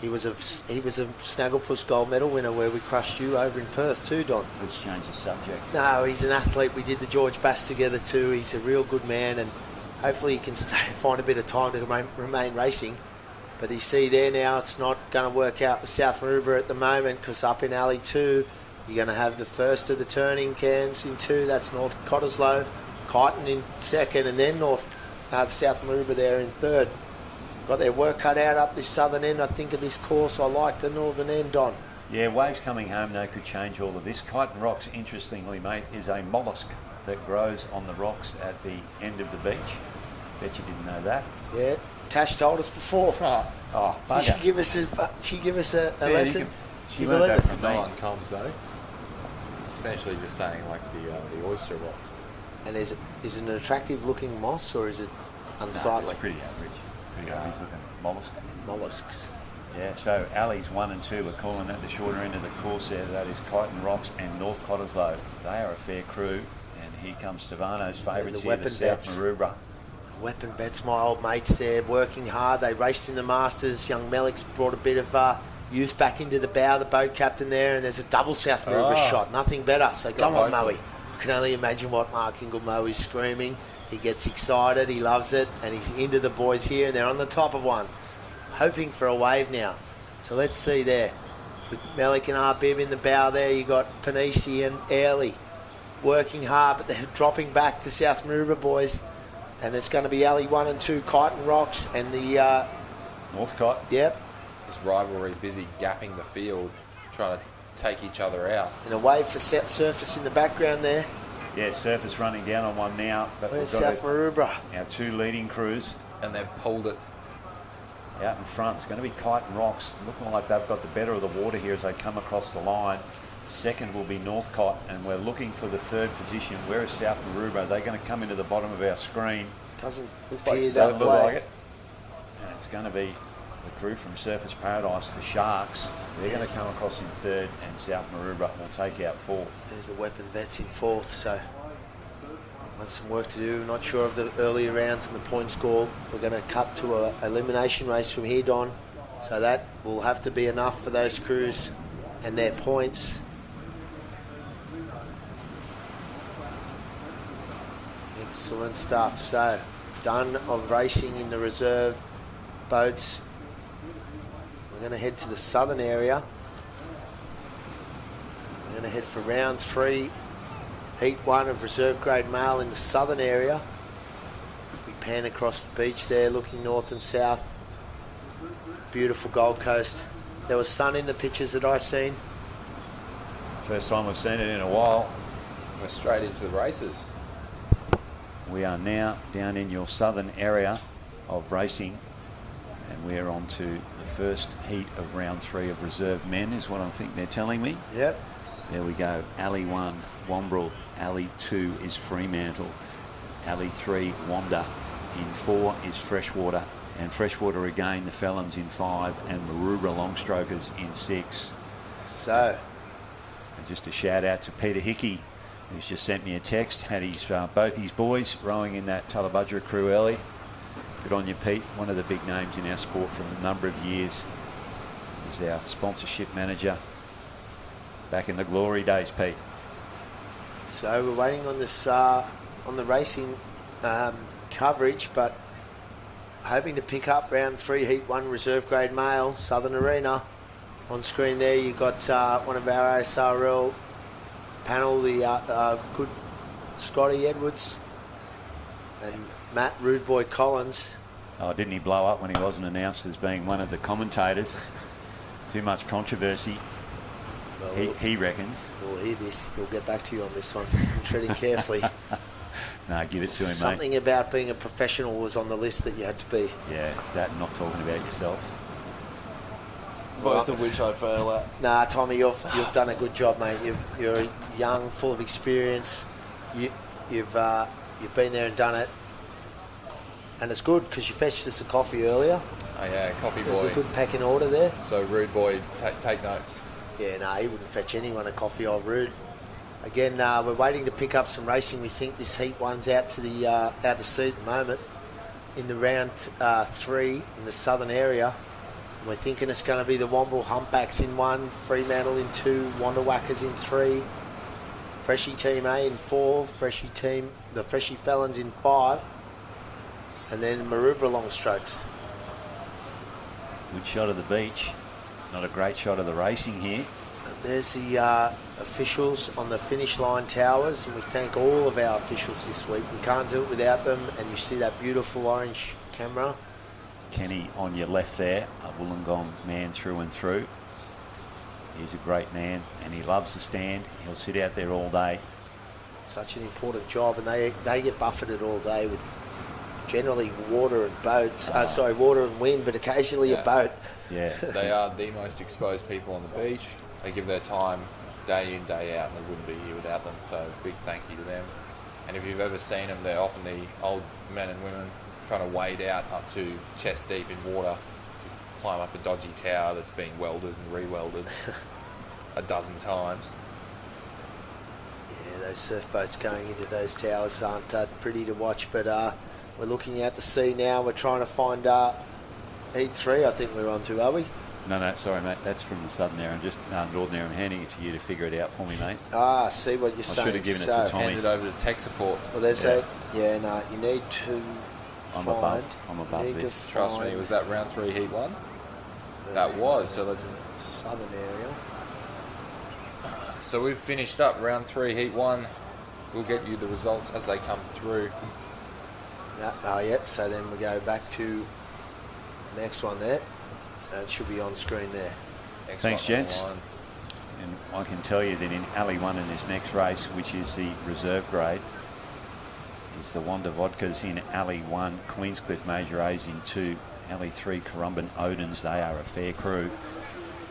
he was a Snagglepuss gold medal winner where we crushed you over in Perth too, Don. Let's change the subject. No, he's an athlete. We did the George Bass together too. He's a real good man, and hopefully he can find a bit of time to remain racing. But you see there now, it's not going to work out for South Maroubra at the moment, because up in Alley 2, you're going to have the first of the turning cans in 2. That's North Cottesloe, Kyneton in 2nd, and then South Maroubra there in 3rd. Got their work cut out up this southern end, I think, of this course. I like the northern end, Don. Yeah, waves coming home, though, could change all of this. Kyneton Rocks, interestingly, mate, is a mollusk that grows on the rocks at the end of the beach. Bet you didn't know that. Yeah. Tash told us before. Bugger. She give us a lesson. She learned that from No me. one comes though. It's essentially just saying like the oyster rocks. And is it an attractive looking moss, or is it unsightly? No, it's pretty average. Pretty average looking mollusk. Mollusks. Yeah, so alleys 1 and 2, we're calling that the shorter end of the course there. That is Kyneton Rocks and North Cottesloe. They are a fair crew. And here comes Stevano's favourites here, the South Maroubra. Weapon Vets, my old mates there, working hard. They raced in the Masters. Young Melik's brought a bit of youth back into the bow, the boat captain there, and there's a double South Maroubra shot. Nothing better. So come on, Moe. You can only imagine what Mark Ingle Moe is screaming. He gets excited, he loves it, and he's into the boys here, and they're on the top of one. Hoping for a wave now. So let's see there. With Melik and Arbib in the bow there, you got Panisi and Earley working hard, but they're dropping back, the South Maroubra boys. And it's going to be Alley 1 and 2, Kyneton Rocks, and the... Northcott. Yep. This rivalry busy gapping the field, trying to take each other out. And a wave for South Surface in the background there. Yeah, Surface running down on one now. But Where's we've got South Maroubra? our 2 leading crews. And they've pulled it. Out in front, it's going to be Kyneton Rocks. Looking like they've got the better of the water here as they come across the line. Second will be Northcott, and we're looking for the 3rd position. Where is South Maroubra? They're going to come into the bottom of our screen. Doesn't Looks appear like that way. like it. And it's going to be the crew from Surface Paradise, the Sharks. They're going to come across in 3rd, and South Maroubra will take out 4th. There's the Weapon Vets in 4th, so have some work to do. Not sure of the earlier rounds and the point score. We're going to cut to a elimination race from here, Don. So that will have to be enough for those crews and their points. Excellent stuff. So, done of racing in the reserve boats. We're going to head to the southern area. We're going to head for round 3, heat 1 of reserve grade male in the southern area. We pan across the beach there, looking north and south. Beautiful Gold Coast. There was sun in the pictures that I seen. First time we've seen it in a while. We're straight into the races. We are now down in your southern area of racing, and we're on to the first heat of round 3 of reserve men, is what I think they're telling me. Yep. There we go. Alley 1, Wombrel. Alley 2 is Fremantle. Alley 3, Wanda. In 4 is Freshwater. And Freshwater again, the Felons in 5, and Maroubra Longstrokers in 6. So, and just a shout out to Peter Hickey, who's just sent me a text. Had his both his boys rowing in that Tullabudgera crew early. Good on you, Pete. One of the big names in our sport for a number of years. He's our sponsorship manager. Back in the glory days, Pete. So we're waiting on this on the racing coverage, but hoping to pick up round 3, heat 1, reserve grade male, Southern Arena. On screen there, you've got one of our ASRL panel, the good Scotty Edwards and Matt Rude Boy Collins. Oh, didn't he blow up when he wasn't announced as being one of the commentators? Too much controversy. Well, he reckons. We'll hear this. He'll get back to you on this one. I'm treading carefully. No, give it to him, mate. Something about being a professional was on the list that you had to be. Yeah, that and not talking about yourself. Both of which I fail at. Nah, Tommy, you've done a good job, mate. You're young, full of experience. You've been there and done it, and it's good because you fetched us a coffee earlier. Oh yeah, coffee boy. There's a good pecking order there. So Rude Boy, take notes. Yeah, no, he wouldn't fetch anyone a coffee, old Rude. Again, we're waiting to pick up some racing. We think this heat 1's out to sea at the moment in the round 3 in the southern area. We're thinking it's going to be the Womble Humpbacks in 1, Fremantle in 2, Wanderwackers in 3, Freshie Team A in 4, the Freshie Felons in 5, and then Maroubra Longstrokes. Good shot of the beach. Not a great shot of the racing here. There's the officials on the finish line towers, and we thank all of our officials this week. We can't do it without them, and you see that beautiful orange camera. Kenny on your left there, a Wollongong man through and through. He's a great man, and he loves the stand. He'll sit out there all day. Such an important job, and they get buffeted all day with generally water and boats. Water and wind, but occasionally a boat. Yeah. They are the most exposed people on the beach. They give their time day in, day out, and we wouldn't be here without them. So big thank you to them. And if you've ever seen them, they're often the old men and women trying to wade out up to chest deep in water to climb up a dodgy tower that's been welded and re-welded a dozen times. Yeah, those surf boats going into those towers aren't pretty to watch, but we're looking out to sea now. We're trying to find heat 3, I think we're on to, are we? No, sorry, mate. That's from the southern area. I'm just ordinary. I'm handing it to you to figure it out for me, mate. I see what you're saying. I should have given it to Tommy. Hand it over to tech support. Well, there's you need to I'm above this. Trust me, was that round 3 heat 1? That was. So let's southern area. So we've finished up round 3 heat 1. We'll get you the results as they come through. So then we go back to the next one there. It should be on screen there. Thanks, gents. And I can tell you that in Alley 1 in this next race, which is the reserve grade, is the Wanda Vodkas in Alley 1, Queenscliff Major A's in 2, Alley 3, Currumbin Odins, they are a fair crew,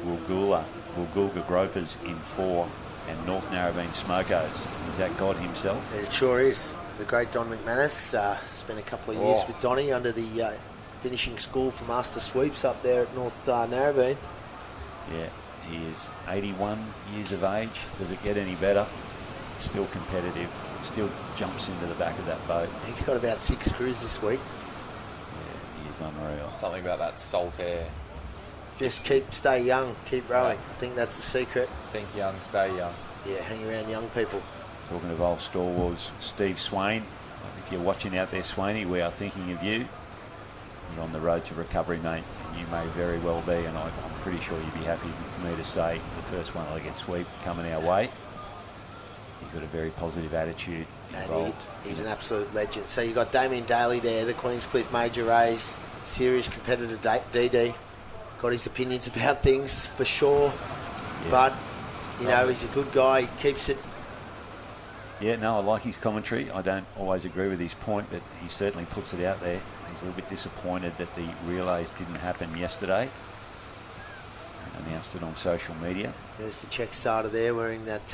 Woolgoolga Gropers in 4, and North Narrabeen Smokos. Is that God himself? It sure is. The great Don McManus spent a couple of years with Donny under the finishing school for Master Sweeps up there at North Narrabeen. Yeah, he is 81 years of age. Does it get any better? Still competitive, still jumps into the back of that boat. He's got about 6 crews this week. Yeah, he is unreal. Something about that salt air. Just stay young, keep rowing. I think that's the secret. Think young, stay young. Yeah, hang around young people. Talking of old stalwarts, Steve Swain. If you're watching out there, Swainy, we are thinking of you. You're on the road to recovery, mate, and you may very well be, and I'm pretty sure you'd be happy for me to say the first one I get sweep coming our way. He's got a very positive attitude involved. And he's an absolute legend. So you've got Damien Daly there, the Queenscliff Major Rays, serious competitor DD. Got his opinions about things for sure. Yeah. But, you know, he's a good guy. He keeps it. Yeah, no, I like his commentary. I don't always agree with his point, but he certainly puts it out there. He's a little bit disappointed that the relays didn't happen yesterday. And announced it on social media. There's the Czech starter there wearing that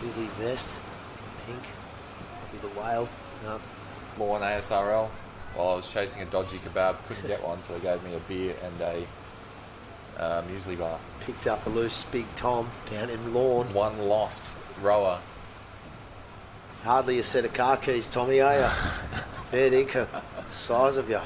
busy vest. Pink. Probably the whale. No. More on ASRL. While I was chasing a dodgy kebab, couldn't get one, so they gave me a beer and a muesli bar. Picked up a loose Big Tom down in Lawn. One lost rower. Hardly a set of car keys, Tommy, are you? Fair dinkum. Size of you.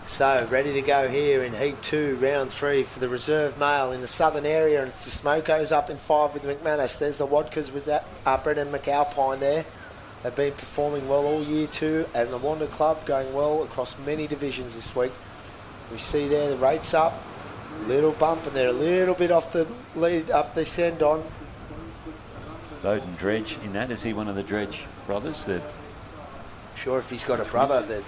So, ready to go here in Heat 2, Round 3 for the reserve male in the southern area, and it's the Smokos up in 5 with McManus. There's the Wadkas with that Brendan McAlpine there. They've been performing well all year too, and the Wanda Club going well across many divisions this week. We see there the rates up, little bump, and they're a little bit off the lead up this end on. Bowden Dredge in that. Is he one of the Dredge brothers? I'm sure if he's got a brother, that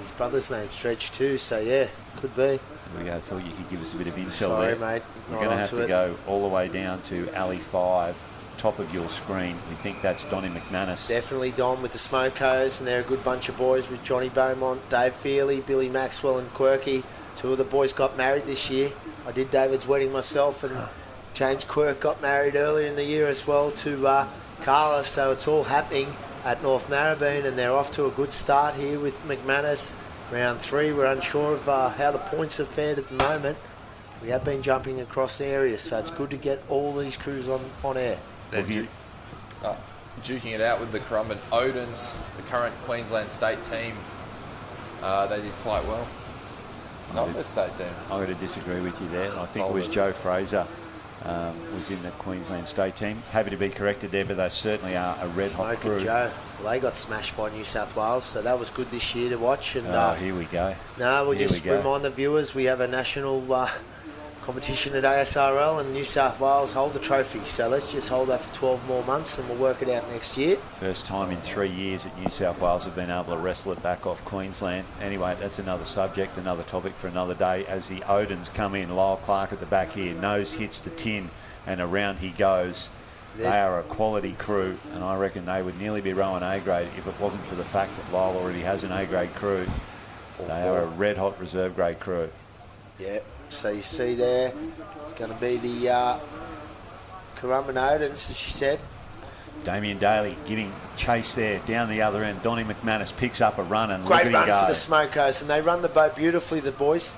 his brother's name's Dredge too, so yeah, could be. We thought you could give us a bit of intel Sorry, there. mate. We're going to have to go all the way down to Alley 5. Top of your screen. We think that's Donnie McManus. Definitely Don with the Smokos, and they're a good bunch of boys with Johnny Beaumont, Dave Feely, Billy Maxwell and Quirky. 2 of the boys got married this year. I did David's wedding myself, and James Quirk got married earlier in the year as well to Carla, so it's all happening at North Narrabeen, and they're off to a good start here with McManus. Round 3, we're unsure of how the points have fared at the moment. We have been jumping across areas, so it's good to get all these crews on air. They're duking it out with the Currumbin Odins, the current Queensland state team. They did quite well. Not the state team. I'm going to disagree with you there. I think it was Joe Fraser was in the Queensland state team. Happy to be corrected there, but they certainly are a red-hot crew. Joe. Well, they got smashed by New South Wales, so that was good this year to watch. And here we go. No, we'll just remind the viewers we have a national competition at ASRL, and New South Wales hold the trophy, so let's just hold that for 12 more months and we'll work it out next year. First time in 3 years that New South Wales have been able to wrestle it back off Queensland. Anyway, that's another subject, another topic for another day. As the Odins come in, Lyle Clark at the back here, nose hits the tin and around he goes. They are a quality crew, and I reckon they would nearly be rowing A grade if it wasn't for the fact that Lyle already has an A grade crew. They are a red hot reserve grade crew. Yeah. So you see there, it's going to be the Currumbin Odins, as she said. Damien Daly getting chase there down the other end. Donnie McManus picks up a run and great look at him go. Run for the Smokos, and they run the boat beautifully, the boys.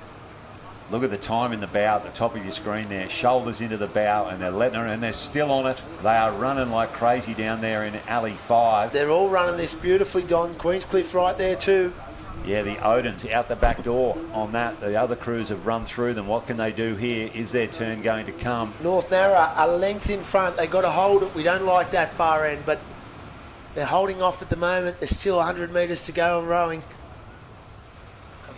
Look at the time in the bow at the top of your screen there. Shoulders into the bow, and they're letting her, and they're still on it. They are running like crazy down there in Alley 5. They're all running this beautifully, Don. Queenscliff right there too. Yeah, the Odins out the back door on that. The other crews have run through them. What can they do here? Is their turn going to come? North Narra, a length in front. They've got to hold it. We don't like that far end, but they're holding off at the moment. There's still 100 metres to go on rowing.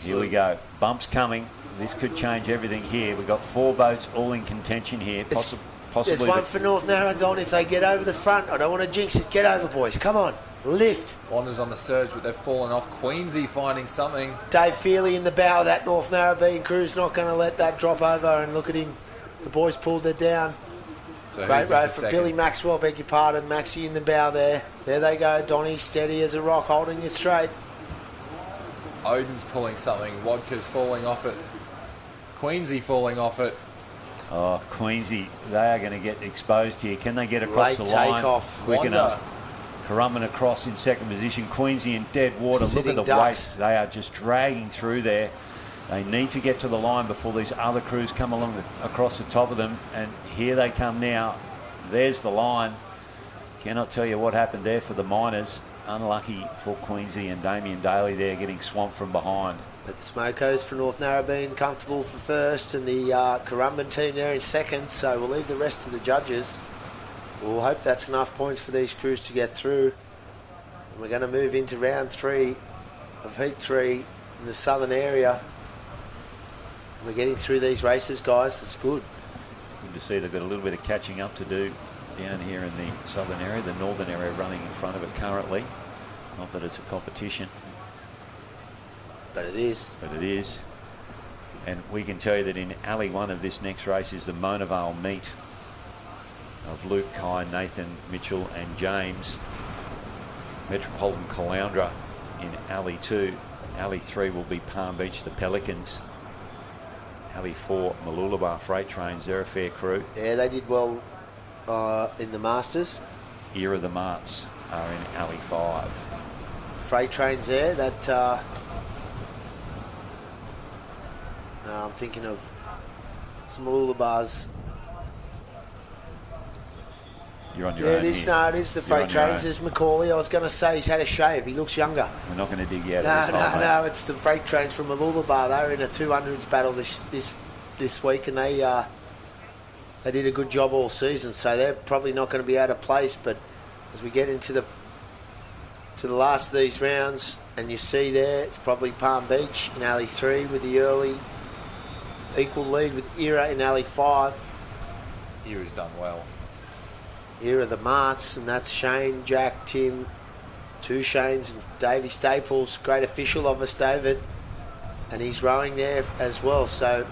Here we go. Bumps coming. This could change everything here. We've got 4 boats all in contention here. Possibly. There's one for North Narra, Don, if they get over the front. I don't want to jinx it. Get over, boys. Come on. Lift. Wanda's on the surge, but they've fallen off. Queensy finding something. Dave Feely in the bow of that North Narrabeen crew's not going to let that drop over, and look at him. The boys pulled it down. So great row for Billy Maxwell, beg your pardon. Maxie in the bow there. There they go. Donnie steady as a rock, holding you straight. Odin's pulling something. Wadka's falling off it. Queensy falling off it. Oh, Queensy, they are going to get exposed here. Can they get across late the line off. quick enough? Currumbin across in second position. Queensy in dead water. Sitting Look at the ducks. weight. They are just dragging through there. They need to get to the line before these other crews come along across the top of them. And here they come now. There's the line. Cannot tell you what happened there for the Miners. Unlucky for Queensy and Damien Daly there getting swamped from behind. But the Smokos for North Narrabeen comfortable for first, and the Currumbin team there in second, so we'll leave the rest to the judges. We'll hope that's enough points for these crews to get through. And we're going to move into round 3 of Heat 3 in the southern area. We're getting through these races, guys. It's good. Good to see they've got a little bit of catching up to do down here in the southern area. The northern area running in front of it currently. Not that it's a competition. But it is. But it is. And we can tell you that in alley 1 of this next race is the Mona Vale meet of Luke, Kai, Nathan, Mitchell and James. Metropolitan Caloundra in alley 2. Alley 3 will be Palm Beach, the Pelicans. Alley 4, Mooloolaba Freight Trains. They're a fair crew. Yeah, they did well in the Masters. Era the Marts are in alley 5. Freight Trains there. That I'm thinking of some Mooloolabars. You're on your own. It is. Here. No, it is the Freight Trains. There's Macaulay. I was going to say he's had a shave. He looks younger. We're not going to dig you out of this. No, it's the Freight Trains from Mooloolaba. They're in a 200s battle this week, and they did a good job all season. So they're probably not going to be out of place. But as we get into the last of these rounds, and you see there, it's probably Palm Beach in alley 3 with the early equal lead with Era in alley 5. Era's done well. Era the Marts, and that's Shane, Jack, Tim, 2 Shanes and Davey Staples. Great official of us, David, and he's rowing there as well. So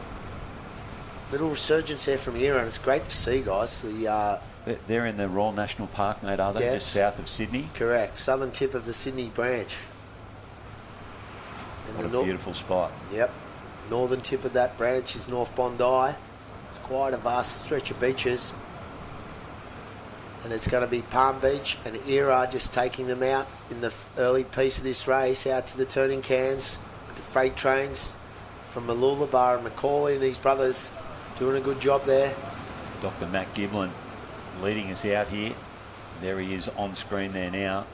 little resurgence there from Era, and it's great to see, guys. They're in the Royal National Park, mate, are they? Yes. Just south of Sydney? Correct. Southern tip of the Sydney branch. And what a beautiful spot. Yep. Northern tip of that branch is North Bondi. It's quite a vast stretch of beaches. And it's going to be Palm Beach and Era just taking them out in the early piece of this race out to the turning cans with the Freight Trains from Mooloolaba and Macaulay and his brothers doing a good job there. Dr. Matt Giblin leading us out here. There he is on screen there now.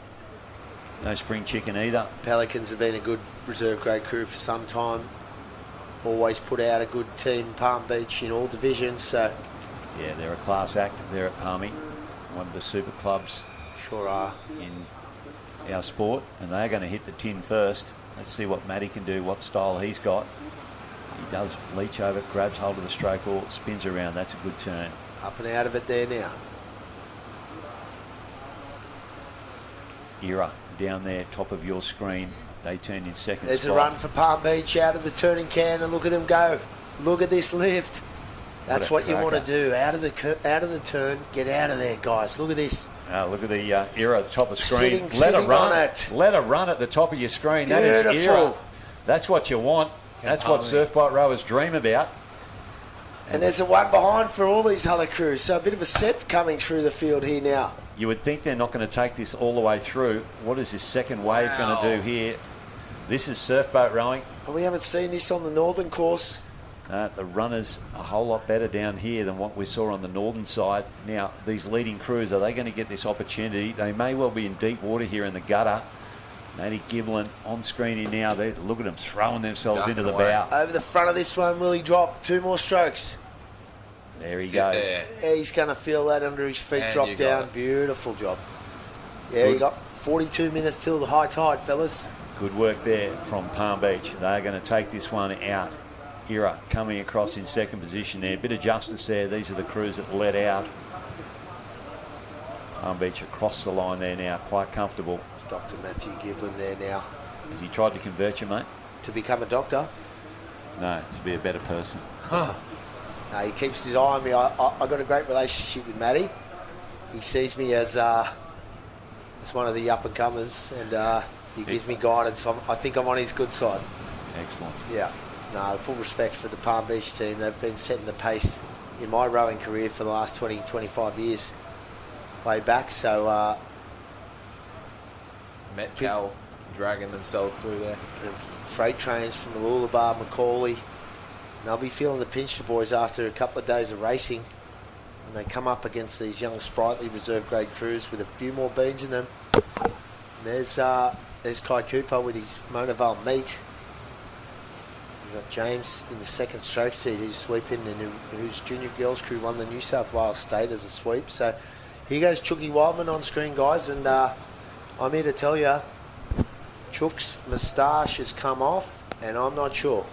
No spring chicken either. Pelicans have been a good reserve grade crew for some time. Always put out a good team, Palm Beach, in all divisions. So yeah, they're a class act there at Palmy. One of the super clubs. Sure are. In our sport. And they're going to hit the tin first. Let's see what Matty can do, what style he's got. He does leach over, grabs hold of the stroke or spins around. That's a good turn. Up and out of it there now. Era down there, top of your screen. They turned in second. There's a run for Palm Beach out of the turning can, and look at them go. Look at this lift. That's what you want to do. Out of the turn, get out of there, guys. Look at this. Look at the Era top of screen. Let her run it. Let her run at the top of your screen. Beautiful. That is Era. That's what you want. That's what surf boat rowers dream about. And there's a one behind for all these other crews. So a bit of a set coming through the field here now. You would think they're not going to take this all the way through. What is this second wave going to do here? This is surf boat rowing. And we haven't seen this on the northern course. The runners a whole lot better down here than what we saw on the northern side. Now, these leading crews, are they going to get this opportunity? They may well be in deep water here in the gutter. Matty Giblin on screen here now. Look at them throwing themselves into the bow. Over the front of this one, will he drop 2 more strokes? There he goes. Yeah, he's going to feel that under his feet and drop down. Beautiful job. Yeah, you got 42 minutes till the high tide, fellas. Good work there from Palm Beach. They're going to take this one out. Era coming across in second position there. Bit of justice there. These are the crews that led out. Palm Beach across the line there now. Quite comfortable. It's Dr. Matthew Giblin there now. Has he tried to convert you, mate? To become a doctor? No, to be a better person. No, he keeps his eye on me. I got a great relationship with Matty. He sees me as one of the up-and-comers, and he gives me guidance. I think I'm on his good side. Excellent. Yeah. No, full respect for the Palm Beach team. They've been setting the pace in my rowing career for the last 20, 25 years way back. So Metcal dragging themselves through there. And Freight Trains from Mooloolaba, Macaulay. They'll be feeling the pinch, the boys, after a couple of days of racing. And they come up against these young, sprightly reserve grade crews with a few more beans in them. And there's Kai Cooper with his Monoval meat. You've got James in the second stroke seat who's sweeping and whose junior girls crew won the New South Wales State as a sweep. So here goes Chookie Wildman on screen, guys, and I'm here to tell you Chook's moustache has come off, and I'm not sure.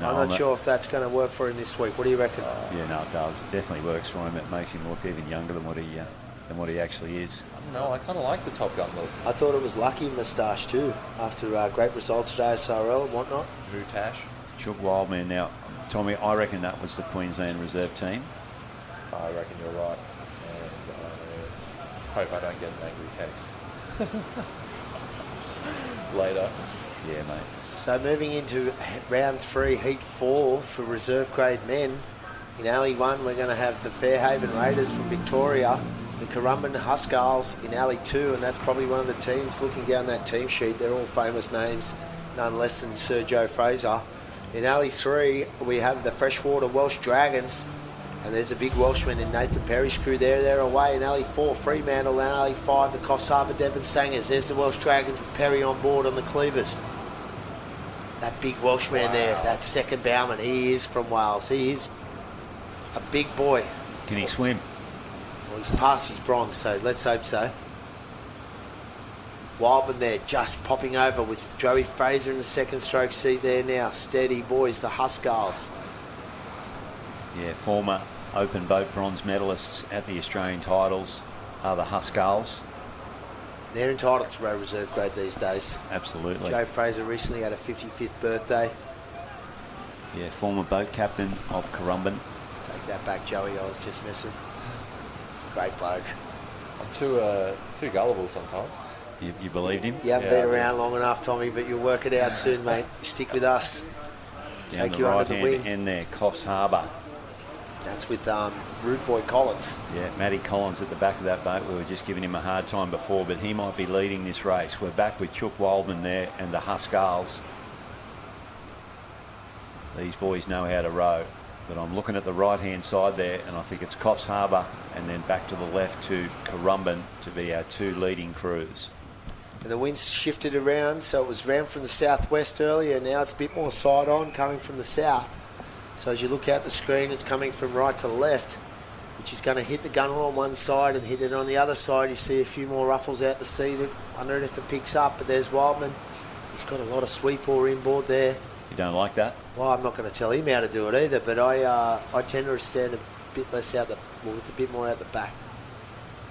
No, I'm not sure if that's going to work for him this week. What do you reckon? Yeah, no, it does. It definitely works for him. It makes him look even younger than what he actually is. No, I kind of like the Top Gun look. I thought it was lucky moustache too, after great results at ASRL and whatnot. Moustache. Chook Wildman. Now, Tommy, I reckon that was the Queensland reserve team. I reckon you're right. And I hope I don't get an angry text later. Yeah, mate. So moving into round 3, heat 4 for reserve grade men. In alley 1, we're going to have the Fairhaven Raiders from Victoria, the Currumbin Huskarls in alley 2, and that's probably one of the teams looking down that team sheet. They're all famous names, none less than Sir Joe Fraser. In alley 3, we have the Freshwater Welsh Dragons, and there's a big Welshman in Nathan Perry's crew there. They're away in alley 4, Fremantle, and alley 5, the Coffs Harbour Devon Sangers. There's the Welsh Dragons with Perry on board on the Cleavers. That big Welshman there, that second bowman, he is from Wales. He is a big boy. Can he swim? Well, he's past his bronze, so let's hope so. Wildman there, just popping over with Joey Fraser in the second stroke seat there now. Steady, boys, the Huskarls. Yeah, former open boat bronze medalists at the Australian titles are the Huskarls. They're entitled to row reserve grade these days. Absolutely. Joe Fraser recently had a 55th birthday. Yeah, former boat captain of Currumbin. Take that back, Joey. I was just messing. Great bloke. I'm too gullible sometimes. You believed him? You haven't been around long enough, Tommy, but you'll work it out soon, mate. Stick with us. Down Take the you right under the wing. hand end there, Coffs Harbour. That's with Rude Boy Collins. Yeah, Matty Collins at the back of that boat. We were just giving him a hard time before, but he might be leading this race. We're back with Chook Wildman there and the Huskarls. These boys know how to row, but I'm looking at the right-hand side there, and I think it's Coffs Harbour, and then back to the left to Currumbin to be our 2 leading crews. And the wind's shifted around, so it was round from the southwest earlier. Now it's a bit more side-on coming from the south. So as you look out the screen, it's coming from right to left, which is going to hit the gunnel on one side and hit it on the other side. You see a few more ruffles out to sea. Wondering if it picks up, but there's Wildman. He's got a lot of sweep oar inboard there. You don't like that? Well, I'm not going to tell him how to do it either, but I tend to stand a bit less with a bit more out the back.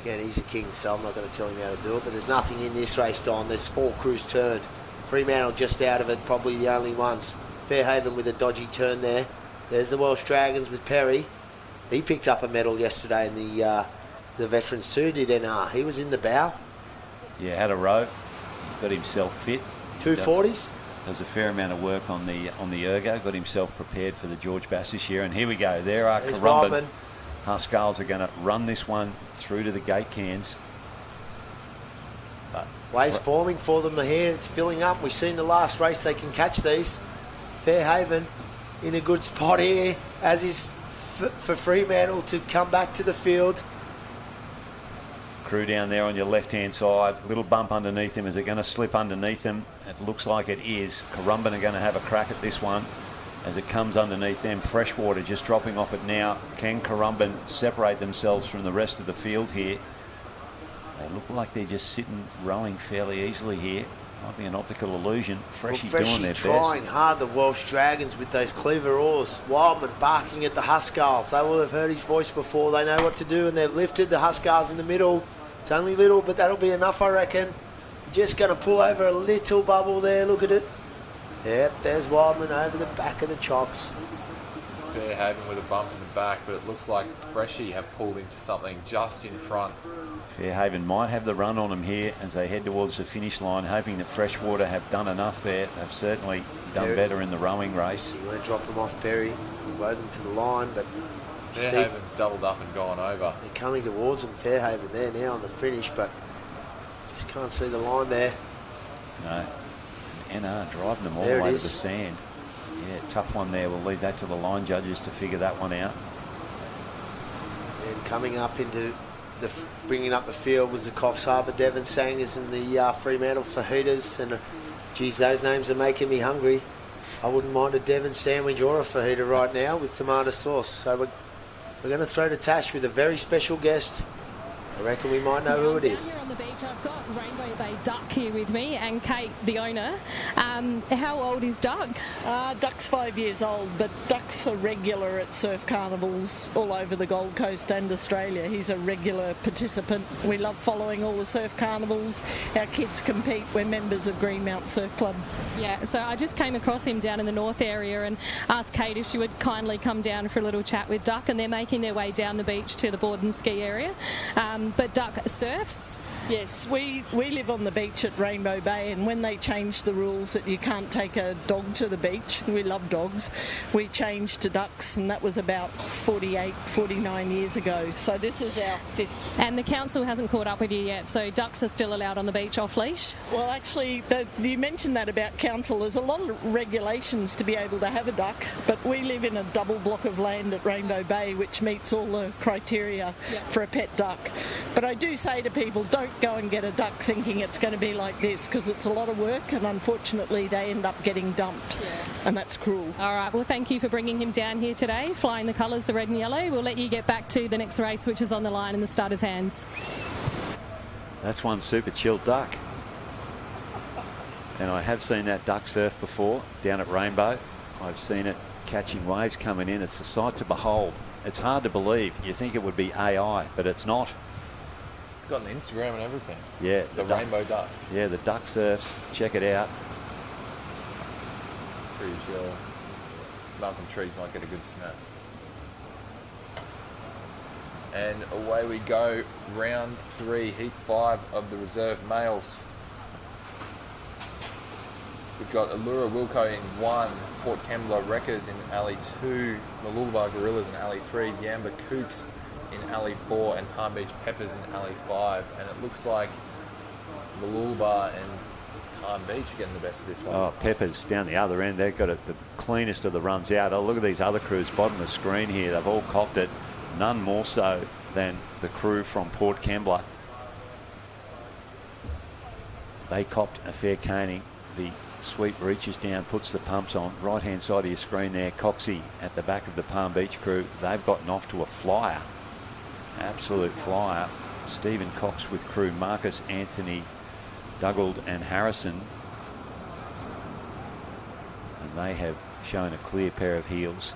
Again, he's a king, so I'm not going to tell him how to do it, but there's nothing in this race, Don. There's 4 crews turned. Fremantle just out of it, probably the only ones. Fairhaven with a dodgy turn there. There's the Welsh Dragons with Perry. He picked up a medal yesterday in the Veterans too, did NR. He was in the bow. Yeah, had a row. He's got himself fit. 240s. Does a fair amount of work on the ergo. Got himself prepared for the George Bass this year. And here we go. There are There's Currumbin. Wildman. Huskarls are going to run this one through to the gate cans. But Waves forming for them here. It's filling up. We've seen the last race they can catch these. Fairhaven in a good spot here, as is for Fremantle to come back to the field. crew down there on your left-hand side. Little bump underneath them. Is it going to slip underneath them? It looks like it is. Currumbin are going to have a crack at this one as it comes underneath them. Freshwater just dropping off it now. Can Currumbin separate themselves from the rest of the field here? They look like they're just sitting, rowing fairly easily here. Might be an optical illusion. Freshie doing their trying best. hard, the Welsh Dragons, with those clever oars. Wildman barking at the Huskarls. They will have heard his voice before. They know what to do, and they've lifted the Huskarls in the middle. It's only little, but that'll be enough, I reckon. Just going to pull over a little bubble there. Look at it. Yep, there's Wildman over the back of the chocks. Fairhaven with a bump in the back, but it looks like Freshie have pulled into something just in front. Fairhaven might have the run on them here as they head towards the finish line, hoping that Freshwater have done enough there. They've certainly done better in the rowing race. You want to drop them off, Perry. You rode them to the line, but Fairhaven's doubled up and gone over. They're coming towards them, Fairhaven there now on the finish, but just can't see the line there. No. And NR driving them all There the it way to is. the sand. Yeah, tough one there. We'll leave that to the line judges to figure that one out. And coming up into bringing up the field was the Coffs Harbour Devon Sangers and the Fremantle Fajitas. And geez, those names are making me hungry. I wouldn't mind a Devon sandwich or a fajita right now with tomato sauce. So we're going to throw to Tash with a very special guest. I reckon we might know who it is. Here on the beach, I've got Rainbow Bay Duck here with me and Kate, the owner. How old is Duck? Duck's 5 years old, but Duck's a regular at surf carnivals all over the Gold Coast and Australia. He's a regular participant. We love following all the surf carnivals. Our kids compete. We're members of Greenmount Surf Club. Yeah, so I just came across him down in the north area and asked Kate if she would kindly come down for a little chat with Duck, and they're making their way down the beach to the board and ski area. But Duck surfs? Yes, we live on the beach at Rainbow Bay, and when they changed the rules that you can't take a dog to the beach, we love dogs, we changed to ducks, and that was about 49 years ago. So this is our fifth. And the council hasn't caught up with you yet, so ducks are still allowed on the beach off leash? Well, actually, you mentioned that about council. There's a lot of regulations to be able to have a duck, but we live in a double block of land at Rainbow Bay, which meets all the criteria for a pet duck. But I do say to people, don't go and get a duck thinking it's going to be like this, because it's a lot of work, and unfortunately they end up getting dumped, and that's cruel. All right, well, thank you for bringing him down here today, flying the colours, the red and yellow. We'll let you get back to the next race, which is on the line in the starter's hands. That's one super chilled duck. And I have seen that duck surf before down at Rainbow. I've seen it catching waves coming in. It's a sight to behold. It's hard to believe. You think it would be AI, but it's not. It's got an Instagram and everything. Yeah. The Rainbow Duck. Yeah, the duck surfs. Check it out. Pretty chill. Malcolm Trees might get a good snap. And away we go. Round 3, heat 5 of the reserve males. We've got Allura Wilco in 1, Port Kembla Wreckers in alley 2, Mooloolaba Gorillas in alley 3, Yamba Kooks in alley 4, and Palm Beach Peppers in alley 5. And it looks like Mooloolaba and Palm Beach are getting the best of this one. Oh, Peppers down the other end. They've got the cleanest of the runs out. Oh, look at these other crews, bottom of the screen here. They've all copped it. None more so than the crew from Port Kembla. They copped a fair caning. The sweep reaches down, puts the pumps on. Right-hand side of your screen there, Coxie at the back of the Palm Beach crew. They've gotten off to a flyer. Absolute flyer. Stephen Cox with crew, Marcus, Anthony, Dugald and Harrison. And they have shown a clear pair of heels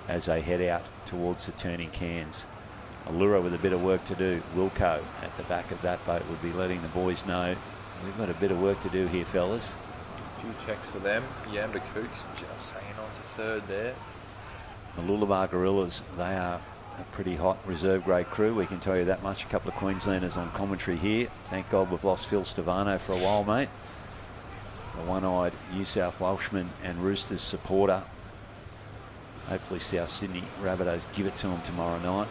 as they head out towards the turning cans. Allura with a bit of work to do. Wilco at the back of that boat would be letting the boys know we've got a bit of work to do here, fellas. A few checks for them. Yamba Kooks just hanging on to third there. The Mooloolaba Gorillas, they are a pretty hot reserve grade crew, we can tell you that much. A couple of Queenslanders on commentary here. Thank God we've lost Phil Stavano for a while, mate. The one-eyed New South Welshman and Roosters supporter. Hopefully South Sydney Rabbitohs give it to them tomorrow night.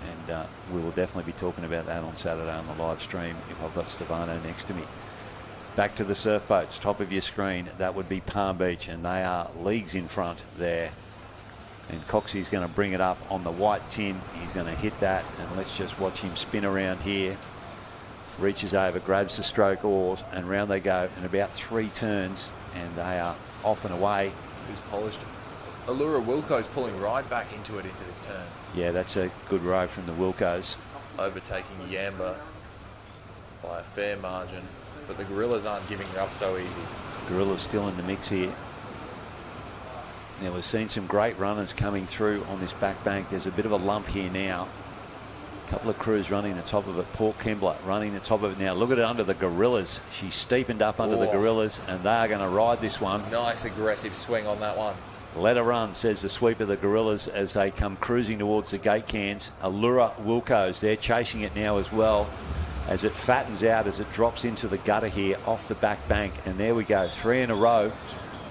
And we will definitely be talking about that on Saturday on the live stream if I've got Stavano next to me. Back to the surf boats, top of your screen. That would be Palm Beach, and they are leagues in front there. And Coxie's going to bring it up on the white tin. He's going to hit that, and let's just watch him spin around here. Reaches over, grabs the stroke oars, and round they go in about 3 turns, and they are off and away. Who's polished? Allura Wilco's pulling right back into this turn. Yeah, that's a good row from the Wilcos. Overtaking Yamba by a fair margin, but the Gorillas aren't giving it up so easy. Gorillas still in the mix here. Now we've seen some great runners coming through on this back bank. There's a bit of a lump here now. A couple of crews running the top of it. Port Kembla running the top of it now. Look at it under the Gorillas. She's steepened up under the Gorillas, and they are going to ride this one. Nice aggressive swing on that one. Let her run, says the sweep of the Gorillas as they come cruising towards the gate cans. Allura Wilco's, they're chasing it now as well as it fattens out, as it drops into the gutter here off the back bank. And there we go, 3 in a row.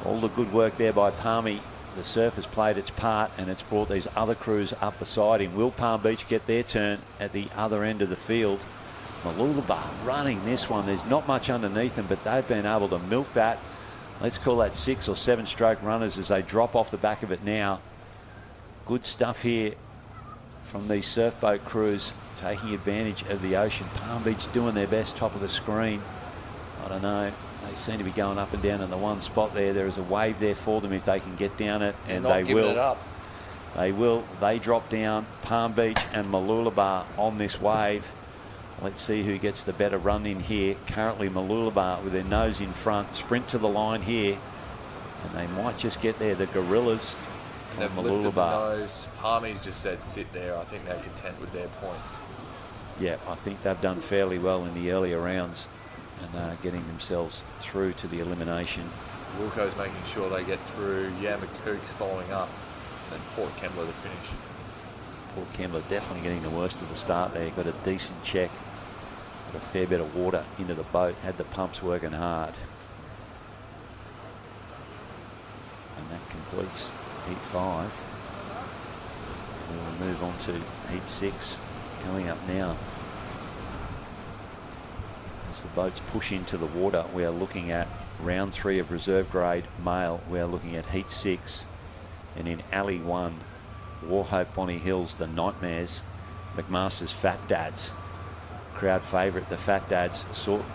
All the good work there by Palmy. The surf has played its part, and it's brought these other crews up beside him. Will Palm Beach get their turn at the other end of the field? Mooloolaba running this one. There's not much underneath them, but they've been able to milk that. Let's call that 6 or 7 stroke runners as they drop off the back of it now. Good stuff here from these surf boat crews taking advantage of the ocean. Palm Beach doing their best, top of the screen. I don't know. They seem to be going up and down in the one spot there. There is a wave there for them if they can get down it, and they will. It up. They will. They drop down. Palm Beach and Mooloolaba on this wave. Let's see who gets the better run in here. Currently Mooloolaba with their nose in front. Sprint to the line here. And they might just get there. The Gorillas from They've lifted the Mooloolaba. nose. Harmy's just said sit there. I think they're content with their points. Yeah, I think they've done fairly well in the earlier rounds and getting themselves through to the elimination. Wilco's making sure they get through. McCook's following up. And Port Kembla to finish. Port Kembla definitely getting the worst of the start there. Got a decent check. Got a fair bit of water into the boat. Had the pumps working hard. And that completes Heat 5. We'll move on to Heat 6 coming up now. As the boats push into the water, we are looking at round 3 of reserve grade male. We are looking at Heat 6. And in Alley 1, Warhope Bonnie Hills, the Nightmares, McMaster's Fat Dads. Crowd favourite, the Fat Dads.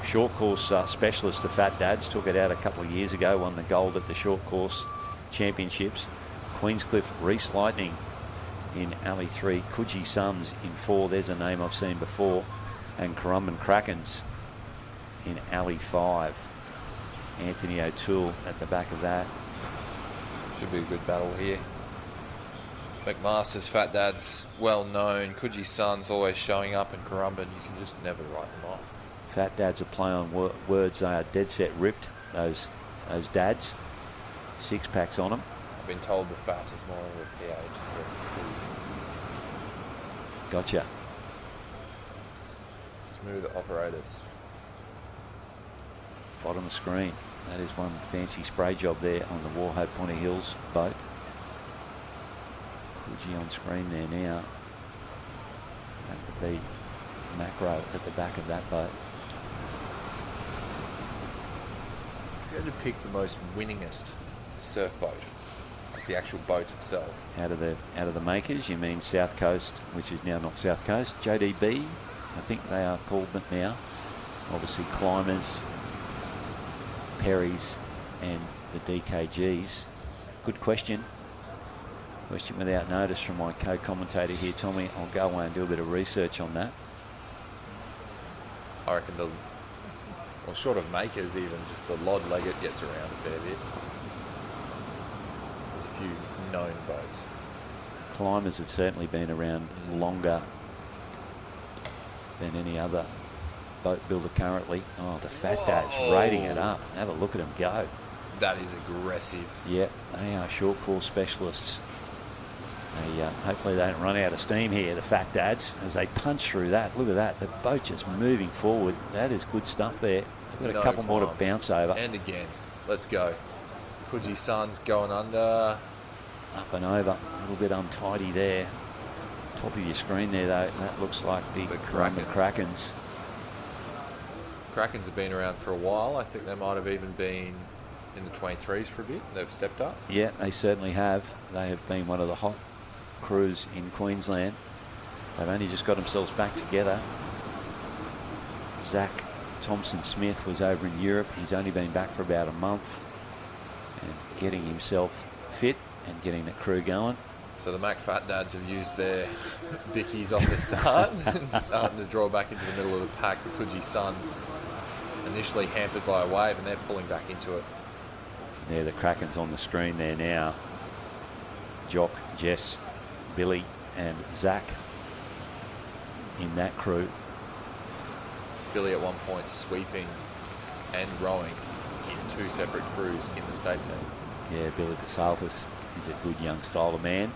Short course specialist, the Fat Dads. Took it out a couple of years ago, won the gold at the short course championships. Queenscliff Reese Lightning in Alley 3. Coogee Suns in 4. There's a name I've seen before. And Currumbin Krakens in Alley 5. Anthony O'Toole at the back of that. Should be a good battle here. McMaster's Fat Dads, well known. Coogee Suns always showing up, and Currumbin, you can just never write them off. Fat Dads are play on words. They are dead set ripped, those dads. 6 packs on them. I've been told the fat is more of a pH. Gotcha. Smooth operators. Bottom of screen. That is one fancy spray job there on the Warhope Bonnie Hills boat. Coogee on screen there now. That would be macro at the back of that boat. You had to pick the most winningest surf boat, like the actual boat itself. Out of the makers, you mean South Coast, which is now not South Coast. JDB, I think they are called now. Obviously Climbers, Perry's and the DKGs. Good question. Question without notice from my co-commentator here, Tommy. I'll go away and do a bit of research on that. I reckon short of makers even, just the Lod Leggett gets around a fair bit. There's a few known boats. Climbers have certainly been around longer than any other boat builder currently. Oh, the Fat Dads rating it up. Have a look at them go. That is aggressive. Yeah, they are short course specialists. Hopefully they don't run out of steam here, the Fat Dads, as they punch through that. Look at that. The boat just moving forward. That is good stuff there. They've got a couple more to bounce over. And again, let's go. Coogee Suns going under. Up and over. A little bit untidy there. Top of your screen there, though. That looks like the Krakens. Krakens have been around for a while. I think they might have even been in the 23's for a bit. They've stepped up. Yeah, they certainly have. They have been one of the hot crews in Queensland. They've only just got themselves back together. Zach Thompson-Smith was over in Europe. He's only been back for about a month and getting himself fit and getting the crew going. So the Mac Fat Dads have used their bickies off the start and starting to draw back into the middle of the pack. The Coogee Suns initially hampered by a wave, and they're pulling back into it. There, the Krakens on the screen there now. Jock, Jess, Billy and Zach in that crew. Billy at one point sweeping and rowing in 2 separate crews in the state team. Yeah, Billy Basaltis is a good young style of man.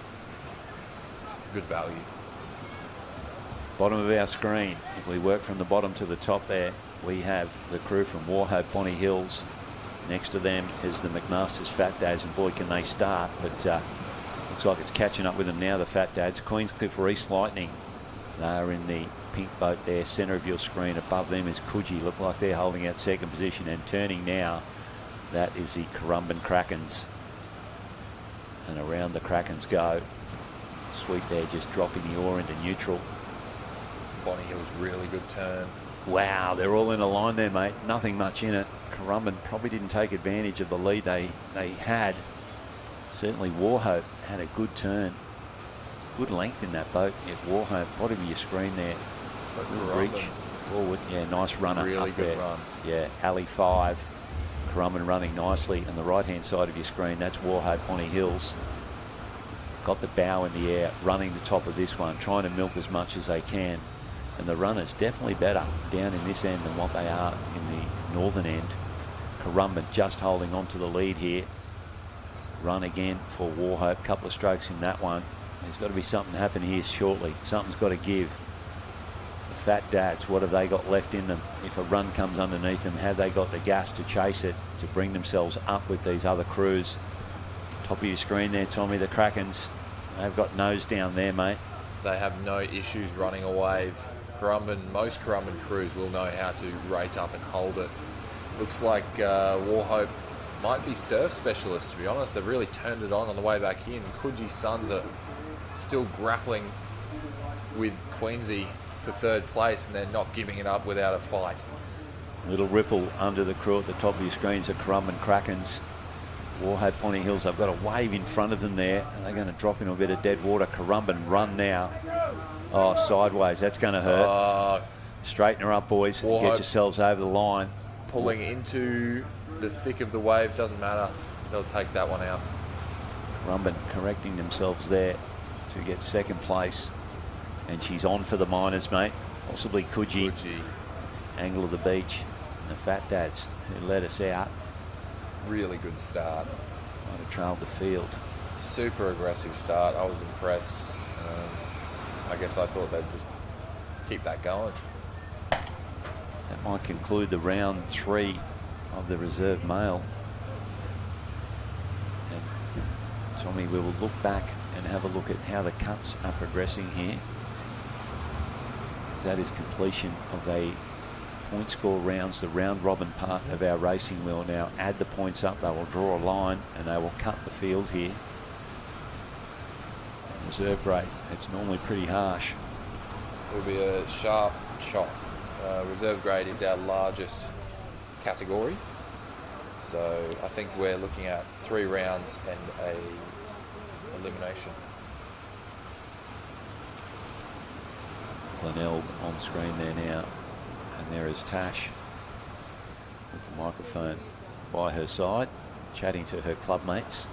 Good value. Bottom of our screen, if we work from the bottom to the top there, we have the crew from Warhope Bonnie Hills. Next to them is the McMaster's Fat Dads, and boy can they start, but looks like it's catching up with them now, the Fat Dads. Queenscliff Reese Lightning, they are in the pink boat there, centre of your screen. Above them is Coogee, look like they're holding out second position, and turning now, that is the Currumbin Krakens. And around the Krakens go. Sweep there, just dropping the oar into neutral. Bonnie Hill's really good turn. Wow, they're all in a line there, mate. Nothing much in it. Currumbin probably didn't take advantage of the lead they had. Certainly Warhope had a good turn. Good length in that boat. Yet Warhope, bottom of your screen there. Reach forward. Yeah, nice runner really up good there. Run. Yeah, alley 5. Currumbin running nicely. On the right-hand side of your screen, that's Warhope, Bonnie Hills. Got the bow in the air, running the top of this one, trying to milk as much as they can. And the runners definitely better down in this end than what they are in the northern end. Currumbin just holding on to the lead here. Run again for Warhope. Couple of strokes in that one. There's got to be something happening here shortly. Something's got to give. The Fat Dads, what have they got left in them? If a run comes underneath them, have they got the gas to chase it, to bring themselves up with these other crews? Top of your screen there, Tommy, the Krakens, they've got nose down there, mate. They have no issues running a wave. Most Currumbin crews will know how to rate up and hold it. Looks like Warhope might be surf specialists, to be honest. They've really turned it on the way back in. Coogie's sons are still grappling with Queensy for third place, and they're not giving it up without a fight. Little ripple under the crew at the top of your screens of Currumbin Krakens. Warhope, Bonnie Hills, they've got a wave in front of them there, and they're going to drop into a bit of dead water. Currumbin run now. Oh, sideways. That's going to hurt. Straighten her up, boys. And get yourselves over the line. Pulling into the thick of the wave, doesn't matter. They'll take that one out. Currumbin correcting themselves there to get second place. And she's on for the minors, mate. Possibly Coogee. Angle of the beach. And the Fat Dads who let us out. Really good start. Might have trailed the field. Super aggressive start. I was impressed. I guess I thought they'd just keep that going. That might conclude the round 3 of the reserve male. And Tommy, we will look back and have a look at how the cuts are progressing here. As that is completion of a point score rounds, the round robin part of our racing. Will now add the points up. They will draw a line and they will cut the field here. Reserve grade, it's normally pretty harsh. It will be a sharp chop. Reserve grade is our largest category, so I think we're looking at 3 rounds and a elimination. Glenelg on screen there now, and there is Tash with the microphone by her side, chatting to her clubmates.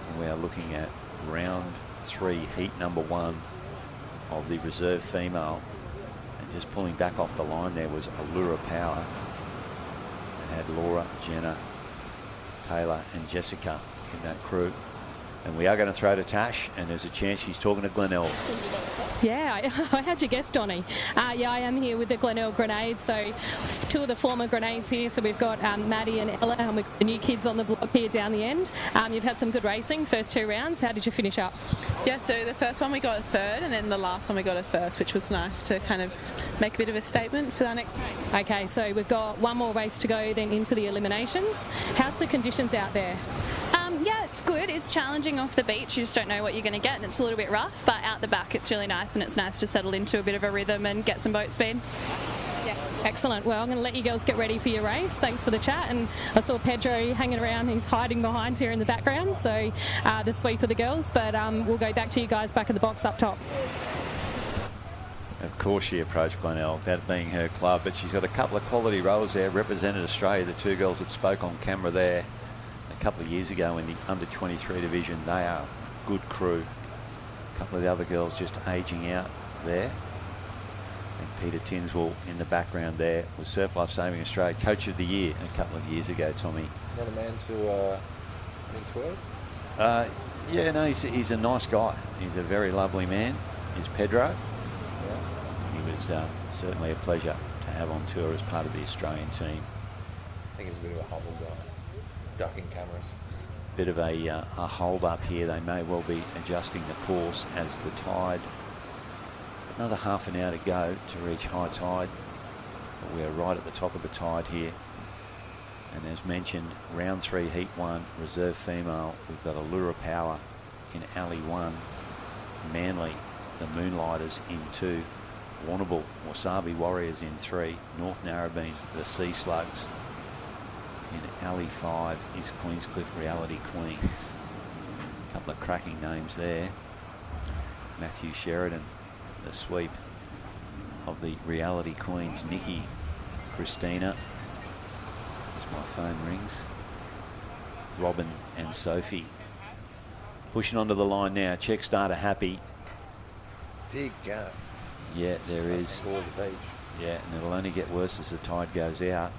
And we are looking at round 3, heat number 1 of the reserve female. And just pulling back off the line there was Allura Power. It had Laura, Jenna, Taylor and Jessica in that crew. And we are going to throw to Tash, and there's a chance she's talking to Glenelg. Yeah, I had your guess, Donnie. Yeah, I am here with the Glenelg Grenades. So 2 of the former Grenades here. So we've got Maddie and Ella, and we've got the new kids on the block here down the end. You've had some good racing, first 2 rounds. How did you finish up? Yeah, so the first one we got a 3rd, and then the last one we got a 1st, which was nice to kind of make a bit of a statement for that next race. Okay, so we've got one more race to go then into the eliminations. How's the conditions out there? Yeah, it's good. It's challenging off the beach. You just don't know what you're going to get, and it's a little bit rough, but out the back it's really nice, and it's nice to settle into a bit of a rhythm and get some boat speed. Yeah. Excellent. Well, I'm going to let you girls get ready for your race. Thanks for the chat. And I saw Pedro hanging around. He's hiding behind here in the background, so the sweep of the girls. But we'll go back to you guys back at the box up top. Of course she approached Glenelg, that being her club, but she's got a couple of quality rowers there, represented Australia, the 2 girls that spoke on camera there a couple of years ago in the under-23 division. They are a good crew. A couple of the other girls just aging out there. And Peter Tinswell in the background there was Surf Life Saving Australia Coach of the Year a couple of years ago, Tommy. Not a man to mince words? Yeah, no, he's a nice guy. He's a very lovely man. He's Pedro. Yeah. He was certainly a pleasure to have on tour as part of the Australian team. I think he's a bit of a humble guy. Ducking cameras. Bit of a hold up here. They may well be adjusting the course as the tide. Another half an hour to go to reach high tide. But we are right at the top of the tide here. And as mentioned, round 3, heat 1, reserve female. We've got Allura Power in Alley 1. Manly, the Moonlighters, in 2. Warrnambool, Wasabi Warriors in 3. North Narrabeen, the Sea Slugs. In Alley 5 is Queenscliff Reality Queens. A couple of cracking names there. Matthew Sheridan, the sweep of the Reality Queens. Nikki, Christina, as my phone rings, Robin and Sophie. Pushing onto the line now. Check starter happy. Big gap. Yeah, there is. All the beach. Yeah, and it'll only get worse as the tide goes out.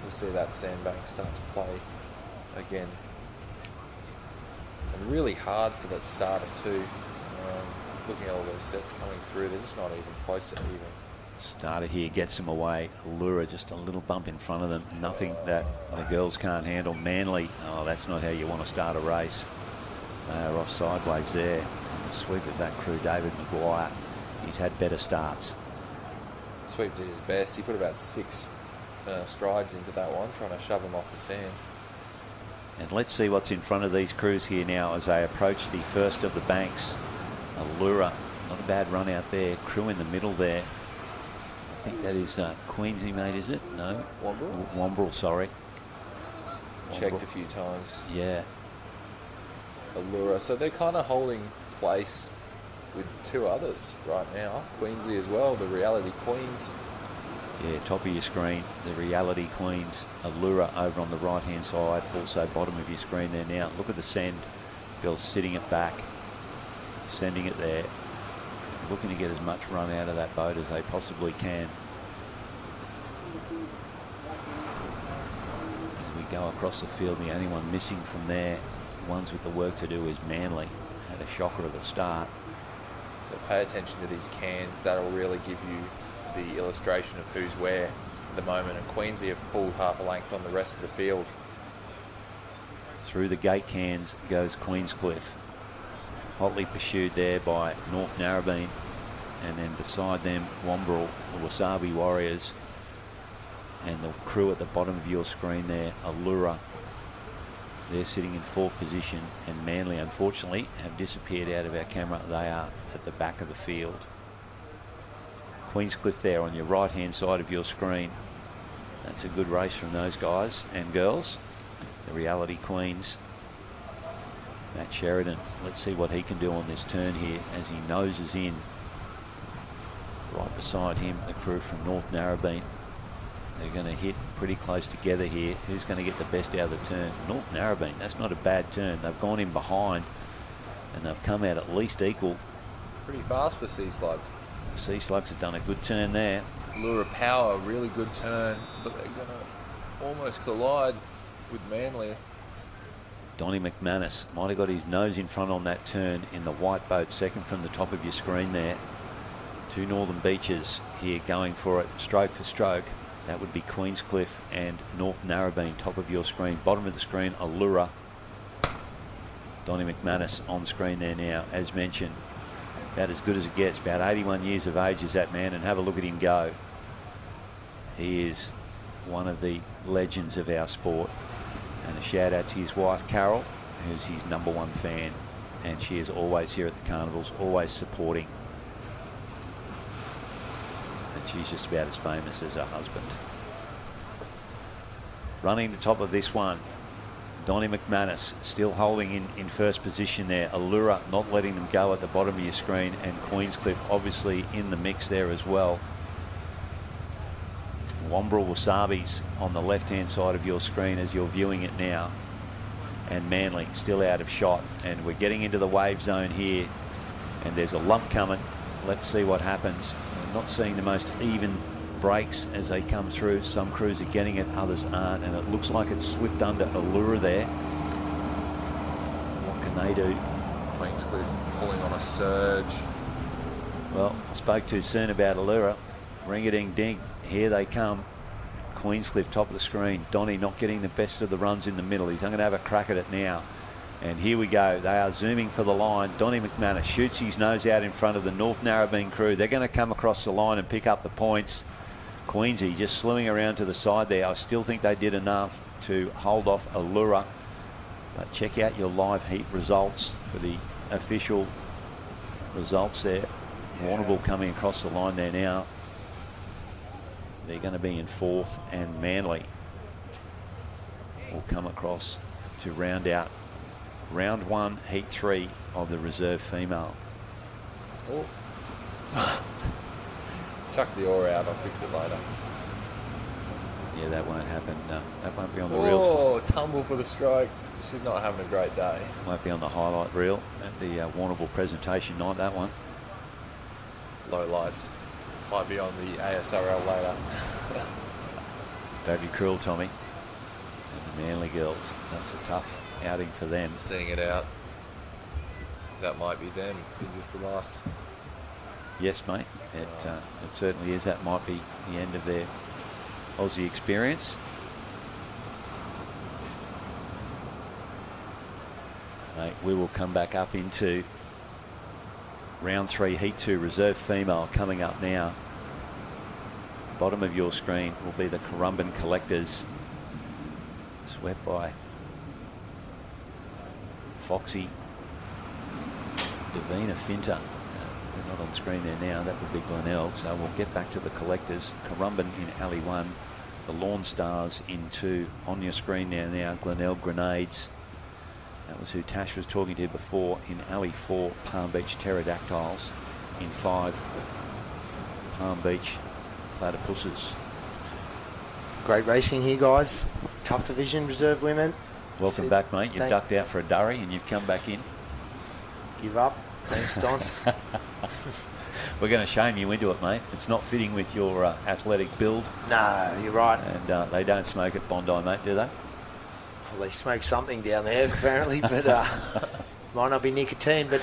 We'll see that sandbank start to play again. And really hard for that starter too. Looking at all those sets coming through, they're just not even close to even. Starter here gets them away. Allura just a little bump in front of them. Nothing that the girls can't handle. Manly, oh, that's not how you want to start a race. They are off sideways there. And the sweep of that crew, David Maguire, he's had better starts. Sweep did his best. He put about 6 strides into that one, trying to shove him off the sand. And let's see what's in front of these crews here now as they approach the first of the banks. Allura, not a bad run out there. Crew in the middle there. I think that is Queensy, mate, is it? No. Wombrel, sorry. Checked a few times. Yeah. Allura. So they're kind of holding place with 2 others right now. Queensy as well, the Reality Queens. Yeah, top of your screen, the Reality Queens. Allura over on the right-hand side, also bottom of your screen there now. Look at the send. Girls sitting it back, sending it there, looking to get as much run out of that boat as they possibly can. As we go across the field, the only one missing from there, ones with the work to do, is Manly. Had a shocker of a start. So pay attention to these cans. That'll really give you the illustration of who's where at the moment. And Queensy have pulled half a length on the rest of the field. Through the gate cans goes Queenscliff. Hotly pursued there by North Narrabeen, and then beside them Wombrel, the Wasabi Warriors, and the crew at the bottom of your screen there, Allura. They're sitting in 4th position, and Manly unfortunately have disappeared out of our camera. They are at the back of the field. Queenscliff there on your right hand side of your screen. That's a good race from those guys and girls, the Reality Queens. Matt Sheridan, let's see what he can do on this turn here as he noses in. Right beside him, the crew from North Narrabeen. They're going to hit pretty close together here. Who's going to get the best out of the turn? North Narrabeen, that's not a bad turn. They've gone in behind and they've come out at least equal. Pretty fast for Sea Slugs. The Sea Slugs have done a good turn there. Allura Power, really good turn, but they're going to almost collide with Manly. Donnie McManus might have got his nose in front on that turn in the white boat, second from the top of your screen there. 2 Northern Beaches here going for it, stroke for stroke. That would be Queenscliff and North Narrabeen, top of your screen. Bottom of the screen, Allura. Donnie McManus on screen there now, as mentioned. About as good as it gets. About 81 years of age is that man, and have a look at him go. He is one of the legends of our sport. And a shout out to his wife, Carol, who's his #1 fan. And she is always here at the carnivals, always supporting. And she's just about as famous as her husband. Running the top of this one, Donnie McManus still holding in first position there. Allura not letting them go at the bottom of your screen, and Queenscliff obviously in the mix there as well. Wombrel Wasabis on the left-hand side of your screen as you're viewing it now. And Manly still out of shot. And we're getting into the wave zone here. And there's a lump coming. Let's see what happens. We're not seeing the most even breaks as they come through. Some crews are getting it, others aren't. And it looks like it's slipped under Allura there. What can they do? Queenscliff pulling on a surge. Well, I spoke too soon about Allura. Ring-a-ding-ding. Here they come. Queenscliff top of the screen. Donnie not getting the best of the runs in the middle. He's going to have a crack at it now. And here we go. They are zooming for the line. Donnie McManus shoots his nose out in front of the North Narrabeen crew. They're going to come across the line and pick up the points. Queensy just slewing around to the side there. I still think they did enough to hold off Allura. But check out your live heat results for the official results there. Warrnambool coming across the line there now. They're going to be in fourth, and Manly will come across to round out round 1, heat 3 of the reserve female. Oh. Chuck the oar out, I'll fix it later. Yeah, that won't happen. That won't be on the reels. Oh, tumble for the stroke. She's not having a great day. Won't be on the highlight reel at the Warrnambool presentation night, that one. Low lights. Might be on the ASRL later. That'd be cruel, Tommy. And the Manly girls, that's a tough outing for them. Seeing it out. That might be them. Is this the last? Yes, mate. It certainly is. That might be the end of their Aussie experience. We will come back up into round 3, heat 2, reserve female coming up now. Bottom of your screen will be the Currumbin Collectors, swept by Foxy, Davina Finter. They're not on screen there now. That would be Glenelg. So we'll get back to the Collectors. Currumbin in Alley 1, the Lawn Stars in 2. On your screen now, Glenelg Grenades. That was who Tash was talking to before. In Alley 4, Palm Beach Pterodactyls. In 5, Palm Beach Platypuses. Great racing here, guys. Tough division, reserve women. Welcome back, mate. You've ducked out for a durry and you've come back in. Give up. Thanks, Don. We're going to shame you into it, mate. It's not fitting with your athletic build. No, you're right. And they don't smoke at Bondi, mate, do they? Well, they smoke something down there, apparently, but might not be nicotine. But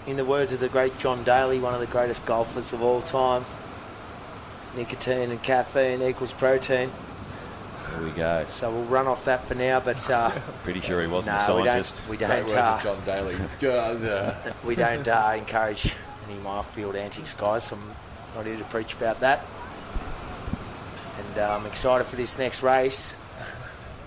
in the words of the great John Daly, one of the greatest golfers of all time, nicotine and caffeine equals protein. There we go. So we'll run off that for now, but... pretty sure he wasn't a scientist. We don't John Daly. we don't encourage any of my off-field antics, guys. I'm not here to preach about that. And I'm excited for this next race.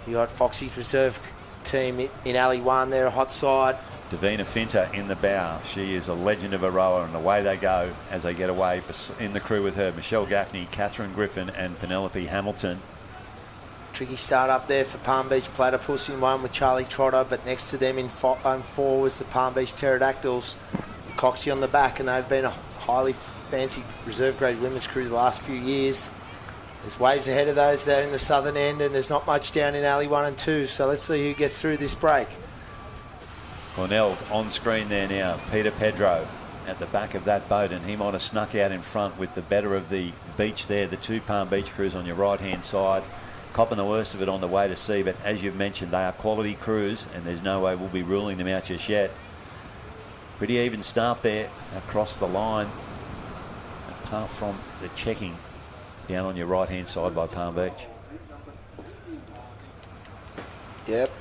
You got Foxy's reserve team in Alley 1. They're a hot side. Davina Finter in the bow. She is a legend of a rower, and away they go as they get away in the crew with her. Michelle Gaffney, Catherine Griffin and Penelope Hamilton. Tricky start up there for Palm Beach Platypus in 1 with Charlie Trotter, but next to them in 4 was the Palm Beach Pterodactyls. Coxie on the back, and they've been a highly fancy reserve grade women's crew the last few years. There's waves ahead of those there in the southern end, and there's not much down in Alley 1 and 2, so let's see who gets through this break. Cornell on screen there now. Peter Pedro at the back of that boat, and he might have snuck out in front with the better of the beach there. The 2 Palm Beach crews on your right-hand side. Copping the worst of it on the way to sea, but as you've mentioned, they are quality crews, and there's no way we'll be ruling them out just yet. Pretty even start there across the line, apart from the checking down on your right-hand side by Palm Beach. Yep.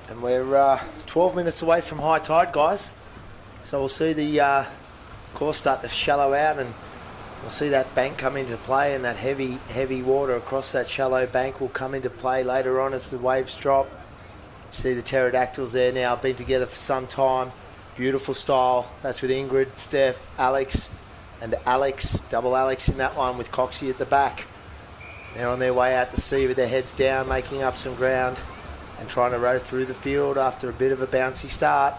And we're 12 minutes away from high tide, guys. So we'll see the course start to shallow out, and we'll see that bank come into play, and that heavy water across that shallow bank will come into play later on as the waves drop. See the pterodactyls there now, been together for some time. Beautiful style. That's with Ingrid, Steph, Alex, and Alex, double Alex in that one with Coxie at the back. They're on their way out to sea with their heads down, making up some ground and trying to row through the field after a bit of a bouncy start.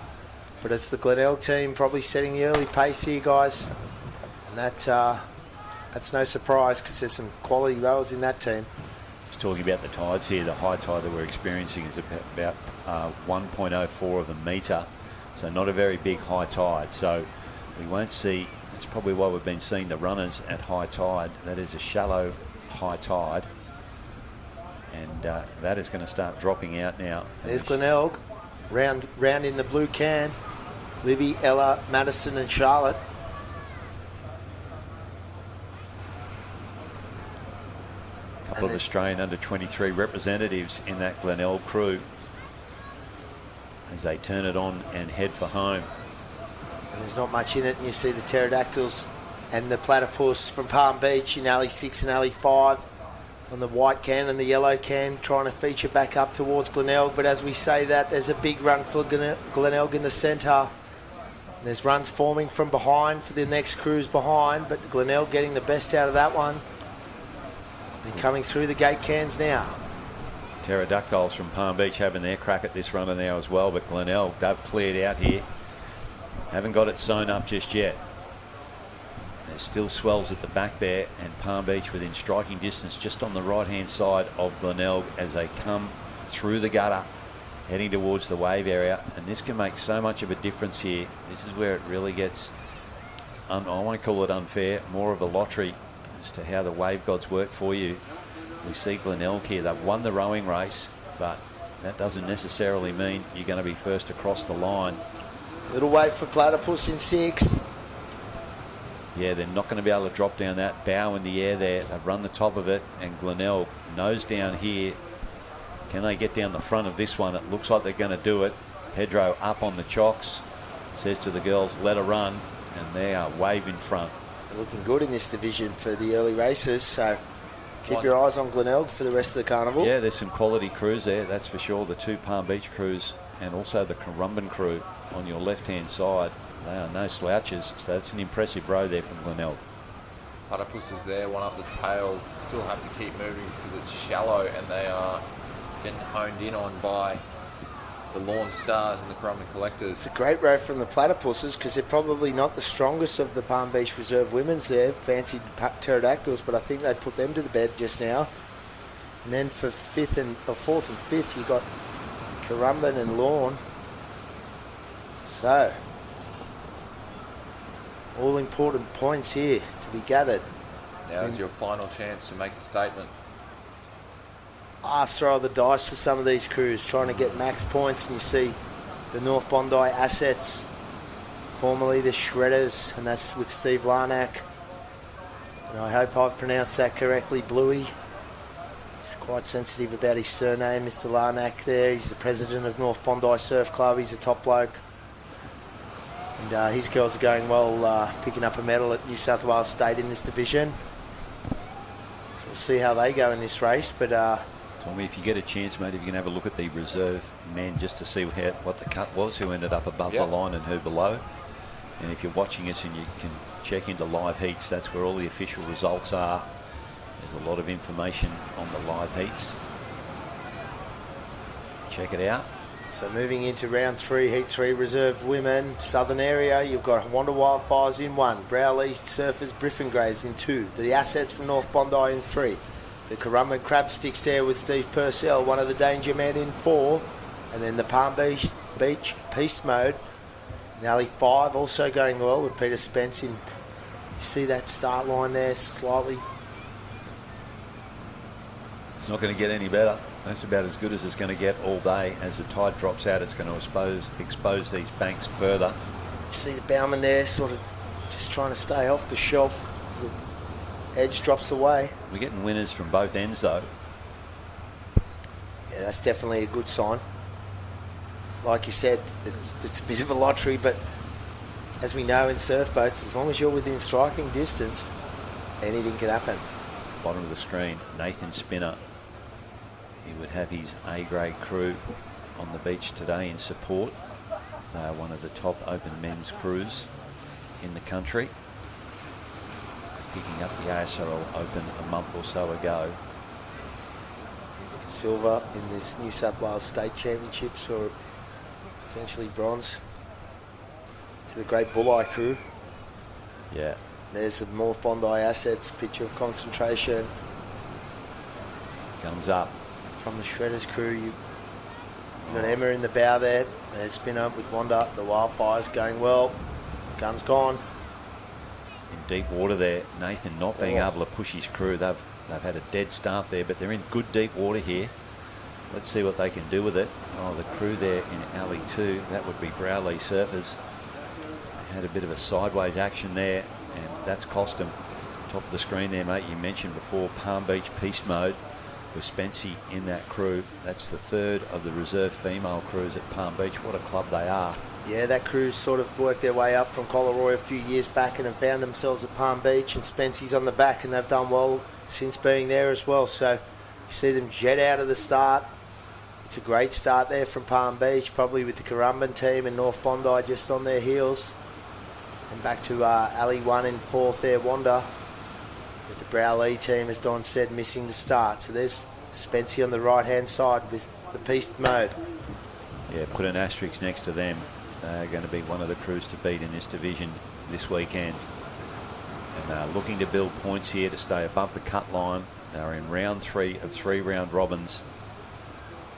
But it's the Glenelg team probably setting the early pace here, guys. And that's no surprise because there's some quality rowers in that team. Just talking about the tides here, the high tide that we're experiencing is about 1.04 of a metre. So not a very big high tide. So we won't see, that's probably why we've been seeing the runners at high tide. That is a shallow high tide. And that is going to start dropping out now. There's Glenelg, round in the blue can. Libby, Ella, Madison and Charlotte. A couple of Australian under-23 representatives in that Glenelg crew as they turn it on and head for home. And there's not much in it, and you see the pterodactyls and the Platypus from Palm Beach in alley 6 and alley 5 on the white can and the yellow can, trying to feature back up towards Glenelg. But as we say that, there's a big run for Glenelg in the centre. There's runs forming from behind for the next cruise behind, but Glenelg getting the best out of that one. And coming through the gate cans now. Pterodactyls from Palm Beach having their crack at this runner now as well, but Glenelg, they've cleared out here. Haven't got it sewn up just yet. There's still swells at the back there, and Palm Beach within striking distance just on the right-hand side of Glenelg as they come through the gutter, heading towards the wave area. And this can make so much of a difference here. This is where it really gets, I want to call it unfair, more of a lottery as to how the wave gods work for you. We see Glenelg here. They've won the rowing race, but that doesn't necessarily mean you're going to be first across the line. Little wave for Platypus in 6. Yeah, they're not going to be able to drop down that bow in the air there. They've run the top of it, and Glenelg nose down here. Can they get down the front of this one? It looks like they're going to do it. Pedro up on the chocks, says to the girls, let her run, and they are wave in front. They're looking good in this division for the early races, so keep your eyes on Glenelg for the rest of the carnival. Yeah, there's some quality crews there, that's for sure. The 2 Palm Beach crews and also the Currumbin crew on your left-hand side. They are no slouches, so that's an impressive row there from Glenelg. Platypus is there, one up the tail. Still have to keep moving because it's shallow, and they are getting honed in on by the Lawn Stars and the Currumbin Collectors. It's a great row from the Platypuses because they're probably not the strongest of the Palm Beach Reserve women's there. Fancied Pterodactyls, but I think they put them to the bed just now. And then for 4th and 5th, you've got Currumbin and Lawn. So, all important points here to be gathered. Now's your final chance to make a statement. Last throw of the dice for some of these crews, trying to get max points. And you see the North Bondi Assets, formerly the Shredders, and that's with Steve Larnack. And I hope I've pronounced that correctly, Bluey. He's quite sensitive about his surname, Mr. Larnack there. He's the president of North Bondi Surf Club. He's a top bloke. And his girls are going well, picking up a medal at New South Wales State in this division. So we'll see how they go in this race. But Tommy, if you get a chance, mate, if you can have a look at the reserve men just to see what the cut was, who ended up above the line and who below. And if you're watching us and you can check into live heats, that's where all the official results are. There's a lot of information on the live heats. Check it out. So moving into round 3, heat 3 reserve women, southern area, you've got Wanda Wildfires in 1, Browley Surfers Griffin Graves in 2, the Assets from North Bondi in 3, the Currumbin Crab Sticks there with Steve Purcell, one of the Danger Men in 4, and then the Palm Beach Peace Mode in alley 5 also going well with Peter Spence in. You see that start line there slightly. It's not going to get any better. That's about as good as it's going to get all day. As the tide drops out, it's going to expose these banks further. You see the bowman there sort of just trying to stay off the shelf as the edge drops away. We're getting winners from both ends, though. Yeah, that's definitely a good sign. Like you said, it's a bit of a lottery, but as we know in surf boats, as long as you're within striking distance, anything can happen. Bottom of the screen, Nathan Spinner. He would have his A-grade crew on the beach today in support. They are one of the top open men's crews in the country, picking up the ASRL Open a month or so ago. Silver in this New South Wales State Championships, or potentially bronze to the great Bulleye crew. Yeah. There's the North Bondi Assets, picture of concentration. Guns up. From the Shredders crew, you've got Emma in the bow there. There's Spinner with Wanda. The Wildfires going well. Gun's gone. In deep water there. Nathan not being able to push his crew. They've had a dead start there, but they're in good deep water here. Let's see what they can do with it. Oh, the crew there in alley 2, that would be Browley Surfers. They had a bit of a sideways action there, and that's cost them. Top of the screen there, mate, you mentioned before Palm Beach Peace Mode with Spency in that crew. That's the 3rd of the reserve female crews at Palm Beach. What a club they are. Yeah, that crew's sort of worked their way up from Collaroy a few years back and have found themselves at Palm Beach, and Spency's on the back, and they've done well since being there as well. So you see them jet out of the start. It's a great start there from Palm Beach, probably with the Currumbin team and North Bondi just on their heels. And back to Alley 1 in fourth there, Wanda, with the Browlee team, as Don said, missing the start. So there's Spency on the right-hand side with the piste mode. Yeah, put an asterisk next to them. They're going to be one of the crews to beat in this division this weekend. And looking to build points here to stay above the cut line. They're in round 3 of 3 round robins,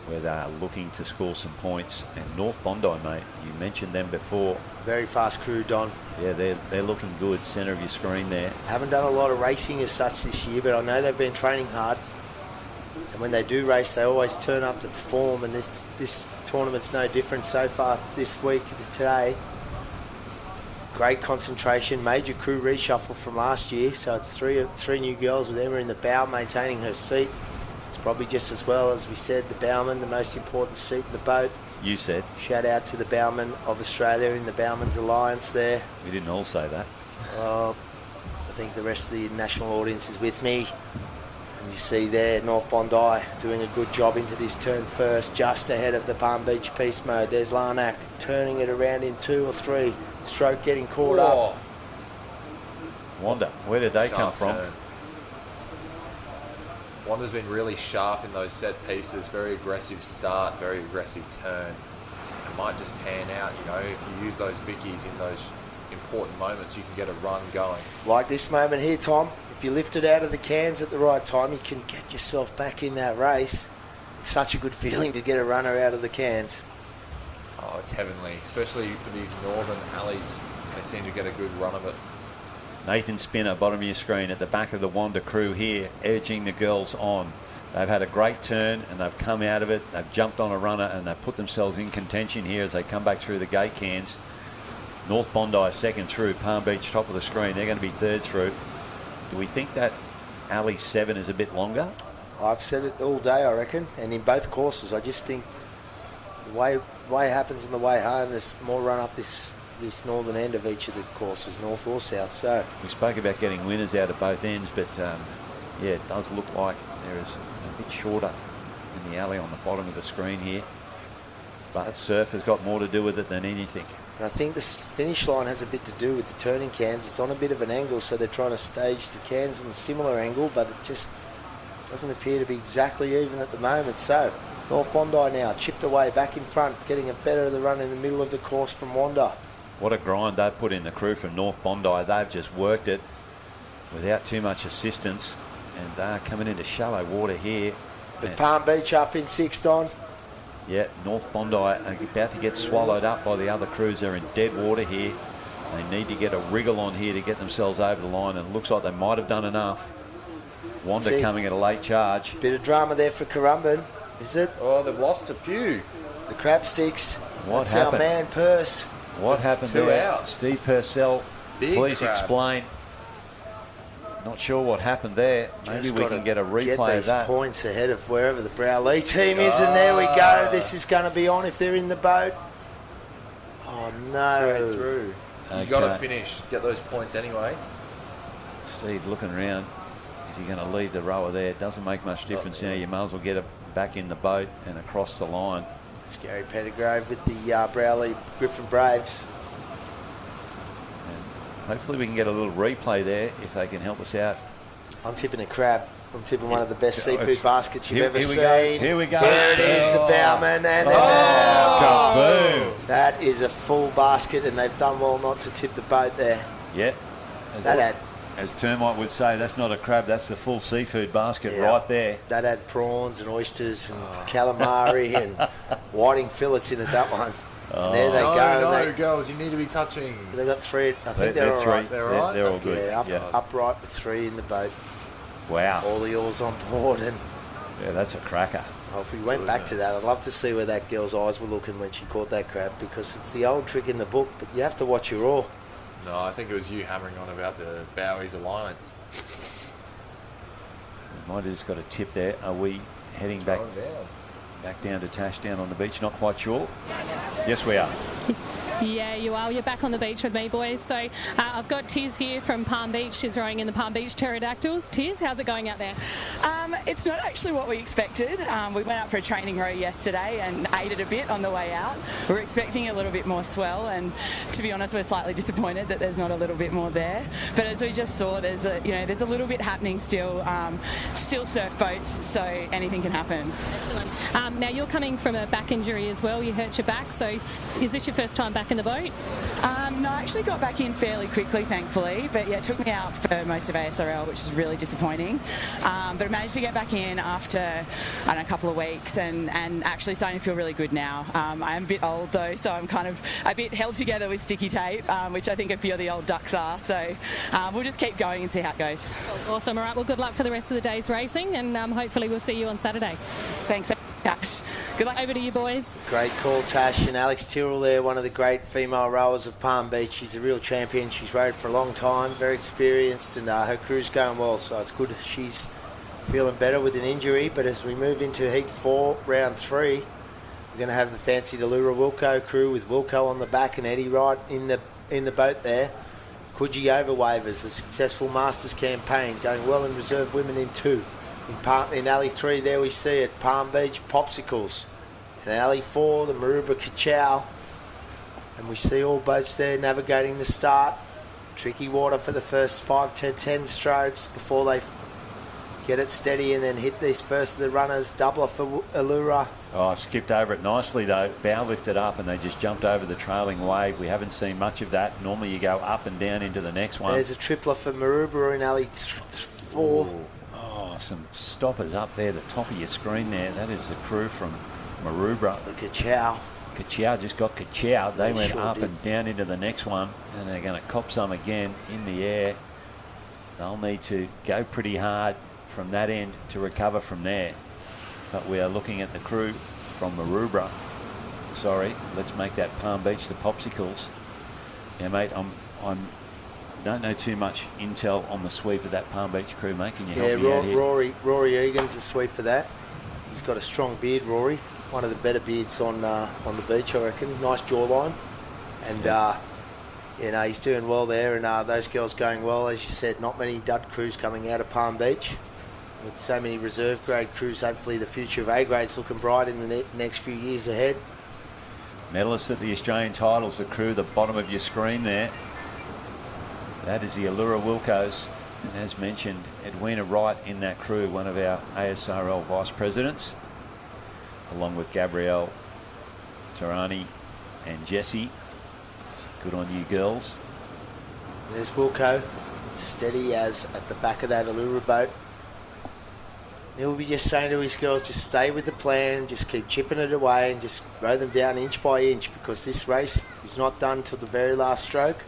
where they're looking to score some points. And North Bondi, mate, you mentioned them before. Very fast crew, Don. Yeah, they're looking good. Centre of your screen there. Haven't done a lot of racing as such this year, but I know they've been training hard. And when they do race, they always turn up to perform. And this tournament's no different so far this week, today. Great concentration, major crew reshuffle from last year. So it's three new girls, with Emma in the bow maintaining her seat. It's probably just as well, as we said, the bowman, the most important seat in the boat. You said. Shout out to the bowman of Australia in the Bowman's Alliance there. We didn't all say that. Well, I think the rest of the national audience is with me. And you see there, North Bondi doing a good job into this turn first, just ahead of the Palm Beach piste mode. There's Larnack turning it around in 2 or 3. Stroke getting caught up. Wanda, where did they come from? Turn. Wanda's been really sharp in those set pieces. Very aggressive start, very aggressive turn. It might just pan out, you know, if you use those bickies in those important moments, you can get a run going. Like this moment here, Tom. If you lift it out of the cans at the right time, you can get yourself back in that race. It's such a good feeling to get a runner out of the cans. Oh, it's heavenly, especially for these northern alleys. They seem to get a good run of it. Nathan Spinner, bottom of your screen, at the back of the Wanda crew here, edging the girls on. They've had a great turn and they've come out of it. They've jumped on a runner and they've put themselves in contention here as they come back through the gate cans. North Bondi second through, Palm Beach top of the screen. They're going to be third through. Do we think that alley 7 is a bit longer? I've said it all day, I reckon, and in both courses. I just think the way it happens on the way home, there's more run up this northern end of each of the courses, north or south. So we spoke about getting winners out of both ends, but yeah, it does look like there is a bit shorter in the alley on the bottom of the screen here. But surf has got more to do with it than anything. And I think the finish line has a bit to do with the turning cans. It's on a bit of an angle, so they're trying to stage the cans in a similar angle, but it just doesn't appear to be exactly even at the moment. So North Bondi now chipped away back in front, getting a better of the run in the middle of the course from Wanda. What a grind they've put in, the crew from North Bondi. They've just worked it without too much assistance, and they're coming into shallow water here. The Palm Beach up in 6, Don. Yeah, North Bondi are about to get swallowed up by the other crews. They're in dead water here. They need to get a wriggle on here to get themselves over the line, and it looks like they might have done enough. Wanda coming at a late charge. Bit of drama there for Currumbin, is it? Oh, they've lost a few. The crab sticks. What That's happened? our man Purse. What happened 2 there? out. Steve Purcell, please crab. explain. Not sure what happened there. Maybe Just we gotta can get a replay get of these that. points ahead of wherever the Browlee team is, and there we go. This is going to be on if they're in the boat. Oh no! Straight through. Okay. You got to finish. Get those points anyway. Steve looking around. Is he going to leave the rower there? It doesn't make much difference now. You might as well get it back in the boat and across the line. It's Gary Pettigrove with the Browlee Griffin Braves. And hopefully we can get a little replay there if they can help us out. I'm tipping a crab. I'm tipping one of the best seafood baskets you've ever seen. Here we go. There it is, the bowman, and kaboom! That is a full basket, and they've done well not to tip the boat there. Yeah. As Termite would say, that's not a crab, that's the full seafood basket right there. That had prawns and oysters and calamari and whiting fillets in it, that one. And there they go. No, girls, you need to be touching. They got 3. I think they're all right. They're all right? They're all good. Yeah, upright with 3 in the boat. Wow. All the oars on board. And yeah, that's a cracker. well, if we went back to that, I'd love to see where that girl's eyes were looking when she caught that crab, because it's the old trick in the book, but you have to watch your oar. No, I think it was you hammering on about the Bowie's Alliance. We might have just got a tip there. Are we heading back down to Tash down on the beach? Not quite sure. Yes, we are. Yeah, you are. You're back on the beach with me, boys. So I've got Tiz here from Palm Beach. She's rowing in the Palm Beach Pterodactyls. Tiz, how's it going out there? It's not actually what we expected. We went out for a training row yesterday and ate it a bit on the way out. We were expecting a little bit more swell, and to be honest, we're slightly disappointed that there's not a little bit more there. But as we just saw, there's a little bit happening still. Still surf boats, so anything can happen. Excellent. Now you're coming from a back injury as well. You hurt your back. So is this your first time back in the boat? No, I actually got back in fairly quickly, thankfully. But yeah, it took me out for most of ASRL, which is really disappointing. But I managed to get back in after, I don't know, a couple of weeks and actually starting to feel really good now. I am a bit old though, so I'm kind of a bit held together with sticky tape, which I think a few of the old ducks are. So we'll just keep going and see how it goes. Awesome. All right, well, good luck for the rest of the day's racing, and hopefully we'll see you on Saturday. Thanks, Tash. Good luck. Over to you, boys. Great call, Tash. And Alex Tyrrell there, one of the great female rowers of Palm Beach. She's a real champion. She's rowed for a long time, very experienced, and her crew's going well, so it's good she's feeling better with an injury. But as we move into Heat 4, Round 3, we're going to have the Fancy Delura Wilco crew with Wilco on the back and Eddie Wright in the boat there. Coogee Overwavers, the successful Masters campaign, going well in reserve women in 2. In Alley 3, there we see it, Palm Beach Popsicles. In Alley 4, the Maroubra Kachow. And we see all boats there navigating the start. Tricky water for the first 5, 10 strokes before they get it steady and then hit these first of the runners. Doubler for Allura. Oh, skipped over it nicely though. Bow lifted up and they just jumped over the trailing wave. We haven't seen much of that. Normally you go up and down into the next one. There's a tripler for Maroubra in Alley 4. Oh, some stoppers up there, the top of your screen there. That is the crew from Maroubra. The Kachow. Kachow just got Kachow. They went sure up did. and down into the next one, and they're going to cop some again in the air. They'll need to go pretty hard from that end to recover from there. But we are looking at the crew from Maroubra. Sorry, let's make that Palm Beach the Popsicles. Now, mate, I'm don't know too much intel on the sweep of that Palm Beach crew, mate. Can you help me out here? Rory Egan's the sweep of that. He's got a strong beard, Rory. One of the better beards on the beach, I reckon. Nice jawline. And, he's doing well there. And those girls going well. As you said, not many dud crews coming out of Palm Beach. With so many reserve grade crews, hopefully the future of A grade's looking bright in the next few years ahead. Medalists at the Australian titles, the crew, the bottom of your screen there. That is the Allura Wilcos. And as mentioned, Edwina Wright in that crew, one of our ASRL vice presidents, along with Gabrielle, Tarani and Jessie. Good on you, girls. There's Wilco, steady as at the back of that Allura boat. He'll be just saying to his girls, just stay with the plan, just keep chipping it away and just row them down inch by inch, because this race is not done till the very last stroke.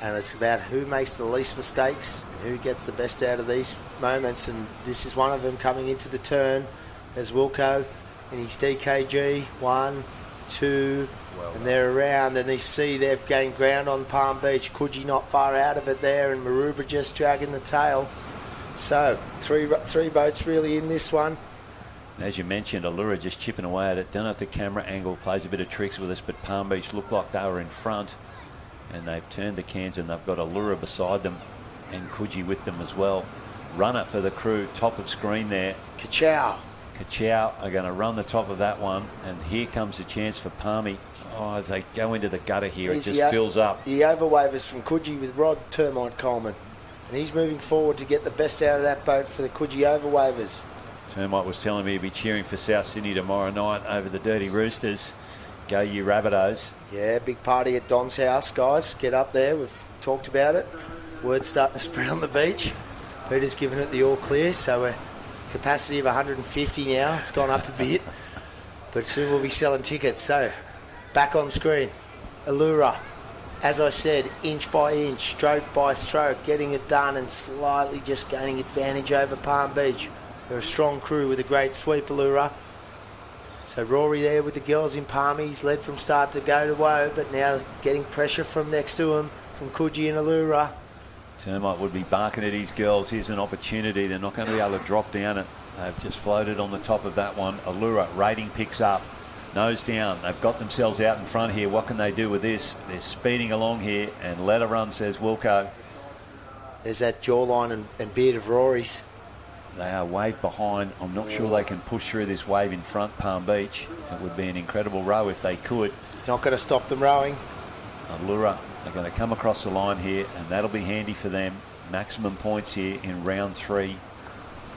And it's about who makes the least mistakes and who gets the best out of these moments. And this is one of them coming into the turn as Wilco in his DKG. 1, 2, and they're around. And they see they've gained ground on Palm Beach. Coogee not far out of it there, and Maroubra just dragging the tail. So three boats really in this one. As you mentioned, Allura just chipping away at it. Don't know if the camera angle plays a bit of tricks with us, but Palm Beach looked like they were in front. And they've turned the cans and they've got Allura beside them and Coogee with them as well. Runner for the crew, top of screen there. Kachow are going to run the top of that one. And here comes the chance for Palmy. Oh, as they go into the gutter here, it just fills up. The overwavers from Coogee with Rod Termite Coleman. And he's moving forward to get the best out of that boat for the Coogee overwavers. Termite was telling me he'd be cheering for South Sydney tomorrow night over the Dirty Roosters. Go you Rabbitohs. Yeah, big party at Don's house, guys. Get up there. We've talked about it. Word's starting to spread on the beach. Peter's given it the all clear, so we're capacity of 150 now. It's gone up a bit. But soon we'll be selling tickets. So, back on screen. Allura, as I said, inch by inch, stroke by stroke, getting it done and slightly just gaining advantage over Palm Beach. They're a strong crew with a great sweep, Allura. So Rory there with the girls in Palmy. He's led from start to go to woe, but now getting pressure from next to him from Coogee and Allura. Termite would be barking at his girls. Here's an opportunity. They're not going to be able to drop down it. They've just floated on the top of that one. Allura rating picks up. Nose down. They've got themselves out in front here. What can they do with this? They're speeding along here, and let her run, says Wilco. There's that jawline and beard of Rory's. They are wave behind. I'm not sure they can push through this wave in front, Palm Beach. It would be an incredible row if they could. It's not going to stop them rowing. Allura are going to come across the line here, and that'll be handy for them. Maximum points here in round 3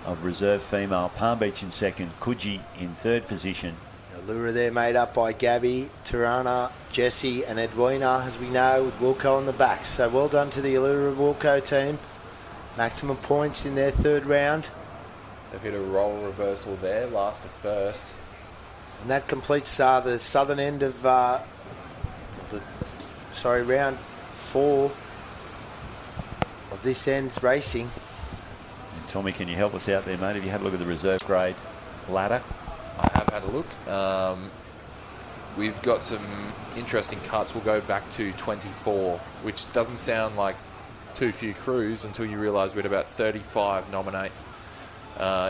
of reserve female. Palm Beach in second, Coogee in third position. Allura there made up by Gabby, Tirana, Jessie and Edwina, as we know, with Wilco on the back. So well done to the Allura Wilco team. Maximum points in their third round. They've hit a roll reversal there, last to first. And that completes the southern end of round 4 of this end's racing. And Tommy, can you help us out there, mate? Have you had a look at the reserve grade ladder? I have had a look. We've got some interesting cuts. We'll go back to 24, which doesn't sound like too few crews until you realise we had about 35 nominate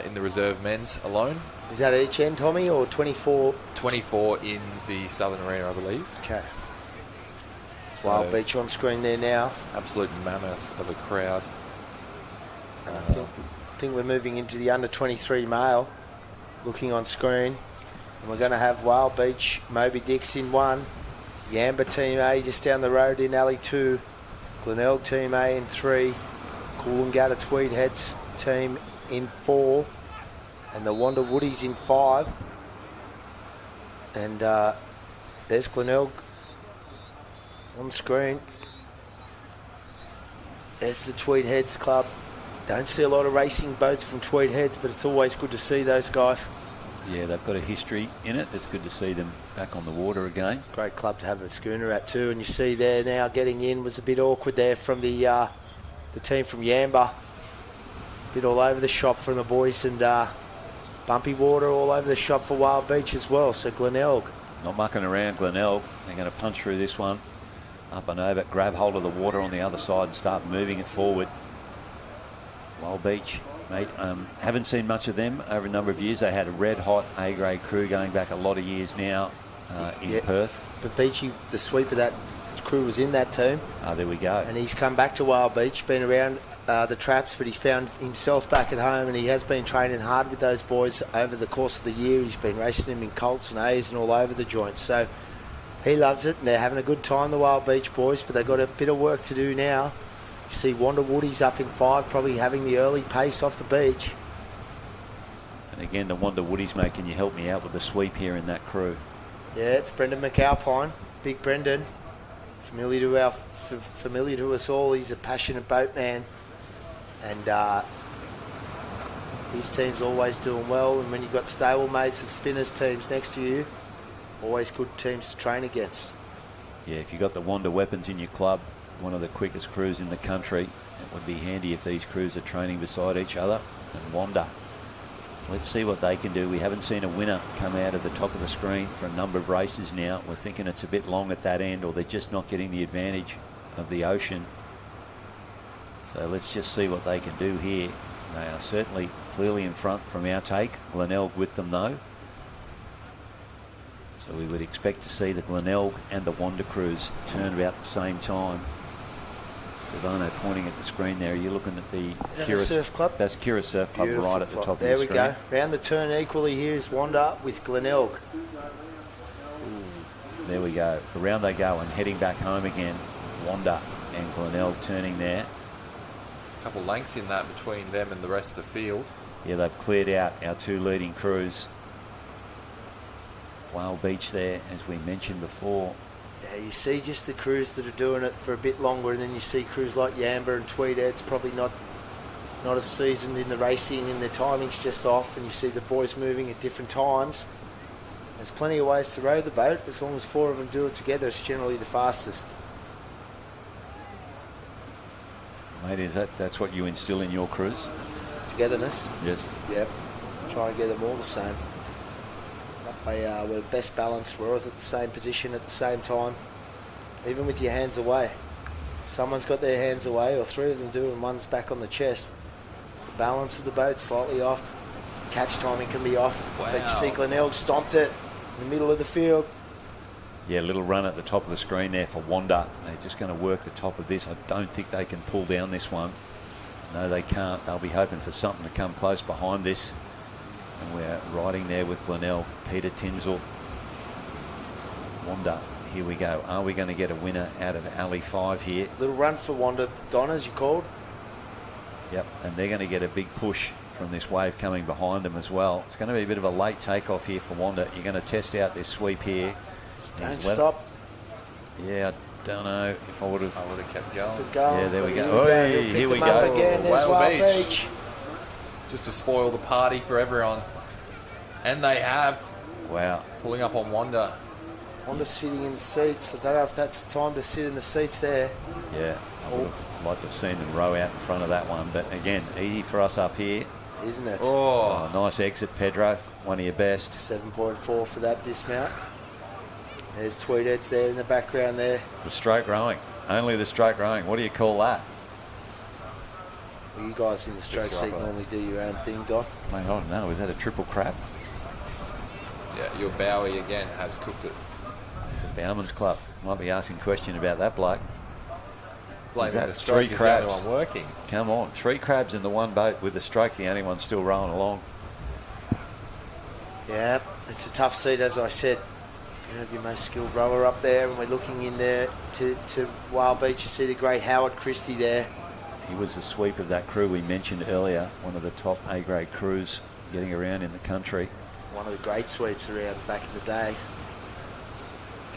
in the reserve men's alone. Is that each end, Tommy, or 24? 24 in the Southern Arena, I believe. Okay. So, Wild Beach on screen there now. Absolute mammoth of a crowd. I think we're moving into the under 23 male. Looking on screen, and we're going to have Wild Beach, Moby Dix in 1, Yamba Team A just down the road in alley 2, Glenelg Team A in 3, Coolangatta Tweed Heads Team in 4, and the Wanda Woodies in 5. And there's Glenelg on screen. There's the Tweed Heads Club. Don't see a lot of racing boats from Tweed Heads, but it's always good to see those guys. Yeah, they've got a history in it. It's good to see them back on the water again. Great club to have a schooner at too. And you see there now getting in was a bit awkward there from the team from Yamba. Bit all over the shop from the boys, and bumpy water all over the shop for Wild Beach as well. So Glenelg. Not mucking around, Glenelg. They're going to punch through this one. Up and over, grab hold of the water on the other side and start moving it forward. Wild Beach, mate, haven't seen much of them over a number of years. They had a red-hot A-grade crew going back a lot of years now in Perth. But Beachy, the sweep of that crew was in that team. Oh, there we go. And he's come back to Wild Beach, been around the traps, but he's found himself back at home, and he has been training hard with those boys over the course of the year. He's been racing them in Colts and A's and all over the joints. So he loves it, and they're having a good time, the Wild Beach boys, but they've got a bit of work to do now. You see Wanda Woody's up in 5, probably having the early pace off the beach. And again, the Wanda Woody's, mate, can you help me out with the sweep here in that crew? Yeah, it's Brendan McAlpine, Big Brendan, familiar to us all. He's a passionate boatman, and his team's always doing well. And when you've got stablemates of spinners teams next to you, always good teams to train against. Yeah, if you've got the Wanda weapons in your club, one of the quickest crews in the country, it would be handy if these crews are training beside each other. And Wanda, let's see what they can do. We haven't seen a winner come out of the top of the screen for a number of races now. We're thinking it's a bit long at that end, or they're just not getting the advantage of the ocean. So let's just see what they can do here. They are certainly clearly in front from our take. Glenelg with them though. So we would expect to see the Glenelg and the Wanda crews turn about the same time. Stevano pointing at the screen there. Are you looking at the Kirra Surf Club? That's Kirra Surf Club. Beautiful right at the top of the screen. There we go. Round the turn equally here is Wanda with Glenelg. There we go. Around they go and heading back home again. Wanda and Glenelg turning there. A couple lengths in that between them and the rest of the field. Yeah, they've cleared out our two leading crews. Wild Beach there, as we mentioned before. Yeah, you see just the crews that are doing it for a bit longer, and then you see crews like Yamba and Tweedheads probably not as seasoned in the racing, and their timing's just off, and you see the boys moving at different times. There's plenty of ways to row the boat. As long as 4 of them do it together, it's generally the fastest. Mate, that's what you instill in your crews? Togetherness. Yes. Yep. Try and get them all the same. We're best balanced. We're always at the same position at the same time, even with your hands away. If someone's got their hands away, or 3 of them do, and one's back on the chest, the balance of the boat's slightly off. Catch timing can be off. Wow. But you see Glenelg stomped it. in the middle of the field. Yeah, a little run at the top of the screen there for Wanda. They're just going to work the top of this. I don't think they can pull down this one. No, they can't. They'll be hoping for something to come close behind this. And we're riding there with Glenelg, Peter Tinzel, Wanda. Here we go. Are we going to get a winner out of Alley 5 here? Little run for Wanda, Don, as you called. Yep, and they're going to get a big push from this wave coming behind them as well. It's going to be a bit of a late takeoff here for Wanda. You're going to test out this sweep here. Don't stop. Yeah, I don't know if I would have kept going. Yeah, there we go. Here we go. Again. There's Whale Beach. Just to spoil the party for everyone. And they have. Wow. Pulling up on Wanda. Wanda sitting in the seats. I don't know if that's the time to sit in the seats there. Yeah, I would have liked to have seen them row out in front of that one. But again, easy for us up here. Isn't it? Oh, nice exit, Pedro. One of your best. 7.4 for that dismount. There's Tweedheads there in the background there. The stroke rowing. Only the stroke rowing. What do you call that? Well, you guys in the stroke seat normally do your own thing, Don. Mate, I don't know. Is that a triple crab? Yeah, your Bowie again has cooked it. The Bowman's Club. Might be asking a question about that bloke. Blaming that the stroke 3 is crabs? the only one working. Come on. 3 crabs in the one boat with the stroke, the only one still rowing along. Yeah, it's a tough seat, as I said. You have your most skilled rower up there, and we're looking in there to Whale Beach. You see the great Howard Christie there. He was the sweep of that crew we mentioned earlier, one of the top A-grade crews getting around in the country. One of the great sweeps around back in the day.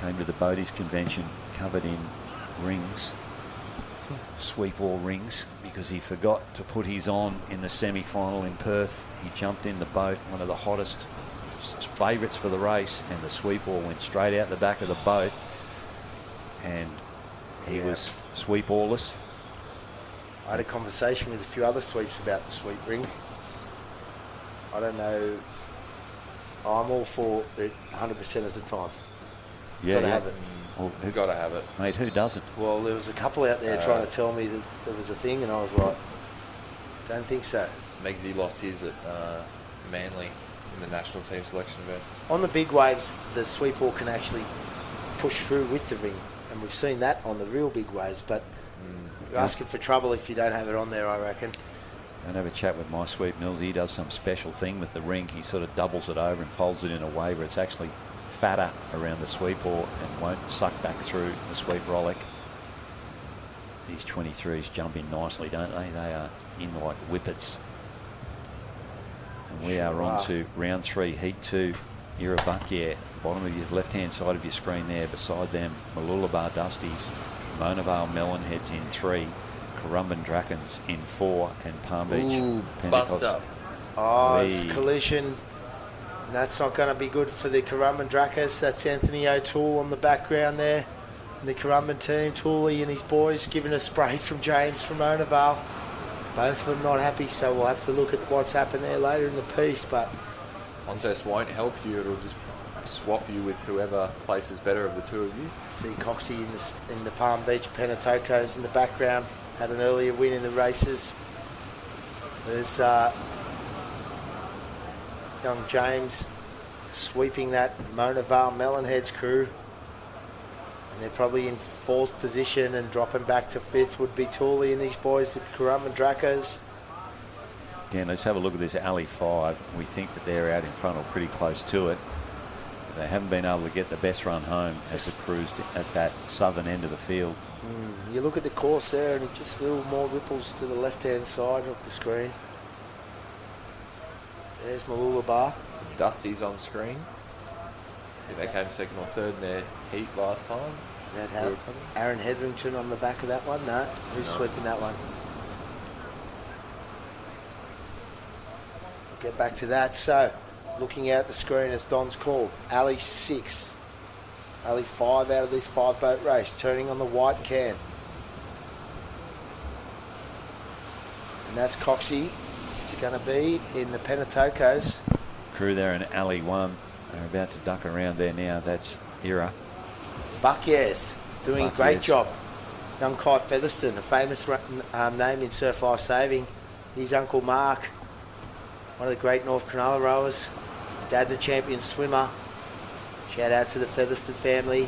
Came to the Boaties convention covered in rings, sweep all rings, because he forgot to put his on in the semi-final in Perth. He jumped in the boat, one of the hottest favourites for the race, and the sweep all went straight out the back of the boat, and he was sweep all-less. I had a conversation with a few other sweeps about the sweep ring. I don't know. I'm all for it 100% of the time. Yeah, Gotta have it. Well, You've got to have it. Mate, who doesn't? Well, there was a couple out there trying to tell me that there was a thing, and I was like, don't think so. Megsy lost his at Manly in the national team selection event. On the big waves, the sweep all can actually push through with the ring, and we've seen that on the real big waves, but you're asking for trouble if you don't have it on there, I reckon. And have a chat with my sweep Mills. He does some special thing with the ring. He sort of doubles it over and folds it in a way where it's actually fatter around the sweep oar and won't suck back through the sweep rollick. These 23s jump in nicely, don't they? They are in like whippets. And we are on to round 3, heat 2. Kirra Buckyear, bottom of your left-hand side of your screen there. Beside them, Mooloolaba Dusties, Mona Vale Melonheads in 3. Currumbin Drakens in 4, and Palm Beach Pentecost. Bust up. Oh, it's a collision. And that's not going to be good for the Currumbin Drakens. That's Anthony O'Toole on the background there. And the Currumbin team, Tooley and his boys, giving a spray from James from Mona Vale. Both of them not happy, so we'll have to look at what's happened there later in the piece. But contest won't help you. It'll just swap you with whoever places better of the two of you. See Coxie in the Palm Beach Pentatocos in the background. Had an earlier win in the races. There's young James sweeping that Mona Vale Melonheads crew. And they're probably in 4th position, and dropping back to 5th would be Tooley and these boys at Currumbin Dracos. Again, let's have a look at this Alley 5. We think that they're out in front or pretty close to it. They haven't been able to get the best run home as the crews at that southern end of the field. You look at the course there, and it's just a little more ripples to the left-hand side of the screen. There's Mooloolaba. Dusty's on screen. I think they came 2nd or 3rd in their heat last time. That had Aaron Hetherington on the back of that one. No, who's sweeping that one? We'll get back to that. So, looking out the screen as Don's called, Alley 6. Alley 5 out of this 5-boat race, turning on the white can. And that's Coxie. It's going to be in the Pentatocos. Crew there in Alley 1. They're about to duck around there now. That's Kirra. Buckyears doing a great job. Young Kai Featherston, a famous name in surf life saving. His uncle Mark, one of the great North Cronulla rowers. His dad's a champion swimmer. Shout out to the Featherston family.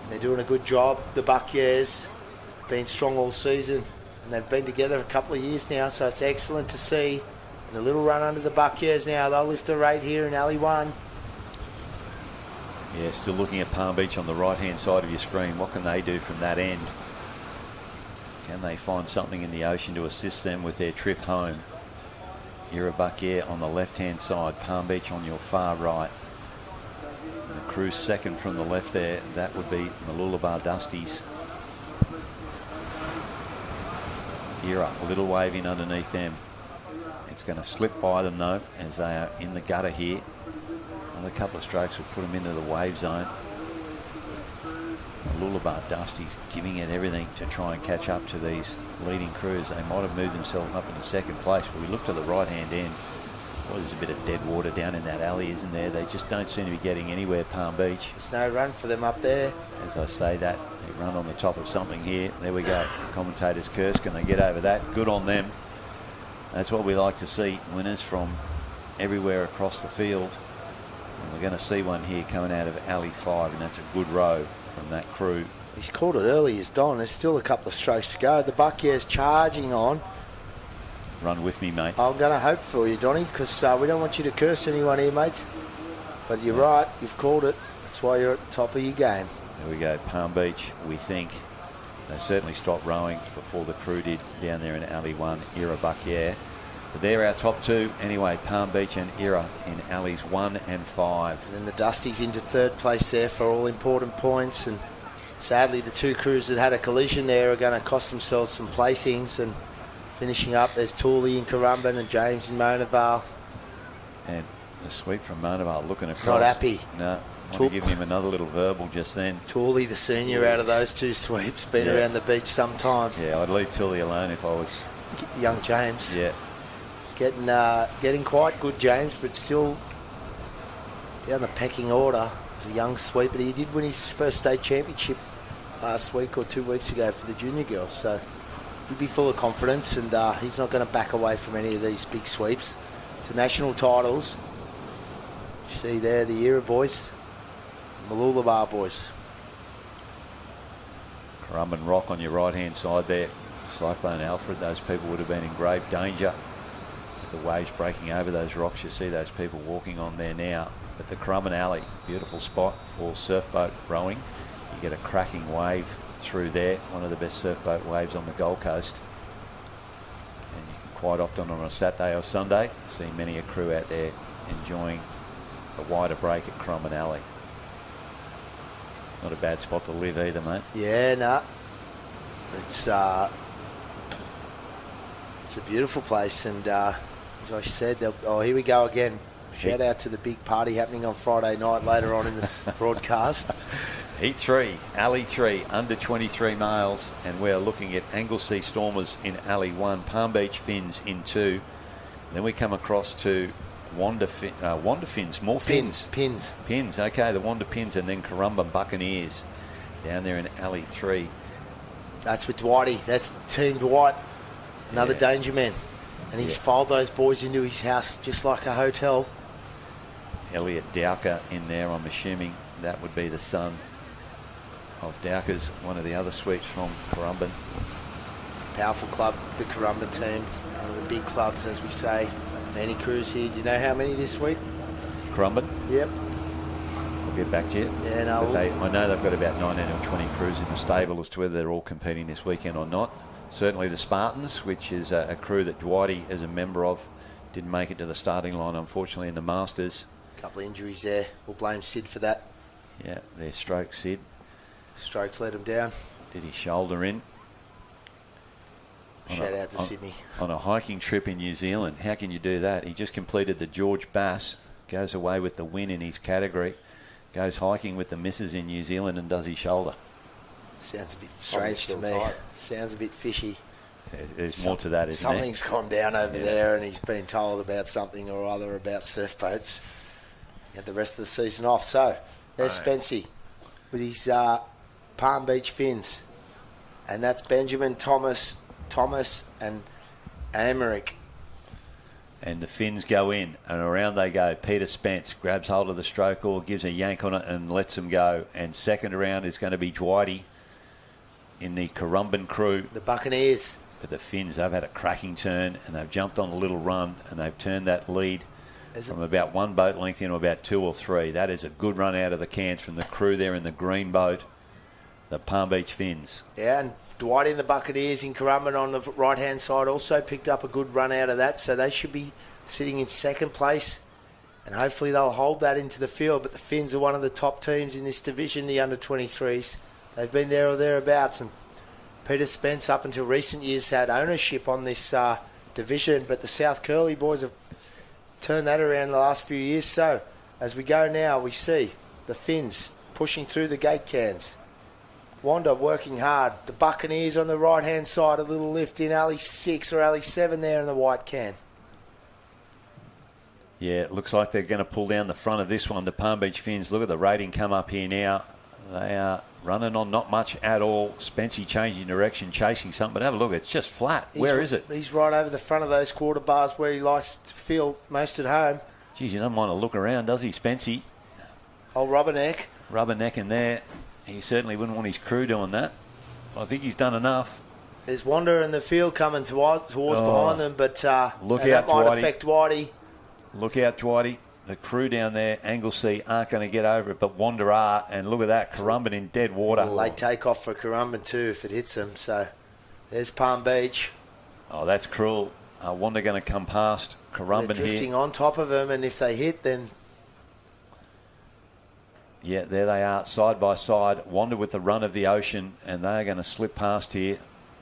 They're doing a good job. The Buckyers been strong all season, and they've been together a couple of years now, so it's excellent to see. And a little run under the Buckyers now. They'll lift the rate here in Alley 1. Yeah, still looking at Palm Beach on the right-hand side of your screen. What can they do from that end? Can they find something in the ocean to assist them with their trip home? Kirra Buckier on the left-hand side, Palm Beach on your far right. And the crew second from the left there, that would be Mooloolaba Dusties. Kirra, a little wave in underneath them. It's going to slip by them though, as they are in the gutter here. Another couple of strokes will put them into the wave zone. Mooloolaba Dusty's giving it everything to try and catch up to these leading crews. They might have moved themselves up into second place, but we look to the right-hand end. Well, there's a bit of dead water down in that alley, isn't there? They just don't seem to be getting anywhere, Palm Beach. There's no run for them up there. As I say that, they run on the top of something here. There we go. Commentators curse. Can they get over that? Good on them. That's what we like to see. Winners from everywhere across the field. And we're going to see one here coming out of Alley 5, and that's a good row from that crew. He's called it early, is Don. There's still a couple of strokes to go. The Buckyers charging on. Run with me, mate. I'm going to hope for you, Donny, because we don't want you to curse anyone here, mate. But you're right. You've called it. That's why you're at the top of your game. There we go. Palm Beach, we think. They certainly stopped rowing before the crew did down there in Alley 1, Kirra Buckier. But they're our top two. Anyway, Palm Beach and Kirra in Alleys 1 and 5. And then the Dusties into third place there for all important points. And sadly, the two crews that had a collision there are going to cost themselves some placings. And finishing up, there's Tooley in Currumbin and James in Mona Vale. And the sweep from Mona Vale looking across. Not happy. No. Want to give him another little verbal just then. Tooley, the senior out of those two sweeps, been around the beach some time. Yeah, I'd leave Tooley alone if I was young James. Yeah. He's getting quite good, James, but still down the pecking order. He's a young sweep, but he did win his first state championship last week or 2 weeks ago for the junior girls. So he'd be full of confidence, and he's not going to back away from any of these big sweeps. It's national titles. You see there the Kirra boys. Mooloolaba boys. Currumbin Rock on your right-hand side there. Cyclone Alfred, those people would have been in grave danger with the waves breaking over those rocks. You see those people walking on there now. But the Currumbin Alley, beautiful spot for surfboat rowing. You get a cracking wave through there, one of the best surfboat waves on the Gold Coast. And you can quite often on a Saturday or Sunday see many a crew out there enjoying a wider break at Currumbin Alley. Not a bad spot to live either, mate. Yeah, no. It's a beautiful place, and as I said, here we go again. Shout out to the big party happening on Friday night later on in this broadcast. Heat 3, Alley 3, under 23 males, and we're looking at Anglesea Stormers in Alley 1, Palm Beach Finns in 2. Then we come across to Wanda Finns, more Finns. Pins, okay, the Wanda Pins, and then Currumbin Buccaneers down there in Alley 3. That's with Dwighty. That's Team Dwight, another danger man. And he's filed those boys into his house just like a hotel. Elliot Dowker in there, I'm assuming that would be the son of Dowker's, one of the other sweeps from Currumbin. Powerful club, the Currumbin team, one of the big clubs, as we say. Many crews here. Do you know how many this week? Currumbin? Yep. I'll get back to you. Yeah, no. I know they've got about 19 or 20 crews in the stable. As to whether they're all competing this weekend or not. Certainly the Spartans, which is a crew that Dwighty is a member of, didn't make it to the starting line, unfortunately, in the Masters. A couple of injuries there. We'll blame Sid for that. Yeah, their stroke, Sid. Strokes let him down. Did his shoulder in. Shout out to Sydney. On a hiking trip in New Zealand. How can you do that? He just completed the George Bass, goes away with the win in his category, goes hiking with the missus in New Zealand and does his shoulder. Sounds a bit strange to me. Sounds a bit fishy. There's more to that, isn't there? Something's gone down over there, and he's been told about something or other about surfboats. He had the rest of the season off. So there's Spency with his Palm Beach Finns. And that's Benjamin, Thomas and Amaric. And the Finns go in, and around they go. Peter Spence grabs hold of the stroke oar, gives a yank on it, and lets them go. And second around is going to be Dwighty in the Currumbin crew. The Buccaneers. But the Finns, they've had a cracking turn, and they've jumped on a little run, and they've turned that lead from about one boat length into about 2 or 3. That is a good run out of the Cairns from the crew there in the green boat, the Palm Beach Finns. Yeah, and Dwight in the Buccaneers in Currumbin on the right-hand side also picked up a good run out of that, so they should be sitting in second place, and hopefully they'll hold that into the field. But the Finns are one of the top teams in this division, the under-23s. They've been there or thereabouts, and Peter Spence up until recent years had ownership on this division, but the South Curly boys have turned that around the last few years. So as we go now, we see the Finns pushing through the gate cans. Wanda working hard. The Buccaneers on the right-hand side, a little lift in alley 6 or alley 7 there in the white can. Yeah, it looks like they're going to pull down the front of this one. The Palm Beach Finns, look at the rating come up here now. They are running on not much at all. Spency changing direction, chasing something. But have a look, it's just flat. Where is it? He's right over the front of those quarter bars where he likes to feel most at home. Geez, he doesn't want to look around, does he, Spency? Old Rubberneck. Rubberneck in there. He certainly wouldn't want his crew doing that. I think he's done enough. There's Wanda in the field coming towards behind them, but look that out, might Dwighty. affect Dwighty. Look out, Dwighty. The crew down there, Anglesea, aren't going to get over it, but Wanda are. And look at that, Currumbin in dead water. Late takeoff for Currumbin too if it hits them. So there's Palm Beach. Oh, that's cruel. Wanda going to come past Currumbin They're drifting here. on top of them, and if they hit, then... Yeah, there they are, side by side. Wanda with the run of the ocean, and they're going to slip past here.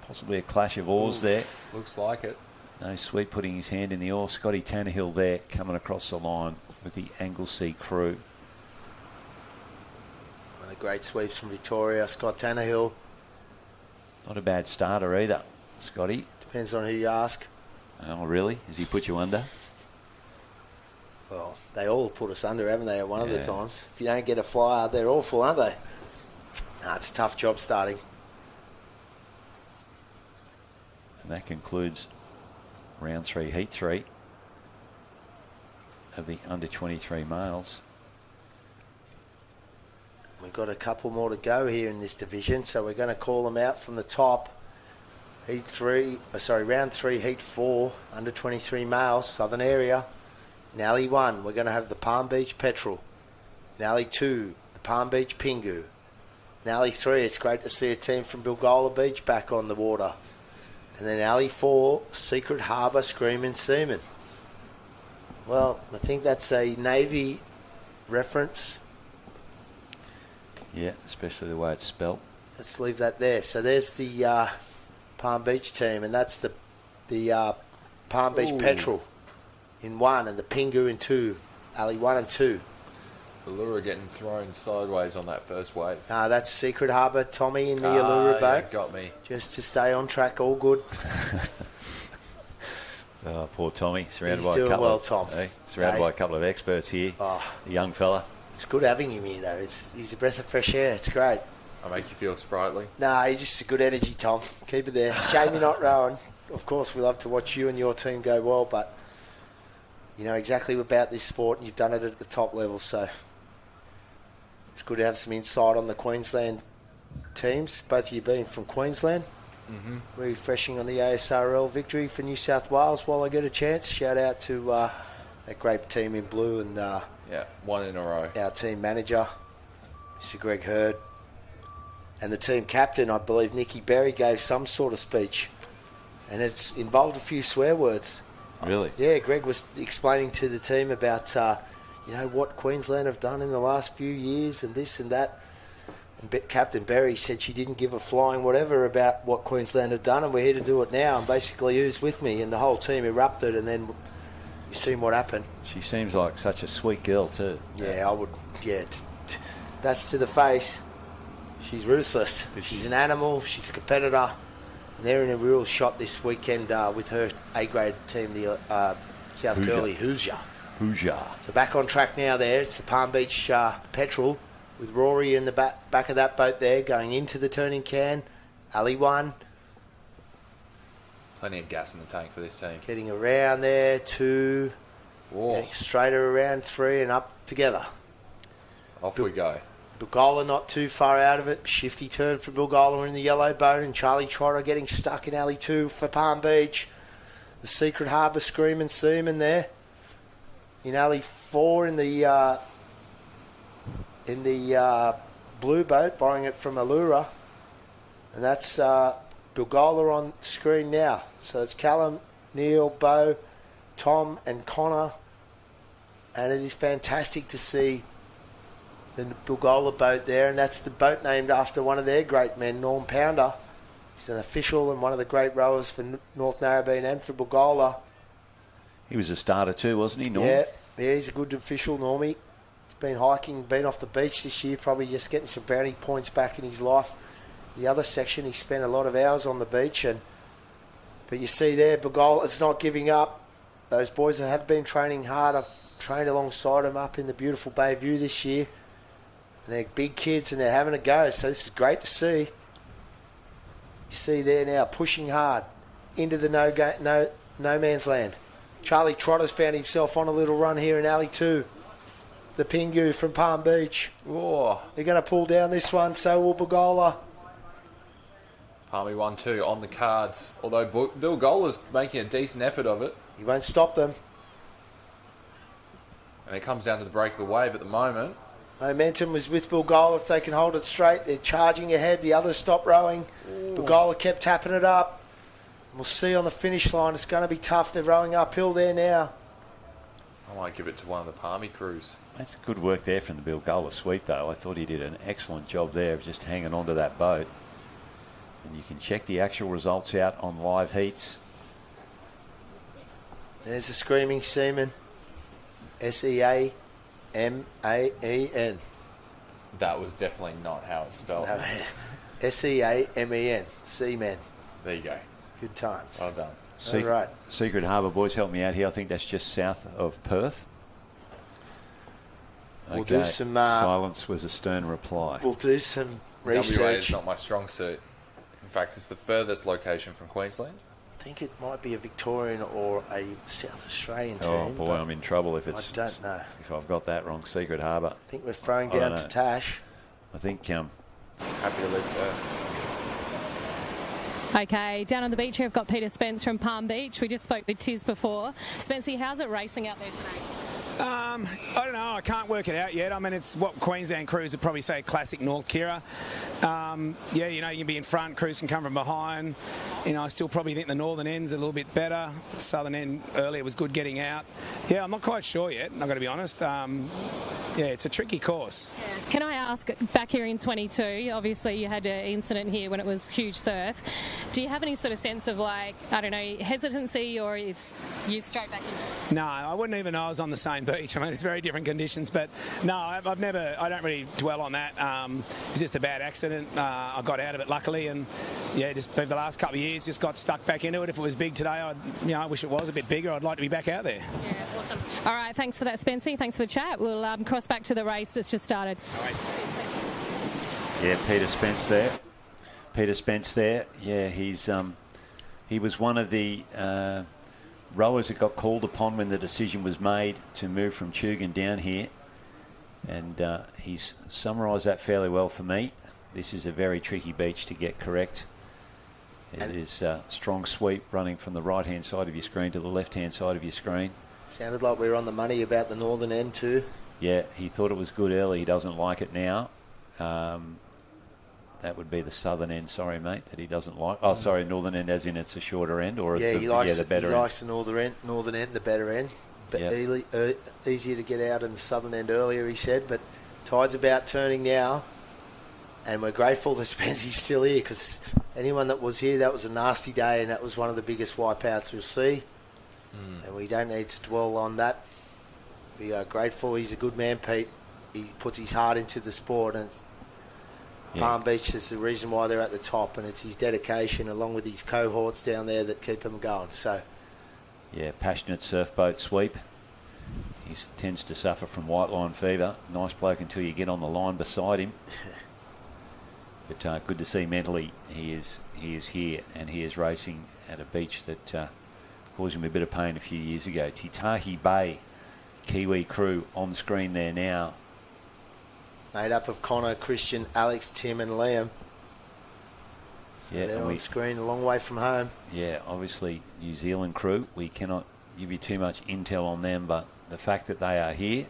Possibly a clash of oars there. Looks like it. No Sweet putting his hand in the oar. Scotty Tannehill there coming across the line with the Anglesea crew. One of the great sweeps from Victoria, Scott Tannehill. Not a bad starter either, Scotty. Depends on who you ask. Oh, really? Has he put you under? Well, they all put us under, haven't they, at one of the times? If you don't get a flyer, they're awful, aren't they? Nah, it's a tough job starting. And that concludes round 3, heat 3 of the under-23 males. We've got a couple more to go here in this division, so we're going to call them out from the top. Round 3, heat 4, under-23 males, southern area. In alley 1, we're going to have the Palm Beach Petrel. In alley 2, the Palm Beach Pingu. In alley 3, it's great to see a team from Bilgola Beach back on the water. And then alley 4, Secret Harbour Screaming Seaman. Well, I think that's a Navy reference. Yeah, especially the way it's spelt. Let's leave that there. So there's the Palm Beach team, and that's the Palm Beach Petrel in 1 and the Pingu in 2. Alley 1 and 2. Allura getting thrown sideways on that first wave. That's Secret Harbour, Tommy in the Allura boat. Yeah, got me. Just to stay on track, all good. Oh, poor Tommy. Surrounded He's by doing a couple well, of, Tom. surrounded by a couple of experts here. Oh. A young fella. It's good having him here, though. He's a breath of fresh air. It's great. I make you feel sprightly. No, he's just a good energy, Tom. Keep it there. Shame you're not rowing. Of course, we love to watch you and your team go well, but you know exactly about this sport, and you've done it at the top level, so it's good to have some insight on the Queensland teams. Both of you being from Queensland. Mm-hmm. Refreshing on the ASRL victory for New South Wales while I get a chance. Shout out to that great team in blue and one in a row. Our team manager, Mr. Greg Hurd, and the team captain, I believe Nicky Berry, gave some sort of speech, and it's involved a few swear words. Really? Yeah, Greg was explaining to the team about what Queensland have done in the last few years and this and that. And Captain Berry said she didn't give a flying whatever about what Queensland have done, and we're here to do it now. And basically, who's with me? And the whole team erupted, and then you seen what happened. She seems like such a sweet girl too. Yeah, I would. Yeah, that's to the face. She's ruthless. She's an animal. She's a competitor. And they're in a real shot this weekend with her A-grade team, the South Curly Hoosier. So back on track now there. It's the Palm Beach Petrel with Rory in the back of that boat there going into the turning can. Alley 1. Plenty of gas in the tank for this team. Getting around there, 2. Getting straighter around 3 and up together. Off we go. Bilgola not too far out of it. Shifty turn for Bilgola in the yellow bone, and Charlie Trotter getting stuck in alley 2 for Palm Beach. The Secret Harbour Screaming Seaman there. In alley 4 in the blue boat, borrowing it from Allura. And that's Bilgola on screen now. So it's Callum, Neil, Bo, Tom and Connor. And it is fantastic to see the Bilgola boat there, and that's the boat named after one of their great men, Norm Pounder. He's an official and one of the great rowers for North Narrabeen and for Bilgola. He was a starter too, wasn't he, Norm? Yeah, he's a good official, Normie. He's been hiking, been off the beach this year, probably just getting some brownie points back in his life. The other section, he spent a lot of hours on the beach, but you see there, Bilgola's not giving up. Those boys have been training hard. I've trained alongside them up in the beautiful Bay View this year. And they're big kids and they're having a go, so this is great to see. You see there now, pushing hard into the no man's land. Charlie Trotter's found himself on a little run here in alley 2. The Pingu from Palm Beach. Oh. They're going to pull down this one, so will Bilgola. Palmy 1-2 on the cards. Although Bilgola's making a decent effort of it. He won't stop them. And it comes down to the break of the wave at the moment. Momentum was with Bilgola. If they can hold it straight, they're charging ahead. The others stop rowing. Bilgola kept tapping it up. We'll see on the finish line. It's going to be tough. They're rowing uphill there now. I might give it to one of the Palmy crews. That's good work there from the Bilgola sweep, though. I thought he did an excellent job there of just hanging on to that boat. And you can check the actual results out on live heats. There's the Screaming Seaman. Seaman. That was definitely not how it's spelled. No, Seamen. Seamen. There you go. Good times. Well done. All right. Secret Harbour boys, help me out here. I think that's just south of Perth. We'll do some... silence was a stern reply. We'll do some research. WA is not my strong suit. In fact, it's the furthest location from Queensland. I think it might be a Victorian or a South Australian team. Oh boy, I'm in trouble if it's... I don't know. If I've got that wrong. Secret Harbour. I think we're throwing down to Tash. I think... Happy to live there. Okay, down on the beach here, I've got Peter Spence from Palm Beach. We just spoke with Tiz before. Spency, how's it racing out there today? I don't know. I can't work it out yet. I mean, it's what Queensland crews would probably say classic North Kirra. Yeah, you know, you can be in front, crews can come from behind. You know, I still probably think the northern end's a little bit better. Southern end earlier was good getting out. Yeah, I'm not quite sure yet, I've got to be honest. Yeah, it's a tricky course. Yeah. Can I ask, back here in 22, obviously you had an incident here when it was huge surf. Do you have any sort of sense of, like, I don't know, hesitancy, or it's you straight back into it? No, I wouldn't even know I was on the same beach. I mean, it's very different conditions, but no, I don't really dwell on that. It was just a bad accident. I got out of it luckily, and yeah, just over the last couple of years, just got stuck back into it. If it was big today, I wish it was a bit bigger. I'd like to be back out there. Yeah, awesome. All right, thanks for that, Spency. Thanks for the chat. We'll cross back to the race that's just started. All right. Yeah, Peter Spence there. Yeah, he was one of the rowers that got called upon when the decision was made to move from Tugun down here, and he's summarised that fairly well for me. This is a very tricky beach to get correct. It is a strong sweep running from the right-hand side of your screen to the left-hand side of your screen. Sounded like we were on the money about the northern end too. Yeah, he thought it was good early. He doesn't like it now. That would be the southern end, sorry, mate, that he doesn't like. Oh, sorry, northern end as in it's a shorter end? Or yeah, the better end? He likes the northern end, the better end. But easier to get out in the southern end earlier, he said. But tide's about turning now, and we're grateful that Spency's still here, because anyone that was here, that was a nasty day, and that was one of the biggest wipeouts we'll see. And we don't need to dwell on that. We are grateful. He's a good man, Pete. He puts his heart into the sport, and it's Palm Beach is the reason why they're at the top, and it's his dedication along with his cohorts down there that keep him going. So, yeah, passionate surfboat sweep. He tends to suffer from white line fever. Nice bloke until you get on the line beside him. But good to see mentally he is here, and he is racing at a beach that caused him a bit of pain a few years ago. Titahi Bay, Kiwi crew on screen there now. Made up of Connor, Christian, Alex, Tim and Liam. Yeah, they're on screen a long way from home. Yeah, obviously New Zealand crew. We cannot give you too much intel on them, but the fact that they are here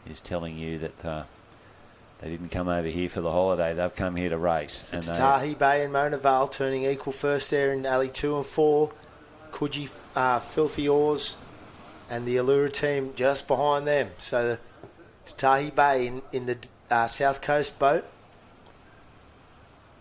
is telling you that they didn't come over here for the holiday. They've come here to race. So Tahi Bay and Mona Vale turning equal first there in Alley 2 and 4. Coogee, Filthy Oars and the Allura team just behind them. So Tahi Bay in the South Coast boat.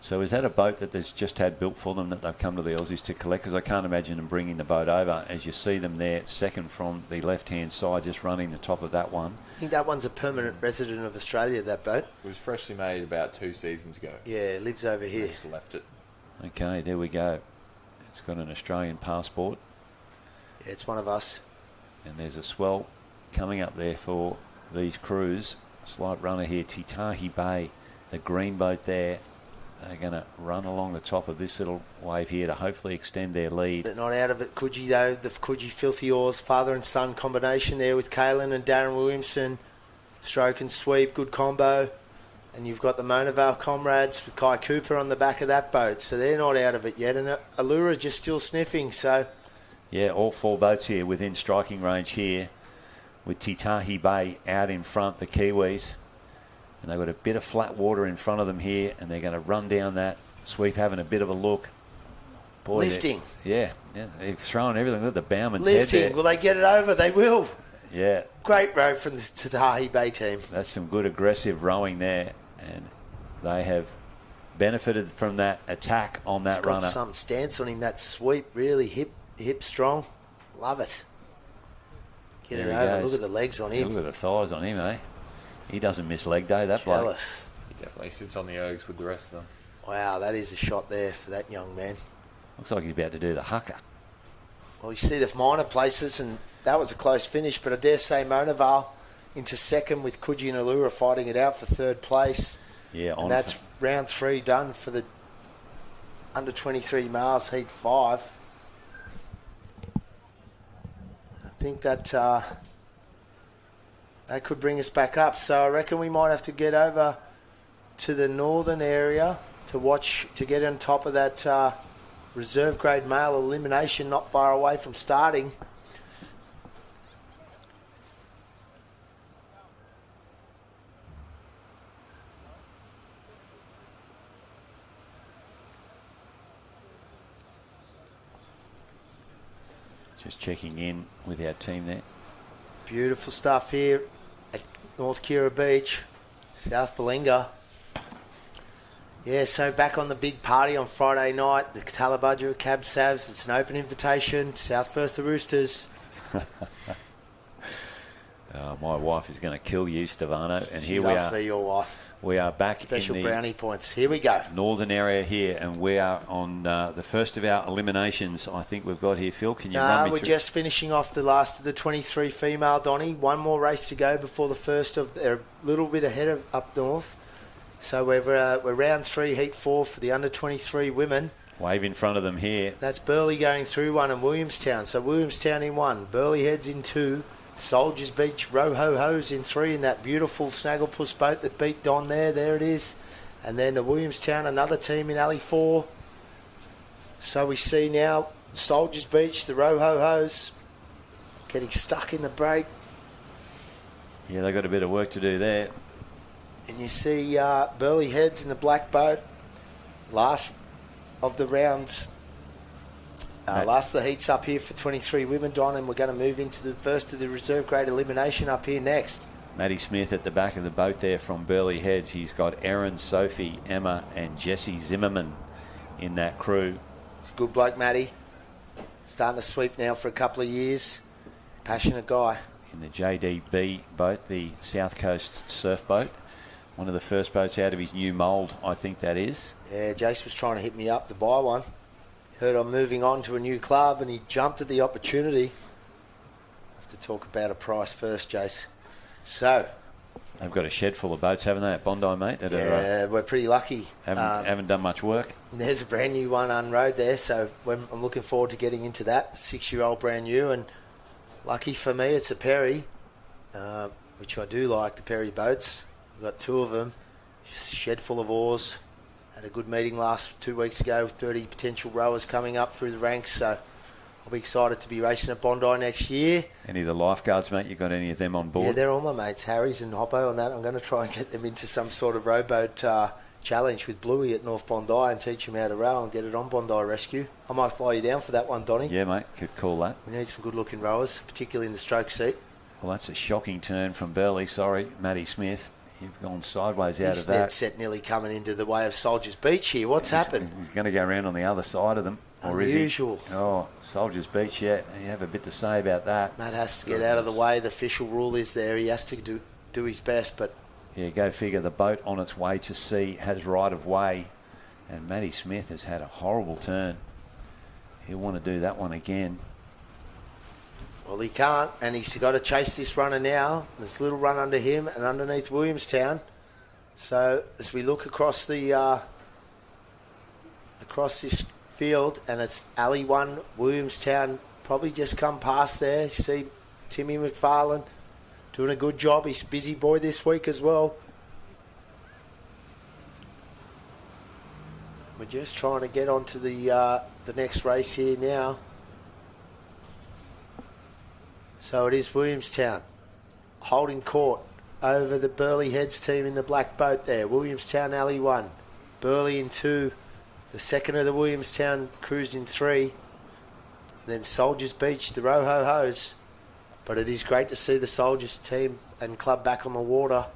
So is that a boat that they've just had built for them that they've come to the Aussies to collect? Because I can't imagine them bringing the boat over. As you see them there, second from the left-hand side, just running the top of that one. I think that one's a permanent resident of Australia, that boat. It was freshly made about 2 seasons ago. Yeah, lives over here. Just left it. Okay, there we go. It's got an Australian passport. Yeah, it's one of us. And there's a swell coming up there for these crews. Slight runner here, Titahi Bay, the green boat there. They're going to run along the top of this little wave here to hopefully extend their lead. But not out of it, Coogee, though. The Coogee Filthy Oars, father and son combination there with Kaylin and Darren Williamson. Stroke and sweep, good combo. And you've got the Mona Vale comrades with Kai Cooper on the back of that boat. So they're not out of it yet. And Allura just still sniffing, so... Yeah, all 4 boats here within striking range here, with Titahi Bay out in front, the Kiwis. And they've got a bit of flat water in front of them here, and they're going to run down that sweep, having a bit of a look. Boy, lifting. Yeah, they're throwing everything. Look at the bowman's lifting. head there. Will they get it over? They will. Yeah. Great row from the Titahi Bay team. That's some good aggressive rowing there, and they have benefited from that attack on that He's got runner. some stance on him, that sweep, really hip strong. Love it. Get it over. Look at the legs on him. Look at the thighs on him, eh? He doesn't miss leg day, that bloke. He definitely sits on the ergs with the rest of them. Wow, that is a shot there for that young man. Looks like he's about to do the hucker. Well, you see the minor places, and that was a close finish, but I dare say Mona Vale into second with Coogee and Allura fighting it out for third place. Yeah, and that's round 3 done for the under 23 males, heat 5. I think that that could bring us back up. So I reckon we might have to get over to the northern area to get on top of that reserve grade male elimination, not far away from starting. Just checking in with our team there. Beautiful stuff here at North Kirra Beach, South Balinga. Yeah, so back on the big party on Friday night, the Talabudger Cab Savs. It's an open invitation. South First the Roosters. My wife is going to kill you, Stefano. And here we are. Be your wife. We are back Special in the brownie points. Here we go. Northern area here, and we are on the first of our eliminations. I think we've got here, Phil. Can you run me we're through? Just finishing off the last of the 23 female, Donny. One more race to go before the first of. They're a little bit ahead of up north. So we're round 3, heat 4 for the under 23 women. Wave in front of them here. That's Burleigh going through 1 and Williamstown. So Williamstown in 1, Burleigh Heads in 2. Soldiers Beach, Row-Ho-Ho's in 3 in that beautiful Snagglepuss boat that beat Don there. There it is. And then the Williamstown, another team in Alley 4. So we see now Soldiers Beach, the Row-Ho-Ho's getting stuck in the break. Yeah, they've got a bit of work to do there. And you see Burleigh Heads in the black boat. Last of the rounds. Last of the heats up here for 23 women, Don, and we're going to move into the first of the reserve grade elimination up here next. Matty Smith at the back of the boat there from Burleigh Heads. He's got Erin, Sophie, Emma and Jessie Zimmerman in that crew. He's a good bloke, Matty. Starting to sweep now for a couple of years. Passionate guy. In the JDB boat, the South Coast surf boat. One of the first boats out of his new mould, I think that is. Yeah, Jace was trying to hit me up to buy one. Heard I'm moving on to a new club and he jumped at the opportunity. Have to talk about a price first, Jace. So, They've got a shed full of boats, haven't they, at Bondi, mate? That Yeah, we're pretty lucky. Haven't done much work. There's a brand new one unrowed there, so I'm looking forward to getting into that. 6-year-old brand new, and lucky for me, it's a Perry, which I do like, the Perry boats. We've got 2 of them, shed full of oars. Had a good meeting 2 weeks ago with 30 potential rowers coming up through the ranks, so I'll be excited to be racing at Bondi next year. Any of the lifeguards, mate? You got any of them on board? Yeah, they're all my mates, Harry's and Hoppo on that. I'm going to try and get them into some sort of rowboat challenge with Bluey at North Bondi and teach them how to row and get it on Bondi Rescue. I might fly you down for that one, Donnie. Yeah, mate, could call that. We need some good-looking rowers, particularly in the stroke seat. Well, that's a shocking turn from Burley. Sorry, Matty Smith. You've gone sideways out of that. Net set nearly coming into the way of Soldiers Beach here. What's happened? He's going to go around on the other side of them. Or unusual. Is he? Oh, Soldiers Beach, yeah. You have a bit to say about that. Matt has to get out of the way. The official rule is there. He has to do his best, but... Yeah, go figure. The boat on its way to sea has right of way. And Matty Smith has had a horrible turn. He'll want to do that one again. Well, he can't, and he's got to chase this runner now. There's a little run under him and underneath Williamstown. So as we look across the across this field, and it's Alley 1, Williamstown probably just come past there. You see Timmy McFarlane doing a good job. He's a busy boy this week as well. We're just trying to get onto the next race here now. So it is Williamstown holding court over the Burley Heads team in the black boat there. Williamstown Alley 1, Burley in 2, the second of the Williamstown crews in 3, and then Soldiers Beach, the Roho-Hos. But it is great to see the Soldiers team and club back on the water.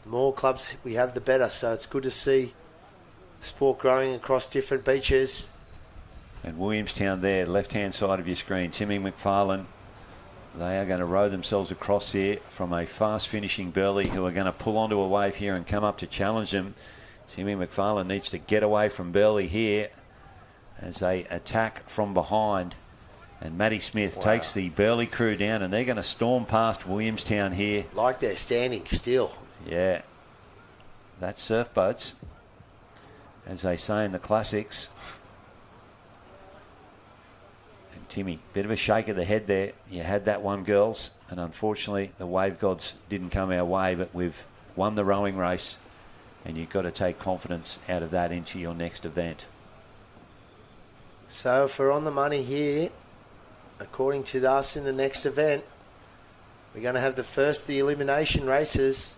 The more clubs we have, the better. So it's good to see sport growing across different beaches. And Williamstown there, left-hand side of your screen, Timmy McFarlane. They are going to row themselves across here from a fast-finishing Burley who are going to pull onto a wave here and come up to challenge them. Timmy McFarlane needs to get away from Burley here as they attack from behind. And Matty Smith takes the Burley crew down, and they're going to storm past Williamstown here. Like they're standing still. Yeah. That's surf boats, as they say in the classics. Timmy, bit of a shake of the head there. You had that one, girls, and unfortunately the wave gods didn't come our way, but we've won the rowing race, and you've got to take confidence out of that into your next event. So if we're on the money here, according to us in the next event, we're going to have the first of the elimination races.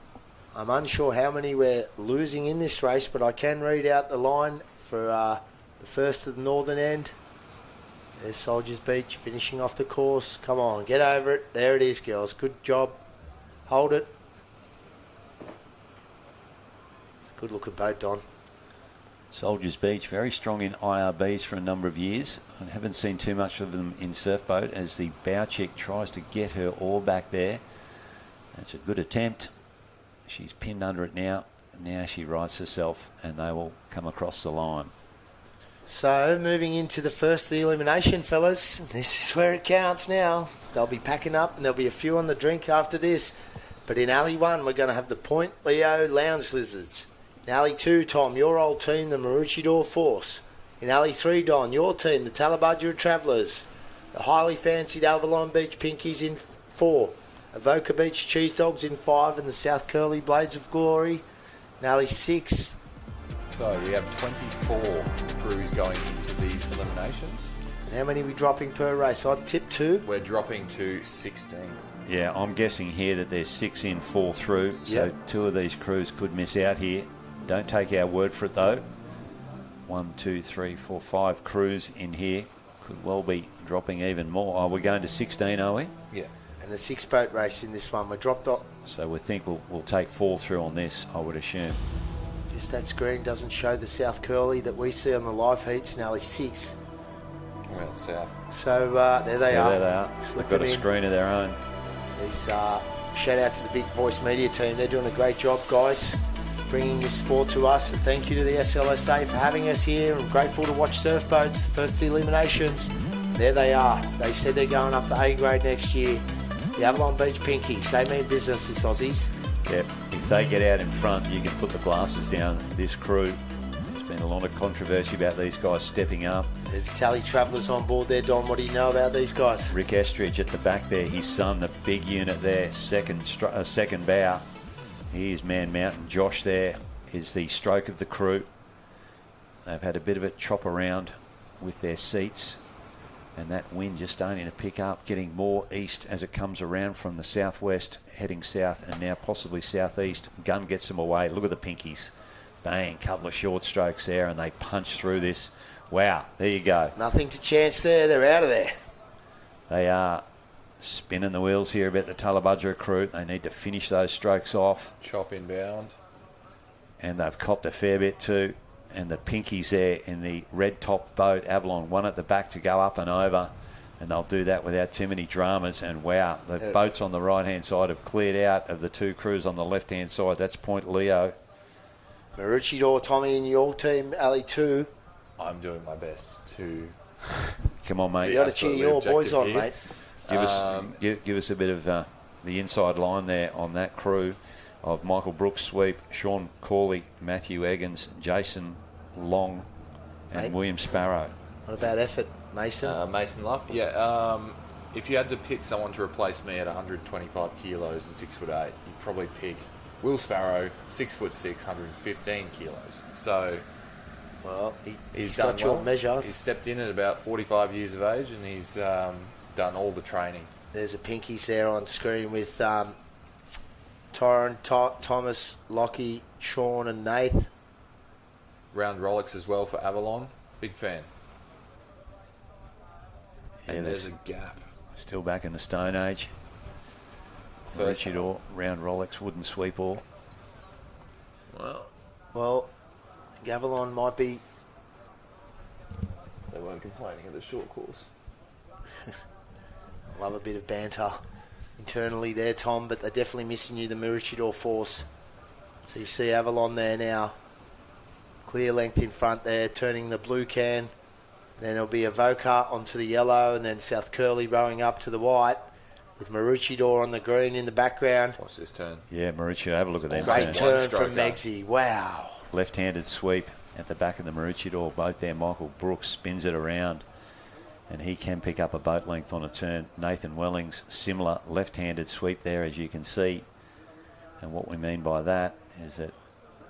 I'm unsure how many we're losing in this race, but I can read out the line for the first of the northern end. There's Soldiers Beach finishing off the course. Come on, get over it. There it is, girls. Good job. Hold it. It's a good looking boat, Don. Soldiers Beach, very strong in IRBs for a number of years. I haven't seen too much of them in surf boat as the bow chick tries to get her oar back there. That's a good attempt. She's pinned under it now. Now she rights herself and they will come across the line. So, moving into the first of the elimination, fellas. This is where it counts now. They'll be packing up and there'll be a few on the drink after this. But in Alley 1, we're going to have the Point Leo Lounge Lizards. In Alley 2, Tom, your old team, the Maroochydore Force. In Alley 3, Don, your team, the Talabudgera Travellers. The highly fancied Avalon Beach Pinkies in 4. Avoca Beach Cheese Dogs in 5. And the South Curly Blades of Glory. In Alley 6... So we have 24 crews going into these eliminations. How many are we dropping per race? I'd tip 2. We're dropping to 16. Yeah, I'm guessing here that there's 6 in, 4 through. So 2 of these crews could miss out here. Don't take our word for it, though. 1, 2, 3, 4, 5 crews in here. Could well be dropping even more. Oh, we're going to 16, are we? Yeah. And the 6-boat race in this one. We're dropped off. So we think we'll take 4 through on this, I would assume. Just that screen doesn't show the South Curly that we see on the live heats. Nearly 6. Right, south. So there they are. There they are. They've got a screen of their own. Shout out to the Big Voice Media team. They're doing a great job, guys, bringing this sport to us. And thank you to the SLSA for having us here. I'm grateful to watch surf boats, the first of the eliminations. There they are. They said they're going up to A grade next year. The Avalon Beach Pinkies, they mean business, this Aussies. Yep. If they get out in front, you can put the glasses down. This crew, there's been a lot of controversy about these guys stepping up. There's Tally Travellers on board there, Don. What do you know about these guys? Rick Estridge at the back there, his son, the big unit there, second bow. Here's Man Mountain. Josh there is the stroke of the crew. They've had a bit of a chop around with their seats, and that wind just starting to pick up, getting more east as it comes around from the southwest, heading south, and now possibly southeast. Gun gets them away. Look at the Pinkies. Bang, couple of short strokes there, and they punch through this. Wow, there you go. Nothing to chance there. They're out of there. They are spinning the wheels here about the Tullabudgera crew. They need to finish those strokes off. Chop inbound. And they've copped a fair bit too. And the Pinkies there in the red top boat, Avalon, one at the back to go up and over. And they'll do that without too many dramas. And wow, the boats on the right-hand side have cleared out of the two crews on the left-hand side. That's Point Leo. Maroochydore, Tommy, in your team, Ali 2. I'm doing my best to... Come on, mate. You got to cheer your boys on, here. mate. Give us a bit of the inside line there on that crew of Michael Brooks sweep, Sean Corley, Matthew Eggins, Jason Long, and Mate. William Sparrow. What about effort, Mason? Mason Luff, yeah. If you had to pick someone to replace me at 125 kilos and 6'8", you'd probably pick Will Sparrow, 6'6", 115 kilos. So, well, he's got done your well. measure. He's stepped in at about 45 years of age, and he's done all the training. There's the Pinkies there on screen with Tyron, Thomas, Lockie, Sean, and Nath. Round Rolex as well for Avalon. Big fan. Yeah, and there's a gap. Still back in the Stone Age. Maroochydore, round Rolex, wooden sweep all. Well, Avalon might be... They weren't complaining at the short course. Love a bit of banter internally there, Tom, but they're definitely missing you, the Maroochydore force. So you see Avalon there now. Clear length in front there, turning the blue can. Then there'll be Avoca onto the yellow, and then South Curly rowing up to the white, with Maroochydore on the green in the background. Watch this turn. Yeah, Maroochydore, have a look at that. Great turn from Megsy. Wow. Left-handed sweep at the back of the Maroochydore boat there. Michael Brooks spins it around, and he can pick up a boat length on a turn. Nathan Wellings, similar left-handed sweep there, as you can see. And what we mean by that is that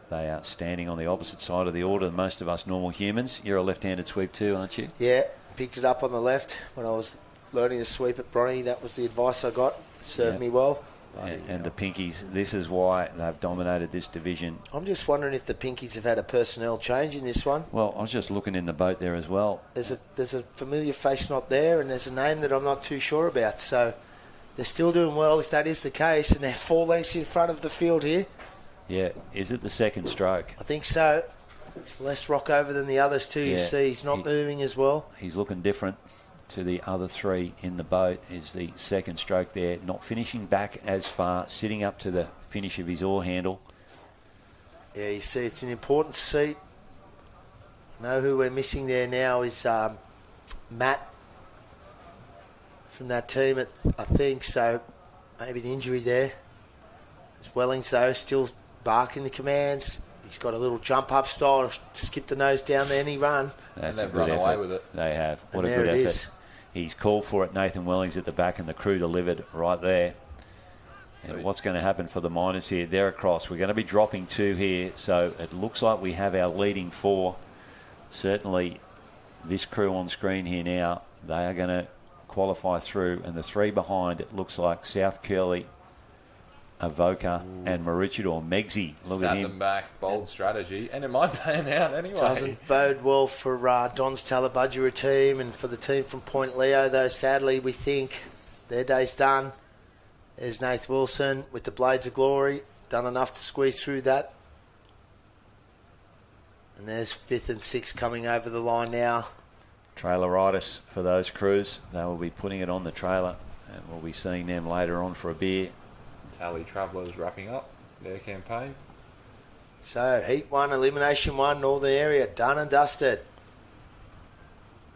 they are standing on the opposite side of the order than most of us normal humans. You're a left-handed sweep too, aren't you? Yeah, picked it up on the left when I was learning to sweep at Bronny. That was the advice I got. It served me well. And the Pinkies, this is why they've dominated this division. I'm just wondering if the Pinkies have had a personnel change in this one. Well, I was just looking in the boat there as well. There's a familiar face not there, and there's a name that I'm not too sure about. So they're still doing well if that is the case, and they're 4 lengths in front of the field here. Yeah, is it the second stroke? I think so. It's less rock over than the others too. You see, he's not moving as well. He's looking different to the other three in the boat. Is the second stroke there, not finishing back as far, sitting up to the finish of his oar handle. Yeah, you see, it's an important seat. I know who we're missing there now is Matt from that team, I think. So maybe an injury there. It's Wellings, though, still barking the commands. He's got a little jump-up style to skip the nose down there any run. That's and a they've good run effort. away with it. They have. What And a good there it effort. is. He's called for it. Nathan Wellings at the back, and the crew delivered right there. And what's going to happen for the miners here? They're across. We're going to be dropping 2 here, so it looks like we have our leading 4. Certainly, this crew on screen here now, they are going to qualify through, and the 3 behind, it looks like South Curly, Avoca, and Maroochydore. Megsy, look at him. Sat them back, bold strategy, and it might pan out anyway. Doesn't bode well for Don's Tullabudgera team and for the team from Point Leo, though. Sadly, we think their day's done. There's Nath Wilson with the Blades of Glory. Done enough to squeeze through that. And there's 5th and 6th coming over the line now. Traileritis for those crews. They will be putting it on the trailer, and we'll be seeing them later on for a beer. Tally Travellers wrapping up their campaign. So, Heat 1, Elimination 1, Northern Area, done and dusted.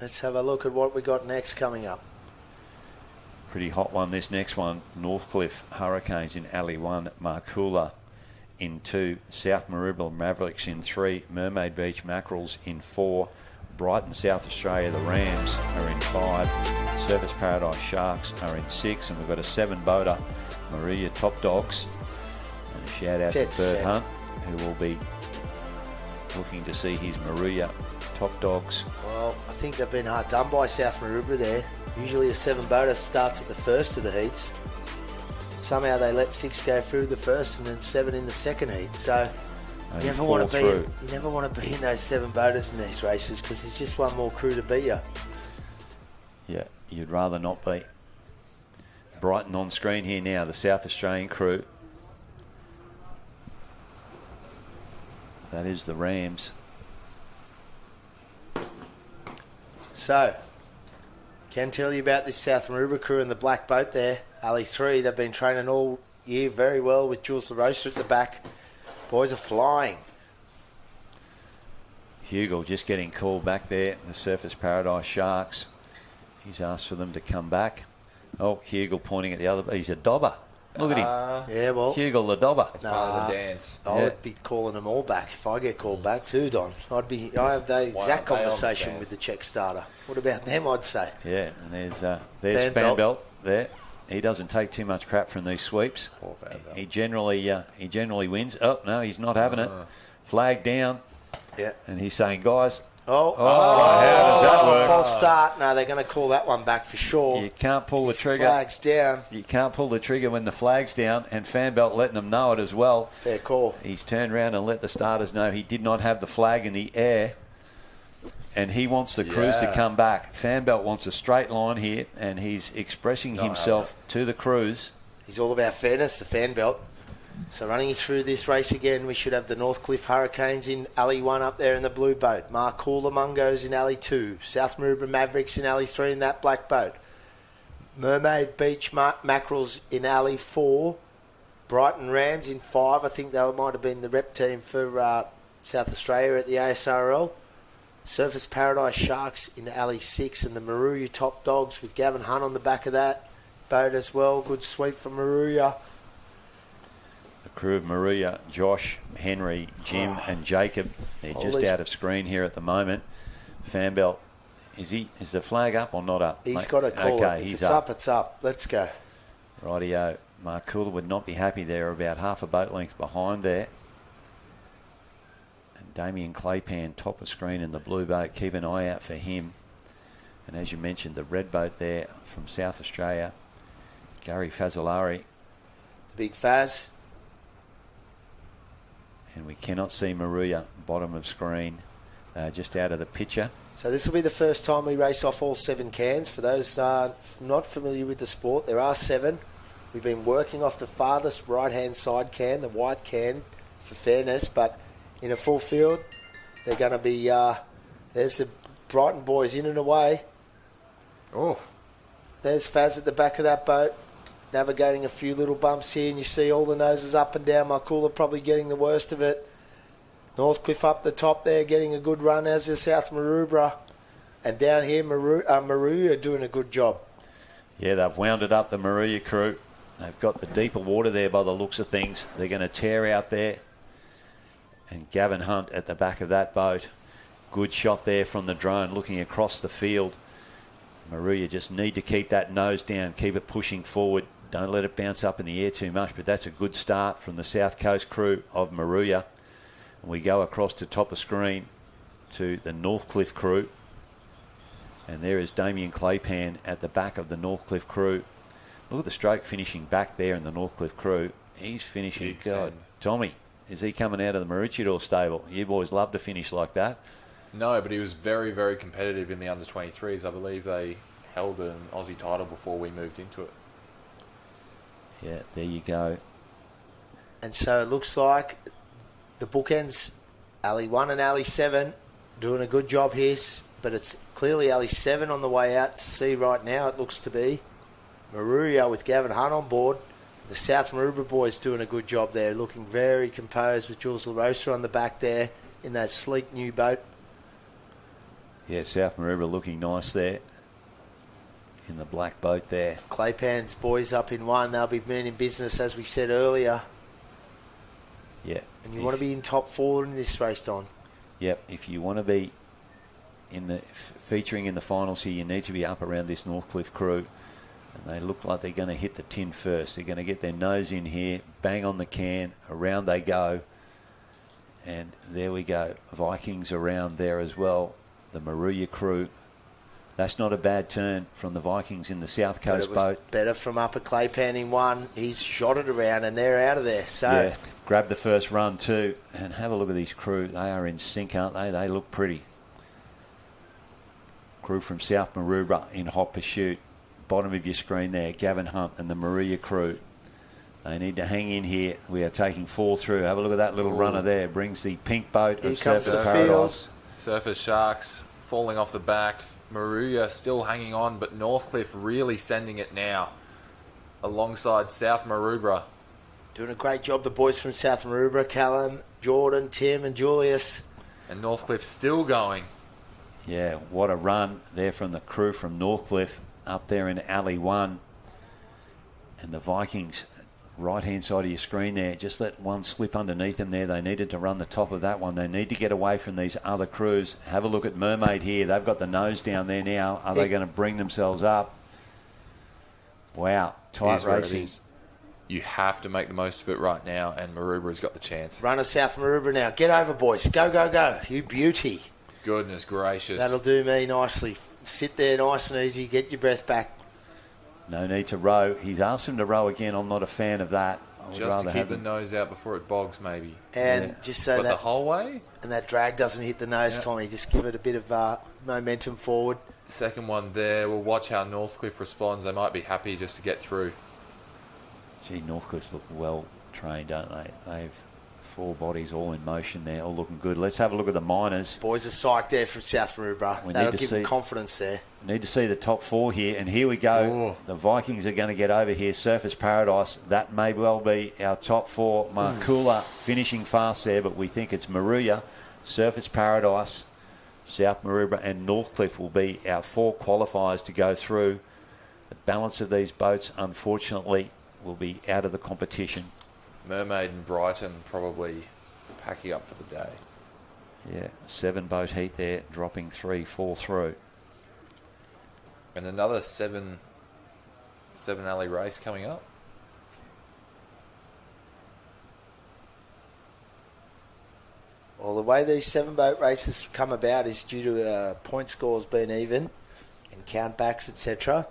Let's have a look at what we got next coming up. Pretty hot one, this next one. Northcliffe Hurricanes in Alley 1, Marcoola in 2, South Maroubra Mavericks in 3, Mermaid Beach Mackerels in 4, Brighton South Australia, the Rams are in 5, Surfers Paradise Sharks are in 6, and we've got a 7-boater, Maria Top Dogs. And a shout out to Bert Hunt, who will be looking to see his Maria Top Dogs. Well, I think they've been hard done by South Maroubra there. Usually a 7-boater starts at the first of the heats. Somehow they let 6 go through the first and then 7 in the second heat. So you never want to be in those 7-boaters in these races because there's just one more crew to beat you. Yeah, you'd rather not be. Brighton on screen here now, the South Australian crew. That is the Rams. So, can tell you about this South Maroubra crew and the black boat there. Alley 3, they've been training all year very well with Jules the Roaster at the back. Boys are flying. Hugel just getting called back there. The Surfers Paradise Sharks. He's asked for them to come back. Oh, Hugel pointing at the other. He's a dobber. Look at him. Yeah, well. Hugel the dobber. It's part of the dance. I would be calling them all back if I get called back too, Don. I have the exact conversation with the Czech starter. What about them, I'd say? Yeah, and there's Fan Belt there. He doesn't take too much crap from these sweeps. Poor Fan Belt. He generally wins. Oh, no, he's not having it. Flag down. Yeah. And he's saying, guys, how does that work? False start. No, they're going to call that one back for sure. You can't pull the trigger. Flag's down. You can't pull the trigger when the flag's down, and Fan Belt letting them know it as well. Fair call. He's turned around and let the starters know he did not have the flag in the air, and he wants the crews to come back. Fan Belt wants a straight line here, and he's expressing himself to the crews. He's all about fairness, the Fan Belt. So running through this race again, we should have the Northcliffe Hurricanes in Alley 1 up there in the blue boat. Marcoola Mungos in Alley 2. South Maroubra Mavericks in Alley 3 in that black boat. Mermaid Beach Mackerels in Alley 4. Brighton Rams in 5. I think they might have been the rep team for South Australia at the ASRL. Surfers Paradise Sharks in Alley 6 and the Maruya Top Dogs with Gavin Hunt on the back of that boat as well. Good sweep from Maruya. The crew of Maria, Josh, Henry, Jim and Jacob. They're just out of screen here at the moment. Fan Belt, is the flag up or not up? He's got to call it. If it's up, it's up. Let's go. Rightio. Marcoola would not be happy there, about half a boat length behind there. And Damien Claypan, top of screen in the blue boat. Keep an eye out for him. And as you mentioned, the red boat there from South Australia, Gary Fazzolari. The big Faz. And we cannot see Maruya, bottom of screen, just out of the picture. So this will be the first time we race off all 7 cans. For those not familiar with the sport, there are 7. We've been working off the farthest right-hand side can, the white can, for fairness. But in a full field, they're going to be... there's the Brighton boys in and away. Oh. There's Faz at the back of that boat, navigating a few little bumps here, and you see all the noses up and down. Marcoola probably getting the worst of it. Northcliffe up the top there, getting a good run, as is South Maroubra. And down here, Maruya are doing a good job. Yeah, they've wounded up the Maruya crew. They've got the deeper water there by the looks of things. They're going to tear out there. And Gavin Hunt at the back of that boat. Good shot there from the drone, looking across the field. Maruya just need to keep that nose down, keep it pushing forward. Don't let it bounce up in the air too much, but that's a good start from the South Coast crew of Maruya. And we go across to top of screen to the Northcliffe crew. And there is Damien Claypan at the back of the Northcliffe crew. Look at the stroke finishing back there in the Northcliffe crew. He's finishing. God, Tommy, is he coming out of the Maroochydore stable? You boys love to finish like that. No, but he was very, very competitive in the under-23s. I believe they held an Aussie title before we moved into it. Yeah, there you go. And so it looks like the bookends, Alley 1 and Alley 7, doing a good job here, but it's clearly Alley 7 on the way out to sea right now, it looks to be. Maruya with Gavin Hunt on board. The South Maroubra boys doing a good job there, looking very composed with Jules LaRosa on the back there in that sleek new boat. Yeah, South Maroubra looking nice there in the black boat there. Claypan's boys up in 1. They'll be meaning business, as we said earlier. Yeah. And you want to be in top 4 in this race, Don. Yep. If you want to be featuring in the finals here, you need to be up around this Northcliffe crew. And they look like they're going to hit the tin first. They're going to get their nose in here, bang on the can, around they go. And there we go. Vikings around there as well. The Maruya crew. That's not a bad turn from the Vikings in the South Coast boat. Better from Upper Claypan in 1. He's shot it around and they're out of there. So yeah, grab the first run too. And have a look at these crew. They are in sync, aren't they? They look pretty. Crew from South Maroubra in hot pursuit. Bottom of your screen there, Gavin Hunt and the Maruya crew. They need to hang in here. We are taking 4 through. Have a look at that little runner there. Brings the pink boat of Surfers Paradise. Surfers Sharks falling off the back. Maruya still hanging on, but Northcliffe really sending it now alongside South Maroubra. Doing a great job, the boys from South Maroubra, Callum, Jordan, Tim and Julius. And Northcliffe still going. Yeah, what a run there from the crew from Northcliffe up there in Alley 1. And the Vikings, right-hand side of your screen there, just let one slip underneath them there. They needed to run the top of that one. They need to get away from these other crews. Have a look at Mermaid here. They've got the nose down there now. Are they going to bring themselves up? Wow, tight racing. You have to make the most of it right now, and Maroubra's got the chance. Runner South Maroubra now. Get over, boys. Go, go, go. You beauty. Goodness gracious. That'll do me nicely. Sit there nice and easy. Get your breath back. No need to row. He's asked him to row again. I'm not a fan of that. Just to keep the nose out before it bogs, maybe. And just so but that the whole way? And that drag doesn't hit the nose, Tommy. Just give it a bit of momentum forward. Second one there. We'll watch how Northcliffe responds. They might be happy just to get through. Gee, Northcliffe look well trained, don't they? They've 4 bodies all in motion there, all looking good. Let's have a look at the minors. Boys are psyched there from South Maroubra. That'll give them confidence there. We need to see the top 4 here, and here we go. The Vikings are going to get over here. Surfers Paradise, that may well be our top 4. Markula finishing fast there, but we think it's Maruya, Surfers Paradise, South Maroubra and Northcliffe will be our 4 qualifiers to go through. The balance of these boats, unfortunately, will be out of the competition. Mermaid and Brighton probably packing up for the day. Yeah, 7 boat heat there, dropping 3, 4 through. And another 7 alley race coming up. Well, the way these 7 boat races come about is due to point scores being even and countbacks, etc.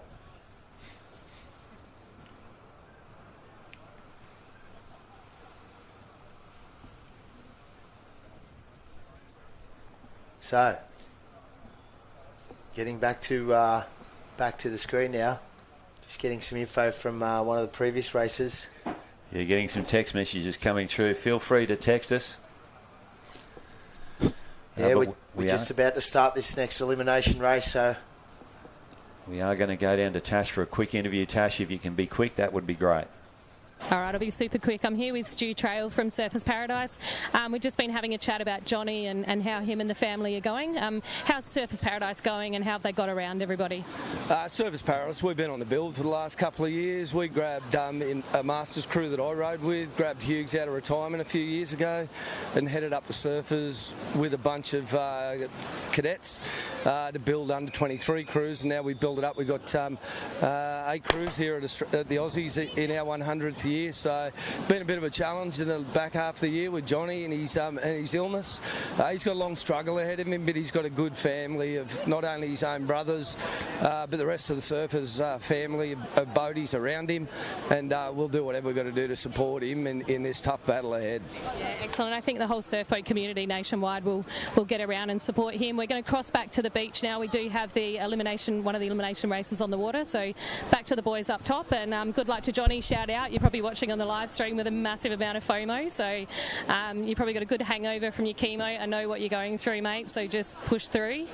So, getting back to the screen now. Just getting some info from one of the previous races. You're getting some text messages coming through. Feel free to text us. Yeah, we're just about to start this next elimination race, so we are going to go down to Tash for a quick interview. Tash, if you can be quick, that would be great. All right, I'll be super quick. I'm here with Stu Trail from Surfers Paradise. We've just been having a chat about Johnny and how him and the family are going. How's Surfers Paradise going and how have they got around everybody? Surfers Paradise, we've been on the build for the last couple of years. We grabbed in a Masters crew that I rode with, grabbed Hughes out of retirement a few years ago and headed up to Surfers with a bunch of cadets to build under 23 crews, and now we build it up. We've got 8 crews here at the Aussies in our 100th year, so been a bit of a challenge in the back half of the year with Johnny and his illness. He's got a long struggle ahead of him, but he's got a good family of not only his own brothers but the rest of the Surfers family of boaties around him, and we'll do whatever we've got to do to support him in this tough battle ahead. Yeah, excellent. I think the whole surf boat community nationwide will get around and support him. We're going to cross back to the beach now. We do have one of the elimination races on the water, so back to the boys up top, and good luck to Johnny. Shout out. You're probably watching on the live stream with a massive amount of FOMO, so you probably got a good hangover from your chemo. I know what you're going through, mate, so just push through.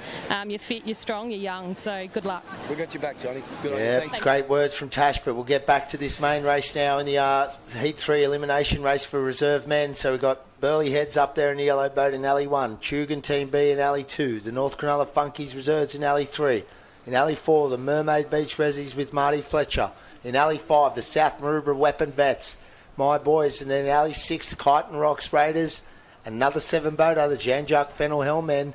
You're fit, you're strong, you're young, so good luck. We got you back, Johnny. Good on you. Great words from Tash, but we'll get back to this main race now in the Heat 3 elimination race for reserve men. So we've got Burley Heads up there in the yellow boat in Alley 1, Tugan Team B in Alley 2, the North Cronulla Funkies reserves in Alley 3, In Alley 4, the Mermaid Beach Resis with Marty Fletcher. In Alley 5, the South Maroubra Weapon Vets, my boys. And then in Alley 6, the Kyneton Rocks Raiders. Another 7-boater, the Janjuk Fennel Hellmen.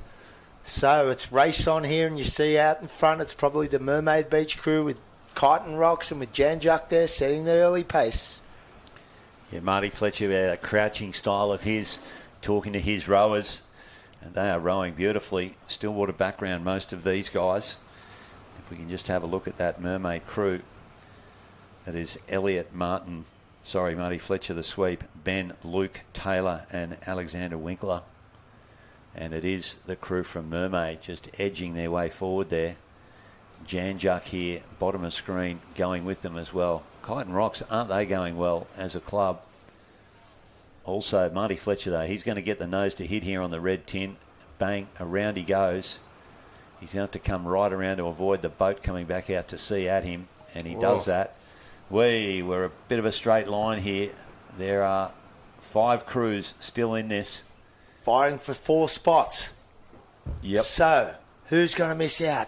So it's race on here, and you see out in front, it's probably the Mermaid Beach crew with Kyneton Rocks and with Janjuk there setting the early pace. Yeah, Marty Fletcher, a crouching style of his, talking to his rowers, and they are rowing beautifully. Stillwater background, most of these guys. If we can just have a look at that Mermaid crew. That is Marty Fletcher, the sweep, Ben, Luke, Taylor and Alexander Winkler. And it is the crew from Mermaid just edging their way forward there. Janjuk here, bottom of screen, going with them as well. Kyneton Rocks, aren't they going well as a club? Also, Marty Fletcher, though, he's going to get the nose to hit here on the red tin. Bang, around he goes. He's going to have to come right around to avoid the boat coming back out to sea at him, and he does that. We're a bit of a straight line here. There are 5 crews still in this. Firing for 4 spots. Yep. So, who's going to miss out?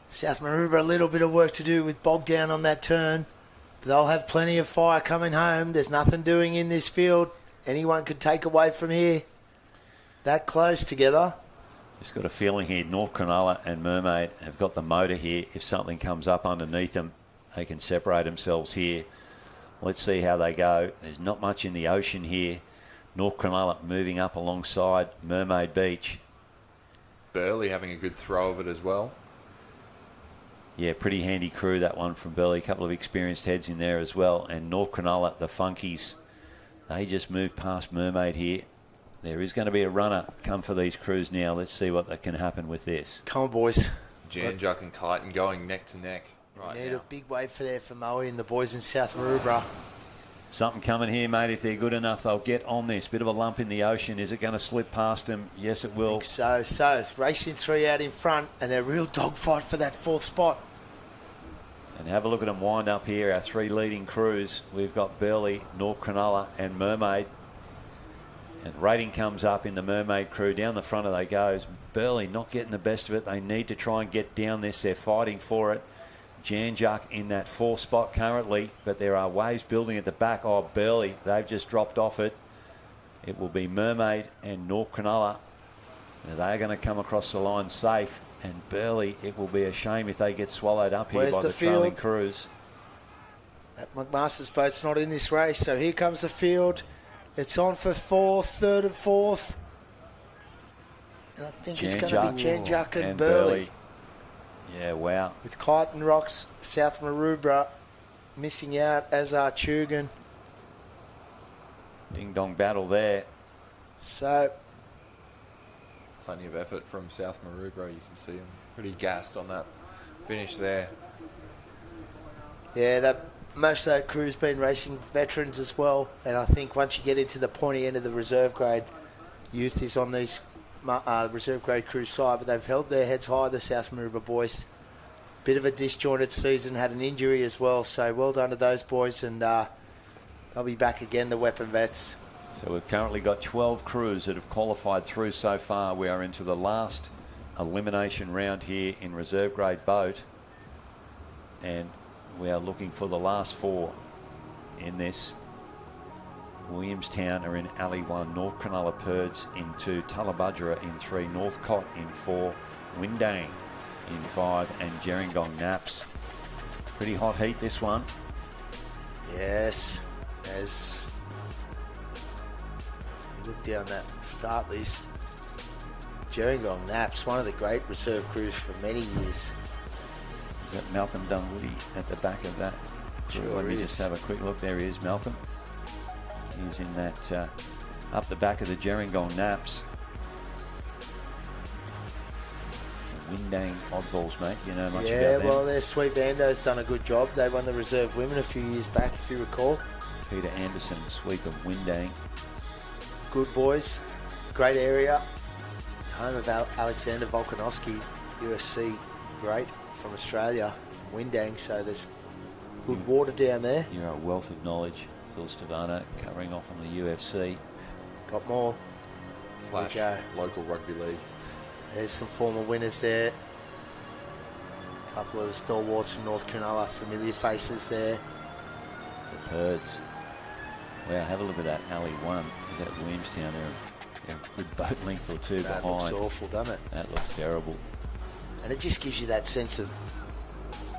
South Maroubra, a little bit of work to do with bogged down on that turn. But they'll have plenty of fire coming home. There's nothing doing in this field. Anyone could take away from here. That close together. Just got a feeling here, North Cronulla and Mermaid have got the motor here. If something comes up underneath them, they can separate themselves here. Let's see how they go. There's not much in the ocean here. North Cronulla moving up alongside Mermaid Beach. Burley having a good throw of it as well. Yeah, pretty handy crew, that one from Burley. A couple of experienced heads in there as well. And North Cronulla, the Funkies, they just moved past Mermaid here. There is going to be a runner come for these crews now. Let's see what can happen with this. Come on, boys. Janjuk and Kyneton going neck to neck right Need now. a big wave for there for Moe and the boys in South Maroubra. Something coming here, mate. If they're good enough, they'll get on this. Bit of a lump in the ocean. Is it going to slip past them? Yes, it will. So it's racing 3 out in front, and they're a real dogfight for that 4th spot. And have a look at them wind up here. Our 3 leading crews. We've got Burley, North Cronulla and Mermaid. And rating comes up in the Mermaid crew. Down the front of they goes. Burley not getting the best of it. They need to try and get down this. They're fighting for it. Janjuk in that 4th spot currently, but there are waves building at the back. Oh, Burley, they've just dropped off it. It will be Mermaid and North Cronulla. They're going to come across the line safe. And Burley, it will be a shame if they get swallowed up here by the trailing crews. That McMaster's boat's not in this race, so here comes the field. It's on for 4th, 3rd and 4th. And I think it's going to be Janjuk and Burley. Yeah, wow. With Kyneton Rocks, South Maroubra missing out, as are Tugan. Ding-dong battle there. So, plenty of effort from South Maroubra. You can see them pretty gassed on that finish there. Yeah, most of that crew's been racing veterans as well. And I think once you get into the pointy end of the reserve grade, youth is on these reserve grade crew side, but they've held their heads high, the South Maroubra boys. Bit of a disjointed season, had an injury as well, so well done to those boys, and they'll be back again, the Weapon Vets. So we've currently got 12 crews that have qualified through so far. We are into the last elimination round here in reserve grade boat, and we are looking for the last 4 in this. Williamstown are in Alley 1, North Cronulla Purds in 2, Tullabudgera in 3, Northcott in 4, Windang in 5, and Gerringong Naps. Pretty hot heat, this one. Yes, as you look down that start list, Gerringong Naps, one of the great reserve crews for many years. Is that Malcolm Dunwoody at the back of that? Sure. Let me just have a quick look. There he is, Malcolm. He's in that up the back of the Gerringong Naps. Windang oddballs, mate. You know much about them. Yeah, well, their Sweet Bando's done a good job. They won the reserve women a few years back, if you recall. Peter Anderson, sweep of Windang. Good boys. Great area. Home of Alexander Volkanovski, USC great from Australia, from Windang. So there's good water down there. You're a wealth of knowledge. Phil Stavano covering off on the UFC. Got more. / local rugby league. There's some former winners there. A couple of the stalwarts from North Cronulla, familiar faces there. The Perds. Wow, have a look at that alley 1. Is that Williamstown? They're a good boat length or two behind. That looks awful, doesn't it? That looks terrible. And it just gives you that sense of,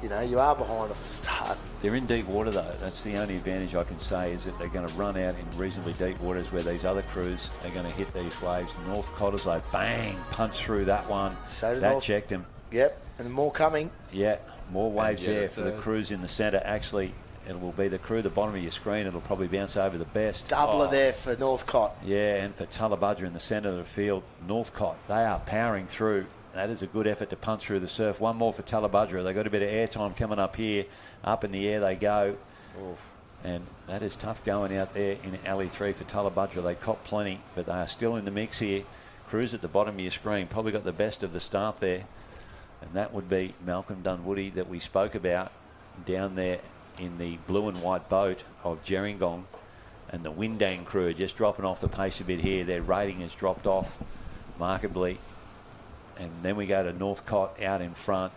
you know, you are behind off the start. They're in deep water, though. That's the only advantage I can say, is that they're going to run out in reasonably deep waters where these other crews are going to hit these waves. North Cottesloe, bang, punch through that one. So that checked him. Yep, and more coming. Yeah, more waves there for the crews in the centre. Actually, it will be the crew at the bottom of your screen. It'll probably bounce over the best. Doubler there for Northcott. Yeah, and for Tullabudger in the centre of the field. Northcott, they are powering through. That is a good effort to punch through the surf. One more for Tullabudger. They got a bit of airtime coming up here. Up in the air they go. Oof. And that is tough going out there in alley 3 for Tullabudger. They caught plenty, but they are still in the mix here. Crews at the bottom of your screen probably got the best of the start there. And that would be Malcolm Dunwoody that we spoke about down there in the blue and white boat of Gerringong. And the Windang crew are just dropping off the pace a bit here. Their rating has dropped off markedly. And then we go to Northcott out in front.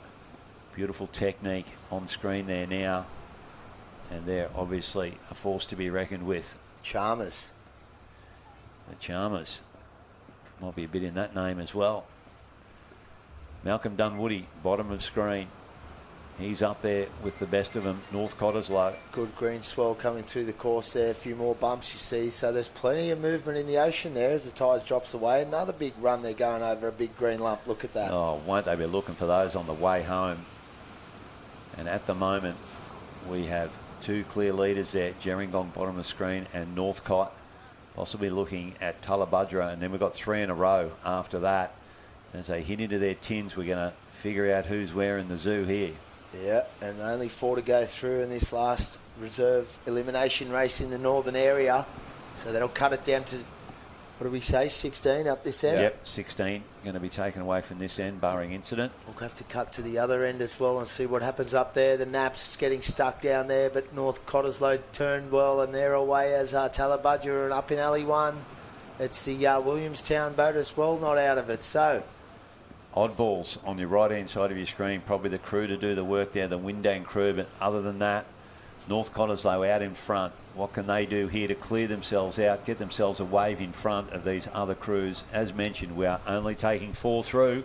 Beautiful technique on screen there now. And they're obviously a force to be reckoned with. Chalmers. The Chalmers. Might be a bit in that name as well. Malcolm Dunwoody, bottom of screen. He's up there with the best of them. North Cottesloe. Good green swell coming through the course there. A few more bumps you see. So there's plenty of movement in the ocean there as the tides drops away. Another big run they're going over a big green lump. Look at that. Oh, won't they be looking for those on the way home? And at the moment, we have two clear leaders there. Gerringong, bottom of screen, and Northcott possibly looking at Tullabudger. And then we've got 3 in a row after that. As they hit into their tins, we're going to figure out who's where in the zoo here. Yeah, and only 4 to go through in this last reserve elimination race in the northern area. So that'll cut it down to, what do we say, 16 up this end? Yep, 16 going to be taken away from this end, barring incident. We'll have to cut to the other end as well and see what happens up there. The Naps getting stuck down there, but North Cottesloe turned well, and they're away as Tullabudger, and up in alley 1. It's the Williamstown boat as well, not out of it. So oddballs on your right-hand side of your screen, probably the crew to do the work there, the Windang crew. But other than that, North Cottesloe out in front. What can they do here to clear themselves out, get themselves a wave in front of these other crews? As mentioned, we are only taking 4 through,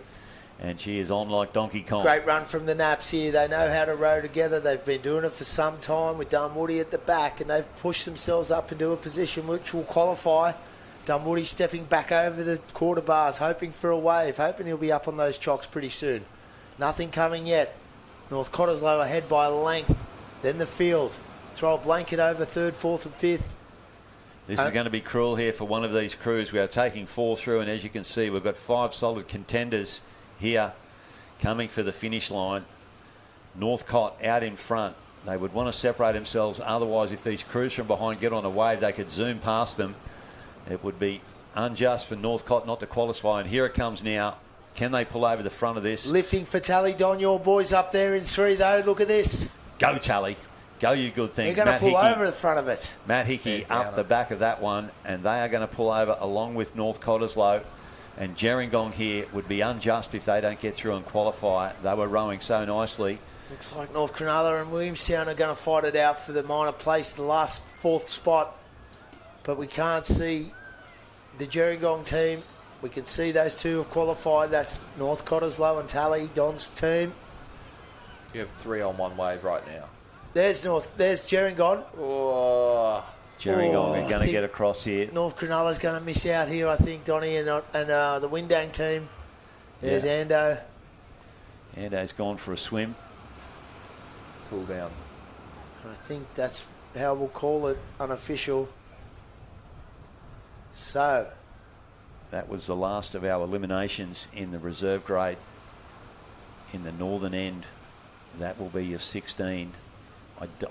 and she is on like Donkey Kong. Great run from the Naps here. They know how to row together. They've been doing it for some time with Dunwoody at the back, and they've pushed themselves up into a position which will qualify. Dunwoody stepping back over the quarter bars, hoping for a wave, hoping he'll be up on those chocks pretty soon. Nothing coming yet. North Cottesloe ahead by length. Then the field. Throw a blanket over 3rd, 4th and 5th. This is going to be cruel here for one of these crews. We are taking 4 through, and as you can see, we've got 5 solid contenders here coming for the finish line. Northcott out in front. They would want to separate themselves. Otherwise, if these crews from behind get on a wave, they could zoom past them. It would be unjust for Northcott not to qualify. And here it comes now. Can they pull over the front of this? Lifting for Tally Don. Your boys up there in 3, though. Look at this. Go, Tally. Go, you good thing. They're going to pull over the front of it. Matt Hickey up the back of that one. And they are going to pull over along with North Cottesloe. And Gerringong here would be unjust if they don't get through and qualify. They were rowing so nicely. Looks like North Cronulla and Williamstown are going to fight it out for the minor place, the last 4th spot. But we can't see the Gerringong team. We can see those 2 have qualified. That's North Cottesloe and Tally Don's team. You have 3 on one wave right now. There's Gerringong. Oh. Gerringong are going to get across here. North Cronulla's going to miss out here, I think, Donnie, and the Windang team. There's Ando. Ando's gone for a swim. Cool down. I think that's how we'll call it, unofficial. So that was the last of our eliminations in the reserve grade in the northern end. That will be your 16.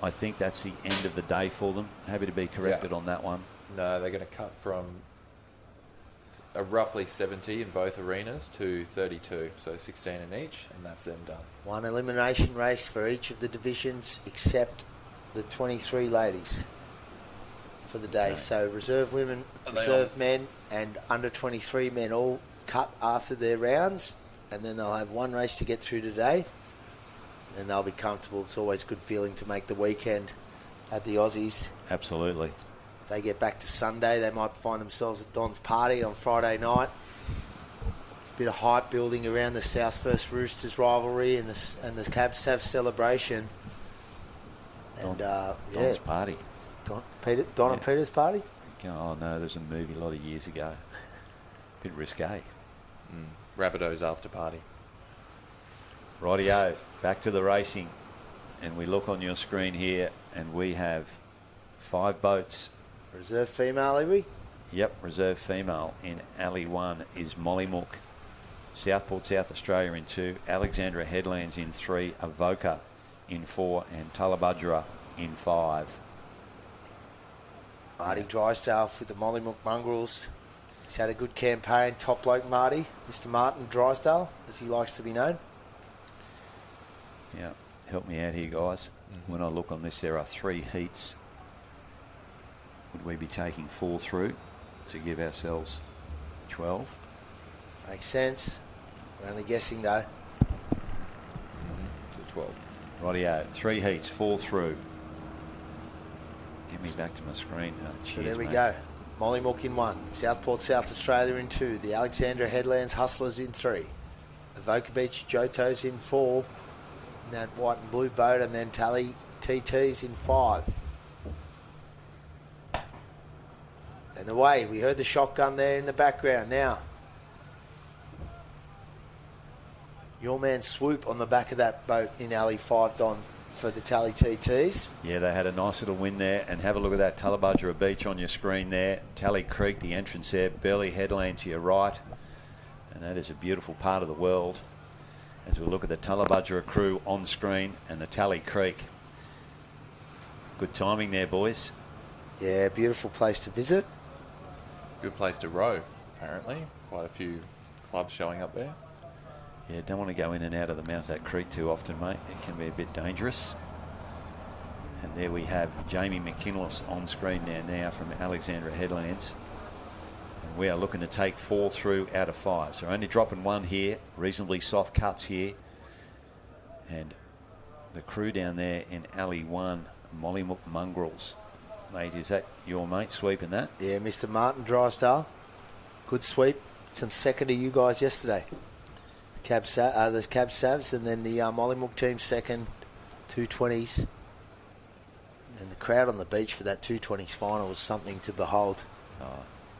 I think that's the end of the day for them. Happy to be corrected on that one. No, they're going to cut from a roughly 70 in both arenas to 32, so 16 in each, and that's them done. One elimination race for each of the divisions except the 23 ladies for the day. Okay. So reserve women, reserve men, and under 23 men all cut after their rounds, and then they'll have one race to get through today. and they'll be comfortable. It's always a good feeling to make the weekend at the Aussies. Absolutely. If they get back to Sunday, they might find themselves at Don's party on Friday night. There's a bit of hype building around the South First Roosters rivalry and the Cavs have celebration. And Don's party. Don and Peter's party? Oh no, there's a movie a lot of years ago. Bit risque. Rabbitohs after party. Rightio, back to the racing. And we look on your screen here and we have 5 boats. Reserve female, Avery? Yep, reserve female. In Alley 1 is Mollymook. Southport, South Australia in 2. Alexandra Headlands in 3. Avoca in 4. And Tullabudgera in 5. Marty Drysdale with the Mollymook Mongrels. He's had a good campaign. Top bloke, Marty. Mr. Martin Drysdale, as he likes to be known. Yeah, help me out here, guys. When I look on this, there are 3 heats. Would we be taking 4 through to give ourselves 12? Makes sense. We're only guessing, though. 12. Rightio, 3 heats, 4 through. Get me back to my screen. So there we go. Mollymook in 1. Southport, South Australia in 2. The Alexandra Headlands Hustlers in 3. Avoca Beach Jotos in 4. In that white and blue boat. And then Tally TTs in 5. And away. We heard the shotgun there in the background. Now, your man Swoop on the back of that boat in Alley 5, Don, for the Tally TTs. Yeah, they had a nice little win there. And have a look at that Tullabudgera Beach on your screen there. Tally Creek, the entrance there. Burleigh Headland to your right. And that is a beautiful part of the world. As we look at the Tullabudgera crew on screen and the Tally Creek. Good timing there, boys. Yeah, beautiful place to visit. Good place to row, apparently. Quite a few clubs showing up there. Yeah, don't want to go in and out of the mouth of that creek too often, mate. It can be a bit dangerous. And there we have Jamie McKinless on screen now from Alexandra Headlands. And we are looking to take 4 through out of 5. So only dropping 1 here. Reasonably soft cuts here. And the crew down there in Alley 1, Mollymook Mongrels. Mate, is that your mate sweeping that? Yeah, Mr. Martin Drysdale. Good sweep. Some second to you guys yesterday. The Cab Savs and then the Mollymook team second, 220s. And the crowd on the beach for that 220s final was something to behold.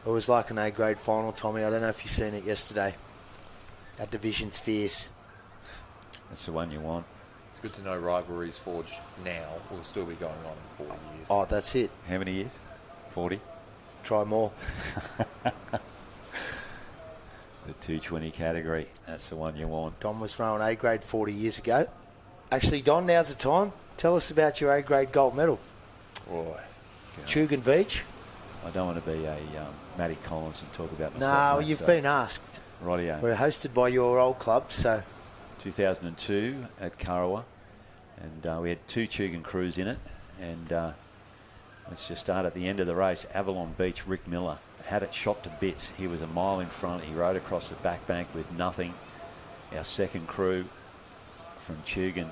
It was like an A-grade final, Tommy. I don't know if you've seen it yesterday. That division's fierce. That's the one you want. It's good to know rivalries forged now will still be going on in 40 years. Oh, that's it. How many years? 40? Try more. The 220 category. That's the one you want. Don was rowing A-grade 40 years ago. Actually, Don, now's the time. Tell us about your A-grade gold medal. Boy. Chugan Beach. I don't want to be a Matty Collins and talk about myself. No, mate, you've so. been asked. Rightio. We're hosted by your old club, so... 2002 at Kirra. And we had 2 Chugan crews in it. And let's just start at the end of the race. Avalon Beach, Rick Miller had it shot to bits. He was a mile in front. He rode across the back bank with nothing. Our second crew from Chugan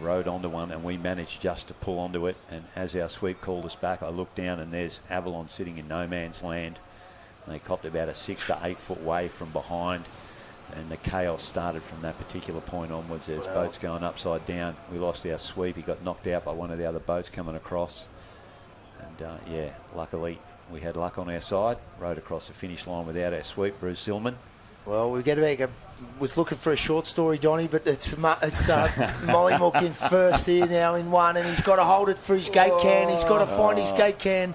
rode onto one, and we managed just to pull onto it. And as our sweep called us back, I looked down and there's Avalon sitting in no man's land. And they copped about a 6 to 8 foot wave from behind, and the chaos started from that particular point onwards. There's boats going upside down. We lost our sweep. He got knocked out by one of the other boats coming across. And yeah, luckily we had luck on our side. Rode across the finish line without our sweep. Bruce Zillman. Well, we get back. Was looking for a short story, Donny, but it's Mollymook in first here now in 1, and he's got to hold it for his gate can. He's got to find his gate can.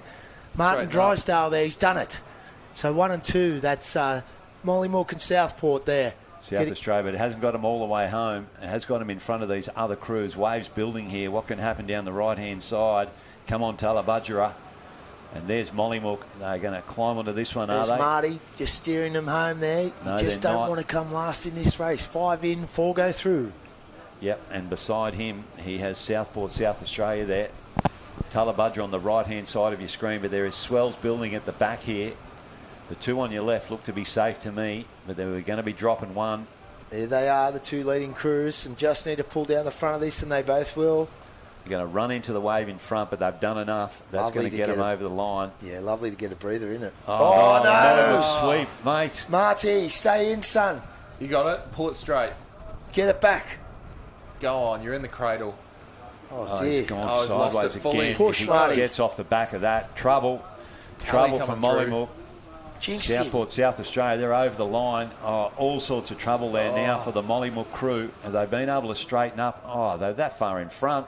Martin Drysdale there, he's done it. So 1 and 2, that's Mollymook and Southport there. South Australia, but it hasn't got him all the way home. It has got him in front of these other crews. Waves building here. What can happen down the right-hand side? Come on, Tullabudgera. And there's Mollymook. They're going to climb onto this one, there's are they? Marty just steering them home there. You just don't want to come last in this race. 5 in, 4 go through. Yep, and beside him, he has Southport, South Australia there. Tullabudgera on the right-hand side of your screen, but there is swells building at the back here. The 2 on your left look to be safe to me, but they were going to be dropping 1. There they are, the two leading crews, and just need to pull down the front of this, and they both will. They're going to run into the wave in front, but they've done enough. That's going to get them over the line. Yeah, lovely to get a breather in it. Oh no! Sweep, mate. Marty, stay in, son. You got it. Pull it straight. Get it back. Go on. You're in the cradle. Oh, dear. He's gone sideways again. Push, he Marty. Gets off the back of that. Trouble for Mollymook. Southport, South Australia, they're over the line. All sorts of trouble there now for the Mollymook crew. Have they been able to straighten up? They're that far in front.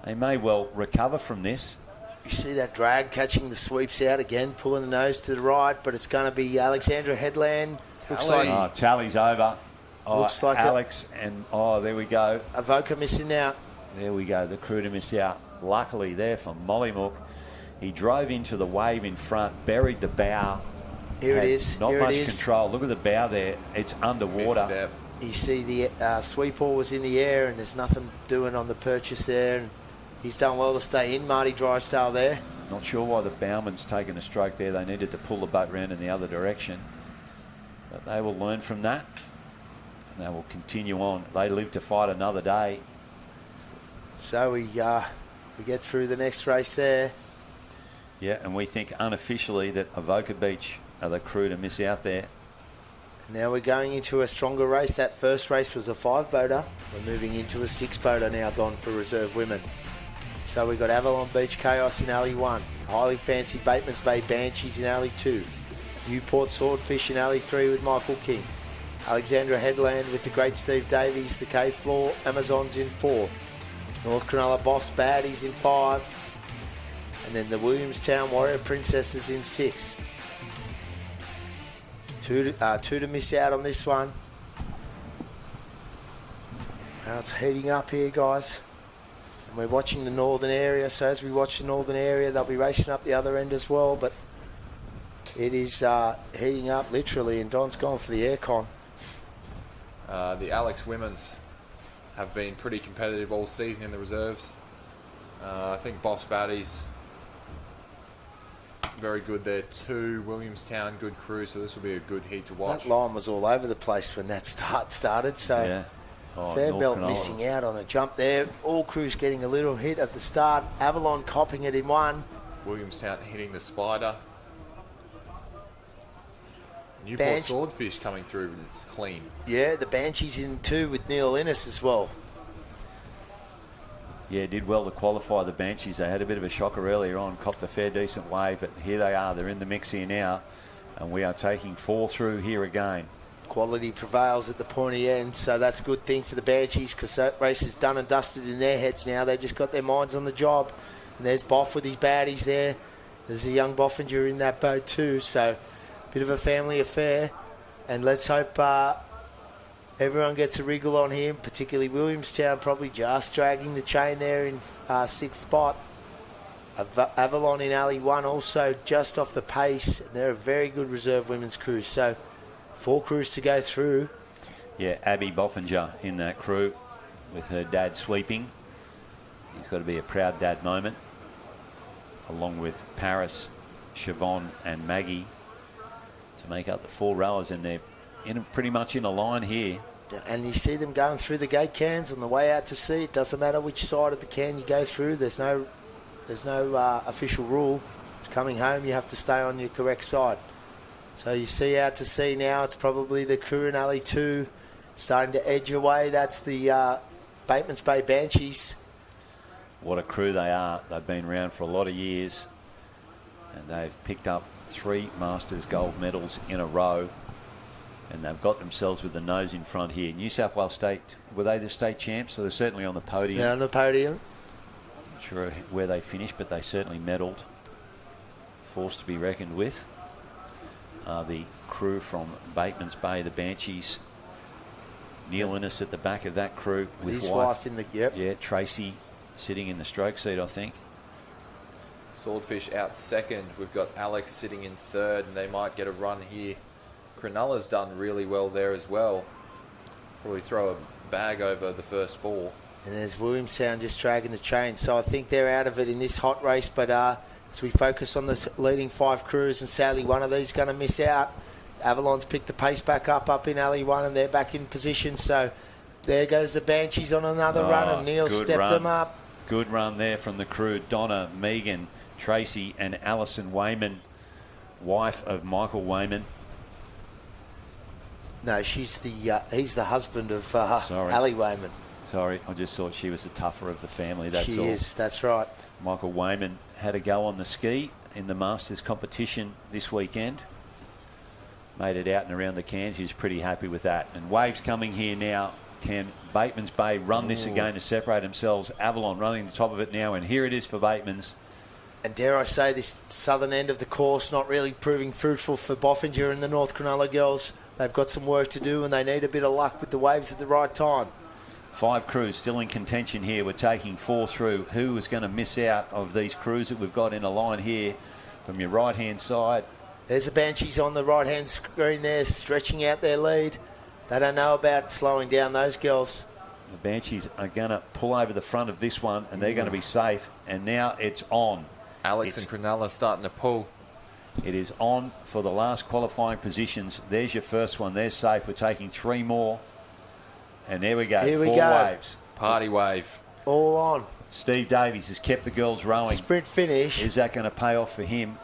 They may well recover from this. You see that drag catching the sweeps out again, pulling the nose to the right, but it's going to be Alexandra Headland. Looks like Tally's over. Looks like Alex and there we go. Avoca missing out. There we go. The crew to miss out. Luckily there for Mollymook. He drove into the wave in front, buried the bow. Here it is. Not much control. Look at the bow there. It's underwater. You see the sweep ball was in the air, and there's nothing doing on the purchase there. And he's done well to stay in, Marty Drysdale there. Not sure why the bowman's taken a stroke there. They needed to pull the boat round in the other direction. But they will learn from that, and they will continue on. They live to fight another day. So we get through the next race there. Yeah, and we think unofficially that Avoca Beach are the crew to miss out there. Now we're going into a stronger race. That first race was a 5-boater. We're moving into a 6-boater now, Don, for reserve women. So we've got Avalon Beach Chaos in Alley 1. Highly fancied Bateman's Bay Banshees in Alley 2. Newport Swordfish in Alley 3 with Michael King. Alexandra Headland with the great Steve Davies, the Cave Floor Amazons in 4. North Cronulla Boss Baddies in 5. And then the Williamstown Warrior Princesses in 6. Two to miss out on this one. Now it's heating up here, guys. And we're watching the northern area, so as we watch the northern area, they'll be racing up the other end as well, but it is heating up literally, and Don's gone for the aircon. The Alex Women's have been pretty competitive all season in the reserves. I think Boss Baddies very good there too. Williamstown, good crew, so this will be a good heat to watch. That line was all over the place when that started, so Fairbelt missing out on a jump there. All crews getting a little hit at the start. Avalon copping it in 1. Williamstown hitting the Spider. Newport Swordfish coming through clean. Yeah, the Banshees in 2 with Neil Innes as well. Yeah, did well to qualify the Banshees. They had a bit of a shocker earlier on, copped a fair decent wave, but here they are. They're in the mix here now, and we are taking 4 through here again. Quality prevails at the pointy end, so that's a good thing for the Banshees because that race is done and dusted in their heads now. They just got their minds on the job. And there's Boff with his baddies there. There's a young Boffinger in that boat too, so bit of a family affair. And let's hope everyone gets a wriggle on him, particularly Williamstown, probably just dragging the chain there in 6th spot. Avalon in Alley 1 also just off the pace. They're a very good reserve women's crew. So 4 crews to go through. Yeah, Abby Boffinger in that crew with her dad sweeping. He's got to be a proud dad moment. Along with Paris, Siobhan and Maggie to make up the 4 rowers, and they're pretty much in a line here. And you see them going through the gate cans on the way out to sea. It doesn't matter which side of the can you go through. There's no official rule. It's coming home. You have to stay on your correct side. So you see out to sea now. It's probably the crew in Alley 2 starting to edge away. That's the Bateman's Bay Banshees. What a crew they are. They've been around for a lot of years, and they've picked up 3 Masters gold medals in a row. And they've got themselves with the nose in front here. New South Wales State, were they the state champs? So they're certainly on the podium. Yeah, on the podium. Not sure where they finished, but they certainly medalled. Force to be reckoned with. The crew from Bateman's Bay, the Banshees. Neil Innes at the back of that crew with his wife in the Yeah, Tracy sitting in the stroke seat, I think. Swordfish out 2nd. We've got Alex sitting in 3rd, and they might get a run here. Cronulla's done really well there as well. Probably throw a bag over the first 4. And there's Williamstown just dragging the chain. So I think they're out of it in this hot race. But as we focus on the leading 5 crews, and sadly one of these is going to miss out. Avalon's picked the pace back up in alley 1, and they're back in position. So there goes the Banshees on another run, and Neil stepped them up. Good run there from the crew. Donna, Megan, Tracy and Alison Wayman, wife of Michael Wayman. No, he's the husband of Ali Wayman. Sorry, I just thought she was the tougher of the family, that's all. She is, that's right. Michael Wayman had a go on the ski in the Masters competition this weekend. Made it out and around the cans. He was pretty happy with that. And waves coming here now. Can Bateman's Bay run this again to separate themselves? Avalon running the top of it now, and here it is for Bateman's. And dare I say, this southern end of the course not really proving fruitful for Boffinger and the North Cronulla girls. They've got some work to do, and they need a bit of luck with the waves at the right time. 5 crews still in contention here. We're taking 4 through. Who is going to miss out of these crews that we've got in a line here from your right-hand side? There's the Banshees on the right-hand screen there, stretching out their lead. They don't know about slowing down those girls. The Banshees are going to pull over the front of this one, and they're going to be safe. And now it's on. Alex and Cronulla starting to pull. It is on for the last qualifying positions. There's your first one. They're safe. We're taking 3 more. And there we go. Here we 4 go. waves. Party wave. All on. Steve Davies has kept the girls rowing. Sprint finish. Is that going to pay off for him?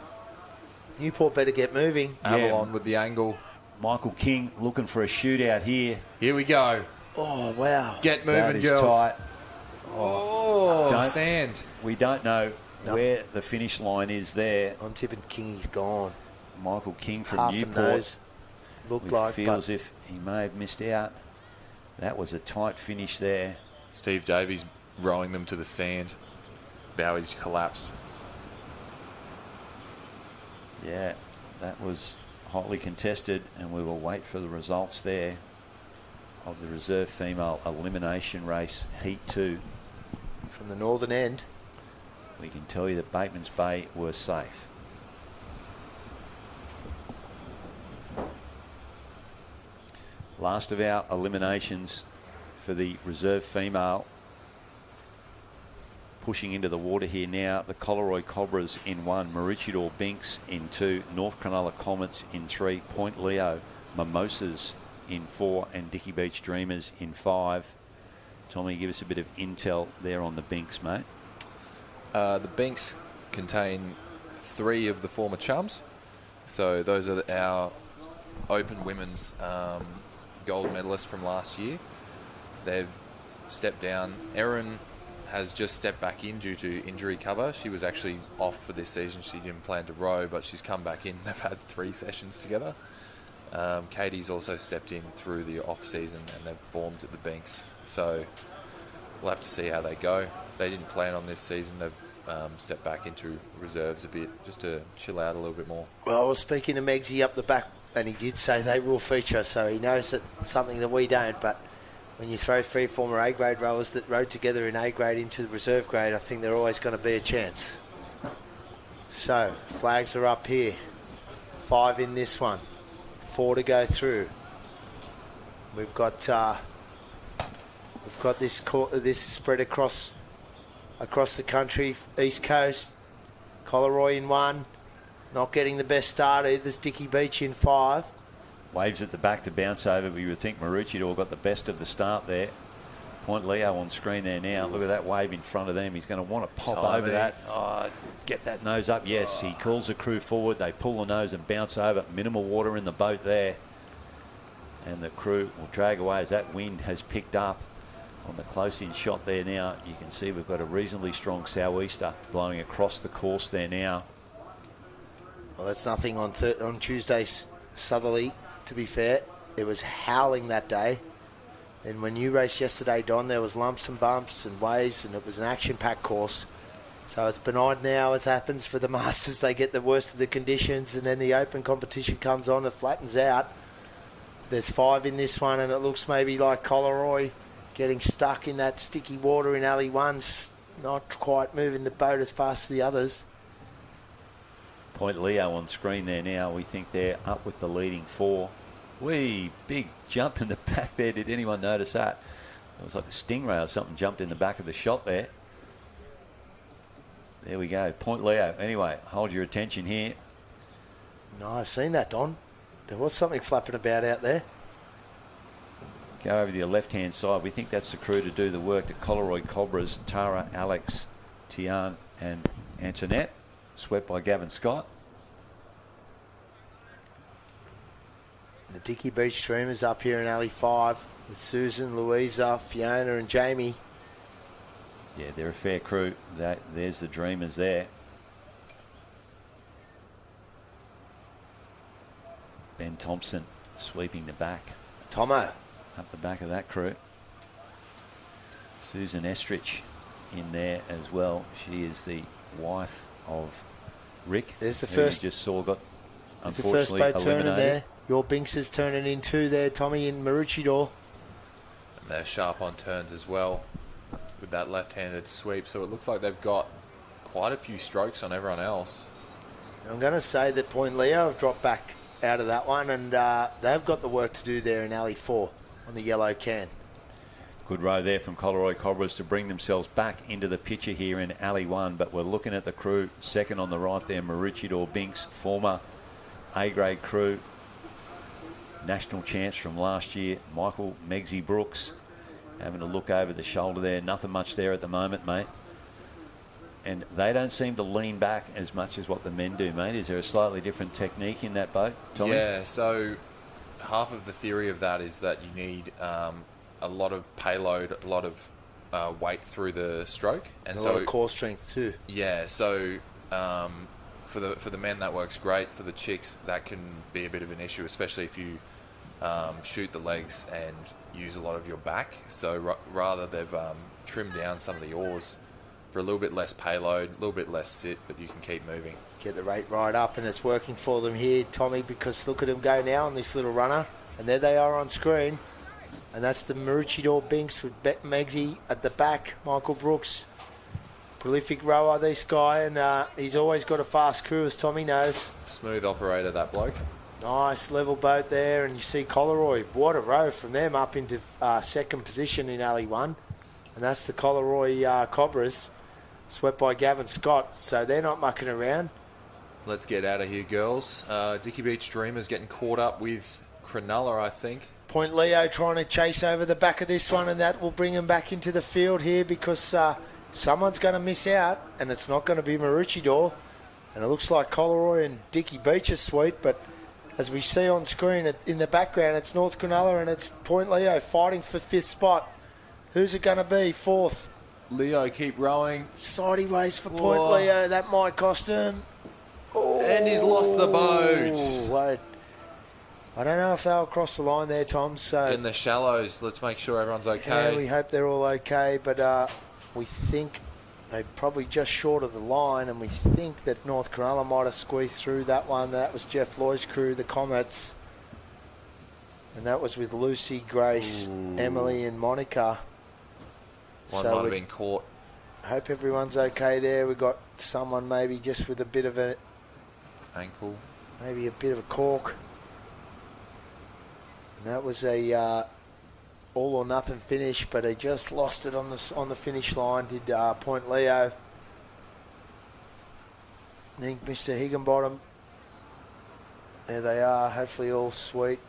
Newport better get moving. Avalon with the angle. Michael King looking for a shootout here. Here we go. Oh, wow. Get moving, that is girls. Tight. Sand. We don't know where the finish line is there. I'm tipping Kingy's gone. Michael King from Half Newport. a nose looked like. Feels as if he may have missed out. That was a tight finish there. Steve Davies rowing them to the sand. Bowie's collapsed. Yeah, that was hotly contested, and we will wait for the results there of the reserve female elimination race, Heat 2. From the northern end. We can tell you that Bateman's Bay were safe. Last of our eliminations for the reserve female. Pushing into the water here now, the Coleroy Cobras in 1, Maroochydore Binks in 2, North Cronulla Comets in 3, Point Leo Mimosas in 4, and Dicky Beach Dreamers in 5. Tommy, give us a bit of intel there on the Binks, mate. The Binks contain 3 of the former chums. So those are our Open Women's gold medalists from last year. They've stepped down. Erin has just stepped back in due to injury cover. She was actually off for this season. She didn't plan to row, but she's come back in. They've had 3 sessions together. Katie's also stepped in through the off-season, and they've formed at the Binks. So we'll have to see how they go. They didn't plan on this season. They've stepped back into reserves a bit just to chill out a little bit more. Well, I was speaking to Megsy up the back, and he did say they will feature, so he knows that something that we don't, but when you throw 3 former A-grade rowers that rowed together in A-grade into the reserve grade, I think they're always going to be a chance. So, flags are up here. 5 in this one. 4 to go through. We've got this spread across the country, East Coast. Coleroy in 1. Not getting the best start either. There's Dicky Beach in 5. Waves at the back to bounce over, but you would think Maroochydore got the best of the start there. Point Leo on screen there now. Look at that wave in front of them. He's going to want to pop over that. Oh, get that nose up. Yes, he calls the crew forward. They pull the nose and bounce over. Minimal water in the boat there. And the crew will drag away as that wind has picked up. On the close-in shot there now, you can see we've got a reasonably strong sou'easter blowing across the course there now. Well, that's nothing on Tuesday's southerly. To be fair, it was howling that day. And when you raced yesterday, Don, there was lumps and bumps and waves, and it was an action-packed course. So it's benign now, as happens for the Masters. They get the worst of the conditions, and then the Open competition comes on, it flattens out. There's 5 in this one, and it looks maybe like Coleroy getting stuck in that sticky water in alley 1's not quite moving the boat as fast as the others. Point Leo on screen there now. We think they're up with the leading 4. Wee, big jump in the back there. Did anyone notice that? It was like a stingray or something jumped in the back of the shot there. There we go. Point Leo. Anyway, hold your attention here. No, I've seen that, Don. There was something flapping about out there. Go over to your left-hand side. We think that's the crew to do the work. The Coleroy Cobras, Tara, Alex, Tian and Antoinette. Swept by Gavin Scott. The Dicky Beach Dreamers up here in Alley 5 with Susan, Louisa, Fiona and Jamie. Yeah, they're a fair crew. There's the Dreamers there. Ben Thompson sweeping the back. Tomo. Up the back of that crew. Susan Estrich in there as well. She is the wife of Rick. There's the first. You just saw got It's the first boat eliminated. turning there. Your Binks is turning in too there, Tommy, in Maroochydore. And they're sharp on turns as well with that left-handed sweep. So it looks like they've got quite a few strokes on everyone else. I'm going to say that Point Leo have dropped back out of that one, and they've got the work to do there in Alley 4 on the yellow can. Good row there from Coleroy Cobras to bring themselves back into the picture here in Alley 1. But we're looking at the crew second on the right there, Maroochydore Binks, former A-grade crew. National champs from last year, Michael Meggsy Brooks. Having a look over the shoulder there. Nothing much there at the moment, mate. And they don't seem to lean back as much as what the men do, mate. Is there a slightly different technique in that boat, Tommy? Yeah, so half of the theory of that is that you need a lot of payload, a lot of weight through the stroke. And a lot of core strength too. Yeah, so for the men that works great. For the chicks, that can be a bit of an issue, especially if you shoot the legs and use a lot of your back. So rather they've trimmed down some of the oars for a little bit less payload, a little bit less sit, but you can keep moving. Get the rate right up, and it's working for them here, Tommy, because look at them go now on this little runner, and there they are on screen. And that's the Maroochydore Binks with Meggsy at the back, Michael Brooks. Prolific rower, this guy, and he's always got a fast crew, as Tommy knows. Smooth operator, that bloke. Nice level boat there, and you see Coleroy. What a row from them up into second position in Alley 1. And that's the Coleroy Cobras, swept by Gavin Scott, so they're not mucking around. Let's get out of here, girls. Dicky Beach Dreamers getting caught up with Cronulla, I think. Point Leo trying to chase over the back of this one, and that will bring him back into the field here because someone's going to miss out, and it's not going to be Maroochydore. And it looks like Coleroy and Dicky Beach are sweet, but as we see on screen in the background, it's North Cronulla and it's Point Leo fighting for fifth spot. Who's it going to be? Fourth. Leo, keep rowing. Sideways for Point Leo. That might cost him. Oh, and he's lost the boat. Wait. I don't know if they'll cross the line there, Tom. So in the shallows, let's make sure everyone's okay. Yeah, we hope they're all okay, but we think they're probably just short of the line, and we think that North Cronulla might have squeezed through that one. That was Jeff Loy's crew, the Comets. And that was with Lucy, Grace, Emily and Monica. One might have been caught. Hope everyone's okay there. We've got someone maybe just with a bit of an ankle. Maybe a bit of a cork. And that was a all or nothing finish, but he just lost it on the finish line, did Point Leo. I think Mr. Higginbottom. There they are, hopefully all sweet.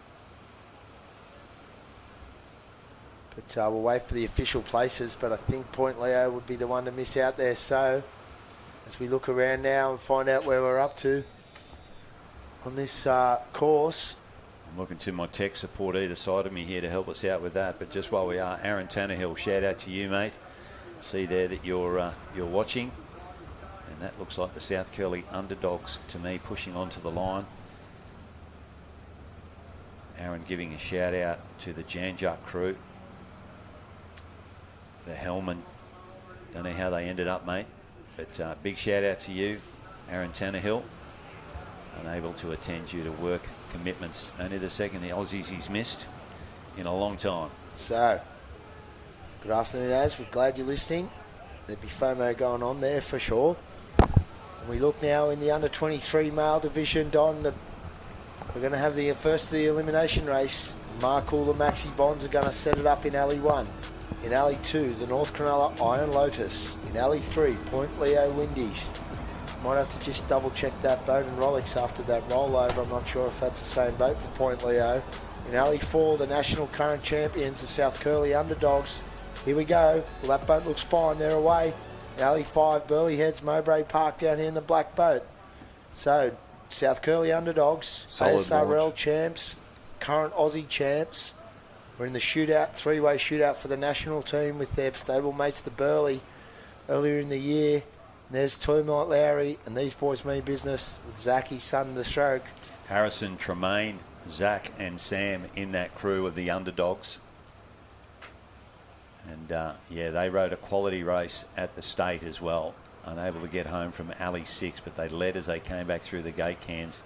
But we'll wait for the official places, but I think Point Leo would be the one to miss out there. So as we look around now and find out where we're up to on this course. I'm looking to my tech support either side of me here to help us out with that. But just while we are, Aaron Tannehill, shout out to you, mate. See there that you're watching. And that looks like the South Curly Underdogs to me, pushing onto the line. Aaron giving a shout out to the Janjuk crew. The Hellman. Don't know how they ended up, mate. But big shout out to you, Aaron Tannehill. Unable to attend due to work commitments. Only the second the Aussies he's missed in a long time. So, good afternoon, Az. We're glad you're listening. There'd be FOMO going on there for sure. And we look now in the under-23 male division, Don. We're going to have the first of the elimination race. Mark All and Maxi Bonds are going to set it up in Alley 1. In Alley 2, the North Cronulla Iron Lotus. In Alley 3, Point Leo Windies. Might have to just double check that boat and Rolex after that rollover. I'm not sure if that's the same boat for Point Leo. In Alley 4, the national current champions, the South Curly underdogs. Here we go. Well, that boat looks fine. They're away. Alley 5, Burley Heads, Mowbray Park down here in the black boat. So, South Curly underdogs, Solid ASRL launch. champs, current Aussie champs. We're in the shootout, three-way shootout for the national team with their stablemates, the Burley, earlier in the year. And there's Toymont Lowry, and these boys mean business with Zachy, son of the stroke. Harrison, Tremaine, Zach and Sam in that crew of the underdogs. And, they rode a quality race at the state as well. Unable to get home from Alley 6, but they led as they came back through the gate cans.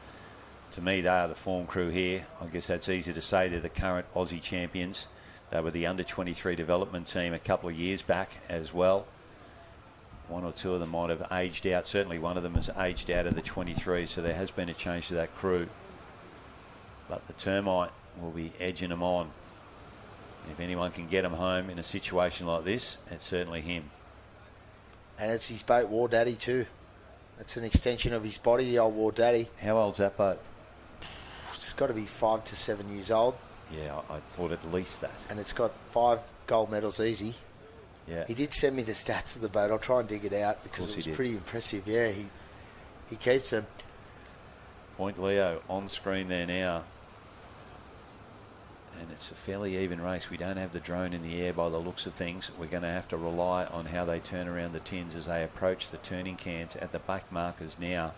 To me, they are the form crew here. I guess that's easy to say. They're the current Aussie champions. They were the under-23 development team a couple of years back as well. One or two of them might have aged out. Certainly one of them has aged out of the 23, so there has been a change to that crew. But the Termite will be edging them on. If anyone can get him home in a situation like this, it's certainly him. And it's his boat, War Daddy, too. That's an extension of his body, the old War Daddy. How old's that boat? It's got to be 5 to 7 years old. Yeah, I thought at least that. And it's got 5 gold medals easy. Yeah. He did send me the stats of the boat. I'll try and dig it out because it was pretty impressive. Yeah, he keeps them. Point Leo on screen there now. And it's a fairly even race. We don't have the drone in the air by the looks of things. We're going to have to rely on how they turn around the tins as they approach the turning cans at the back markers now.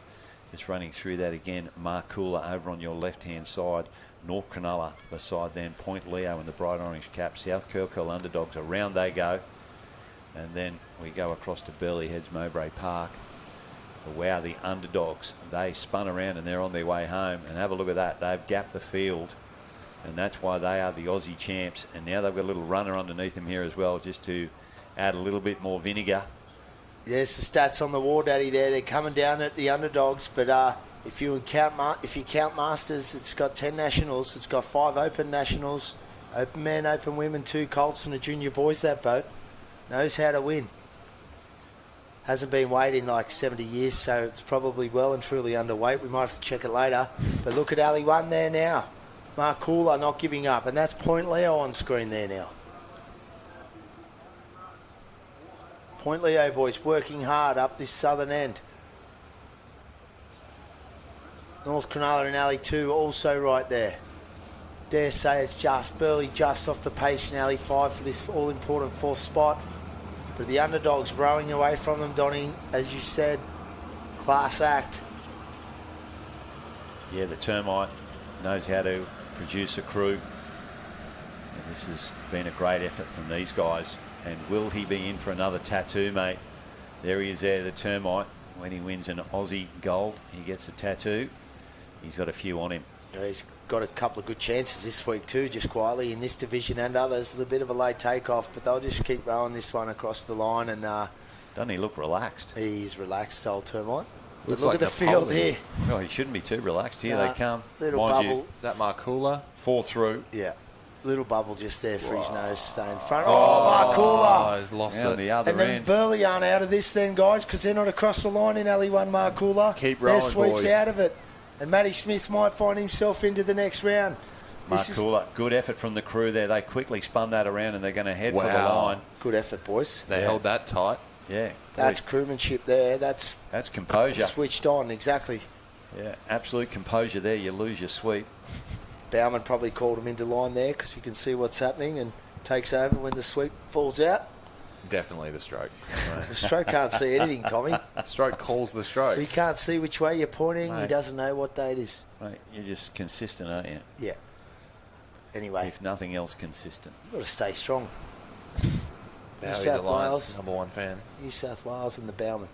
Just running through that again. Markula over on your left-hand side. North Cronulla beside them. Point Leo in the bright orange cap. South Curl underdogs. Around they go. And then we go across to Burley Heads, Mowbray Park. But wow, the underdogs. They spun around and they're on their way home. And have a look at that. They've gapped the field. And that's why they are the Aussie champs. And now they've got a little runner underneath them here as well, just to add a little bit more vinegar. Yes, the stats on the War Daddy there. They're coming down at the underdogs. But if you count Masters, it's got 10 nationals. It's got 5 open nationals. Open men, open women, 2 colts and a junior boys, that boat. Knows how to win. Hasn't been weighed in like 70 years, so it's probably well and truly underweight. We might have to check it later. But look at Alley 1 there now. Markula not giving up, and that's Point Leo on screen there now. Point Leo boys working hard up this southern end. North Cronulla and Alley 2 also right there. Dare say it's just Burley just off the pace in Alley 5 for this all-important 4th spot. But the underdogs rowing away from them, Donnie, as you said, class act. Yeah, the Termite knows how to produce a crew. And this has been a great effort from these guys. And will he be in for another tattoo, mate? There he is there, the Termite. When he wins an Aussie gold, he gets a tattoo. He's got a few on him. Yeah, he's got a couple of good chances this week too, just quietly in this division and others. A bit of a late takeoff, but they'll just keep rowing this one across the line. And doesn't he look relaxed? He's relaxed, old Termite. Looks look like at the field here. Well, he shouldn't be too relaxed. Here they come. Little bubble. Is that Markula? 4 through. Yeah. Little bubble just there for his nose, staying front. Oh, Markula. He's lost Down it. the other And then end. Burley aren't out of this then, guys, because they're not across the line in Alley 1, Markula. Keep rolling, They're sweeps boys. out of it. And Matty Smith might find himself into the next round. Markula, good effort from the crew there. They quickly spun that around and they're going to head for the line. Good effort, boys. They held that tight. Yeah. That's crewmanship there. That's composure. Switched on, exactly. Yeah, absolute composure there. You lose your sweep. Bowman probably called him into line there because he can see what's happening and takes over when the sweep falls out. Definitely the stroke. The stroke can't see anything, Tommy. Stroke calls the stroke. He can't see which way you're pointing. Mate. He doesn't know what day it is. Mate, you're just consistent, aren't you? Yeah. Anyway, If nothing else, consistent. you've got to stay strong. Now New he's South Alliance Wales. #1 fan. New South Wales and the Bowman.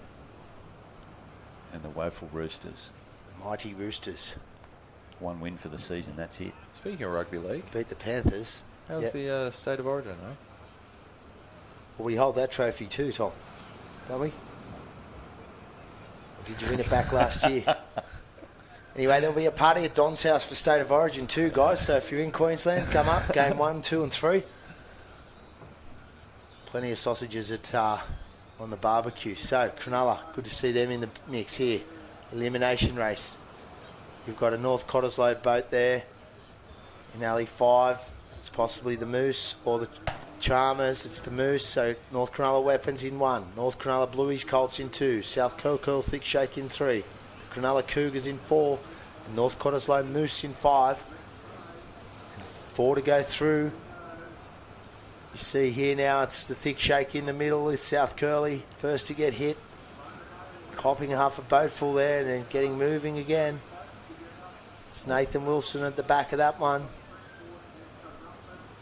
And the woeful Roosters. The mighty Roosters. 1 win for the season, that's it. Speaking of rugby league, Beat the Panthers. how's Yep. the state of origin, eh? Well, we hold that trophy too, Tom. Don't we? Or did you win it back last year? Anyway, there'll be a party at Don's house for State of Origin too, guys. So if you're in Queensland, come up. Game 1, 2 and 3. Plenty of sausages at on the barbecue. So, Cronulla, good to see them in the mix here. Elimination race. We've got a North Cottesloe boat there in Alley 5. It's possibly the Moose or the Charmers. It's the Moose. So, North Cronulla Weapons in 1. North Cronulla Blueies Colts in 2. South Curl Thick Shake in 3. The Cronulla Cougars in 4. And North Cottesloe Moose in 5. And 4 to go through. You see here now it's the Thick Shake in the middle with South Curly. First to get hit. Copping half a boatful there and then getting moving again. It's Nathan Wilson at the back of that one.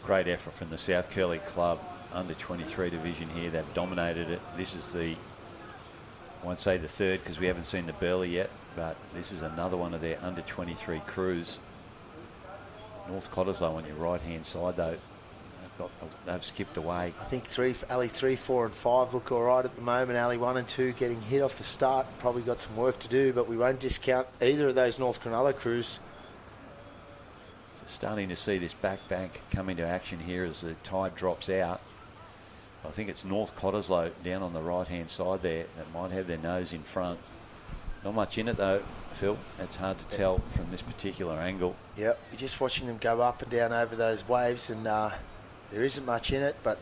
Great effort from the South Curly Club under 23 division here. They've dominated it. This is the, I won't say the third because we haven't seen the Burley yet, but this is another one of their under 23 crews. North Cottesloe on your right hand side though. They've skipped away. I think Alley 3, 4 and 5 look all right at the moment. Alley 1 and 2 getting hit off the start. Probably got some work to do, but we won't discount either of those North Cronulla crews. So starting to see this back bank come into action here as the tide drops out. I think it's North Cottesloe down on the right-hand side there that might have their nose in front. Not much in it though, Phil. It's hard to tell from this particular angle. Yep, you're just watching them go up and down over those waves and there isn't much in it, but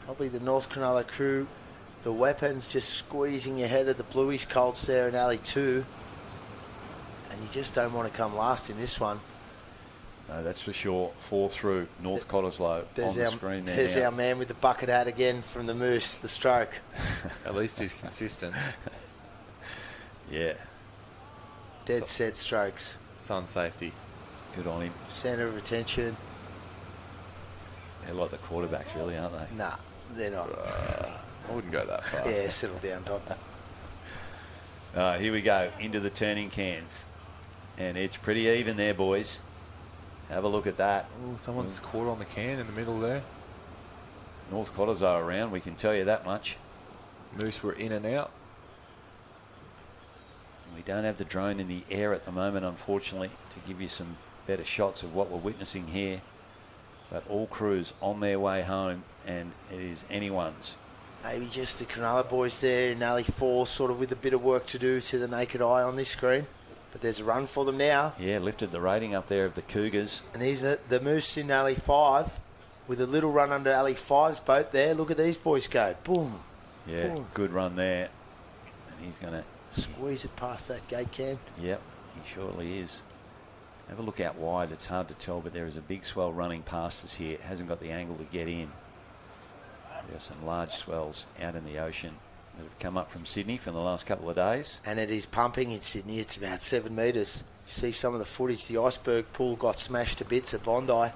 probably the North Cronulla crew, the Weapons just squeezing ahead of the Blueies Colts there in Alley 2. And you just don't want to come last in this one. No, that's for sure. 4 through North Cottesloe on the screen there. There's now. our man with the bucket hat again from the Moose, the stroke. At least he's consistent. Yeah. Dead set strokes. Sun safety. Good on him. Centre of attention. They're like the quarterbacks, really, aren't they? Nah, they're not. I wouldn't go that far. Yeah, settle down, Todd. Here we go, into the turning cans. And it's pretty even there, boys. Have a look at that. Oh, someone's caught on the can in the middle there. North Cottesloe around, we can tell you that much. Moose were in and out. We don't have the drone in the air at the moment, unfortunately, to give you some better shots of what we're witnessing here. But all crews on their way home, and it is anyone's. Maybe just the Cronulla boys there in Alley 4, sort of with a bit of work to do to the naked eye on this screen. But there's a run for them now. Yeah, lifted the rating up there of the Cougars. And these are the Moose in Alley 5 with a little run under Alley 5's boat there. Look at these boys go. Boom. Yeah, boom. Good run there. And he's going to squeeze it past that gate can. Yep, he surely is. Have a look out wide. It's hard to tell, but there is a big swell running past us here. It hasn't got the angle to get in. There are some large swells out in the ocean that have come up from Sydney for the last couple of days. And it is pumping in Sydney. It's about 7 metres. You see some of the footage. The iceberg pool got smashed to bits at Bondi.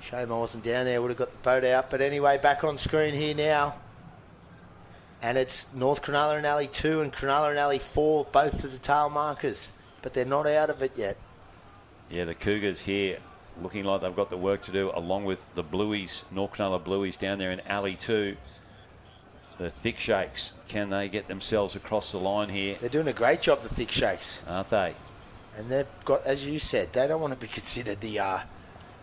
Shame I wasn't down there. Would have got the boat out. But anyway, back on screen here now. And it's North Cronulla and Alley 2 and Cronulla and Alley 4, both of the tail markers. But they're not out of it yet. Yeah, the Cougars here looking like they've got the work to do, along with the Blueies, North Cronulla Blueies down there in Alley 2. The Thick Shakes, can they get themselves across the line here? They're doing a great job, the Thick Shakes. Aren't they? And they've got, as you said, they don't want to be considered the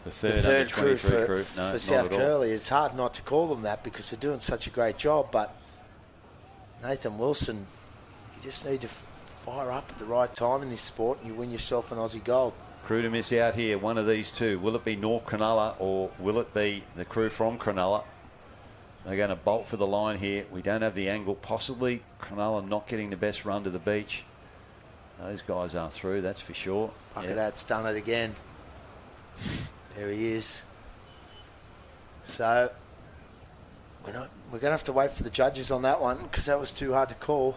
third crew for South not at all. Curly. It's hard not to call them that because they're doing such a great job, but Nathan Wilson, you just need to fire up at the right time in this sport and you win yourself an Aussie gold. Crew to miss out here, one of these two. Will it be North Cronulla or will it be the crew from Cronulla? They're going to bolt for the line here. We don't have the angle. Possibly Cronulla not getting the best run to the beach. Those guys are through, that's for sure. Look at that's done it again. There he is. So we're going to have to wait for the judges on that one because that was too hard to call.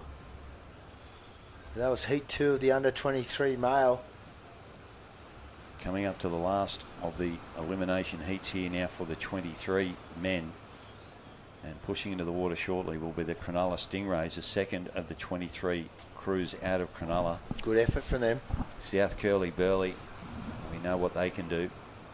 That was heat 2 of the under 23 male. Coming up to the last of the elimination heats here now for the 23 men. And pushing into the water shortly will be the Cronulla Stingrays, the second of the 23 crews out of Cronulla. Good effort from them. South Curly Burley, we know what they can do.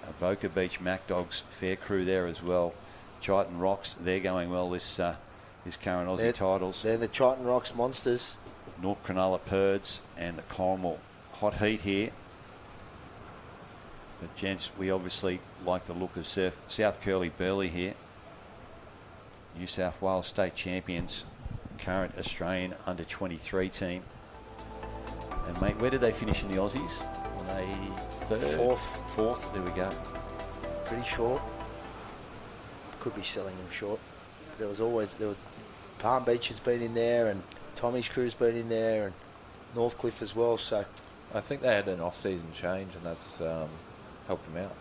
Avoca Beach Mac Dogs, fair crew there as well. Chiton Rocks, they're going well this current Aussie titles. They're the Chiton Rocks monsters. North Cronulla Purds and the Cornwall. Hot heat here. But gents, we obviously like the look of South Curly Burley here. New South Wales state champions, current Australian under-23 team. And mate, where did they finish in the Aussies? Were they third? Fourth. There we go. Pretty short. Could be selling him short. There was Palm Beach has been in there, and Tommy's crew's been in there, and Northcliffe as well. So I think they had an off-season change, and that's helped them out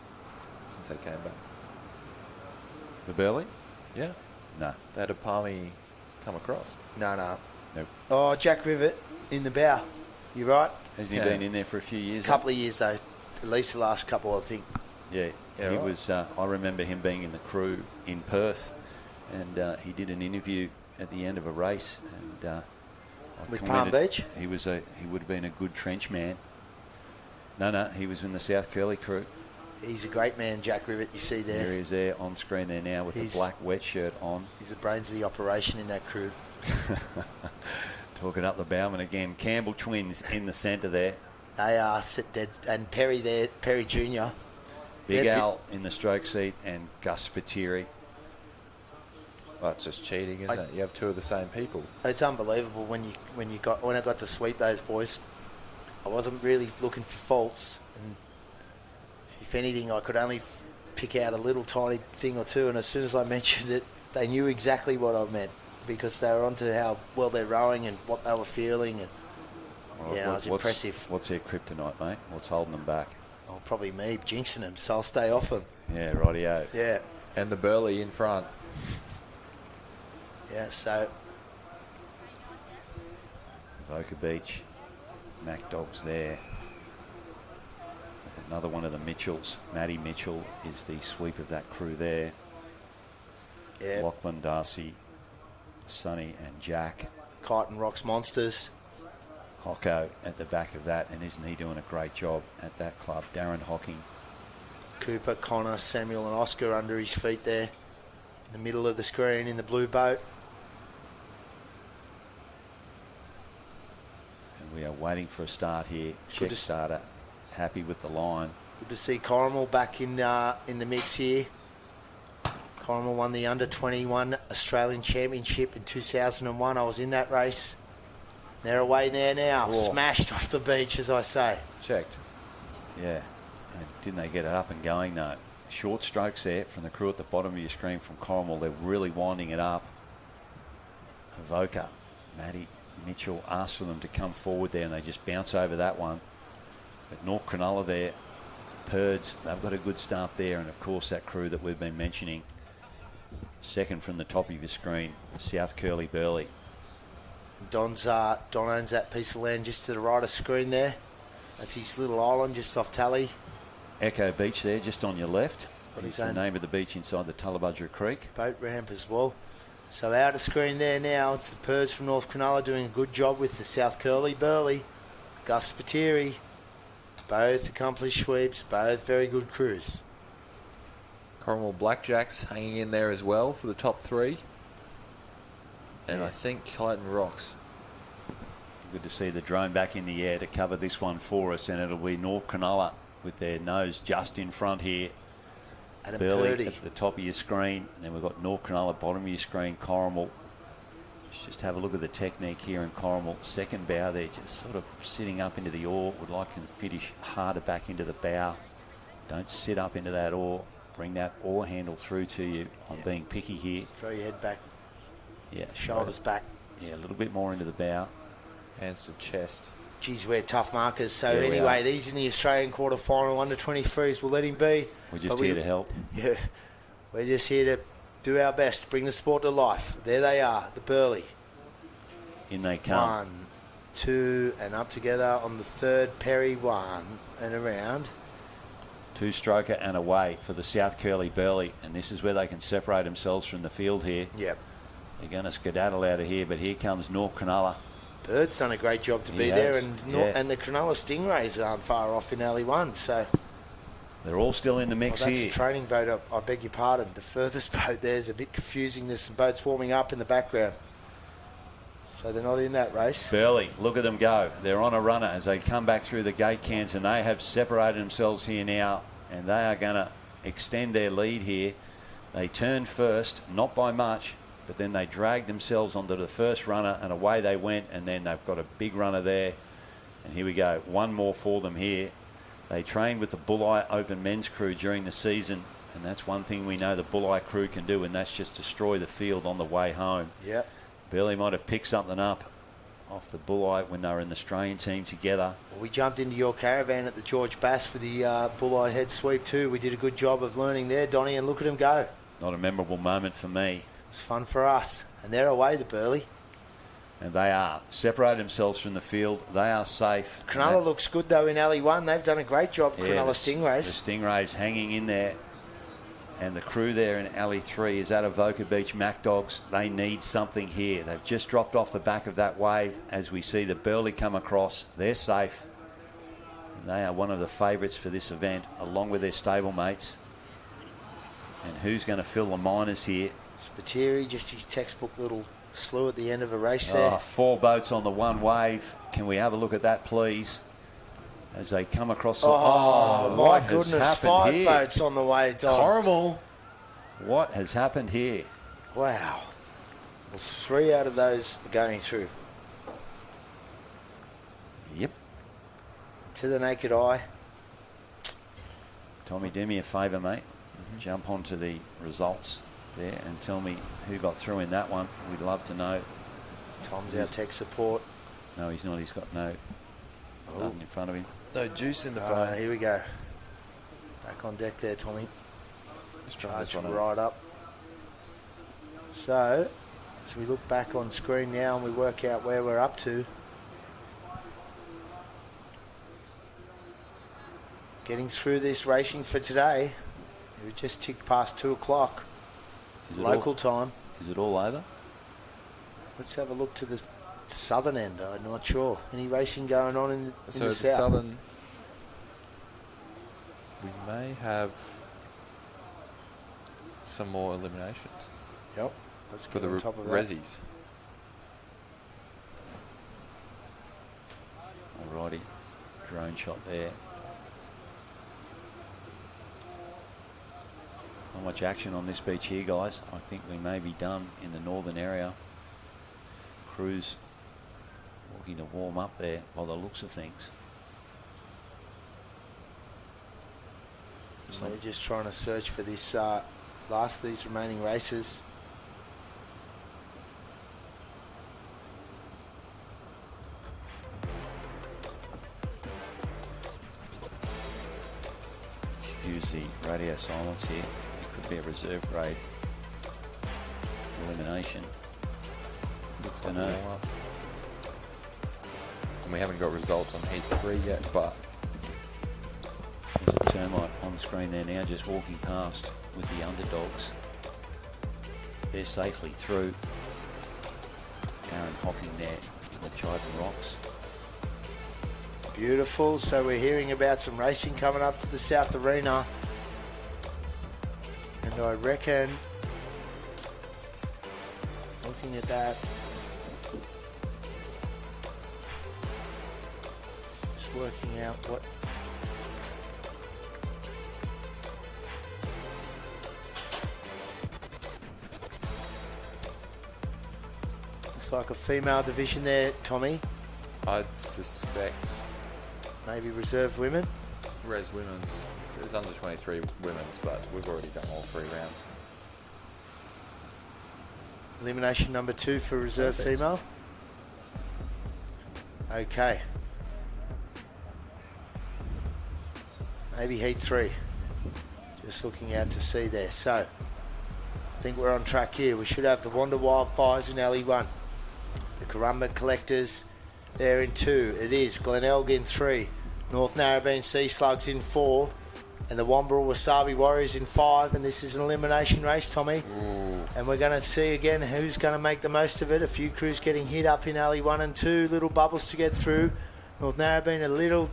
since they came back. The Burley? Yeah. No. They had a Palmy come across. No. Nope. Oh, Jack Rivet in the bow. You're right. Hasn't he been in there for a few years? A couple of years, though. At least the last couple, I think. Yeah, he right. was. I remember him being in the crew in Perth, and he did an interview at the end of a race. And with Palm Beach? He would have been a good trench man. No, he was in the South Curly crew. He's a great man, Jack Rivet, you see there. There he is there on screen there now with the black wet shirt on. He's the brains of the operation in that crew. Talking up the bowman again. Campbell twins in the centre there. They are sit dead. And Perry there, Perry Jr. Big Al in the stroke seat and Gus Spiteri. Well, it's just cheating, isn't it? You have two of the same people. It's unbelievable when I got to sweep those boys. I wasn't really looking for faults, and if anything, I could only pick out a little tiny thing or two. And as soon as I mentioned it, they knew exactly what I meant because they were onto how well they're rowing and what they were feeling. And it was impressive. What's their kryptonite, mate? What's holding them back? Oh, probably me jinxing them, so I'll stay off them. Yeah, rightio. Yeah. And the Burley in front. Yeah, so Avoca Beach, Mac Dogs there. With another one of the Mitchells. Matty Mitchell is the sweep of that crew there. Yeah. Lachlan Darcy, Sonny and Jack. Kite and Rocks Monsters. Hocko at the back of that, and isn't he doing a great job at that club? Darren Hocking. Cooper, Connor, Samuel and Oscar under his feet there. In the middle of the screen in the blue boat. And we are waiting for a start here. Check starter. Happy with the line. Good to see Corrimal back in the mix here. Corrimal won the Under-21 Australian Championship in 2001. I was in that race. They're away there now. Whoa. Smashed off the beach, as I say. Checked. Yeah. And didn't they get it up and going, though? Short strokes there from the crew at the bottom of your screen from Corrimal. They're really winding it up. Avoca, Matty Mitchell asked for them to come forward there, and they just bounce over that one. But North Cronulla there, Purds, they've got a good start there. And, of course, that crew that we've been mentioning. Second from the top of your screen, South Curly Burley. Don owns that piece of land just to the right of screen there. That's his little island just off Tally. Echo Beach there, just on your left. What is is the that? name of the beach inside the Tullabudgera Creek. Boat ramp as well. So out of screen there now, it's the Purds from North Cronulla doing a good job with the South Curly Burley. Gus Spiteri. Both accomplished sweeps, both very good crews. Corrimal Blackjacks hanging in there as well for the top three. And I think Clayton Rocks. Good to see the drone back in the air to cover this one for us, and it'll be North Cronulla with their nose just in front here. Adam Burley Purdy at the top of your screen, and then we've got North Cronulla bottom of your screen. Corrimal. Let's just have a look at the technique here in Corrimal. Second bow there, just sort of sitting up into the oar. Would like to finish harder back into the bow. Don't sit up into that oar. Bring that oar handle through to you. I'm being picky here. Throw your head back. Yeah, Shoulders back. Yeah, a little bit more into the bow. Hands to chest. Geez, we're tough markers. So Yeah, we anyway, are. these in the Australian quarter-final Under-23s. We'll let him be. We're just here to help. Yeah, we're just here to do our best to bring the sport to life. There they are, the Burley. In they come. 1, 2, and up together on the third. Perry 1 and around. Two-stroker and away for the South Curly Burley, and this is where they can separate themselves from the field here. Yep. They're going to skedaddle out of here, but here comes North Cronulla. Bird's done a great job to He be has, there, yeah. and the Cronulla Stingrays aren't far off in alley 1. So They're all still in the mix that's here. a training boat. I beg your pardon. The furthest boat there is a bit confusing. There's some boats warming up in the background, so they're not in that race. Burley, look at them go. They're on a runner as they come back through the gate cans, and they have separated themselves here now, and they are going to extend their lead here. They turn first, not by much, but then they dragged themselves onto the first runner and away they went, and then they've got a big runner there. And here we go, one more for them here. They trained with the Bulli Open men's crew during the season, and that's one thing we know the Bulli crew can do, and that's just destroy the field on the way home. Yep. Burley might have picked something up off the Bulli when they were in the Australian team together. Well, we jumped into your caravan at the George Bass with the Bulli head sweep too. We did a good job of learning there, Donnie, and look at them go. Not a memorable moment for me. It was fun for us. And they're away, the Burley. And they are. Separated themselves from the field. They are safe. Cronulla looks good, though, in Alley 1. They've done a great job, Cronulla Stingrays. The Stingrays hanging in there. And the crew there in Alley 3 is out of Voca Beach Mac Dogs. They need something here. They've just dropped off the back of that wave as we see the Burley come across. They're safe. And they are one of the favourites for this event, along with their stablemates. And who's going to fill the minors here? Spiteri, just his textbook little slew at the end of a race there. 4 boats on the one wave. Can we have a look at that, please? As they come across. My goodness, 5 here? boats on the way, Don. Horrible. What has happened here? Wow. Well, 3 out of those are going through. Yep. To the naked eye. Tommy, do me a favour, mate. Jump onto the results there and tell me who got through in that one. We'd love to know. Tom's our tech support. No, he's not. He's got nothing in front of him. No juice in the phone. Here we go. Back on deck there, Tommy. Charge right up. So, as we look back on screen now and we work out where we're up to. Getting through this racing for today. We just ticked past 2 o'clock. Local time. Is it all over? Let's have a look to the southern end. I'm not sure. Any racing going on in the south? Southern, we may have some more eliminations. Yep. Let's for get the on top of that. Rezzies. Alrighty. Drone shot there. Not much action on this beach here, guys. I think we may be done in the northern area. Crews looking to warm up there by the looks of things. So we're just trying to search for this last of these remaining races. Use the radio silence here. It could be a reserve grade elimination. Looks like and we haven't got results on heat 3 yet, but there's a termite on the screen there now, just walking past with the underdogs. They're safely through. Aaron Hocking there in the Chidden Rocks. Beautiful. So we're hearing about some racing coming up to the South Arena. And I reckon, looking at that, just working out what looks like a female division there, Tommy. I'd suspect maybe reserve women. Res women's. It's under 23 women's, but we've already done all 3 rounds. Elimination number 2 for reserve female. Okay. Maybe heat 3. Just looking out to sea there. So, I think we're on track here. We should have the Wander Wildfires in Alley 1. The Currumbin Collectors there in 2. It is Glenelg in 3. North Narrabeen Sea Slugs in 4. And the Wamburrel Wasabi Warriors in 5. And this is an elimination race, Tommy. Ooh. And we're going to see again who's going to make the most of it. A few crews getting hit up in Alley 1 and 2. Little bubbles to get through. North Narrabeen a little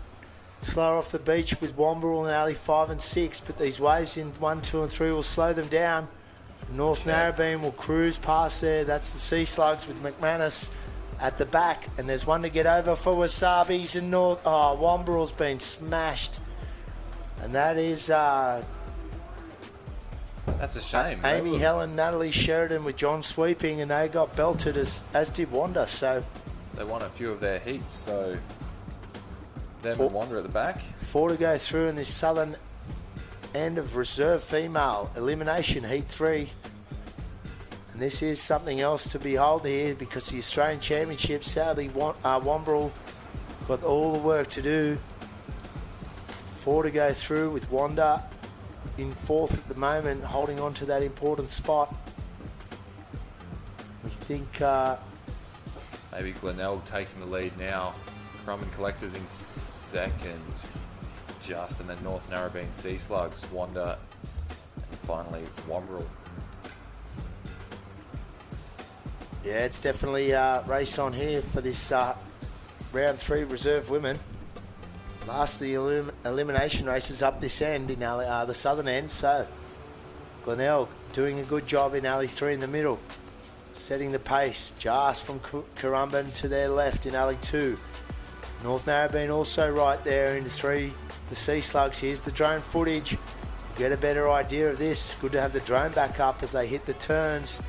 slower off the beach with Wamburrel in Alley 5 and 6. But these waves in 1, 2 and 3 will slow them down. North Narrabeen will cruise past there. That's the Sea Slugs with McManus at the back, and there's one to get over for Wasabi's in North. Oh, Wamburrel's been smashed, and that is That's a shame. Amy Helen, Natalie Sheridan with John Sweeping, and they got belted as did Wanda. So they won a few of their heats. So them and Wanda at the back. 4 to go through in this southern end of reserve female elimination heat 3. And this is something else to behold here, because the Australian Championship, sadly, Wombrel got all the work to do. 4 to go through with Wanda in 4th at the moment, holding on to that important spot. We think maybe Glenelg taking the lead now. Currumbin Collectors in 2nd, just, and then North Narrabeen Sea Slugs, Wanda, and finally Wombrel. Yeah, it's definitely a race on here for this round 3 reserve women. Last of the elimination races up this end in the southern end. So Glenelg doing a good job in alley 3 in the middle, setting the pace just from Currumbin to their left in alley 2. North Narrabeen also right there in 3. The Sea Slugs. Here's the drone footage. Get a better idea of this. Good to have the drone back up as they hit the turns.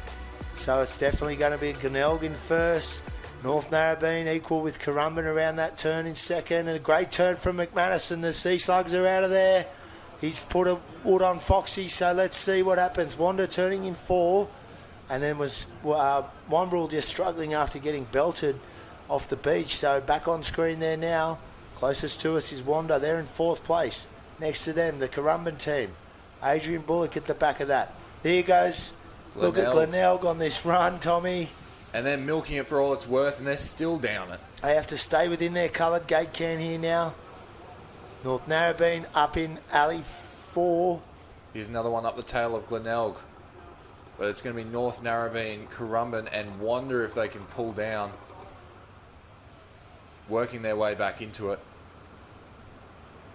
So it's definitely going to be Glenelg in first. North Narrabeen equal with Currumbin around that turn in 2nd. And a great turn from McManus, and the Sea Slugs are out of there. He's put a wood on Foxy, so let's see what happens. Wanda turning in 4, and then was Wombrel just struggling after getting belted off the beach. So back on screen there now. Closest to us is Wanda. They're in 4th place. Next to them, the Currumbin team. Adrian Bullock at the back of that. There goes. Look at Glenelg on this run, Tommy. And they're milking it for all it's worth, and they're still down it. They have to stay within their coloured gate can here now. North Narrabeen up in alley 4. Here's another one up the tail of Glenelg. But it's going to be North Narrabeen, Currumbin, and Wanda if they can pull down. Working their way back into it.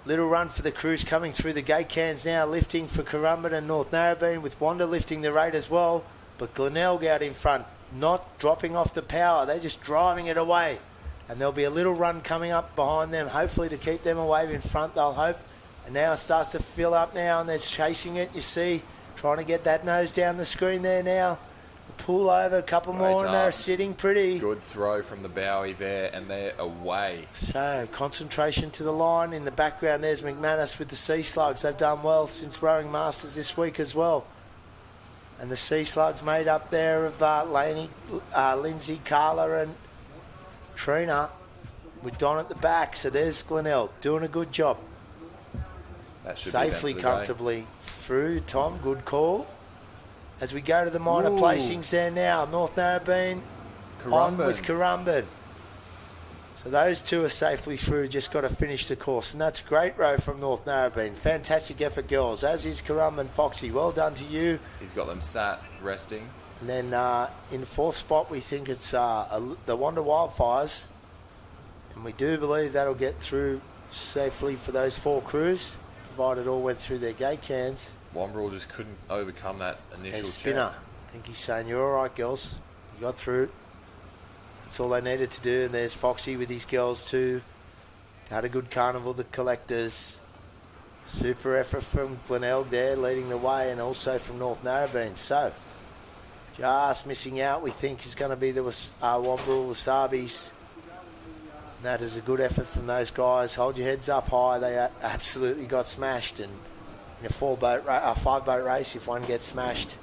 Little run for the crews coming through the gate cans now, lifting for Currumbin and North Narrabeen, with Wanda lifting the rate as well. But Glenelg out in front, not dropping off the power. They're just driving it away. And there'll be a little run coming up behind them, hopefully to keep them away in front, they'll hope. And now it starts to fill up now, and they're chasing it, you see, trying to get that nose down the screen there now. Pull over, a couple more, and they're sitting pretty. Good throw from the Bowie there, and they're away. So, concentration to the line. In the background, there's McManus with the Sea Slugs. They've done well since Rowing Masters this week as well. And the Sea Slugs made up there of Laney, Lindsay, Carla, and Trina, with Don at the back. So there's Glenelg doing a good job. That should safely, comfortably through. Tom, good call. As we go to the minor placings there now, North Narrabeen on with Currumbin. So those two are safely through, just got to finish the course. And that's a great row from North Narrabeen. Fantastic effort, girls, as is Currumbin. Foxy, well done to you. He's got them sat, resting. And then in the 4th spot, we think it's the Wanda Wildfires. And we do believe that'll get through safely for those 4 crews, provided all went through their gate cans. Wombrel just couldn't overcome that initial and Spinner, check. I think he's saying, you're all right, girls. You got through. That's all they needed to do. And there's Foxy with his girls too. Had a good carnival, the Collectors. Super effort from Glenelg there, leading the way, and also from North Narrabeen. So, just missing out, we think, is going to be the Wombrel Wasabis. And that is a good effort from those guys. Hold your heads up high. They absolutely got smashed, and in a 5-boat race, if one gets smashed,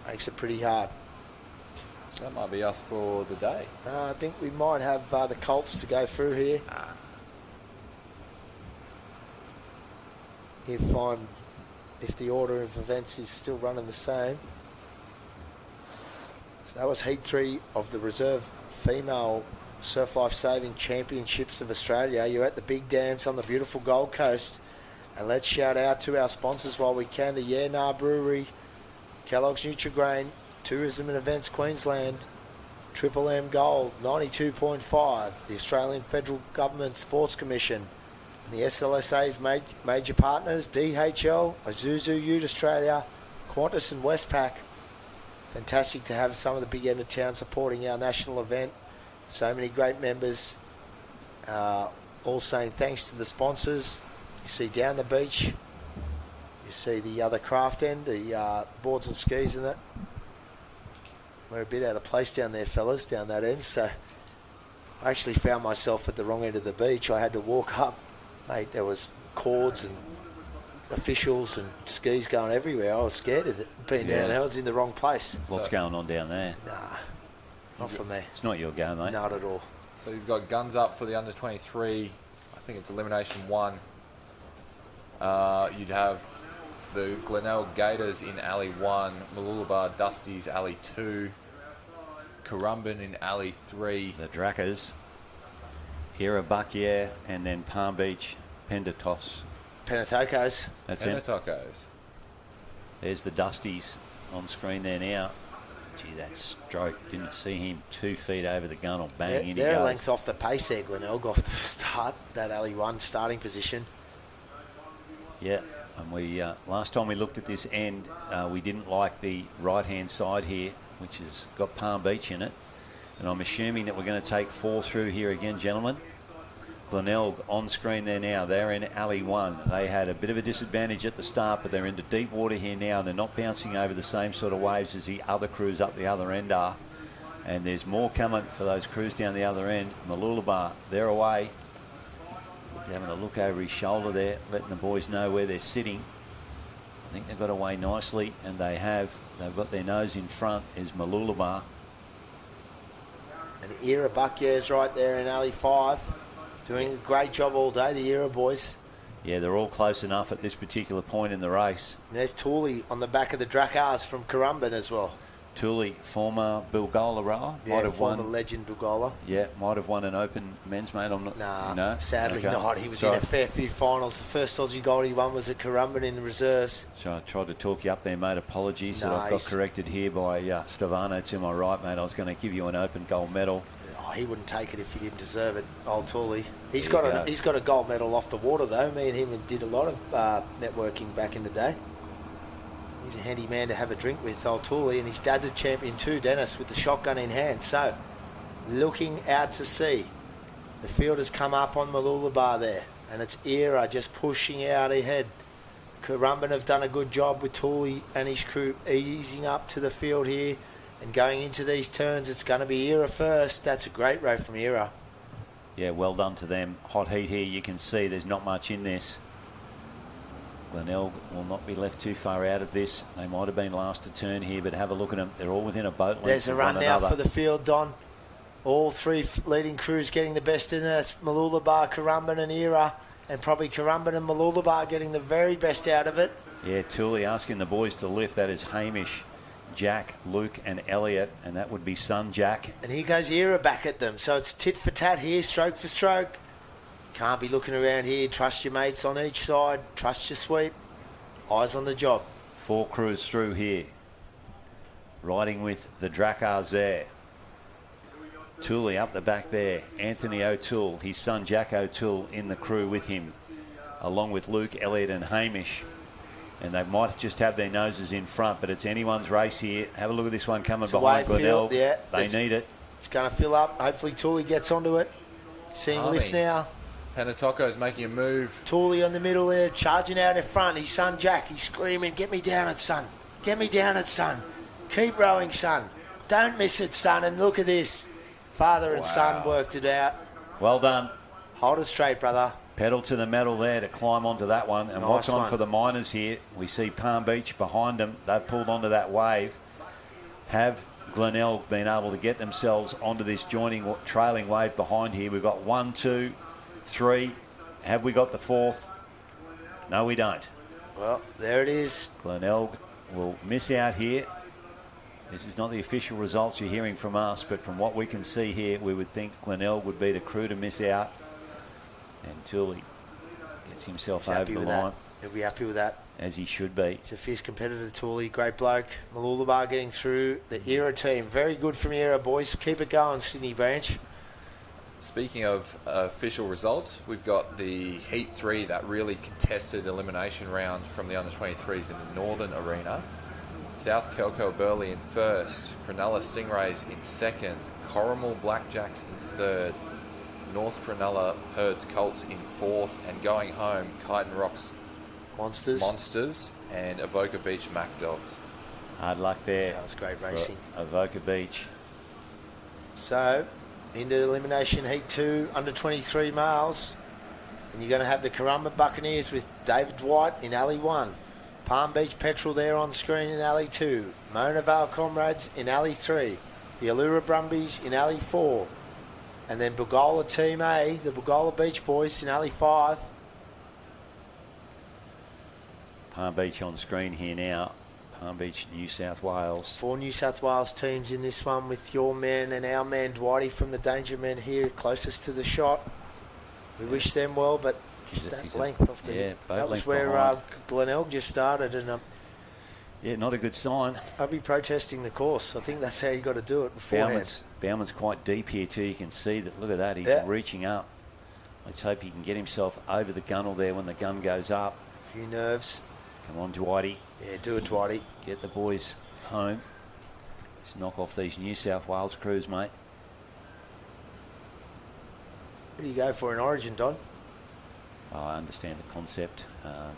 makes it pretty hard. So that might be us for the day. I think we might have the Colts to go through here. If the order of events is still running the same. So that was Heat 3 of the Reserve Female Surf Life Saving Championships of Australia. You're at the big dance on the beautiful Gold Coast. And let's shout out to our sponsors while we can. The Nah Brewery, Kellogg's Nutrigrain, Tourism and Events Queensland, Triple M Gold, 92.5, the Australian Federal Government Sports Commission, and the SLSA's major partners, DHL, Isuzu Ute Australia, Qantas and Westpac. Fantastic to have some of the big end of town supporting our national event. So many great members, all saying thanks to the sponsors. You see down the beach, You see the other craft end, the boards and skis and that. We're a bit out of place down there, fellas, down that end. So I actually found myself at the wrong end of the beach. I had to walk up. Mate, there was cords and officials and skis going everywhere. I was scared of it being down there. I was in the wrong place. What's going on down there? Nah, not from there. It's not your go, mate. Not at all. So you've got guns up for the under 23. I think it's Elimination 1. You'd have the Glenelg Gators in Alley 1, Mooloolaba Dusties Alley 2, Currumbin in Alley 3. The Drakkers, Kirra Buckyear, and then Palm Beach Pentatokos. Pentatokos. That's Pentatokos. it. There's the Dusties on screen there now. Gee, that stroke. Didn't see him 2 feet over the gun or bang in. They're a length off the pace there, Glenelg, off the start, that Alley 1 starting position. Yeah, and we last time we looked at this end, we didn't like the right-hand side here, which has got Palm Beach in it. And I'm assuming that we're going to take 4 through here again, gentlemen. Glenelg on screen there now. They're in Alley 1. They had a bit of a disadvantage at the start, but they're into deep water here now, and they're not bouncing over the same sort of waves as the other crews up the other end are. And there's more coming for those crews down the other end. Mooloolaba, they're away. He's having a look over his shoulder there, letting the boys know where they're sitting. I think they've got away nicely, and they have. They've got their nose in front is Mooloolaba. And Kirra Buckyear's right there in Alley 5. Doing a great job all day, the Kirra boys. Yeah, they're all close enough at this particular point in the race. And there's Tooley on the back of the Drakkars from Currumbin as well. Tooley, former Bilgola rower, Yeah, former legend Bilgola. Yeah, might have won an Open men's, mate. I'm not. Nah, no? sadly Okay. not. He was in a fair few finals. The first Aussie gold he won was at Currumbin in the reserves. So I tried to talk you up there, mate. Apologies that I've got Nice. corrected here by Stavano to my right, mate. I was going to give you an Open gold medal. Oh, he wouldn't take it if he didn't deserve it, old Tooley. He's There you got go. he's got a gold medal off the water though. Me and him did a lot of networking back in the day. He's a handy man to have a drink with, old Tooley, and his dad's a champion too, Dennis, with the shotgun in hand. So, looking out to sea. The field has come up on Mooloolaba there, and it's Kirra just pushing out ahead. Currumbin have done a good job with Tooley and his crew easing up to the field here and going into these turns. It's going to be Kirra first. That's a great row from Kirra. Yeah, well done to them. Hot heat here. You can see there's not much in this. Glenelg will not be left too far out of this. They might have been last to turn here, but have a look at them. They're all within a boat length. There's a of run one now another. for the field, Don. All three leading crews getting the best in it. That's Mooloolaba, Currumbin and Kirra, and probably Currumbin and Mooloolaba getting the very best out of it. Yeah, Tooley asking the boys to lift. That is Hamish, Jack, Luke and Elliot, and that would be son Jack. And here goes Kirra back at them. So it's tit for tat here, stroke for stroke. Can't be looking around here. Trust your mates on each side. Trust your sweep. Eyes on the job. 4 crews through here. Riding with the Drakkars there. Tooley up the back there. Anthony O'Toole, his son Jack O'Toole in the crew with him, along with Luke, Elliot and Hamish. And they might just have their noses in front, but it's anyone's race here. Have a look at this one coming It's a behind wave Glenelg. field, yeah. They need it. It's going to fill up. Hopefully Tooley gets onto it. See him lift now. Pentatokos making a move. Tooley on the middle there, charging out in front. His son Jack, he's screaming, "Get me down it, son. Get me down it, son. Keep rowing, son. Don't miss it, son." And look at this. Father and son worked it out. Well done. Hold it straight, brother. Pedal to the metal there to climb onto that one. And Nice what's on one. for the miners here? We see Palm Beach behind them. They've pulled onto that wave. Have Glenelg been able to get themselves onto this joining trailing wave behind here? We've got 1, 2, 3. Have we got the 4th? No, we don't. Well, there it is. Glenelg will miss out here. This is not the official results you're hearing from us, but from what we can see here, we would think Glenelg would be the crew to miss out. And Tooley gets himself He's over happy the with line. that. He'll be happy with that. As he should be. He's a fierce competitor, Tooley. Great bloke. Mooloolaba getting through. The Kirra team. Very good from Kirra, boys. Keep it going, Sydney Branch. Speaking of official results, we've got the Heat 3, that really contested elimination round from the under-23s in the Northern Arena. South Kelko Burley in first, Cronulla Stingrays in second, Corrimal Blackjacks in third, North Cronulla Herds Colts in fourth, and going home, Kyneton Rocks Monsters. And Avoca Beach Mac Dogs. Hard luck there. That was great racing. Avoca Beach. So, into Elimination Heat 2, under 23 males. And you're going to have the Currumbin Buccaneers with David Dwight in Alley 1. Palm Beach Petrol there on screen in Alley 2. Mona Vale Comrades in Alley 3. The Allura Brumbies in Alley 4. And then Bugola Team A, the Bugola Beach Boys in Alley 5. Palm Beach on screen here now. Palm Beach, New South Wales. 4 New South Wales teams in this one with your man and our man Dwighty from the Danger Men here closest to the shot. We wish them well, but just that length off the... that was where Glenelg just started, and yeah, not a good sign. I'll be protesting the course. I think that's how you got to do it beforehand. Bauman's quite deep here too. You can see that. Look at that. He's reaching up. Let's hope he can get himself over the gunnel there when the gun goes up. A few nerves. Come on, Dwighty. Yeah, do it, Dwighty. Get the boys home. Let's knock off these New South Wales crews, mate. What do you go for in Origin, Don? I understand the concept.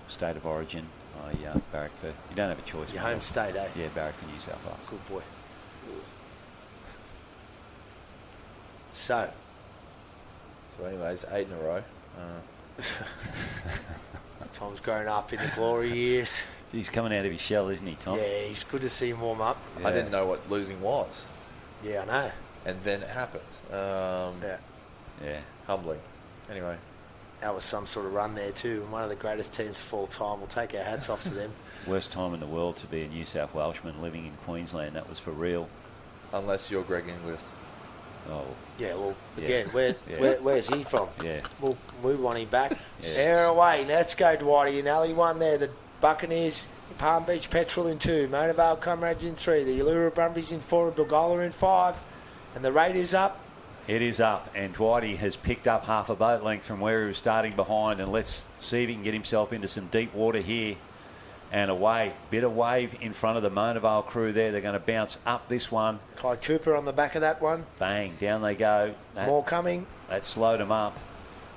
State of origin. I barrack for... You don't have a choice. Your home state, eh? Yeah, barrack for New South Wales. Good boy. So anyways, 8 in a row. Tom's grown up in the glory years. He's coming out of his shell, isn't he, Tom? Yeah, he's good to see him warm up. Yeah. I didn't know what losing was. Yeah, I know. And then it happened. Yeah. Humbling. Anyway. That was some sort of run there too. And one of the greatest teams of all time. We'll take our hats off to them. Worst time in the world to be a New South Welshman living in Queensland. That was for real. Unless you're Greg Inglis. Oh. Yeah, well, again, where's he from? Yeah. Well, we want him back. Yeah. Air away. Let's go, Dwighty. In Alley 1 there, the Buccaneers, Palm Beach Petrol in 2, Mona Vale Comrades in 3, the Allura Brumbies in 4, and Bugola in 5. And the rate is up. It is up, and Dwighty has picked up half a boat length from where he was starting behind, and let's see if he can get himself into some deep water here. And away. Bit of wave in front of the Mona Vale crew there. They're going to bounce up this one. Kai Cooper on the back of that one. Bang, down they go. More coming. That slowed him up.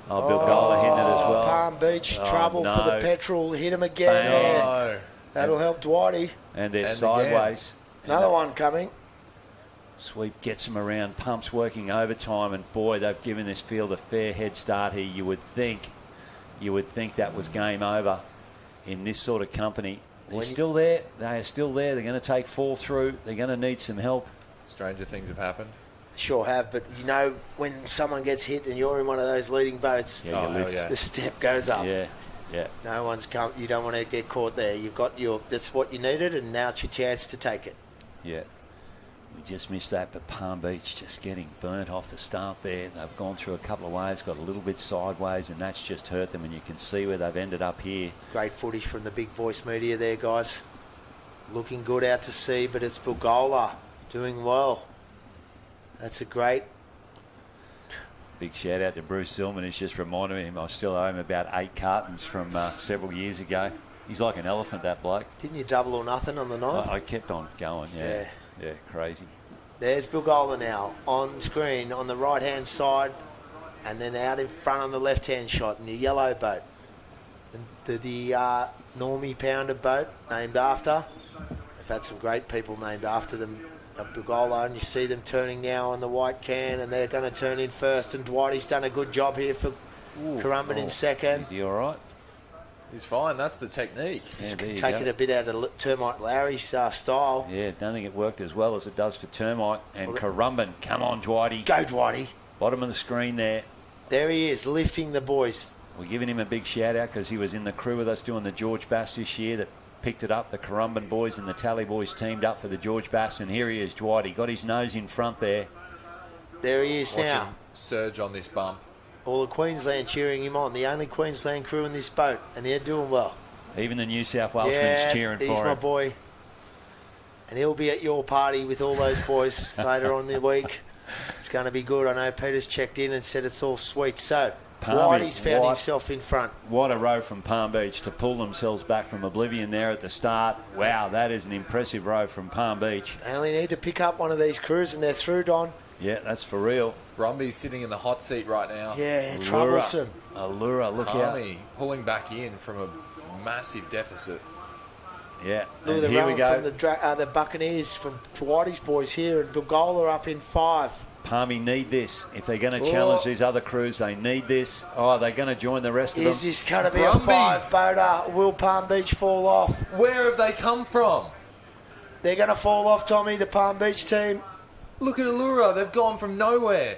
Bugola hitting it as well. Palm Beach, trouble for the Petrol. Hit him again there. That'll help Dwighty. And they're sideways. Another one coming. Sweep gets him around. Pumps working overtime, and boy, they've given this field a fair head start here. You would think that was game over in this sort of company. They're still there. They are still there. They're going to take fall through. They're going to need some help. Stranger things have happened. Sure have, but you know when someone gets hit and you're in one of those leading boats, the step goes up. Yeah. No one's come. You don't want to get caught there. You've got that's what you needed, and now it's your chance to take it. Yeah. We just missed that, but Palm Beach just getting burnt off the start there. They've gone through a couple of waves, got a little bit sideways, and that's just hurt them, and you can see where they've ended up here. Great footage from the big voice media there, guys. Looking good out to sea, but it's Bugola doing well. That's a great... Big shout out to Bruce Silman, who's just reminded him I still owe him about 8 cartons from several years ago. He's like an elephant, that bloke. Didn't you double or nothing on the night? I kept on going, Yeah, crazy. There's Bugola now on screen on the right-hand side, and then out in front on the left-hand shot in the yellow boat. The Normie Pounder boat named after. They've had some great people named after them at Bugola, and you see them turning now on the white can, and they're going to turn in first, and Dwighty's done a good job here for Currumbin in second. Is he all right? He's fine. That's the technique. He's taking a bit out of Termite Larry's style. Yeah, don't think it worked as well as it does for Termite. And Currumbin, come on, Dwighty. Go, Dwighty. Bottom of the screen there. There he is, lifting the boys. We're giving him a big shout-out because he was in the crew with us doing the George Bass this year that picked it up. The Currumbin boys and the Tally boys teamed up for the George Bass. And here he is, Dwighty. Got his nose in front there. There he is now. Watch him surge on this bump. All of Queensland cheering him on. The only Queensland crew in this boat, and they're doing well. Even the New South Wales cheering for him. He's my boy. And he'll be at your party with all those boys later on in the week. It's going to be good. I know Peter's checked in and said it's all sweet. So, Whitey's found himself in front. What a row from Palm Beach to pull themselves back from oblivion there at the start. Wow, that is an impressive row from Palm Beach. They only need to pick up one of these crews and they're through, Don. Yeah, that's for real. Brumby's sitting in the hot seat right now. Yeah, troublesome. Allura, look out. Pulling back in from a massive deficit. Yeah, Look and at the here we run go. from the Buccaneers, from Dwighty's boys here, and Bilgola up in 5. Palmy need this. If they're going to challenge these other crews, they need this. Oh, they're going to join the rest of them. Is this going to be Brumbies. a 5-boater? Will Palm Beach fall off? Where have they come from? They're going to fall off, Tommy, the Palm Beach team. Look at Allura. They've gone from nowhere.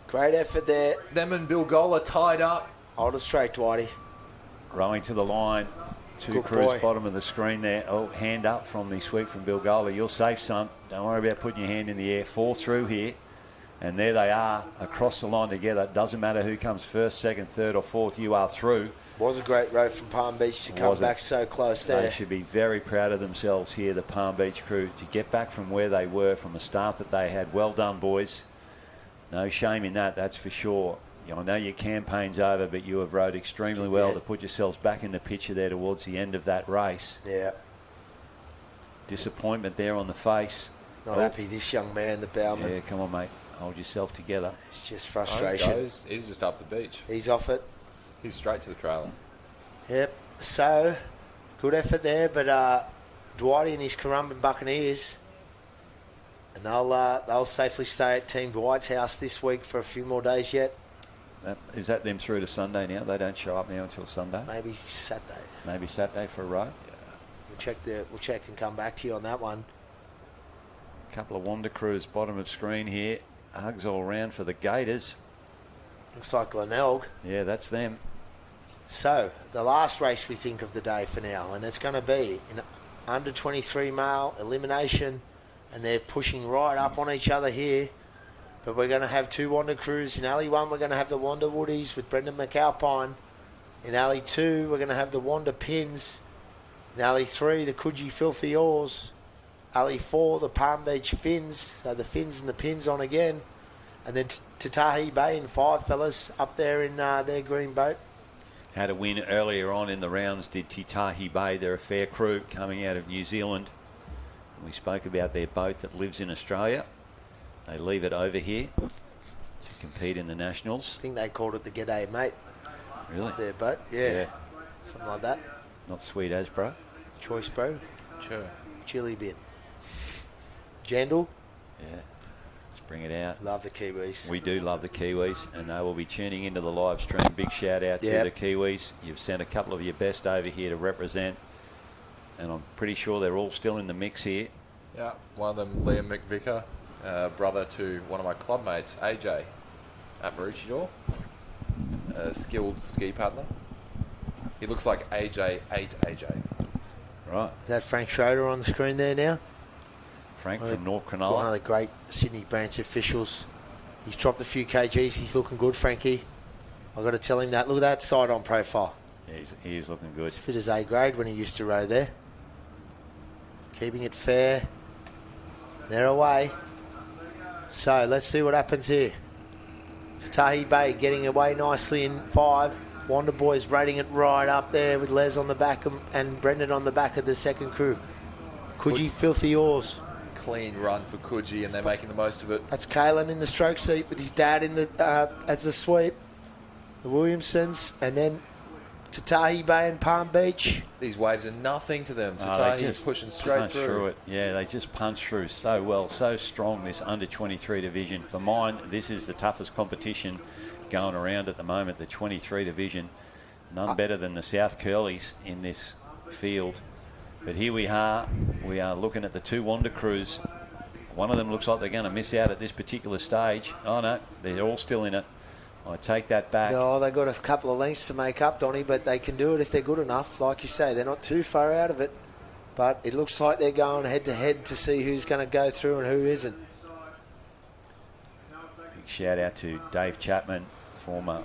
Great effort there. Them and Bilgola tied up. Hold it straight, Dwighty. Rowing to the line. Two Good crews boy. bottom of the screen there. Oh, hand up from the sweep from Bilgola. You're safe, son. Don't worry about putting your hand in the air. Fall through here. And there they are across the line together. It doesn't matter who comes first, second, third or fourth. You are through. Was a great row from Palm Beach to come back so close there. They should be very proud of themselves here, the Palm Beach crew, to get back from where they were, from a start that they had. Well done, boys. No shame in that, that's for sure. I know your campaign's over, but you have rowed extremely well to put yourselves back in the picture there towards the end of that race. Yeah. Disappointment there on the face. Not happy, this young man, the bowman. Yeah, come on, mate. Hold yourself together. It's just frustration. He's just up the beach. He's off it. He's straight to the trailer. Yep. So, good effort there, but Dwighty and his Currumbin Buccaneers, and they'll safely stay at Team Dwight's house this week for a few more days yet. Is that them through to Sunday now? They don't show up now until Sunday? Maybe Saturday. Maybe Saturday for a row? Yeah. We'll check and come back to you on that one. A couple of Wander crews bottom of screen here. Hugs all around for the Gators. Looks like Glenelg. Yeah, that's them. So, the last race we think of the day for now, and it's going to be an under 23 male elimination, and they're pushing right up on each other here. But we're going to have two Wander crews. In Alley 1, we're going to have the Wander Woodies with Brendan McAlpine. In Alley 2, we're going to have the Wander Pins. In Alley 3, the Coogee Filthy Oars. Alley 4, the Palm Beach Fins. So the Fins and the Pins on again. And then Tatahi Bay in 5, fellas, up there in their green boat. Had a win earlier on in the rounds, did Titahi Bay. They're a fair crew coming out of New Zealand. And we spoke about their boat that lives in Australia. They leave it over here to compete in the Nationals. I think they called it the G'day Mate. Really? Their boat, yeah. Something like that. Not sweet as, bro. Choice, bro. Sure. Chili bin. Jandal. Yeah. Let's bring it out. Love the Kiwis. We do love the Kiwis, and they will be tuning into the live stream. Big shout out to the Kiwis. You've sent a couple of your best over here to represent, and I'm pretty sure they're all still in the mix here. Yeah, one of them, Liam McVicker, brother to one of my club mates, AJ, at Maroochydore, a skilled ski paddler. He looks like AJ 8 AJ. Right. Is that Frank Schroeder on the screen there now? Frank from North Cronulla. One of the great Sydney branch officials. He's dropped a few kgs. He's looking good, Frankie. I've got to tell him that. Look at that side-on profile. Yeah, he is looking good. As fit as A grade when he used to row there. Keeping it fair. They're away. So let's see what happens here. Tatahi Bay getting away nicely in 5. Wander Boys rating it right up there with Les on the back and Brendan on the back of the second crew. Coogee Filthy Oars. Clean run for Coogee, and they're making the most of it. That's Kalen in the stroke seat with his dad in the as the sweep. The Williamsons, and then Tatahi Bay and Palm Beach. These waves are nothing to them. Tatahi's pushing straight through it. Yeah, they just punch through so well, so strong, this under-23 division. For mine, this is the toughest competition going around at the moment, the 23 division. None better than the South Curlies in this field. But here we are looking at the two Wander crews. One of them looks like they're going to miss out at this particular stage. Oh, no, they're all still in it. I take that back. No, they've got a couple of lengths to make up, Donny, but they can do it if they're good enough. Like you say, they're not too far out of it. But it looks like they're going head-to-head to see who's going to go through and who isn't. Big shout-out to Dave Chapman, former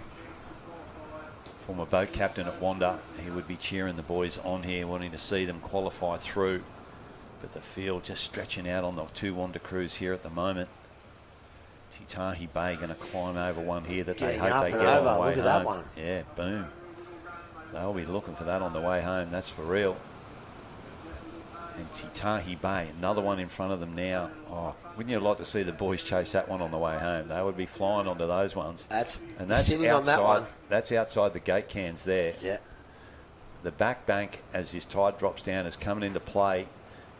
boat captain at Wander. He would be cheering the boys on here, wanting to see them qualify through. But the field just stretching out on the two Wander crews here at the moment. Titahi Bay going to climb over one here that they hope they get on the way home. Look at that one. Yeah, boom. They'll be looking for that on the way home, that's for real. And Titahi Bay, another one in front of them now. Oh, wouldn't you like to see the boys chase that one on the way home? They would be flying onto those ones. That's sitting outside, on that one. That's outside the gate cans there. Yeah. the back bank, as this tide drops down, is coming into play.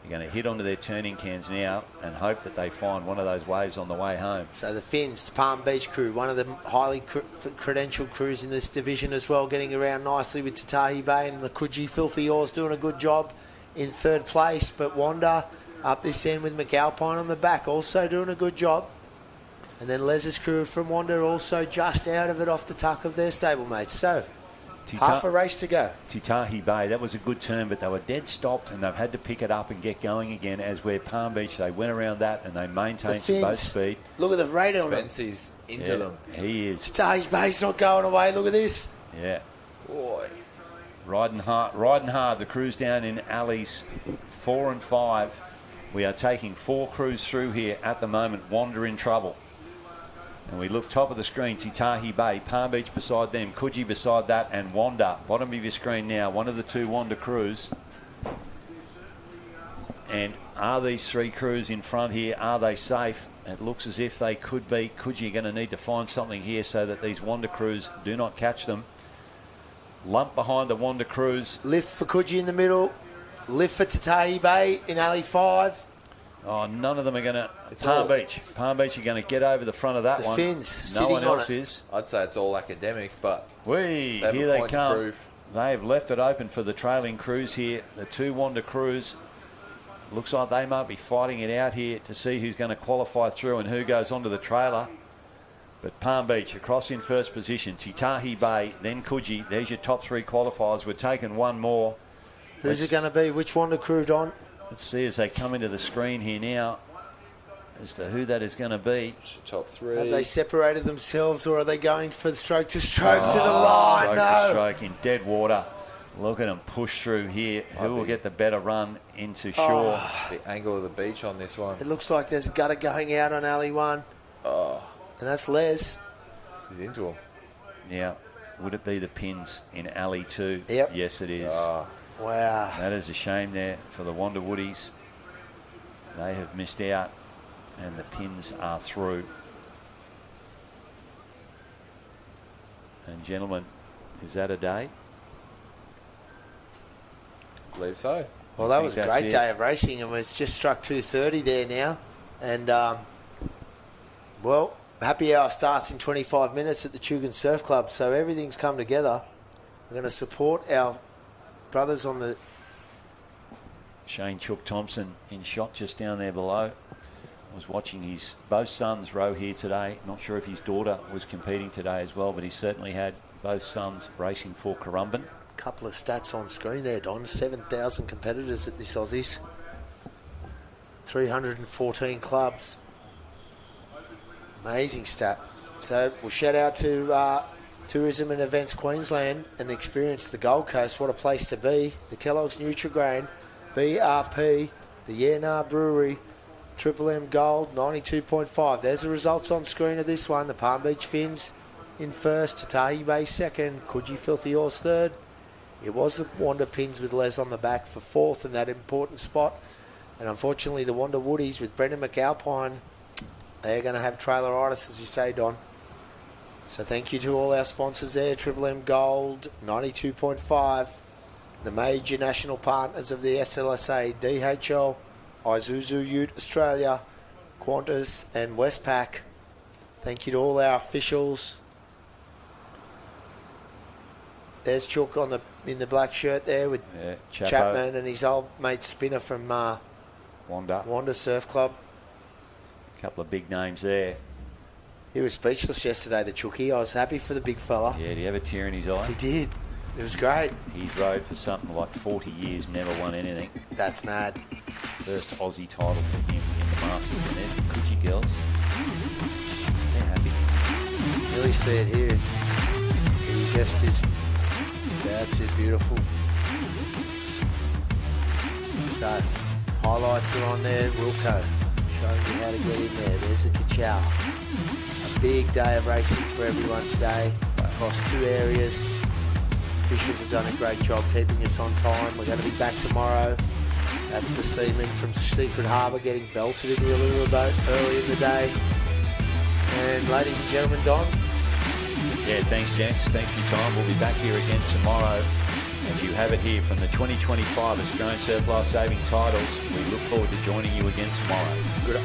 You're going to hit onto their turning cans now and hope that they find one of those waves on the way home. So the Finns, Palm Beach crew, one of the highly credentialed crews in this division as well, getting around nicely with Tatahi Bay, and the Coogee Filthy Oars doing a good job in third place. But Wanda up this end with McAlpine on the back, also doing a good job. And then Les's crew from Wanda also just out of it off the tuck of their stablemates. So half a race to go. Tatahi Bay, that was a good turn, but they were dead stopped and they've had to pick it up and get going again, as where Palm Beach, they went around that and they maintained some boat speed. Look at the rate on them. Spency's into them. He is. Tatahi Bay's not going away. Look at this. Yeah. Boy. Riding hard. The crews down in alleys 4 and 5. We are taking 4 crews through here at the moment. Wanda in trouble. And we look top of the screen, Tatahi Bay, Palm Beach beside them, Coogee beside that, and Wanda. Bottom of your screen now, one of the 2 Wanda crews. And are these 3 crews in front here, are they safe? It looks as if they could be. Coogee going to need to find something here so that these Wanda crews do not catch them. Lump behind the Wanda crews. Lift for Coogee in the middle. Lift for Tatahi Bay in alley 5. Oh, none of them are going to... Palm Beach are going to get over the front of that one. The Finns no one else on it. is. I'd say it's all academic, but... Here they come. They've left it open for the trailing crews here. The 2 Wanda crews. Looks like they might be fighting it out here to see who's going to qualify through and who goes onto the trailer. But Palm Beach across in first position. Tatahi Bay, then Coogee. There's your top 3 qualifiers. We're taking one more. Who's it going to be? Which Wanda crew, Don? Let's see as they come into the screen here now as to who that is going to be. Top 3. Have they separated themselves, or are they going for the stroke to stroke to the line? Stroke to stroke in dead water. Look at them push through here. Who will get the better run into shore? The angle of the beach on this one. It looks like there's a gutter going out on alley 1. And that's Les. He's into him. Yeah. Would it be the pins in alley 2? Yep. Yes, it is. Wow. That is a shame there for the Wanda Woodies. They have missed out and the pins are through. And gentlemen, is that a day? I believe so. Well, that was a great day of racing, and it's just struck 2:30 there now. And, well, happy hour starts in 25 minutes at the Tugun Surf Club, so everything's come together. We're going to support our brothers on the... Shane Chook Thompson in shot just down there below. I was watching both sons row here today. Not sure if his daughter was competing today as well, but he certainly had both sons racing for Currumbin. Couple of stats on screen there, Don. 7,000 competitors at this Aussies. 314 clubs. Amazing stat. So we'll shout out to Tourism and Events Queensland and the Experience of the Gold Coast. What a place to be. The Kellogg's Nutrigrain, BRP, the Yernar Brewery, Triple M Gold, 92.5. There's the results on screen of this one. The Palm Beach Finns in first, Tatahi Bay second, Coogee Filthy Oars third. It was the Wanda Pins with Les on the back for fourth in that important spot. And unfortunately, the Wanda Woodies with Brendan McAlpine, they're going to have traileritis, as you say, Don. So thank you to all our sponsors there, Triple M Gold, 92.5, the major national partners of the SLSA, DHL, Isuzu Ute Australia, Qantas and Westpac. Thank you to all our officials. There's Chook in the black shirt there with Chapman and his old mate Spinner from Wanda Surf Club. A couple of big names there. He was speechless yesterday, the Chookie. I was happy for the big fella. Yeah, did he have a tear in his eye? He did. It was great. He's rode for something like 40 years, never won anything. That's mad. First Aussie title for him in the Masters, and there's the Coogee girls. They're happy. Really see it here. He just is... That's it, beautiful. So, highlights are on there. Wilco showing you how to get in there. There's the Kachow. A big day of racing for everyone today across 2 areas. Officials have done a great job keeping us on time. We're going to be back tomorrow. That's the seamen from Secret Harbour getting belted in the Allura boat early in the day. And ladies and gentlemen, Don. Yeah, thanks, gents. Thanks for your time. We'll be back here again tomorrow And you have it here from the 2025 Australian Surplus Saving titles. We look forward to joining you again tomorrow. Good